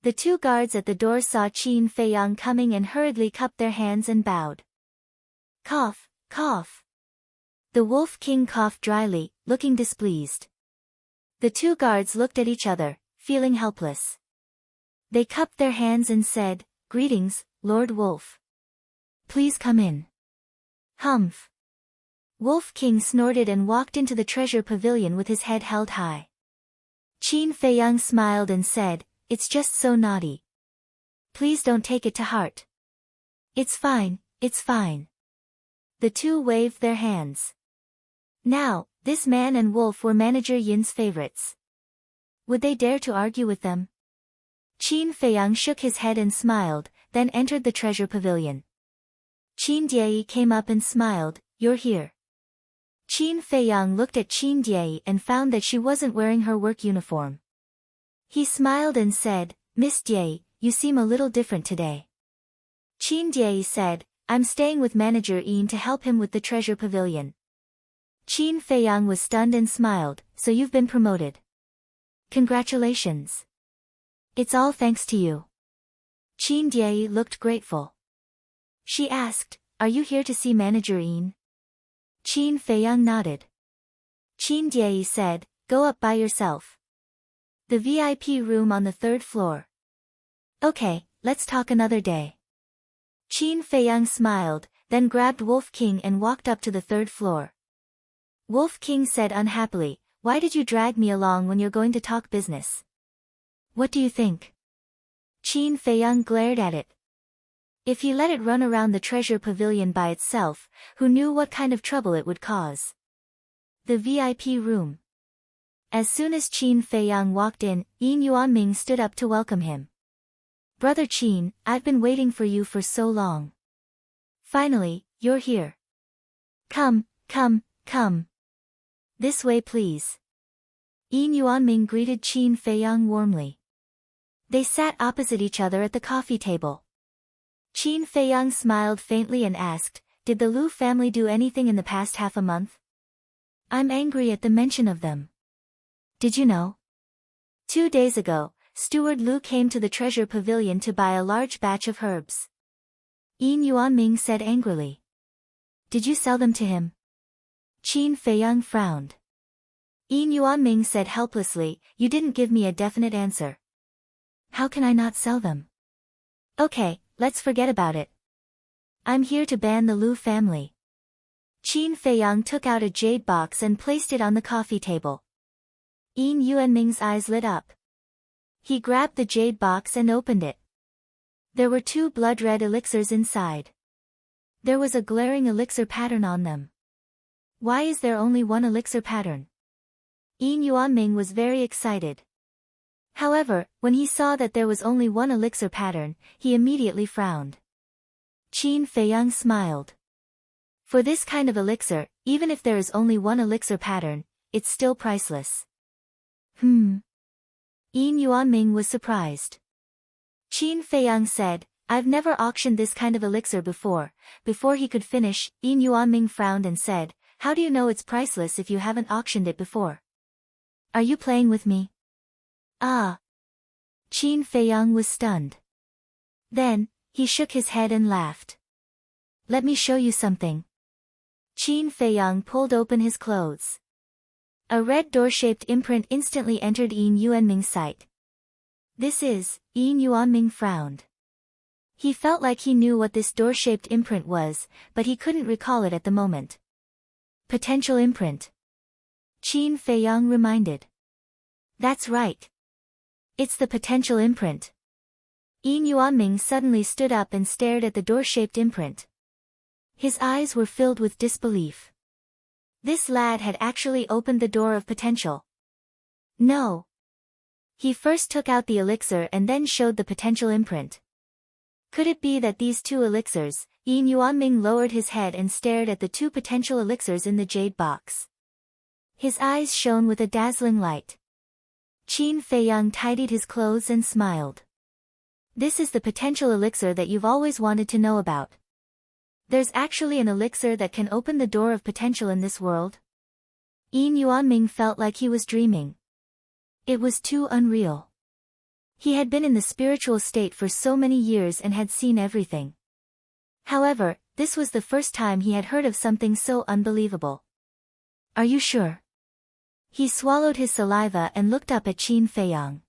The 2 guards at the door saw Qin Feiyang coming and hurriedly cupped their hands and bowed. "Cough, cough." The Wolf King coughed dryly, looking displeased. The 2 guards looked at each other, feeling helpless. They cupped their hands and said, "Greetings, Lord Wolf. Please come in." "Humph." Wolf King snorted and walked into the treasure pavilion with his head held high. Qin Feiyang smiled and said, "It's just so naughty. Please don't take it to heart." "It's fine, it's fine." The 2 waved their hands. Now, this man and wolf were Manager Yin's favorites. Would they dare to argue with them? Qin Feiyang shook his head and smiled, then entered the treasure pavilion. Qin Diei came up and smiled, "You're here." Qin Feiyang looked at Qin Diei and found that she wasn't wearing her work uniform. He smiled and said, "Miss Diei, you seem a little different today." Qin Diei said, "I'm staying with Manager Yin to help him with the treasure pavilion." Qin Feiyang was stunned and smiled, "So you've been promoted. Congratulations. It's all thanks to you." Qin Diei looked grateful. She asked, "Are you here to see Manager Ian?" Qin Feiyang nodded. Qin Diei said, "Go up by yourself. The VIP room on the 3rd floor." "Okay, let's talk another day." Qin Feiyang smiled, then grabbed Wolf King and walked up to the 3rd floor. Wolf King said unhappily, "Why did you drag me along when you're going to talk business?" "What do you think?" Qin Feiyang glared at it. If he let it run around the treasure pavilion by itself, who knew what kind of trouble it would cause? The VIP room. As soon as Qin Feiyang walked in, Yin Yuanming stood up to welcome him. "Brother Qin, I've been waiting for you for so long. Finally, you're here. Come, come, come. This way please." Yin Yuanming greeted Qin Feiyang warmly. They sat opposite each other at the coffee table. Qin Feiyang smiled faintly and asked, "Did the Lu family do anything in the past half a month? I'm angry at the mention of them. Did you know? 2 days ago, Steward Lu came to the treasure pavilion to buy a large batch of herbs." Yin Yuanming said angrily. "Did you sell them to him?" Qin Feiyang frowned. Yin Yuanming said helplessly, "You didn't give me a definite answer. How can I not sell them?" "Okay, let's forget about it. I'm here to ban the Lu family." Qin Feiyang took out a jade box and placed it on the coffee table. Yin Yuanming's eyes lit up. He grabbed the jade box and opened it. There were 2 blood-red elixirs inside. There was a glaring elixir pattern on them. "Why is there only one elixir pattern?" Yin Yuanming was very excited. However, when he saw that there was only one elixir pattern, he immediately frowned. Qin Feiyang smiled. "For this kind of elixir, even if there is only one elixir pattern, it's still priceless." Yin Yuanming was surprised. Qin Feiyang said, "I've never auctioned this kind of elixir before." Before he could finish, Yin Yuanming frowned and said, "How do you know it's priceless if you haven't auctioned it before? Are you playing with me?" "Ah." Qin Feiyang was stunned. Then, he shook his head and laughed. "Let me show you something." Qin Feiyang pulled open his clothes. A red door-shaped imprint instantly entered Yin Yuanming's sight. "This is," Yin Yuanming frowned. He felt like he knew what this door-shaped imprint was, but he couldn't recall it at the moment. "Potential imprint," Qin Feiyang reminded. "That's right. It's the potential imprint." Yin Yuanming suddenly stood up and stared at the door-shaped imprint. His eyes were filled with disbelief. This lad had actually opened the door of potential. No. He first took out the elixir and then showed the potential imprint. Could it be that these 2 elixirs? Yin Yuanming lowered his head and stared at the 2 potential elixirs in the jade box. His eyes shone with a dazzling light. Qin Feiyang tidied his clothes and smiled. "This is the potential elixir that you've always wanted to know about. There's actually an elixir that can open the door of potential in this world?" Yin Yuanming felt like he was dreaming. It was too unreal. He had been in the spiritual state for so many years and had seen everything. However, this was the first time he had heard of something so unbelievable. "Are you sure?" He swallowed his saliva and looked up at Qin Feiyang.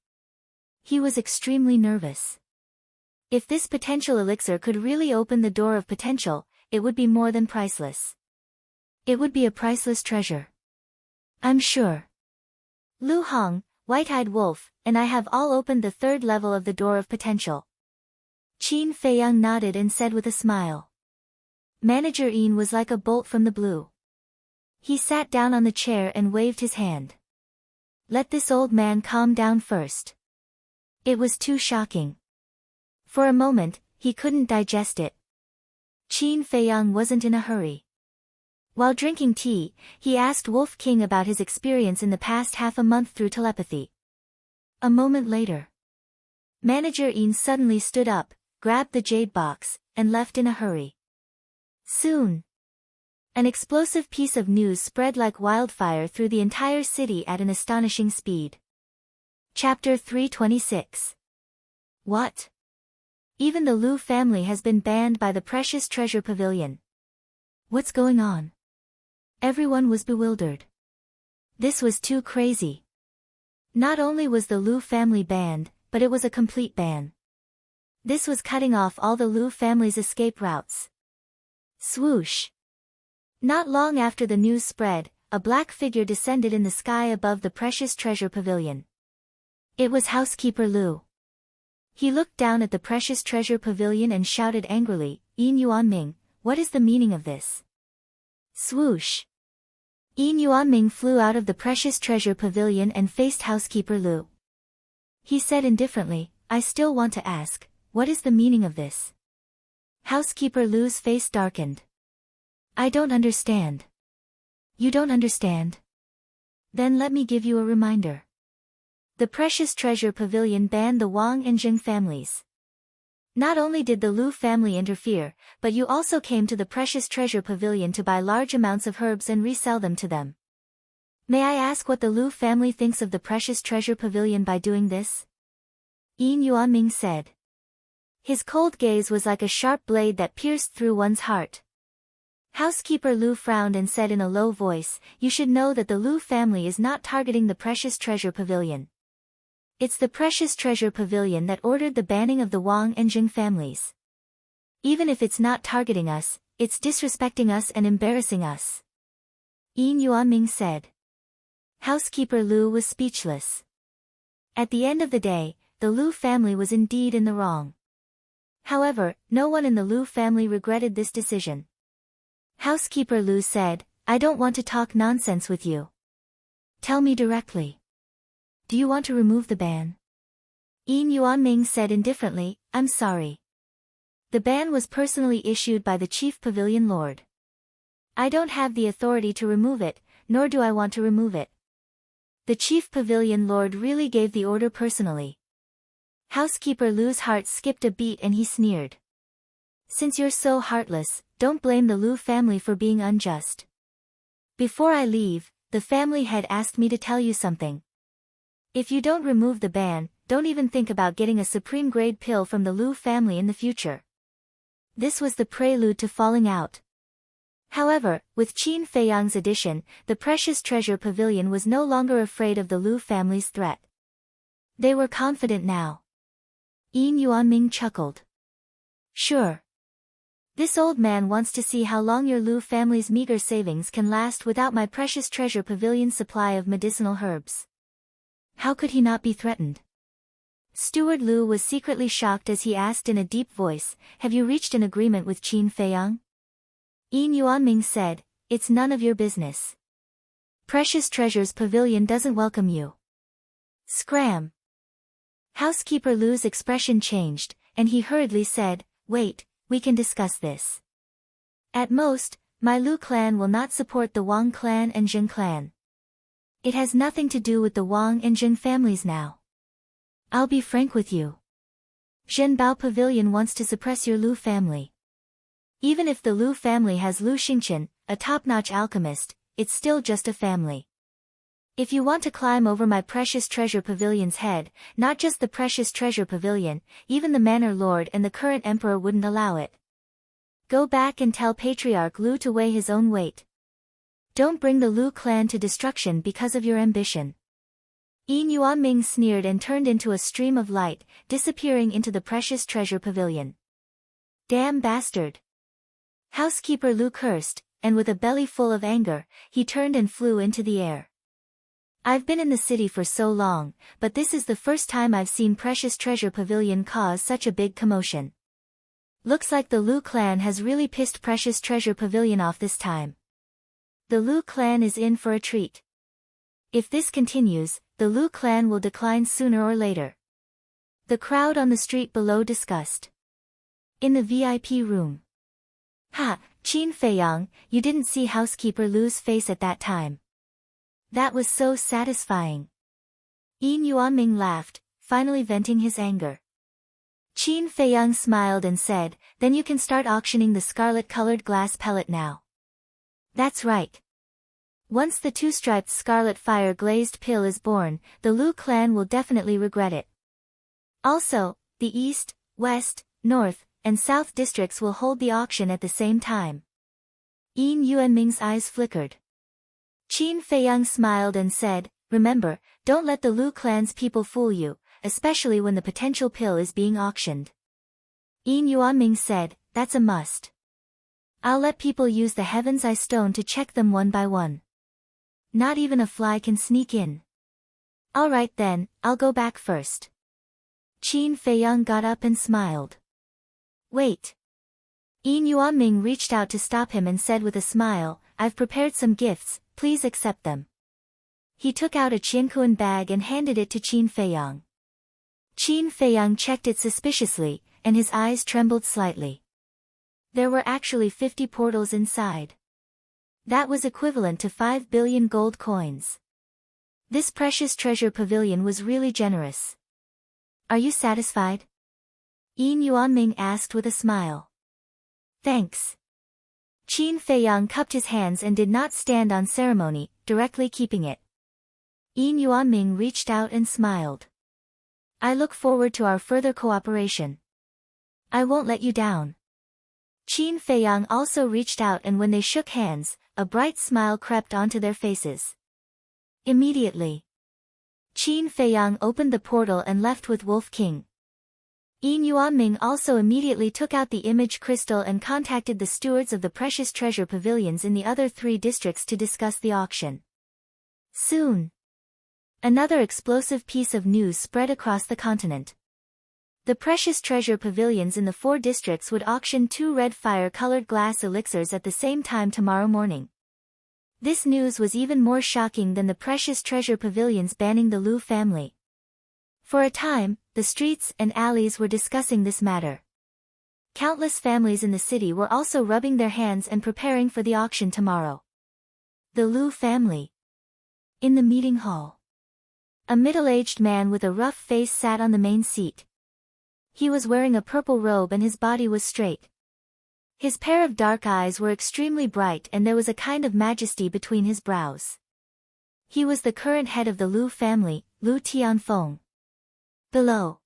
He was extremely nervous. If this potential elixir could really open the door of potential, it would be more than priceless. It would be a priceless treasure. "I'm sure. Lu Hong, White-Eyed Wolf, and I have all opened the 3rd level of the door of potential." Qin Feiyang nodded and said with a smile. Manager Ian was like a bolt from the blue. He sat down on the chair and waved his hand. "Let this old man calm down first." It was too shocking. For a moment, he couldn't digest it. Qin Feiyang wasn't in a hurry. While drinking tea, he asked Wolf King about his experience in the past half a month through telepathy. A moment later, Manager Ian suddenly stood up, grabbed the jade box, and left in a hurry. Soon, an explosive piece of news spread like wildfire through the entire city at an astonishing speed. Chapter 326. What? Even the Lu family has been banned by the Precious Treasure Pavilion. What's going on? Everyone was bewildered. This was too crazy. Not only was the Lu family banned, but it was a complete ban. This was cutting off all the Lu family's escape routes. Swoosh! Not long after the news spread, a black figure descended in the sky above the Precious Treasure Pavilion. It was Housekeeper Lu. He looked down at the Precious Treasure Pavilion and shouted angrily, "Yin Yuanming, what is the meaning of this?" Swoosh! Yin Yuanming flew out of the Precious Treasure Pavilion and faced Housekeeper Lu. He said indifferently, "I still want to ask, what is the meaning of this?" Housekeeper Lu's face darkened. "I don't understand." "You don't understand? Then let me give you a reminder. The Precious Treasure Pavilion banned the Wang and Jing families. Not only did the Lu family interfere, but you also came to the Precious Treasure Pavilion to buy large amounts of herbs and resell them to them. May I ask what the Lu family thinks of the Precious Treasure Pavilion by doing this?" Yin Yuanming said. His cold gaze was like a sharp blade that pierced through one's heart. Housekeeper Lu frowned and said in a low voice, "You should know that the Lu family is not targeting the Precious Treasure Pavilion. It's the Precious Treasure Pavilion that ordered the banning of the Wang and Jing families. Even if it's not targeting us, it's disrespecting us and embarrassing us." Yin Yuanming said. Housekeeper Lu was speechless. At the end of the day, the Lu family was indeed in the wrong. However, no one in the Lu family regretted this decision. Housekeeper Lu said, "I don't want to talk nonsense with you. Tell me directly. Do you want to remove the ban?" Yin Yuanming said indifferently, "I'm sorry. The ban was personally issued by the Chief Pavilion Lord. I don't have the authority to remove it, nor do I want to remove it. The Chief Pavilion Lord really gave the order personally." Housekeeper Lu's heart skipped a beat and he sneered. "Since you're so heartless, don't blame the Lu family for being unjust. Before I leave, the family head asked me to tell you something. If you don't remove the ban, don't even think about getting a supreme grade pill from the Lu family in the future." This was the prelude to falling out. However, with Qin Feiyang's addition, the Precious Treasure Pavilion was no longer afraid of the Lu family's threat. They were confident now. Yin Yuanming chuckled. "Sure. This old man wants to see how long your Lu family's meager savings can last without my Precious Treasure Pavilion's supply of medicinal herbs. How could he not be threatened?" Steward Lu was secretly shocked as he asked in a deep voice, "Have you reached an agreement with Qin Feiyang?" Yin Yuanming said, "It's none of your business. Precious Treasure's Pavilion doesn't welcome you." Scram! Housekeeper Lu's expression changed, and he hurriedly said, "Wait, we can discuss this. At most, my Lu clan will not support the Wang clan and Jing clan. It has nothing to do with the Wang and Jing families now. I'll be frank with you. Zhenbao Pavilion wants to suppress your Lu family. Even if the Lu family has Lu Xingqian, a top-notch alchemist, it's still just a family. If you want to climb over my Precious Treasure Pavilion's head, not just the Precious Treasure Pavilion, even the Manor Lord and the current Emperor wouldn't allow it. Go back and tell Patriarch Lu to weigh his own weight. Don't bring the Lu clan to destruction because of your ambition." Yin Yuanming sneered and turned into a stream of light, disappearing into the Precious Treasure Pavilion. "Damn bastard!" Housekeeper Lu cursed, and with a belly full of anger, he turned and flew into the air. "I've been in the city for so long, but this is the first time I've seen Precious Treasure Pavilion cause such a big commotion. Looks like the Lu clan has really pissed Precious Treasure Pavilion off this time. The Lu clan is in for a treat. If this continues, the Lu clan will decline sooner or later." The crowd on the street below discussed. In the VIP room. "Ha, Qin Feiyang, you didn't see Housekeeper Lu's face at that time. That was so satisfying." Yin Yuanming laughed, finally venting his anger. Qin Feiyang smiled and said, "Then you can start auctioning the scarlet-colored glass pellet now." "That's right. Once the two-striped scarlet fire-glazed pill is born, the Lu clan will definitely regret it. Also, the east, west, North, and South districts will hold the auction at the same time. Yin Yuanming's eyes flickered. Qin Feiyang smiled and said, "Remember, don't let the Lu clan's people fool you, especially when the potential pill is being auctioned." Yin Yuanming said, "That's a must. I'll let people use the Heaven's Eye stone to check them one by one. Not even a fly can sneak in." "All right then, I'll go back first." Qin Feiyang got up and smiled. "Wait." Yin Yuanming reached out to stop him and said with a smile, "I've prepared some gifts, please accept them." He took out a Qiankuan bag and handed it to Qin Feiyang. Qin Feiyang checked it suspiciously, and his eyes trembled slightly. There were actually 50 portals inside. That was equivalent to 5 billion gold coins. This precious treasure pavilion was really generous. "Are you satisfied?" Yin Yuanming asked with a smile. "Thanks." Qin Feiyang cupped his hands and did not stand on ceremony, directly keeping it. Yin Yuanming reached out and smiled. "I look forward to our further cooperation. I won't let you down." Qin Feiyang also reached out, and when they shook hands, a bright smile crept onto their faces. Immediately, Qin Feiyang opened the portal and left with Wolf King. Yin Yuanming also immediately took out the image crystal and contacted the stewards of the precious treasure pavilions in the other 3 districts to discuss the auction. Soon, another explosive piece of news spread across the continent. The precious treasure pavilions in the 4 districts would auction 2 red fire-colored glass elixirs at the same time tomorrow morning. This news was even more shocking than the precious treasure pavilions banning the Lu family. For a time, the streets and alleys were discussing this matter. Countless families in the city were also rubbing their hands and preparing for the auction tomorrow. The Lu family. In the meeting hall, a middle-aged man with a rough face sat on the main seat. He was wearing a purple robe and his body was straight. His pair of dark eyes were extremely bright and there was a kind of majesty between his brows. He was the current head of the Lu family, Lu Tianfeng. Below,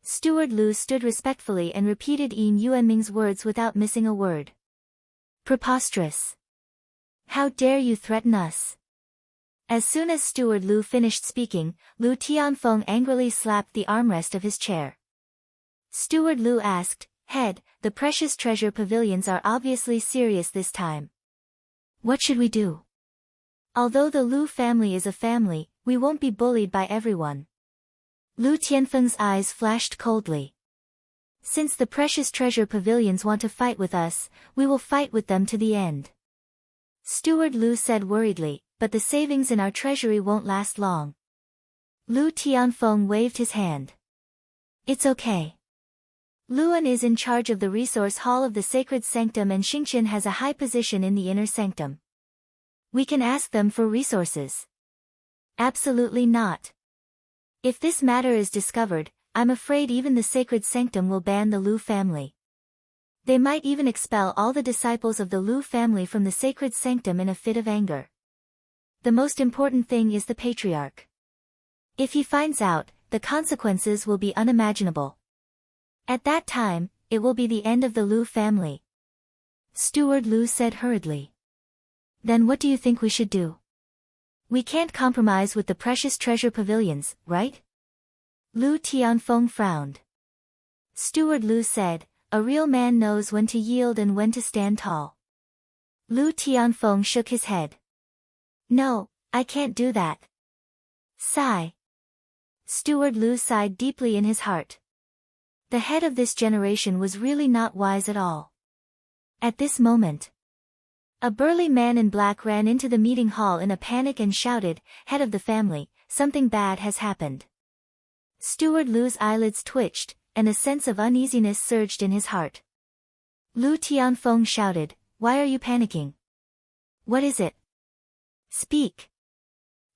Steward Lu stood respectfully and repeated Yin Yuanming's words without missing a word. "Preposterous! How dare you threaten us?" As soon as Steward Lu finished speaking, Lu Tianfeng angrily slapped the armrest of his chair. Steward Lu asked, "Head, the precious treasure pavilions are obviously serious this time. What should we do? Although the Lu family is a family, we won't be bullied by everyone." Lu Tianfeng's eyes flashed coldly. "Since the precious treasure pavilions want to fight with us, we will fight with them to the end." Steward Lu said worriedly, "But the savings in our treasury won't last long." Lu Tianfeng waved his hand. "It's okay. Luan is in charge of the resource hall of the sacred sanctum and Xingqian has a high position in the inner sanctum. We can ask them for resources." "Absolutely not. If this matter is discovered, I'm afraid even the sacred sanctum will ban the Lu family. They might even expel all the disciples of the Lu family from the sacred sanctum in a fit of anger. The most important thing is the patriarch. If he finds out, the consequences will be unimaginable. At that time, it will be the end of the Lu family." Steward Lu said hurriedly. "Then what do you think we should do? We can't compromise with the precious treasure pavilions, right?" Lu Tianfeng frowned. Steward Lu said, "A real man knows when to yield and when to stand tall." Lu Tianfeng shook his head. "No, I can't do that." Sigh. Steward Lu sighed deeply in his heart. The head of this generation was really not wise at all. At this moment, a burly man in black ran into the meeting hall in a panic and shouted, "Head of the family, something bad has happened." Steward Lu's eyelids twitched, and a sense of uneasiness surged in his heart. Lu Tianfeng shouted, "Why are you panicking? What is it? Speak."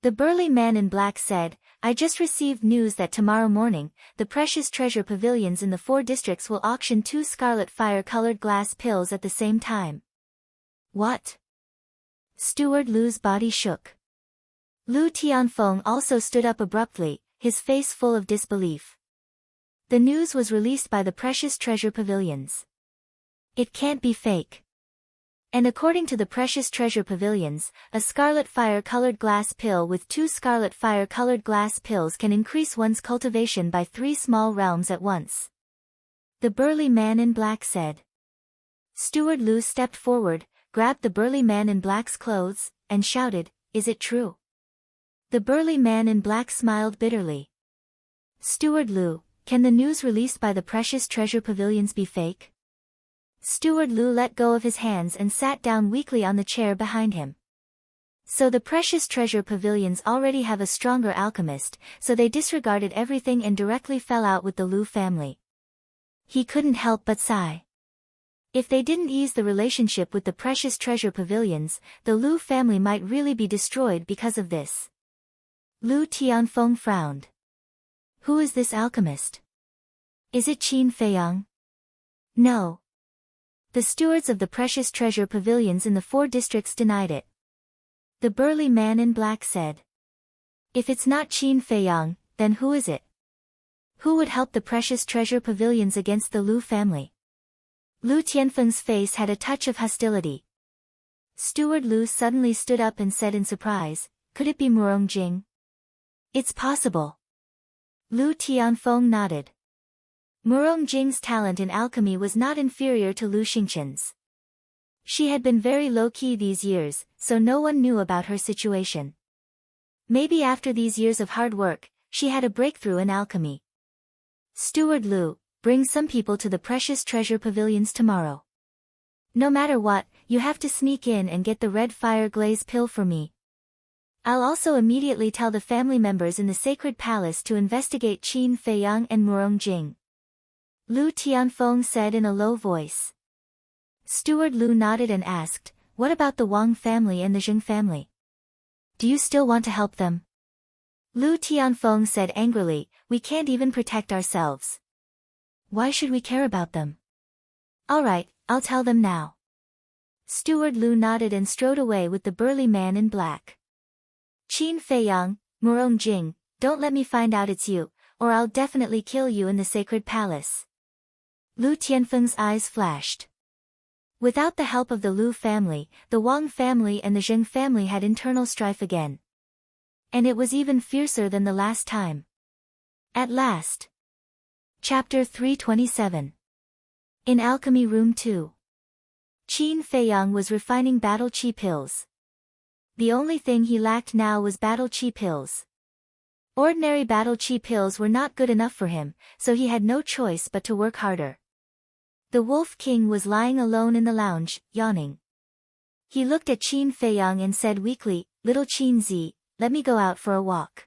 The burly man in black said, "I just received news that tomorrow morning, the precious treasure pavilions in the 4 districts will auction 2 scarlet fire-colored glass pills at the same time." "What?" Steward Lu's body shook. Lu Tianfeng also stood up abruptly, his face full of disbelief. The news was released by the Precious Treasure Pavilions. It can't be fake. And according to the Precious Treasure Pavilions, a scarlet fire-colored glass pill with 2 scarlet fire-colored glass pills can increase one's cultivation by 3 small realms at once. The burly man in black said. Steward Lu stepped forward, grabbed the burly man in black's clothes, and shouted, "Is it true?" The burly man in black smiled bitterly. Steward Lu, can the news released by the Precious Treasure Pavilions be fake? Steward Lu let go of his hands and sat down weakly on the chair behind him. So the Precious Treasure Pavilions already have a stronger alchemist, so they disregarded everything and directly fell out with the Lu family. He couldn't help but sigh. If they didn't ease the relationship with the Precious Treasure Pavilions, the Lu family might really be destroyed because of this. Lu Tianfeng frowned. Who is this alchemist? Is it Qin Feiyang? No. The stewards of the Precious Treasure Pavilions in the 4 districts denied it. The burly man in black said. If it's not Qin Feiyang, then who is it? Who would help the Precious Treasure Pavilions against the Lu family? Lu Tianfeng's face had a touch of hostility. Steward Lu suddenly stood up and said in surprise, could it be Murong Jing? It's possible. Lu Tianfeng nodded. Murong Jing's talent in alchemy was not inferior to Lu Xingchen's. She had been very low-key these years, so no one knew about her situation. Maybe after these years of hard work, she had a breakthrough in alchemy. Steward Lu, bring some people to the Precious Treasure Pavilions tomorrow. No matter what, you have to sneak in and get the red fire glaze pill for me. I'll also immediately tell the family members in the Sacred Palace to investigate Qin Feiyang and Murong Jing. Lu Tianfeng said in a low voice. Steward Lu nodded and asked, what about the Wang family and the Zheng family? Do you still want to help them? Lu Tianfeng said angrily, we can't even protect ourselves. Why should we care about them? Alright, I'll tell them now. Steward Lu nodded and strode away with the burly man in black. Qin Feiyang, Murong Jing, don't let me find out it's you, or I'll definitely kill you in the Sacred Palace. Lu Tianfeng's eyes flashed. Without the help of the Lu family, the Wang family and the Zheng family had internal strife again. And it was even fiercer than the last time. At last. Chapter 327. In Alchemy Room 2. Qin Feiyang was refining battle chi pills. The only thing he lacked now was battle chi pills. Ordinary battle chi pills were not good enough for him, so he had no choice but to work harder. The Wolf King was lying alone in the lounge, yawning. He looked at Qin Feiyang and said weakly, Little Qin Zi, let me go out for a walk.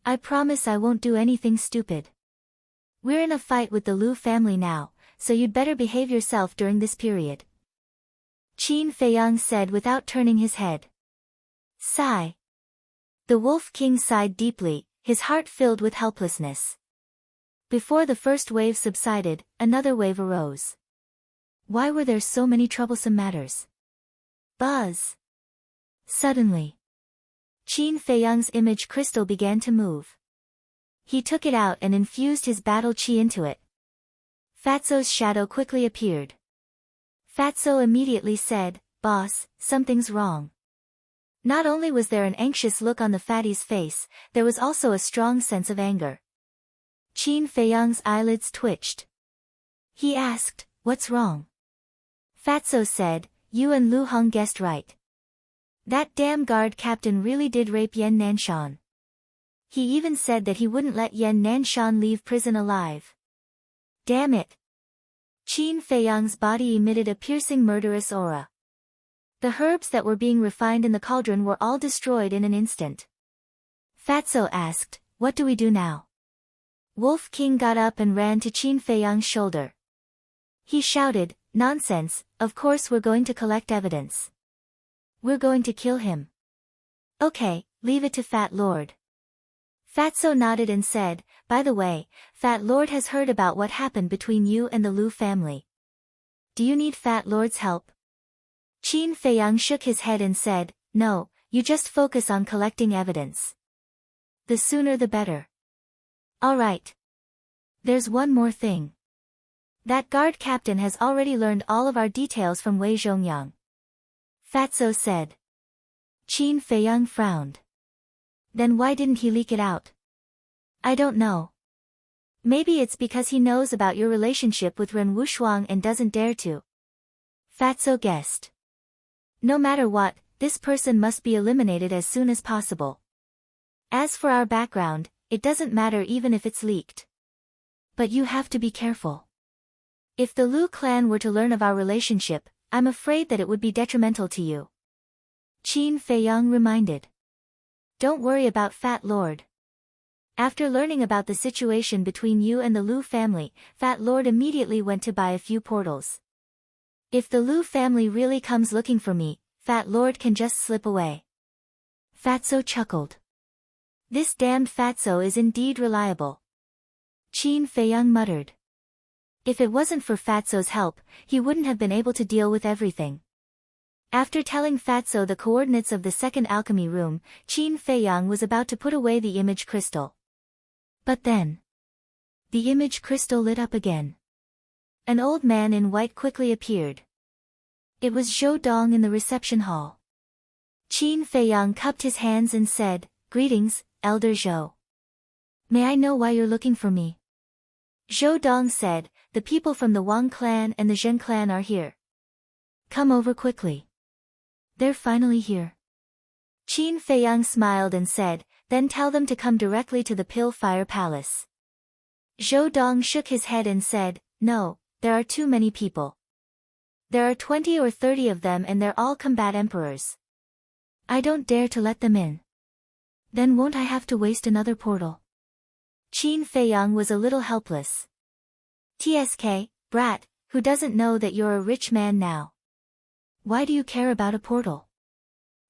I promise I won't do anything stupid. We're in a fight with the Lu family now, so you'd better behave yourself during this period. Qin Feiyang said without turning his head. Sigh. The Wolf King sighed deeply, his heart filled with helplessness. Before the first wave subsided, another wave arose. Why were there so many troublesome matters? Buzz. Suddenly. Qin Feiyang's image crystal began to move. He took it out and infused his battle chi into it. Fatso's shadow quickly appeared. Fatso immediately said, Boss, something's wrong. Not only was there an anxious look on the fatty's face, there was also a strong sense of anger. Qin Feiyang's eyelids twitched. He asked, what's wrong? Fatso said, you and Lu Heng guessed right. That damn guard captain really did rape Yan Nanshan. He even said that he wouldn't let Yan Nanshan leave prison alive. Damn it. Qin Feiyang's body emitted a piercing murderous aura. The herbs that were being refined in the cauldron were all destroyed in an instant. Fatso asked, what do we do now? Wolf King got up and ran to Qin Feiyang's shoulder. He shouted, nonsense, of course we're going to collect evidence. We're going to kill him. Okay, leave it to Fat Lord. Fatso nodded and said, by the way, Fat Lord has heard about what happened between you and the Lu family. Do you need Fat Lord's help? Qin Feiyang shook his head and said, no, you just focus on collecting evidence. The sooner the better. All right. There's one more thing. That guard captain has already learned all of our details from Wei Zhongyang. Fatso said. Qin Feiyang frowned. Then why didn't he leak it out? I don't know. Maybe it's because he knows about your relationship with Ren Wushuang and doesn't dare to. Fatso guessed. No matter what, this person must be eliminated as soon as possible. As for our background, it doesn't matter even if it's leaked. But you have to be careful. If the Lu clan were to learn of our relationship, I'm afraid that it would be detrimental to you. Qin Feiyang reminded. Don't worry about Fat Lord. After learning about the situation between you and the Lu family, Fat Lord immediately went to buy a few portals. If the Lu family really comes looking for me, Fat Lord can just slip away. Fatso chuckled. This damned Fatso is indeed reliable. Qin Feiyang muttered. If it wasn't for Fatso's help, he wouldn't have been able to deal with everything. After telling Fatso the coordinates of the second alchemy room, Qin Feiyang was about to put away the image crystal. But then, the image crystal lit up again. An old man in white quickly appeared. It was Zhou Dong in the reception hall. Qin Feiyang cupped his hands and said, Greetings, Elder Zhou. May I know why you're looking for me? Zhou Dong said, The people from the Wang clan and the Zheng clan are here. Come over quickly. They're finally here. Qin Feiyang smiled and said, Then tell them to come directly to the Pill Fire Palace. Zhou Dong shook his head and said, No, there are too many people. There are 20 or 30 of them and they're all combat emperors. I don't dare to let them in. Then won't I have to waste another portal? Qin Feiyang was a little helpless. TSK, brat, who doesn't know that you're a rich man now? Why do you care about a portal?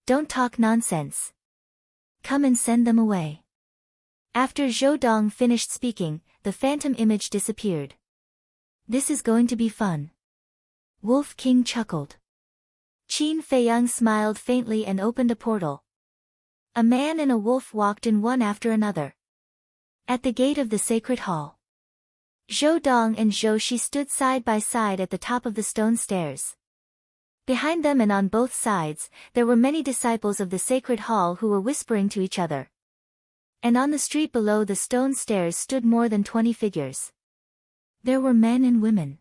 Don't talk nonsense. Come and send them away. After Zhou Dong finished speaking, the phantom image disappeared. This is going to be fun. Wolf King chuckled. Qin Feiyang smiled faintly and opened a portal. A man and a wolf walked in one after another. At the gate of the sacred hall, Zhou Dong and Zhou Shi stood side by side at the top of the stone stairs. Behind them and on both sides, there were many disciples of the sacred hall who were whispering to each other. And on the street below the stone stairs stood more than 20 figures. There were men and women.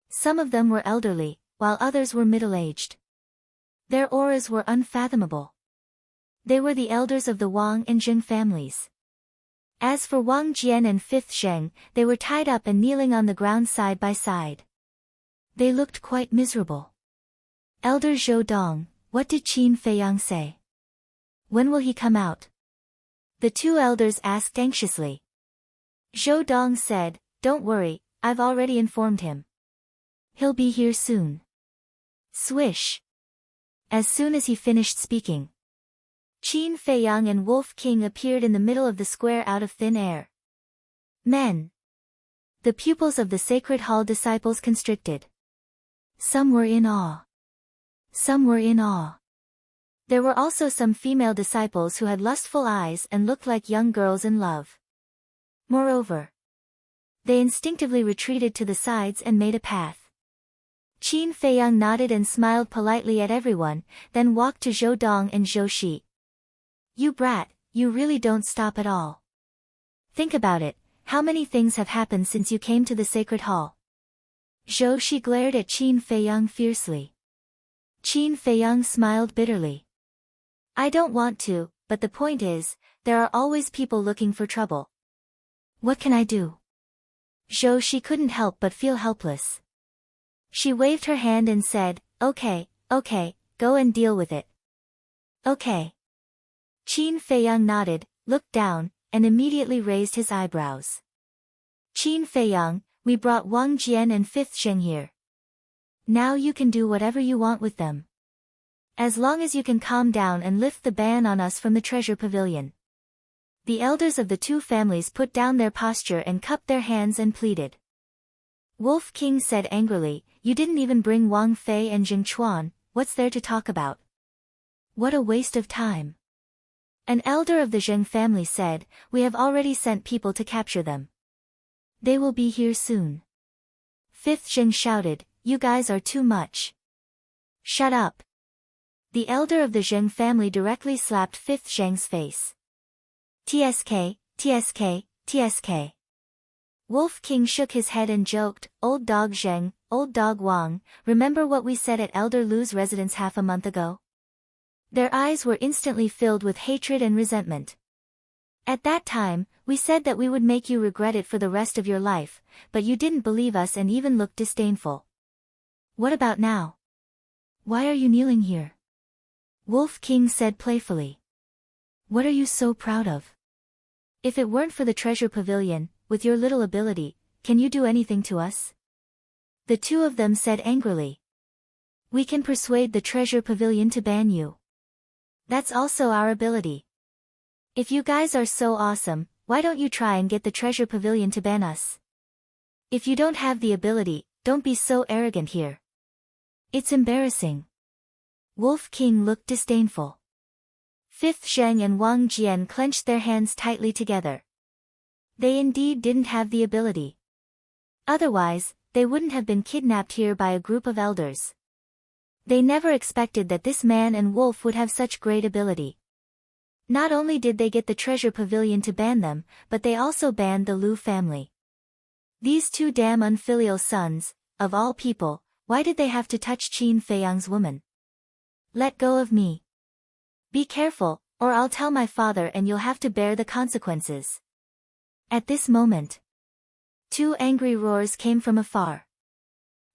Some of them were elderly, while others were middle-aged. Their auras were unfathomable. They were the elders of the Wang and Zheng families. As for Wang Jian and Fifth Zheng, they were tied up and kneeling on the ground side by side. They looked quite miserable. Elder Zhou Dong, what did Qin Feiyang say? When will he come out? The two elders asked anxiously. Zhou Dong said, Don't worry, I've already informed him. He'll be here soon. Swish. As soon as he finished speaking, Qin Feiyang and Wolf King appeared in the middle of the square out of thin air. Men. The pupils of the sacred hall disciples constricted. Some were in awe. Some were in awe. There were also some female disciples who had lustful eyes and looked like young girls in love. Moreover, they instinctively retreated to the sides and made a path. Qin Feiyang nodded and smiled politely at everyone, then walked to Zhou Dong and Zhou Shi. You brat, you really don't stop at all. Think about it, how many things have happened since you came to the sacred hall? Zhou Shi glared at Qin Feiyang fiercely. Qin Feiyang smiled bitterly. I don't want to, but the point is, there are always people looking for trouble. What can I do? Zhou Shi couldn't help but feel helpless. She waved her hand and said, Okay, go and deal with it. Okay. Qin Feiyang nodded, looked down, and immediately raised his eyebrows. Qin Feiyang, we brought Wang Jian and Fifth Zheng here. Now you can do whatever you want with them. As long as you can calm down and lift the ban on us from the treasure pavilion. The elders of the two families put down their posture and cupped their hands and pleaded. Wolf King said angrily, You didn't even bring Wang Fei and Jing Chuan, what's there to talk about? What a waste of time. An elder of the Zheng family said, We have already sent people to capture them. They will be here soon. Fifth Zheng shouted, you guys are too much. Shut up. The elder of the Zheng family directly slapped Fifth Zheng's face. TSK, TSK, TSK. Wolf King shook his head and joked, old dog Zheng, old dog Wang, remember what we said at Elder Lu's residence half a month ago? Their eyes were instantly filled with hatred and resentment. At that time, we said that we would make you regret it for the rest of your life, but you didn't believe us and even looked disdainful. What about now? Why are you kneeling here? Wolf King said playfully. What are you so proud of? If it weren't for the treasure pavilion, with your little ability, can you do anything to us? The two of them said angrily. We can persuade the treasure pavilion to ban you. That's also our ability. If you guys are so awesome, why don't you try and get the treasure pavilion to ban us? If you don't have the ability, don't be so arrogant here. It's embarrassing. Wolf King looked disdainful. Fifth Zheng and Wang Jian clenched their hands tightly together. They indeed didn't have the ability. Otherwise, they wouldn't have been kidnapped here by a group of elders. They never expected that this man and wolf would have such great ability. Not only did they get the treasure pavilion to ban them, but they also banned the Lu family. These two damn unfilial sons, of all people, why did they have to touch Qin Feiyang's woman? Let go of me. Be careful, or I'll tell my father and you'll have to bear the consequences. At this moment, two angry roars came from afar.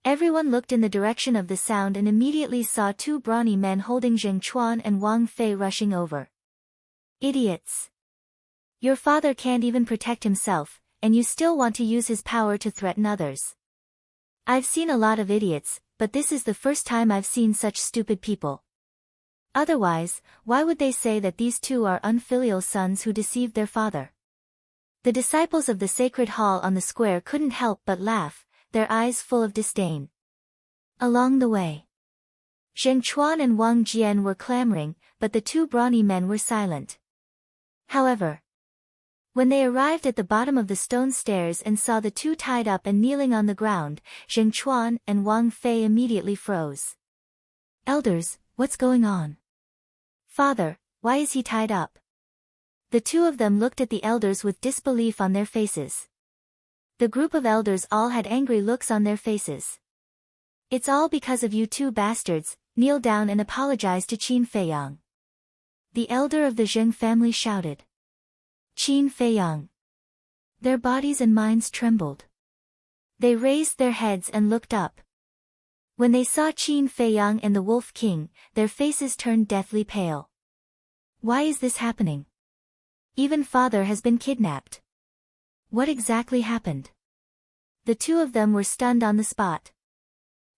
Everyone looked in the direction of the sound and immediately saw two brawny men holding Zheng Chuan and Wang Fei rushing over. Idiots! Your father can't even protect himself, and you still want to use his power to threaten others. I've seen a lot of idiots, but this is the first time I've seen such stupid people. Otherwise, why would they say that these two are unfilial sons who deceived their father? The disciples of the sacred hall on the square couldn't help but laugh, their eyes full of disdain. Along the way, Zheng Chuan and Wang Jian were clamoring, but the two brawny men were silent. However, when they arrived at the bottom of the stone stairs and saw the two tied up and kneeling on the ground, Zheng Chuan and Wang Fei immediately froze. Elders, what's going on? Father, why is he tied up? The two of them looked at the elders with disbelief on their faces. The group of elders all had angry looks on their faces. It's all because of you two bastards, kneel down and apologize to Qin Feiyang. The elder of the Zheng family shouted. Qin Feiyang. Their bodies and minds trembled. They raised their heads and looked up. When they saw Qin Feiyang and the Wolf King, their faces turned deathly pale. Why is this happening? Even father has been kidnapped. What exactly happened? The two of them were stunned on the spot.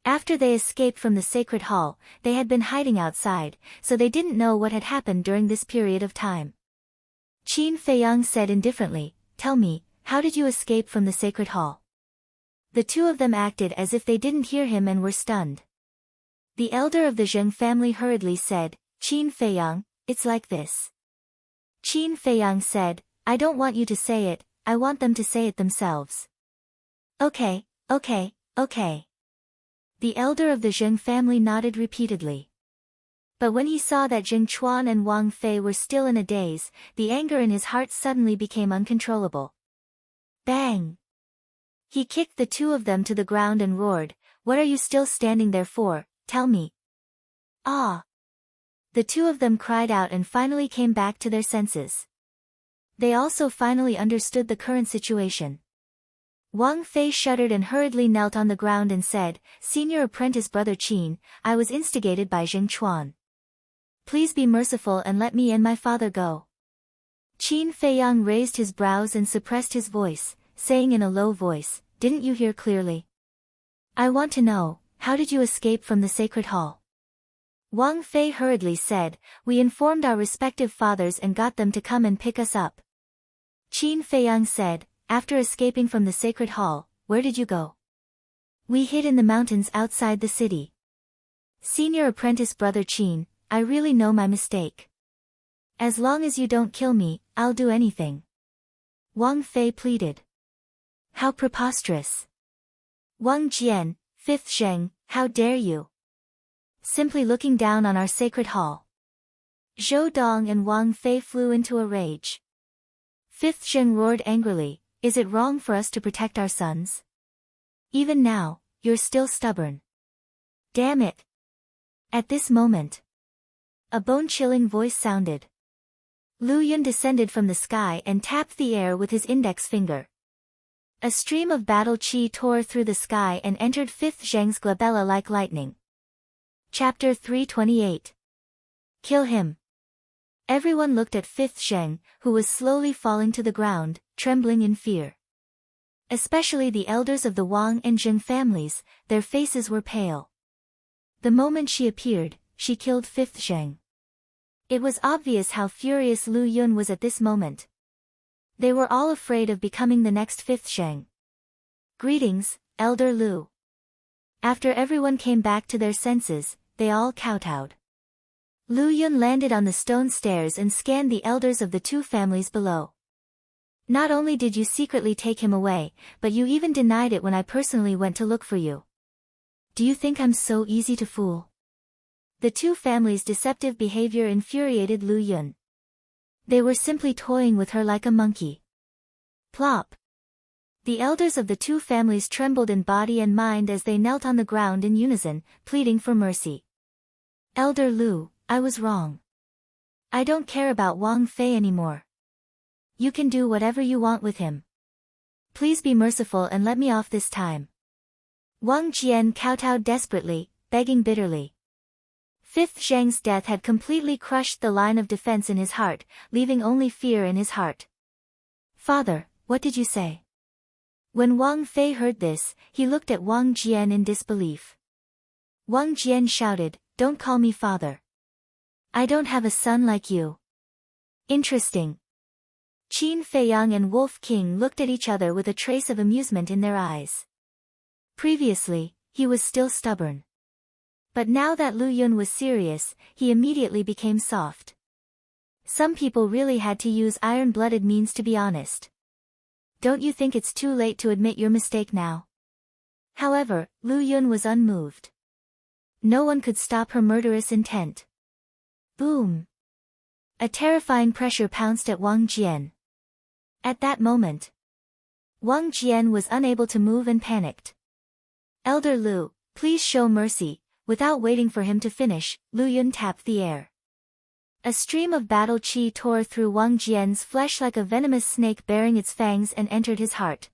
After they escaped from the sacred hall, they had been hiding outside, so they didn't know what had happened during this period of time. Qin Feiyang said indifferently, tell me, how did you escape from the sacred hall? The two of them acted as if they didn't hear him and were stunned. The elder of the Zheng family hurriedly said, Qin Feiyang, it's like this. Qin Feiyang said, I don't want you to say it, I want them to say it themselves. Okay, okay, okay. The elder of the Zheng family nodded repeatedly. But when he saw that Zheng Chuan and Wang Fei were still in a daze, the anger in his heart suddenly became uncontrollable. Bang! He kicked the two of them to the ground and roared, what are you still standing there for, tell me. Ah! The two of them cried out and finally came back to their senses. They also finally understood the current situation. Wang Fei shuddered and hurriedly knelt on the ground and said, Senior Apprentice Brother Qin, I was instigated by Zheng Chuan. Please be merciful and let me and my father go. Qin Feiyang raised his brows and suppressed his voice, saying in a low voice, didn't you hear clearly? I want to know, how did you escape from the sacred hall? Wang Fei hurriedly said, we informed our respective fathers and got them to come and pick us up. Qin Feiyang said, after escaping from the sacred hall, where did you go? We hid in the mountains outside the city. Senior Apprentice Brother Qin, I really know my mistake. As long as you don't kill me, I'll do anything. Wang Fei pleaded. How preposterous! Wang Jian, 5th Zheng, how dare you! Simply looking down on our sacred hall. Zhou Dong and Wang Fei flew into a rage. 5th Zheng roared angrily, is it wrong for us to protect our sons? Even now, you're still stubborn. Damn it! At this moment, a bone-chilling voice sounded. Lu Yun descended from the sky and tapped the air with his index finger. A stream of battle chi tore through the sky and entered 5th Zheng's glabella like lightning. Chapter 328. Kill him. Everyone looked at 5th Zheng, who was slowly falling to the ground, trembling in fear. Especially the elders of the Wang and Zheng families, their faces were pale. The moment she appeared, she killed 5th Zheng. It was obvious how furious Lu Yun was at this moment. They were all afraid of becoming the next 5th Zheng. Greetings, Elder Lu. After everyone came back to their senses, they all kowtowed. Lu Yun landed on the stone stairs and scanned the elders of the two families below. Not only did you secretly take him away, but you even denied it when I personally went to look for you. Do you think I'm so easy to fool? The two families' deceptive behavior infuriated Lu Yun. They were simply toying with her like a monkey. Plop! The elders of the two families trembled in body and mind as they knelt on the ground in unison, pleading for mercy. Elder Lu, I was wrong. I don't care about Wang Fei anymore. You can do whatever you want with him. Please be merciful and let me off this time. Wang Jian kowtowed desperately, begging bitterly. 5th Zheng's death had completely crushed the line of defense in his heart, leaving only fear in his heart. Father, what did you say? When Wang Fei heard this, he looked at Wang Jian in disbelief. Wang Jian shouted, don't call me father. I don't have a son like you. Interesting. Qin Feiyang and Wolf King looked at each other with a trace of amusement in their eyes. Previously, he was still stubborn. But now that Lu Yun was serious, he immediately became soft. Some people really had to use iron-blooded means to be honest. Don't you think it's too late to admit your mistake now? However, Lu Yun was unmoved. No one could stop her murderous intent. Boom! A terrifying pressure pounced at Wang Jian. At that moment, Wang Jian was unable to move and panicked. Elder Lu, please show mercy. Without waiting for him to finish, Lu Yun tapped the air. A stream of battle chi tore through Wang Jian's flesh like a venomous snake bearing its fangs and entered his heart.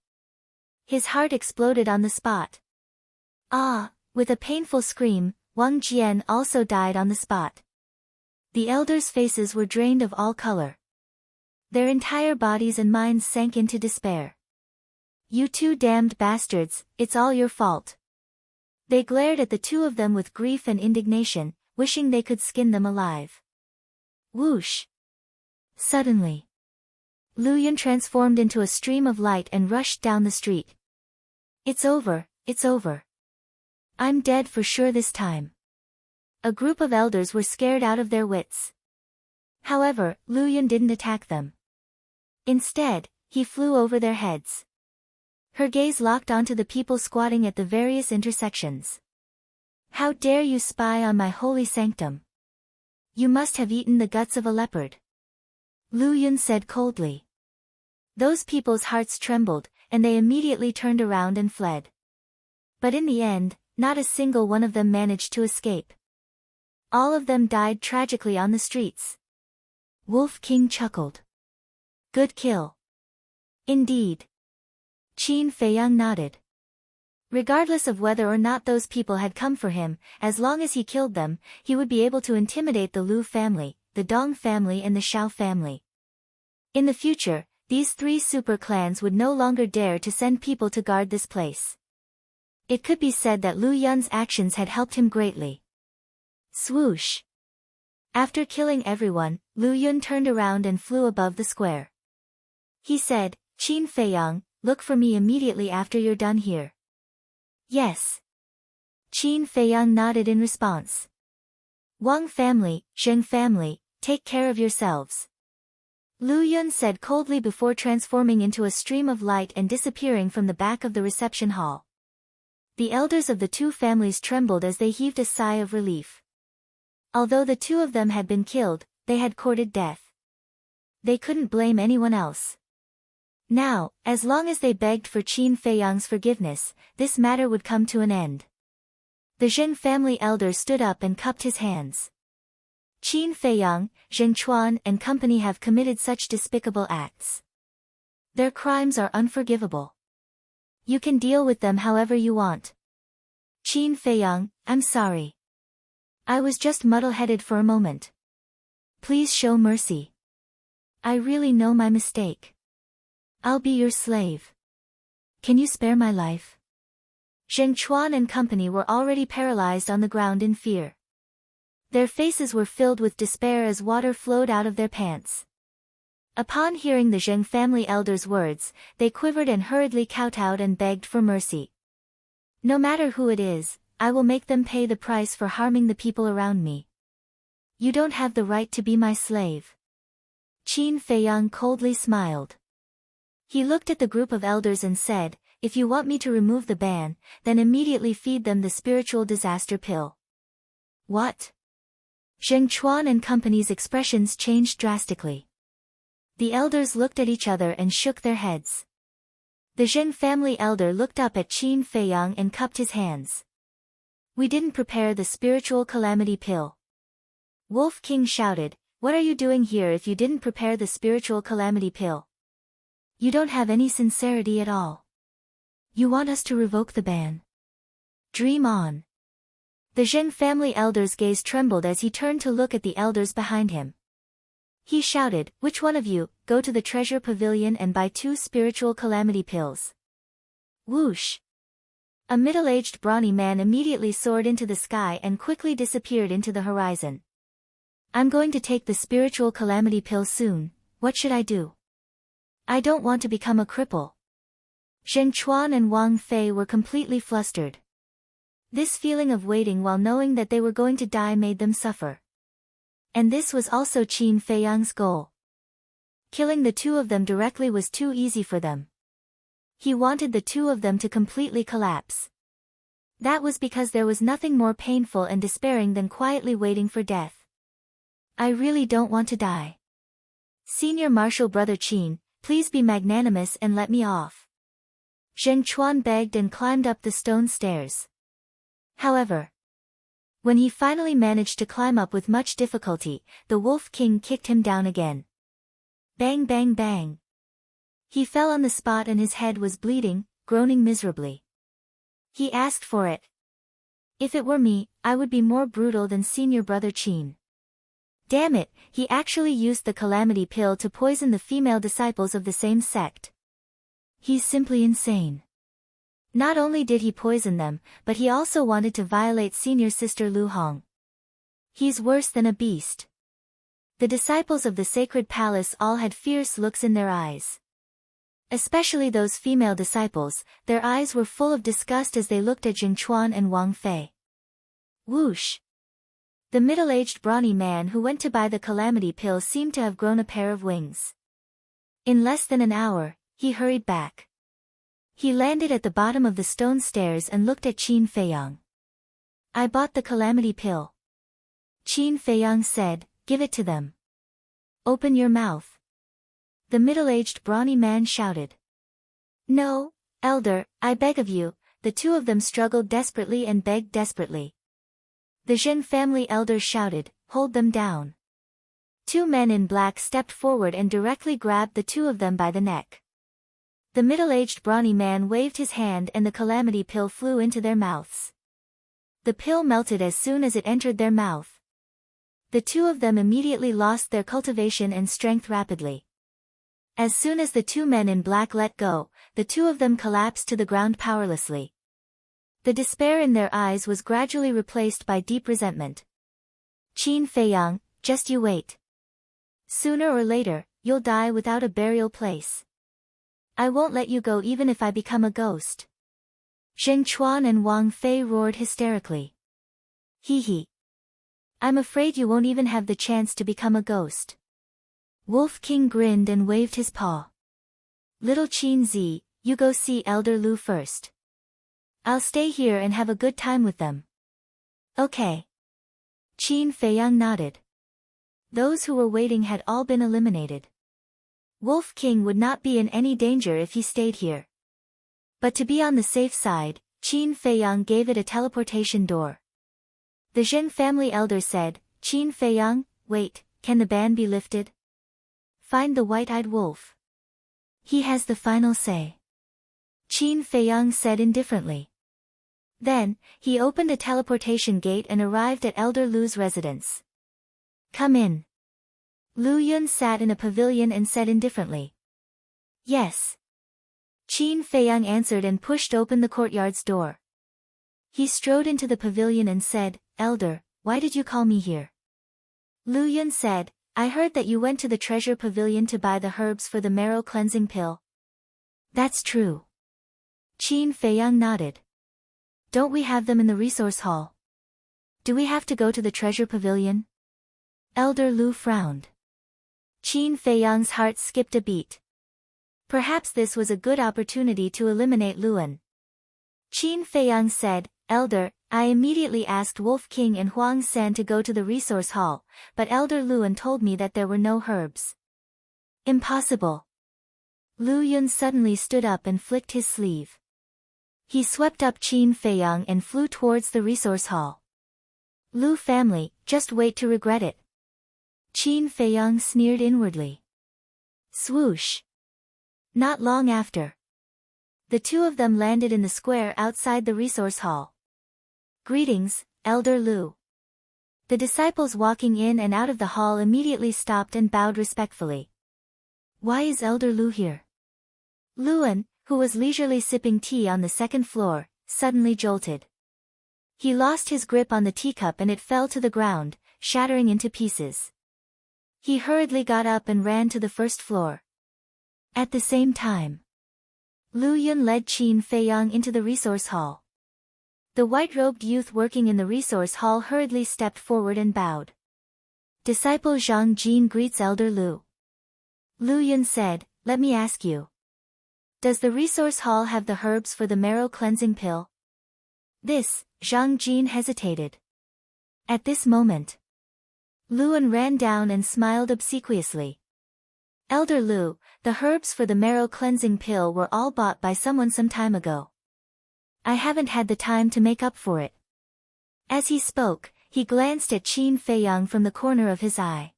His heart exploded on the spot. Ah! With a painful scream, Wang Jian also died on the spot. The elders' faces were drained of all color. Their entire bodies and minds sank into despair. You two damned bastards, it's all your fault. They glared at the two of them with grief and indignation, wishing they could skin them alive. Whoosh! Suddenly, Lu Yun transformed into a stream of light and rushed down the street. It's over, it's over. I'm dead for sure this time. A group of elders were scared out of their wits. However, Lu Yun didn't attack them. Instead, he flew over their heads. Her gaze locked onto the people squatting at the various intersections. How dare you spy on my holy sanctum? You must have eaten the guts of a leopard. Lu Yun said coldly. Those people's hearts trembled, and they immediately turned around and fled. But in the end, not a single one of them managed to escape. All of them died tragically on the streets. Wolf King chuckled. Good kill. Indeed. Qin Feiyang nodded. Regardless of whether or not those people had come for him, as long as he killed them, he would be able to intimidate the Lu family, the Dong family and the Xiao family. In the future, these three super clans would no longer dare to send people to guard this place. It could be said that Lu Yun's actions had helped him greatly. Swoosh! After killing everyone, Lu Yun turned around and flew above the square. He said, Qin Feiyang, look for me immediately after you're done here. Yes. Qin Feiyang nodded in response. Wang family, Zheng family, take care of yourselves. Lu Yun said coldly before transforming into a stream of light and disappearing from the back of the reception hall. The elders of the two families trembled as they heaved a sigh of relief. Although the two of them had been killed, they had courted death. They couldn't blame anyone else. Now, as long as they begged for Qin Feiyang's forgiveness, this matter would come to an end. The Zheng family elder stood up and cupped his hands. Qin Feiyang, Zheng Chuan and company have committed such despicable acts. Their crimes are unforgivable. You can deal with them however you want. Qin Feiyang, I'm sorry. I was just muddle-headed for a moment. Please show mercy. I really know my mistake. I'll be your slave. Can you spare my life? Zheng Chuan and company were already paralyzed on the ground in fear. Their faces were filled with despair as water flowed out of their pants. Upon hearing the Zheng family elders' words, they quivered and hurriedly kowtowed and begged for mercy. No matter who it is, I will make them pay the price for harming the people around me. You don't have the right to be my slave. Qin Feiyang coldly smiled. He looked at the group of elders and said, if you want me to remove the ban, then immediately feed them the spiritual disaster pill. What? Zheng Chuan and company's expressions changed drastically. The elders looked at each other and shook their heads. The Zheng family elder looked up at Qin Feiyang and cupped his hands. We didn't prepare the spiritual calamity pill. Wolf King shouted, what are you doing here if you didn't prepare the spiritual calamity pill? You don't have any sincerity at all. You want us to revoke the ban? Dream on. The Zheng family elder's gaze trembled as he turned to look at the elders behind him. He shouted, which one of you, go to the treasure pavilion and buy 2 spiritual calamity pills. Whoosh! A middle-aged brawny man immediately soared into the sky and quickly disappeared into the horizon. I'm going to take the spiritual calamity pill soon, what should I do? I don't want to become a cripple. Zheng Chuan and Wang Fei were completely flustered. This feeling of waiting while knowing that they were going to die made them suffer. And this was also Qin Feiyang's goal. Killing the two of them directly was too easy for them. He wanted the two of them to completely collapse. That was because there was nothing more painful and despairing than quietly waiting for death. I really don't want to die. Senior Marshal Brother Qin, please be magnanimous and let me off. Zheng Chuan begged and climbed up the stone stairs. However, when he finally managed to climb up with much difficulty, the Wolf King kicked him down again. Bang bang bang. He fell on the spot and his head was bleeding, groaning miserably. He asked for it. If it were me, I would be more brutal than Senior Brother Qin. Damn it, he actually used the calamity pill to poison the female disciples of the same sect. He's simply insane. Not only did he poison them, but he also wanted to violate senior sister Lu Hong. He's worse than a beast. The disciples of the sacred palace all had fierce looks in their eyes. Especially those female disciples, their eyes were full of disgust as they looked at Zheng Chuan and Wang Fei. Whoosh! The middle-aged brawny man who went to buy the calamity pill seemed to have grown a pair of wings. In less than an hour, he hurried back. He landed at the bottom of the stone stairs and looked at Qin Feiyang. I bought the calamity pill. Qin Feiyang said, give it to them. Open your mouth. The middle-aged brawny man shouted. No, elder, I beg of you. The two of them struggled desperately and begged desperately. The Zheng family elders shouted, hold them down. 2 men in black stepped forward and directly grabbed the two of them by the neck. The middle-aged brawny man waved his hand and the calamity pill flew into their mouths. The pill melted as soon as it entered their mouth. The two of them immediately lost their cultivation and strength rapidly. As soon as the 2 men in black let go, the two of them collapsed to the ground powerlessly. The despair in their eyes was gradually replaced by deep resentment. Qin Feiyang, just you wait. Sooner or later, you'll die without a burial place. I won't let you go even if I become a ghost. Zheng Chuan and Wang Fei roared hysterically. Hee hee. I'm afraid you won't even have the chance to become a ghost. Wolf King grinned and waved his paw. Little Qin Zi, you go see Elder Lu first. I'll stay here and have a good time with them. Okay. Qin Feiyang nodded. Those who were waiting had all been eliminated. Wolf King would not be in any danger if he stayed here. But to be on the safe side, Qin Feiyang gave it a teleportation door. The Zheng family elder said, Qin Feiyang, wait, can the ban be lifted? Find the white-eyed wolf. He has the final say. Qin Feiyang said indifferently. Then, he opened a teleportation gate and arrived at Elder Lu's residence. Come in. Lu Yun sat in a pavilion and said indifferently. Yes. Qin Feiyang answered and pushed open the courtyard's door. He strode into the pavilion and said, Elder, why did you call me here? Lu Yun said, I heard that you went to the treasure pavilion to buy the herbs for the marrow cleansing pill. That's true. Qin Feiyang nodded. Don't we have them in the resource hall? Do we have to go to the treasure pavilion? Elder Lu frowned. Qin Feiyang's heart skipped a beat. Perhaps this was a good opportunity to eliminate Luan. Qin Feiyang said, Elder, I immediately asked Wolf King and Huang San to go to the resource hall, but Elder Luan told me that there were no herbs. Impossible. Lu Yun suddenly stood up and flicked his sleeve. He swept up Qin Feiyang and flew towards the resource hall. Lu family, just wait to regret it. Qin Feiyang sneered inwardly. Swoosh. Not long after. The two of them landed in the square outside the resource hall. Greetings, Elder Lu. The disciples walking in and out of the hall immediately stopped and bowed respectfully. Why is Elder Lu here? Luan, who was leisurely sipping tea on the second floor, suddenly jolted. He lost his grip on the teacup and it fell to the ground, shattering into pieces. He hurriedly got up and ran to the first floor. At the same time, Lu Yun led Qin Feiyang into the resource hall. The white-robed youth working in the resource hall hurriedly stepped forward and bowed. Disciple Zhang Jin greets Elder Lu. Lu Yun said, let me ask you. Does the resource hall have the herbs for the marrow cleansing pill? This, Zhang Jin hesitated. At this moment, Luan ran down and smiled obsequiously. Elder Lu, the herbs for the marrow cleansing pill were all bought by someone some time ago. I haven't had the time to make up for it. As he spoke, he glanced at Qin Feiyang from the corner of his eye.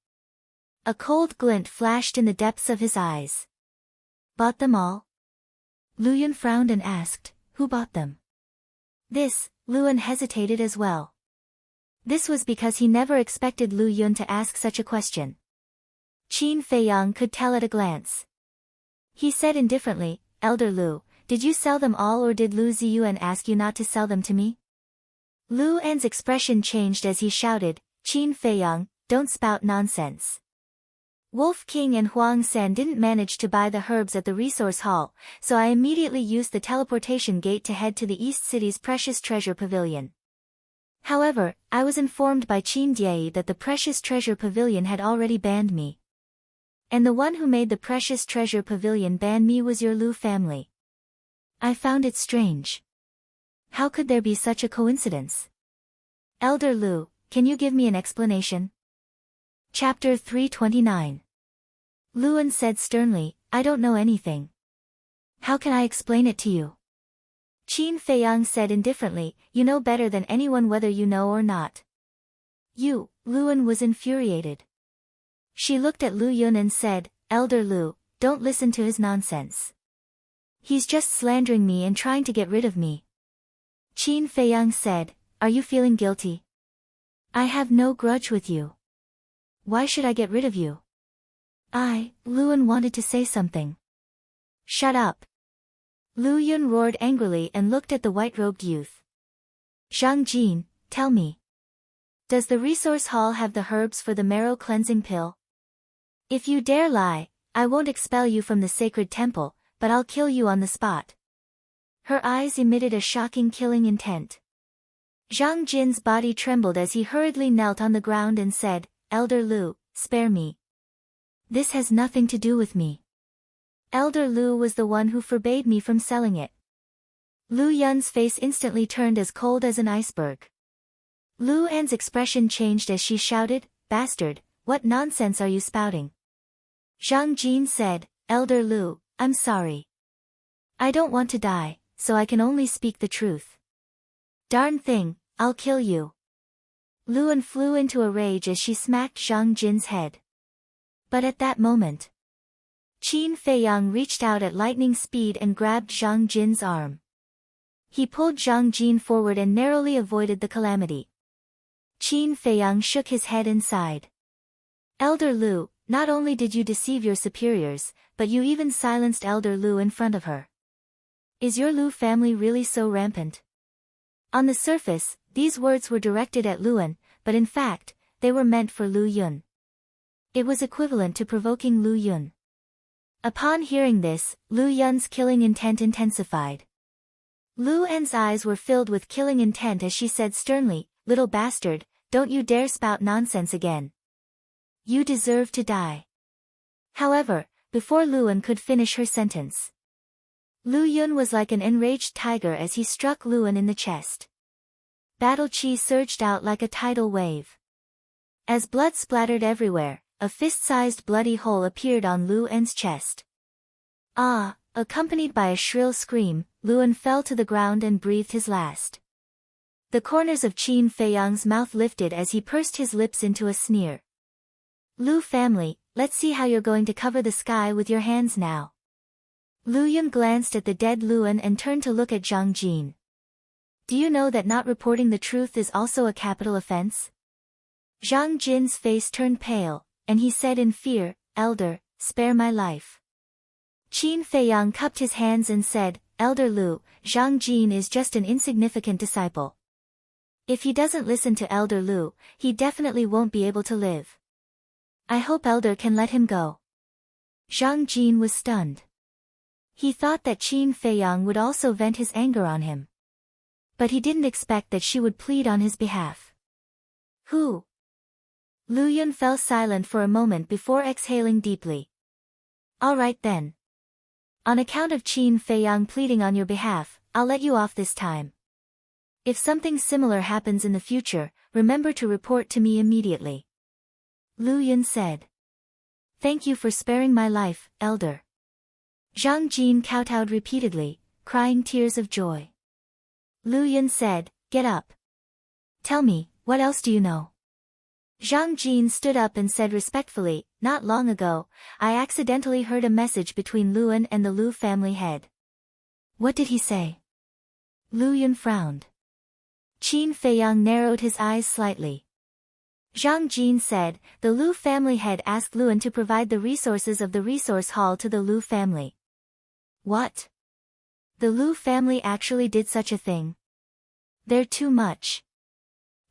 A cold glint flashed in the depths of his eyes. Bought them all? Lu Yun frowned and asked, who bought them? This, Luan hesitated as well. This was because he never expected Lu Yun to ask such a question. Qin Feiyang could tell at a glance. He said indifferently, Elder Lu, did you sell them all or did Lu Ziyuan ask you not to sell them to me? Lu An's expression changed as he shouted, Qin Feiyang, don't spout nonsense. Wolf King and Huang San didn't manage to buy the herbs at the resource hall, so I immediately used the teleportation gate to head to the East City's precious treasure pavilion. However, I was informed by Qin Diei that the precious treasure pavilion had already banned me. And the one who made the precious treasure pavilion ban me was your Lu family. I found it strange. How could there be such a coincidence? Elder Lu, can you give me an explanation? Chapter 329. Luan said sternly, I don't know anything. How can I explain it to you? Qin Feiyang said indifferently, you know better than anyone whether you know or not. Luan was infuriated. She looked at Lu Yun and said, Elder Lu, don't listen to his nonsense. He's just slandering me and trying to get rid of me. Qin Feiyang said, are you feeling guilty? I have no grudge with you. Why should I get rid of you? Luan wanted to say something. Shut up. Lu Yun roared angrily and looked at the white-robed youth. Zhang Jin, tell me. Does the resource hall have the herbs for the marrow cleansing pill? If you dare lie, I won't expel you from the sacred temple, but I'll kill you on the spot. Her eyes emitted a shocking killing intent. Zhang Jin's body trembled as he hurriedly knelt on the ground and said, Elder Lu, spare me. This has nothing to do with me. Elder Lu was the one who forbade me from selling it. Lu Yun's face instantly turned as cold as an iceberg. Lu An's expression changed as she shouted, "Bastard, what nonsense are you spouting?" Zhang Jin said, "Elder Lu, I'm sorry. I don't want to die, so I can only speak the truth." "Darn thing, I'll kill you." Luan flew into a rage as she smacked Zhang Jin's head. But at that moment, Qin Feiyang reached out at lightning speed and grabbed Zhang Jin's arm. He pulled Zhang Jin forward and narrowly avoided the calamity. Qin Feiyang shook his head and sighed. "Elder Lu, not only did you deceive your superiors, but you even silenced Elder Lu in front of her. Is your Lu family really so rampant?" On the surface, these words were directed at Luan, but in fact, they were meant for Lu Yun. It was equivalent to provoking Lu Yun. Upon hearing this, Lu Yun's killing intent intensified. Lu An's eyes were filled with killing intent as she said sternly, "Little bastard, don't you dare spout nonsense again. You deserve to die." However, before Luan could finish her sentence, Lu Yun was like an enraged tiger as he struck Luan in the chest. Battle chi surged out like a tidal wave. As blood splattered everywhere, a fist-sized bloody hole appeared on Lu An's chest. "Ah!" Accompanied by a shrill scream, Luan fell to the ground and breathed his last. The corners of Qin Feiyang's mouth lifted as he pursed his lips into a sneer. "Lu family, let's see how you're going to cover the sky with your hands now." Lu Yun glanced at the dead Luan and turned to look at Zhang Jin. "Do you know that not reporting the truth is also a capital offense?" Zhang Jin's face turned pale, and he said in fear, "Elder, spare my life." Qin Feiyang cupped his hands and said, "Elder Lu, Zhang Jin is just an insignificant disciple. If he doesn't listen to Elder Lu, he definitely won't be able to live. I hope Elder can let him go." Zhang Jin was stunned. He thought that Qin Feiyang would also vent his anger on him. But he didn't expect that she would plead on his behalf. "Who?" Lu Yun fell silent for a moment before exhaling deeply. "All right then. On account of Qin Feiyang pleading on your behalf, I'll let you off this time. If something similar happens in the future, remember to report to me immediately." Lu Yun said. "Thank you for sparing my life, Elder." Zhang Jin kowtowed repeatedly, crying tears of joy. Lu Yun said, "Get up. Tell me, what else do you know?" Zhang Jin stood up and said respectfully, "Not long ago, I accidentally heard a message between Luan and the Lu family head." "What did he say?" Lu Yun frowned. Qin Feiyang narrowed his eyes slightly. Zhang Jin said, "The Lu family head asked Luan to provide the resources of the resource hall to the Lu family." "What? The Lu family actually did such a thing? They're too much.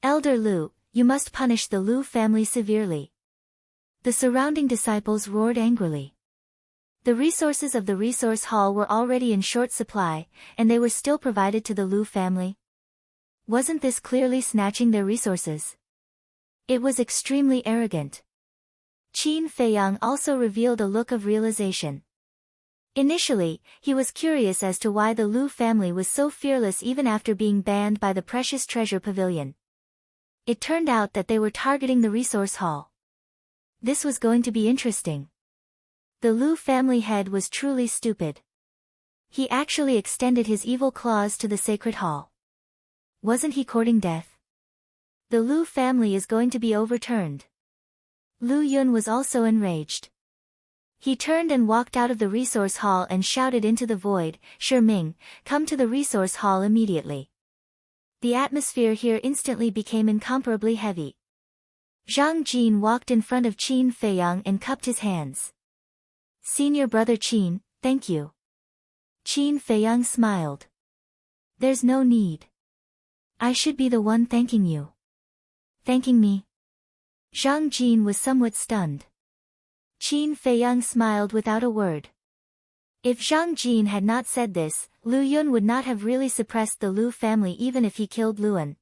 Elder Lu, you must punish the Lu family severely." The surrounding disciples roared angrily. The resources of the resource hall were already in short supply, and they were still provided to the Lu family. Wasn't this clearly snatching their resources? It was extremely arrogant. Qin Feiyang also revealed a look of realization. Initially, he was curious as to why the Lu family was so fearless even after being banned by the Precious Treasure Pavilion. It turned out that they were targeting the resource hall. This was going to be interesting. The Lu family head was truly stupid. He actually extended his evil claws to the sacred hall. Wasn't he courting death? The Lu family is going to be overturned. Lu Yun was also enraged. He turned and walked out of the resource hall and shouted into the void, "Shi Ming, come to the resource hall immediately." The atmosphere here instantly became incomparably heavy. Zhang Jin walked in front of Qin Feiyang and cupped his hands. "Senior brother Qin, thank you." Qin Feiyang smiled. "There's no need. I should be the one thanking you." "Thanking me?" Zhang Jin was somewhat stunned. Qin Feiyang smiled without a word. If Zhang Jin had not said this, Lu Yun would not have really suppressed the Lu family even if he killed Luan.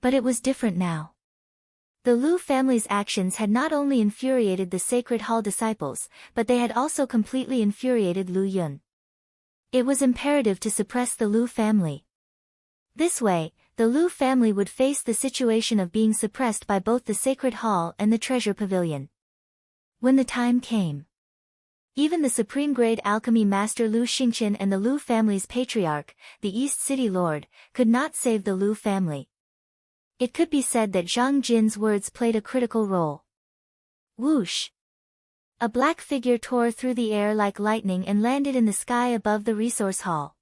But it was different now. The Lu family's actions had not only infuriated the Sacred Hall disciples, but they had also completely infuriated Lu Yun. It was imperative to suppress the Lu family. This way, the Lu family would face the situation of being suppressed by both the Sacred Hall and the Treasure Pavilion. When the time came, even the supreme-grade alchemy master Lu Xingqian and the Lu family's patriarch, the East City Lord, could not save the Lu family. It could be said that Zhang Jin's words played a critical role. Whoosh! A black figure tore through the air like lightning and landed in the sky above the resource hall.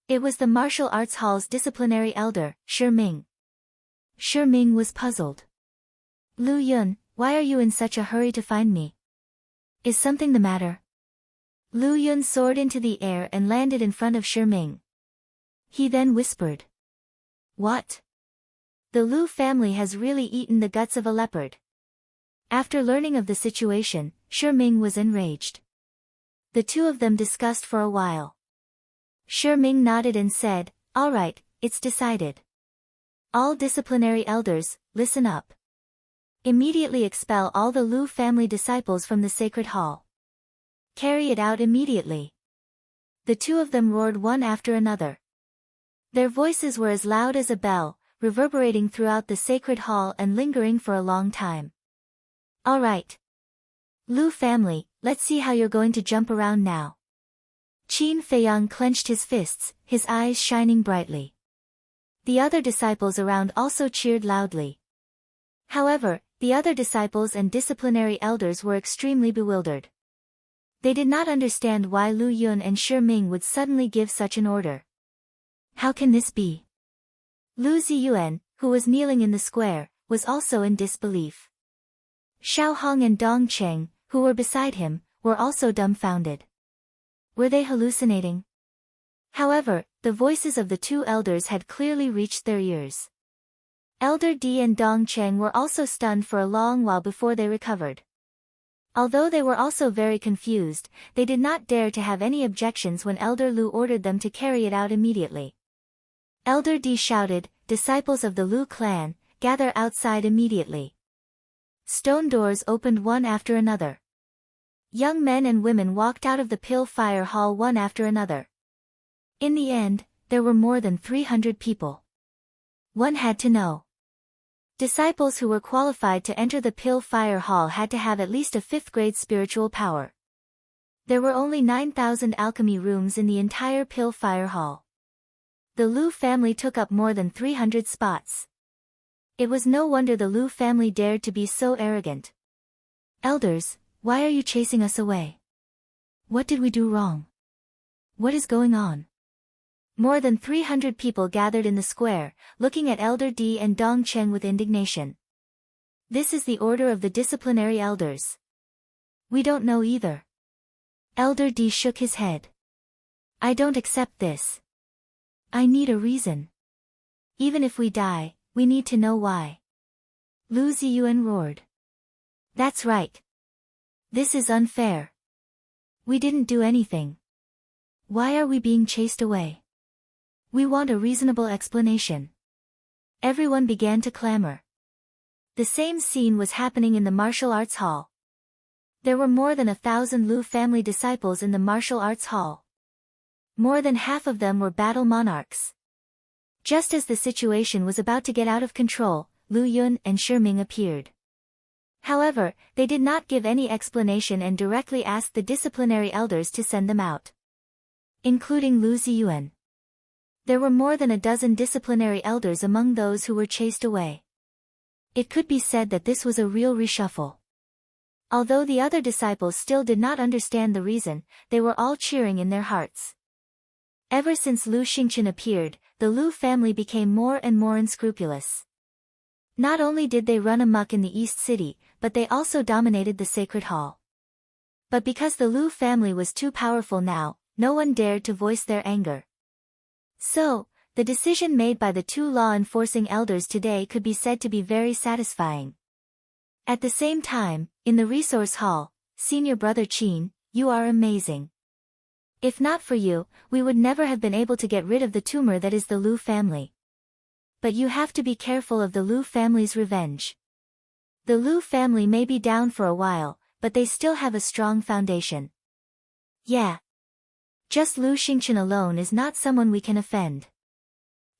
It was the martial arts hall's disciplinary elder, Shi Ming. Shi Ming was puzzled. Lu Yun, why are you in such a hurry to find me? Is something the matter? Lu Yun soared into the air and landed in front of Shi Ming. He then whispered. What? The Lu family has really eaten the guts of a leopard. After learning of the situation, Shi Ming was enraged. The two of them discussed for a while. Shi Ming nodded and said, all right, it's decided. All disciplinary elders, listen up. Immediately expel all the Lu family disciples from the Sacred Hall. Carry it out immediately. The two of them roared one after another. Their voices were as loud as a bell, reverberating throughout the Sacred Hall and lingering for a long time. All right. Lu family, let's see how you're going to jump around now. Qin Feiyang clenched his fists, his eyes shining brightly. The other disciples around also cheered loudly. However, the other disciples and disciplinary elders were extremely bewildered. They did not understand why Lu Yun and Shi Ming would suddenly give such an order. How can this be? Lu Ziyuan, who was kneeling in the square, was also in disbelief. Xiao Hong and Dong Cheng, who were beside him, were also dumbfounded. Were they hallucinating? However, the voices of the two elders had clearly reached their ears. Elder Di and Dong Cheng were also stunned for a long while before they recovered. Although they were also very confused, they did not dare to have any objections when Elder Lu ordered them to carry it out immediately. Elder Di shouted, disciples of the Lu clan, gather outside immediately. Stone doors opened one after another. Young men and women walked out of the Pill Fire Hall one after another. In the end, there were more than 300 people. One had to know. Disciples who were qualified to enter the Pill Fire Hall had to have at least a 5th-grade spiritual power. There were only 9,000 alchemy rooms in the entire Pill Fire Hall. The Lu family took up more than 300 spots. It was no wonder the Lu family dared to be so arrogant. Elders, why are you chasing us away? What did we do wrong? What is going on? More than 300 people gathered in the square, looking at Elder Di and Dong Cheng with indignation. This is the order of the disciplinary elders. We don't know either. Elder Di shook his head. I don't accept this. I need a reason. Even if we die, we need to know why. Lu Ziyuan roared. That's right. This is unfair. We didn't do anything. Why are we being chased away? We want a reasonable explanation. Everyone began to clamor. The same scene was happening in the martial arts hall. There were more than 1,000 Lu family disciples in the martial arts hall. More than half of them were battle monarchs. Just as the situation was about to get out of control, Lu Yun and Shi Ming appeared. However, they did not give any explanation and directly asked the disciplinary elders to send them out. Including Lu Ziyuan. There were more than a dozen disciplinary elders among those who were chased away. It could be said that this was a real reshuffle. Although the other disciples still did not understand the reason, they were all cheering in their hearts. Ever since Lu Xingqian appeared, the Lu family became more and more unscrupulous. Not only did they run amok in the East City, but they also dominated the Sacred Hall. But because the Lu family was too powerful now, no one dared to voice their anger. So, the decision made by the two law-enforcing elders today could be said to be very satisfying. At the same time, in the resource hall, Senior Brother Qin, you are amazing. If not for you, we would never have been able to get rid of the tumor that is the Lu family. But you have to be careful of the Lu family's revenge. The Lu family may be down for a while, but they still have a strong foundation. Yeah. Just Lu Xingchen alone is not someone we can offend.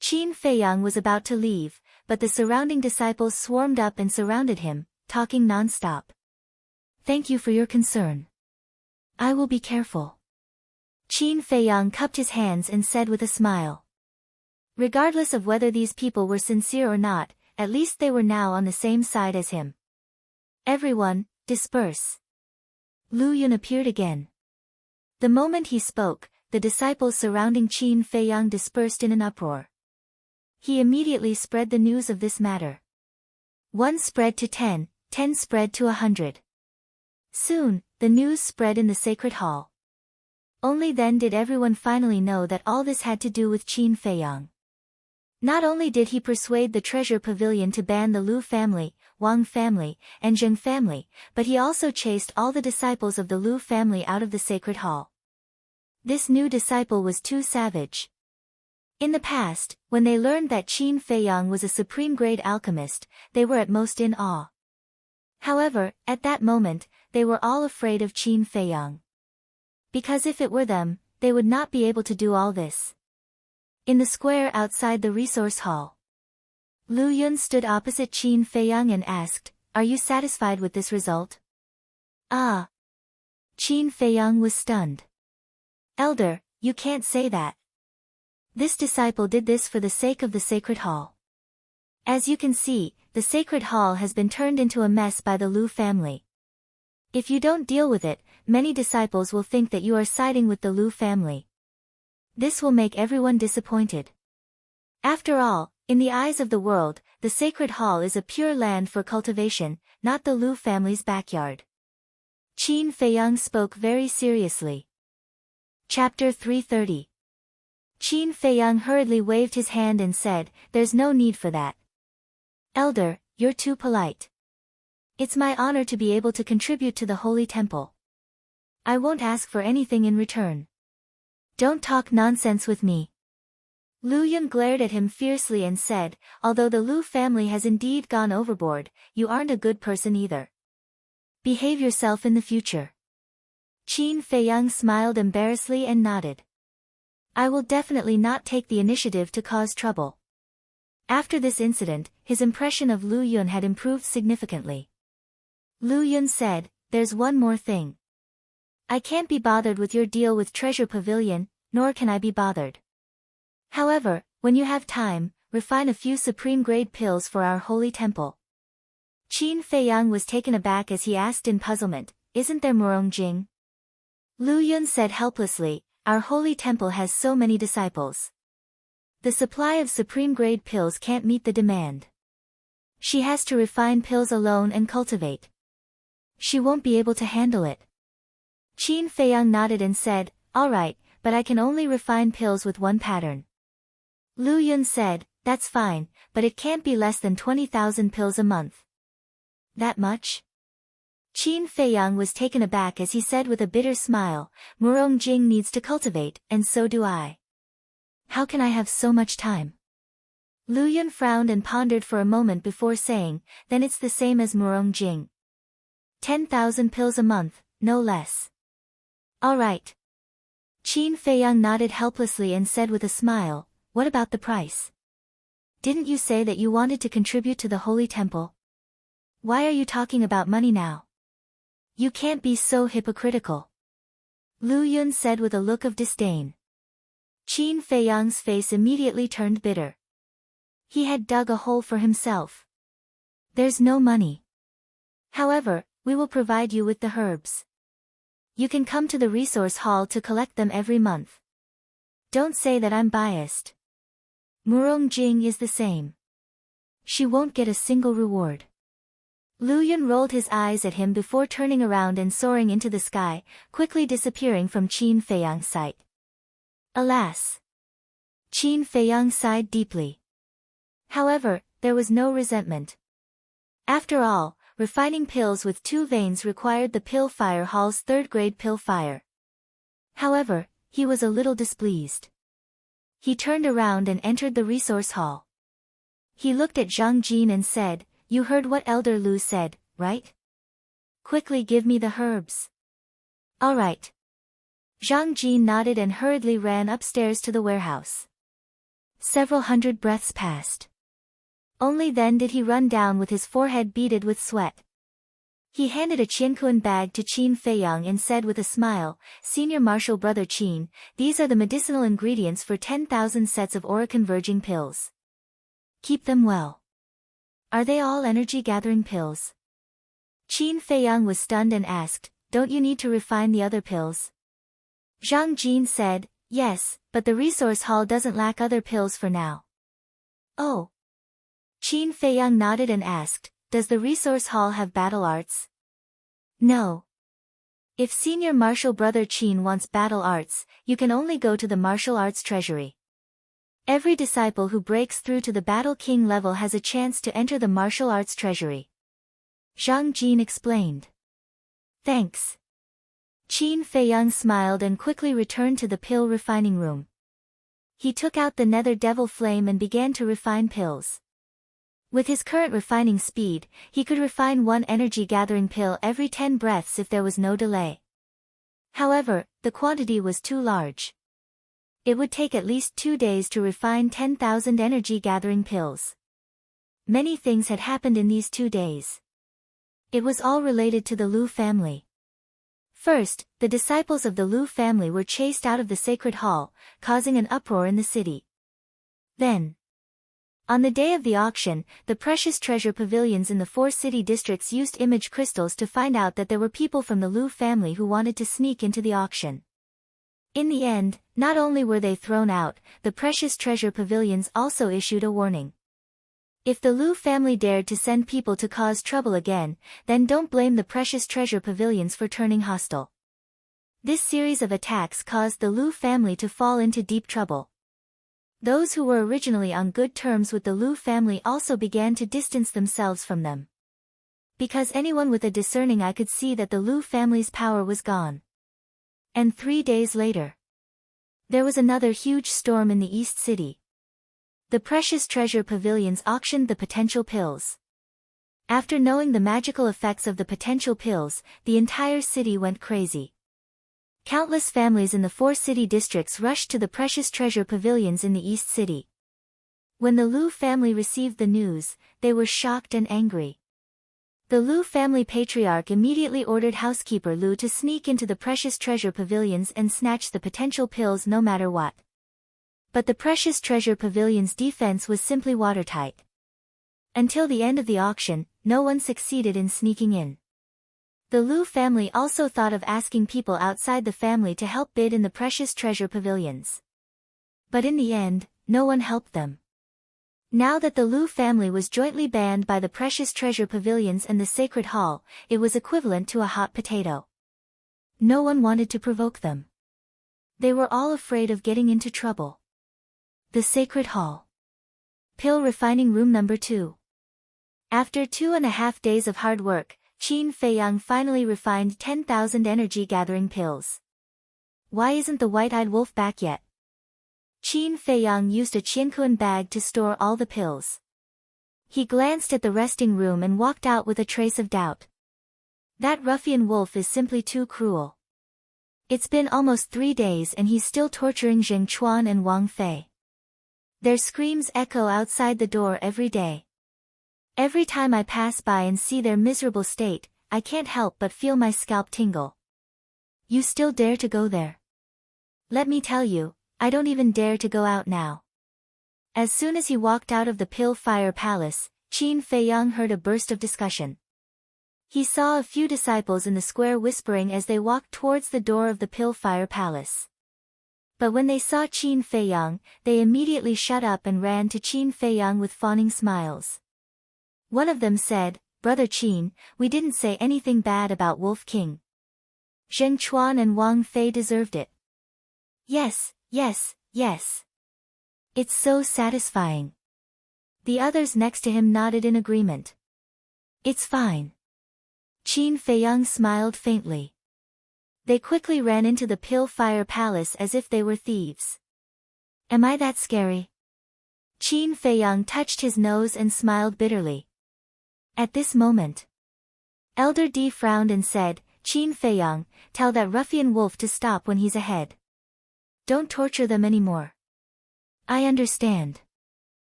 Qin Feiyang was about to leave, but the surrounding disciples swarmed up and surrounded him, talking non-stop. Thank you for your concern. I will be careful. Qin Feiyang cupped his hands and said with a smile. Regardless of whether these people were sincere or not, at least they were now on the same side as him. Everyone, disperse. Lu Yun appeared again. The moment he spoke, the disciples surrounding Qin Feiyang dispersed in an uproar. He immediately spread the news of this matter. 1 spread to 10, 10 spread to 100. Soon, the news spread in the sacred hall. Only then did everyone finally know that all this had to do with Qin Feiyang. Not only did he persuade the treasure pavilion to ban the Lu family, Wang family, and Zheng family, but he also chased all the disciples of the Lu family out of the sacred hall. This new disciple was too savage. In the past, when they learned that Qin Feiyang was a supreme-grade alchemist, they were at most in awe. However, at that moment, they were all afraid of Qin Feiyang. Because if it were them, they would not be able to do all this. In the square outside the resource hall, Lu Yun stood opposite Qin Feiyang and asked, "Are you satisfied with this result?" Ah! Qin Feiyang was stunned. "Elder, you can't say that. This disciple did this for the sake of the sacred hall. As you can see, the sacred hall has been turned into a mess by the Lu family. If you don't deal with it, many disciples will think that you are siding with the Lu family. This will make everyone disappointed. After all, in the eyes of the world, the sacred hall is a pure land for cultivation, not the Lu family's backyard." Qin Feiyang spoke very seriously. Chapter 330. Qin Feiyang hurriedly waved his hand and said, "There's no need for that. Elder, you're too polite. It's my honor to be able to contribute to the holy temple. I won't ask for anything in return. Don't talk nonsense with me." Lu Yun glared at him fiercely and said, "Although the Lu family has indeed gone overboard, you aren't a good person either. Behave yourself in the future." Qin Feiyang smiled embarrassedly and nodded. "I will definitely not take the initiative to cause trouble." After this incident, his impression of Lu Yun had improved significantly. Lu Yun said, "There's one more thing. I can't be bothered with your deal with Treasure Pavilion, nor can I be bothered. However, when you have time, refine a few supreme-grade pills for our holy temple." Qin Feiyang was taken aback as he asked in puzzlement, "Isn't there Murong Jing?" Lu Yun said helplessly, "Our holy temple has so many disciples. The supply of supreme-grade pills can't meet the demand. She has to refine pills alone and cultivate. She won't be able to handle it." Qin Feiyang nodded and said, "All right, but I can only refine pills with one pattern." Lu Yun said, "That's fine, but it can't be less than 20,000 pills a month." "That much?" Qin Feiyang was taken aback as he said with a bitter smile, "Murong Jing needs to cultivate, and so do I. How can I have so much time?" Lu Yun frowned and pondered for a moment before saying, "Then it's the same as Murong Jing. 10,000 pills a month, no less." "All right." Qin Feiyang nodded helplessly and said with a smile, "What about the price? Didn't you say that you wanted to contribute to the holy temple? Why are you talking about money now? You can't be so hypocritical." Lu Yun said with a look of disdain. Qin Feiyang's face immediately turned bitter. He had dug a hole for himself. "There's no money. However, we will provide you with the herbs. You can come to the resource hall to collect them every month. Don't say that I'm biased. Murong Jing is the same. She won't get a single reward." Lu Yun rolled his eyes at him before turning around and soaring into the sky, quickly disappearing from Qin Feiyang's sight. Alas! Qin Feiyang sighed deeply. However, there was no resentment. After all, refining pills with 2 veins required the Pill Fire Hall's 3rd-grade Pill Fire. However, he was a little displeased. He turned around and entered the resource hall. He looked at Zhang Jin and said, you heard what Elder Lu said, right? Quickly give me the herbs. All right. Zhang Jin nodded and hurriedly ran upstairs to the warehouse. Several hundred breaths passed. Only then did he run down with his forehead beaded with sweat. He handed a Qiankuan bag to Qin Feiyang and said with a smile, Senior Marshal Brother Qin, these are the medicinal ingredients for 10,000 sets of aura-converging pills. Keep them well. Are they all energy-gathering pills? Qin Feiyang was stunned and asked, don't you need to refine the other pills? Zhang Jin said, yes, but the resource hall doesn't lack other pills for now. Oh. Qin Feiyang nodded and asked, does the resource hall have battle arts? No. If Senior Marshal Brother Qin wants battle arts, you can only go to the martial arts treasury. Every disciple who breaks through to the Battle King level has a chance to enter the martial arts treasury. Zhang Jin explained. Thanks. Qin Feiyang smiled and quickly returned to the pill refining room. He took out the nether devil flame and began to refine pills. With his current refining speed, he could refine one energy-gathering pill every 10 breaths if there was no delay. However, the quantity was too large. It would take at least 2 days to refine 10,000 energy-gathering pills. Many things had happened in these 2 days. It was all related to the Lu family. First, the disciples of the Lu family were chased out of the sacred hall, causing an uproar in the city. Then, on the day of the auction, the precious treasure pavilions in the 4 city districts used image crystals to find out that there were people from the Lu family who wanted to sneak into the auction. In the end, not only were they thrown out, the precious treasure pavilions also issued a warning. If the Lu family dared to send people to cause trouble again, then don't blame the precious treasure pavilions for turning hostile. This series of attacks caused the Lu family to fall into deep trouble. Those who were originally on good terms with the Lu family also began to distance themselves from them. Because anyone with a discerning eye could see that the Lu family's power was gone. And 3 days later, there was another huge storm in the East City. The precious treasure pavilions auctioned the potential pills. After knowing the magical effects of the potential pills, the entire city went crazy. Countless families in the 4 city districts rushed to the precious treasure pavilions in the East City. When the Lu family received the news, they were shocked and angry. The Lu family patriarch immediately ordered housekeeper Lu to sneak into the precious treasure pavilions and snatch the potential pills no matter what. But the precious treasure pavilion's defense was simply watertight. Until the end of the auction, no one succeeded in sneaking in. The Lu family also thought of asking people outside the family to help bid in the precious treasure pavilions. But in the end, no one helped them. Now that the Lu family was jointly banned by the precious treasure pavilions and the sacred hall, it was equivalent to a hot potato. No one wanted to provoke them. They were all afraid of getting into trouble. The sacred hall. Pill refining room number 2. After 2.5 days of hard work, Qin Feiyang finally refined 10,000 energy-gathering pills. Why isn't the white-eyed wolf back yet? Qin Feiyang used a Qiankuan bag to store all the pills. He glanced at the resting room and walked out with a trace of doubt. That ruffian wolf is simply too cruel. It's been almost 3 days and he's still torturing Zheng Chuan and Wang Fei. Their screams echo outside the door every day. Every time I pass by and see their miserable state, I can't help but feel my scalp tingle. You still dare to go there? Let me tell you, I don't even dare to go out now. As soon as he walked out of the Pill Fire Palace, Qin Feiyang heard a burst of discussion. He saw a few disciples in the square whispering as they walked towards the door of the Pill Fire Palace. But when they saw Qin Feiyang, they immediately shut up and ran to Qin Feiyang with fawning smiles. One of them said, Brother Qin, we didn't say anything bad about Wolf King. Zheng Chuan and Wang Fei deserved it. Yes, yes, yes. It's so satisfying. The others next to him nodded in agreement. It's fine. Qin Feiyang smiled faintly. They quickly ran into the Pill Fire Palace as if they were thieves. Am I that scary? Qin Feiyang touched his nose and smiled bitterly. At this moment, Elder D frowned and said, Qin Feiyang, tell that ruffian wolf to stop when he's ahead. Don't torture them anymore. I understand.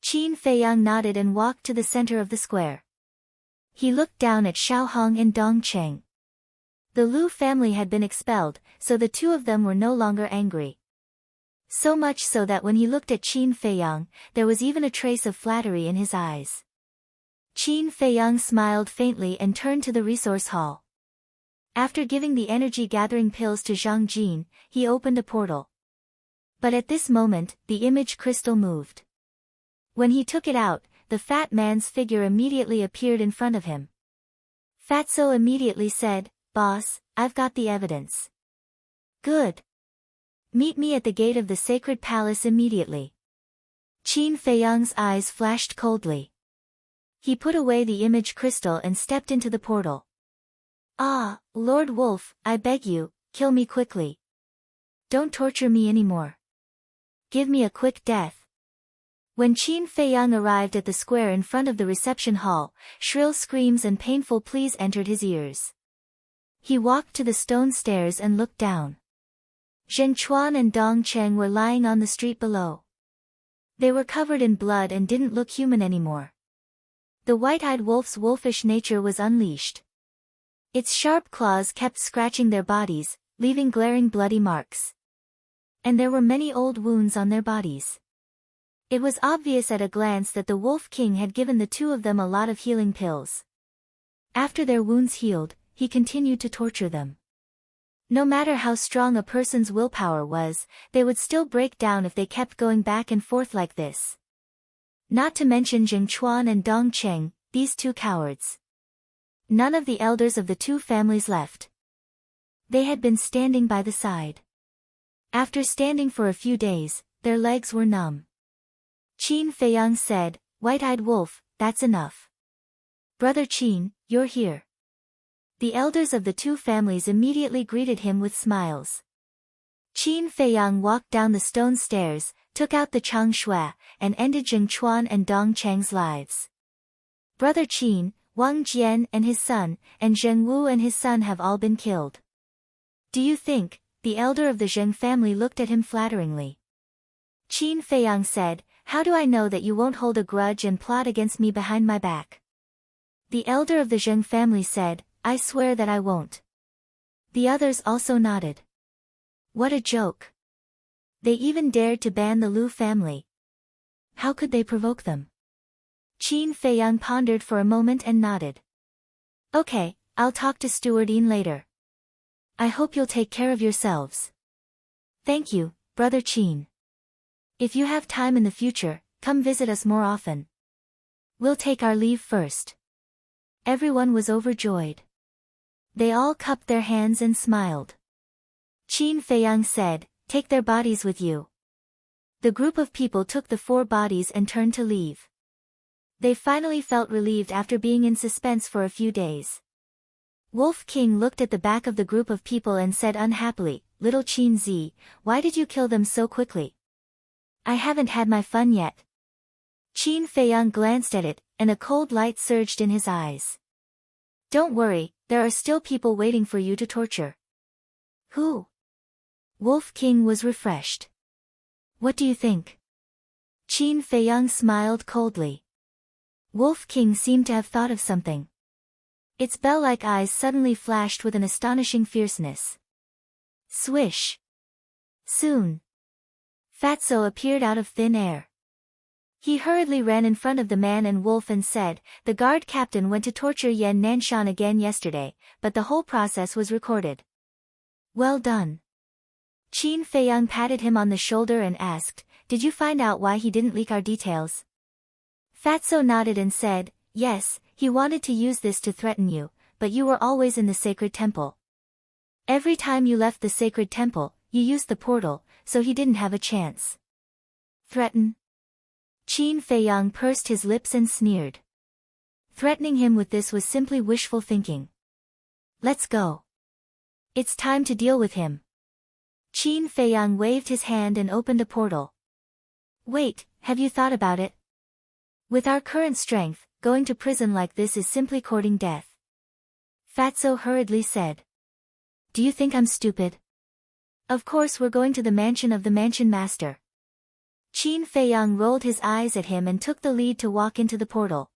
Qin Feiyang nodded and walked to the center of the square. He looked down at Xiao Hong and Dong Cheng. The Lu family had been expelled, so the two of them were no longer angry. So much so that when he looked at Qin Feiyang, there was even a trace of flattery in his eyes. Qin Feiyang smiled faintly and turned to the resource hall. After giving the energy-gathering pills to Zhang Jin, he opened a portal. But at this moment, the image crystal moved. When he took it out, the fat man's figure immediately appeared in front of him. Fatso immediately said, Boss, I've got the evidence. Good. Meet me at the gate of the sacred palace immediately. Qin Feiyang's eyes flashed coldly. He put away the image crystal and stepped into the portal. Ah, Lord Wolf, I beg you, kill me quickly. Don't torture me anymore. Give me a quick death. When Qin Feiyang arrived at the square in front of the reception hall, shrill screams and painful pleas entered his ears. He walked to the stone stairs and looked down. Zheng Chuan and Dong Cheng were lying on the street below. They were covered in blood and didn't look human anymore. The white-eyed wolf's wolfish nature was unleashed. Its sharp claws kept scratching their bodies, leaving glaring bloody marks. And there were many old wounds on their bodies. It was obvious at a glance that the Wolf King had given the two of them a lot of healing pills. After their wounds healed, he continued to torture them. No matter how strong a person's willpower was, they would still break down if they kept going back and forth like this. Not to mention Zheng Chuan and Dong Cheng, these two cowards. None of the elders of the two families left. They had been standing by the side. After standing for a few days, their legs were numb. Qin Feiyang said, White-eyed wolf, that's enough. Brother Qin, you're here. The elders of the two families immediately greeted him with smiles. Qin Feiyang walked down the stone stairs, took out the Chang Shui, and ended Zheng Chuan and Dong Cheng's lives. Brother Qin, Wang Jian and his son, and Zheng Wu and his son have all been killed. Do you think? The elder of the Zheng family looked at him flatteringly. Qin Feiyang said, How do I know that you won't hold a grudge and plot against me behind my back? The elder of the Zheng family said, I swear that I won't. The others also nodded. What a joke. They even dared to ban the Lu family. How could they provoke them? Qin Feiyang pondered for a moment and nodded. Okay, I'll talk to Steward Yin later. I hope you'll take care of yourselves. Thank you, Brother Qin. If you have time in the future, come visit us more often. We'll take our leave first. Everyone was overjoyed. They all cupped their hands and smiled. Qin Feiyang said, Take their bodies with you. The group of people took the 4 bodies and turned to leave. They finally felt relieved after being in suspense for a few days. Wolf King looked at the back of the group of people and said unhappily, Little Qin Zi, why did you kill them so quickly? I haven't had my fun yet. Qin Feiyang glanced at it, and a cold light surged in his eyes. Don't worry, there are still people waiting for you to torture. Who? Wolf King was refreshed. What do you think? Qin Feiyang smiled coldly. Wolf King seemed to have thought of something. Its bell-like eyes suddenly flashed with an astonishing fierceness. Swish! Soon, Fatso appeared out of thin air. He hurriedly ran in front of the man and wolf and said, The guard captain went to torture Yan Nanshan again yesterday, but the whole process was recorded. Well done. Qin Feiyang patted him on the shoulder and asked, Did you find out why he didn't leak our details? Fatso nodded and said, Yes, he wanted to use this to threaten you, but you were always in the sacred temple. Every time you left the sacred temple, you used the portal, so he didn't have a chance. Threaten? Qin Feiyang pursed his lips and sneered. Threatening him with this was simply wishful thinking. Let's go. It's time to deal with him. Qin Feiyang waved his hand and opened a portal. Wait, have you thought about it? With our current strength, going to prison like this is simply courting death. Fatso hurriedly said. Do you think I'm stupid? Of course we're going to the mansion of the mansion master. Qin Feiyang rolled his eyes at him and took the lead to walk into the portal.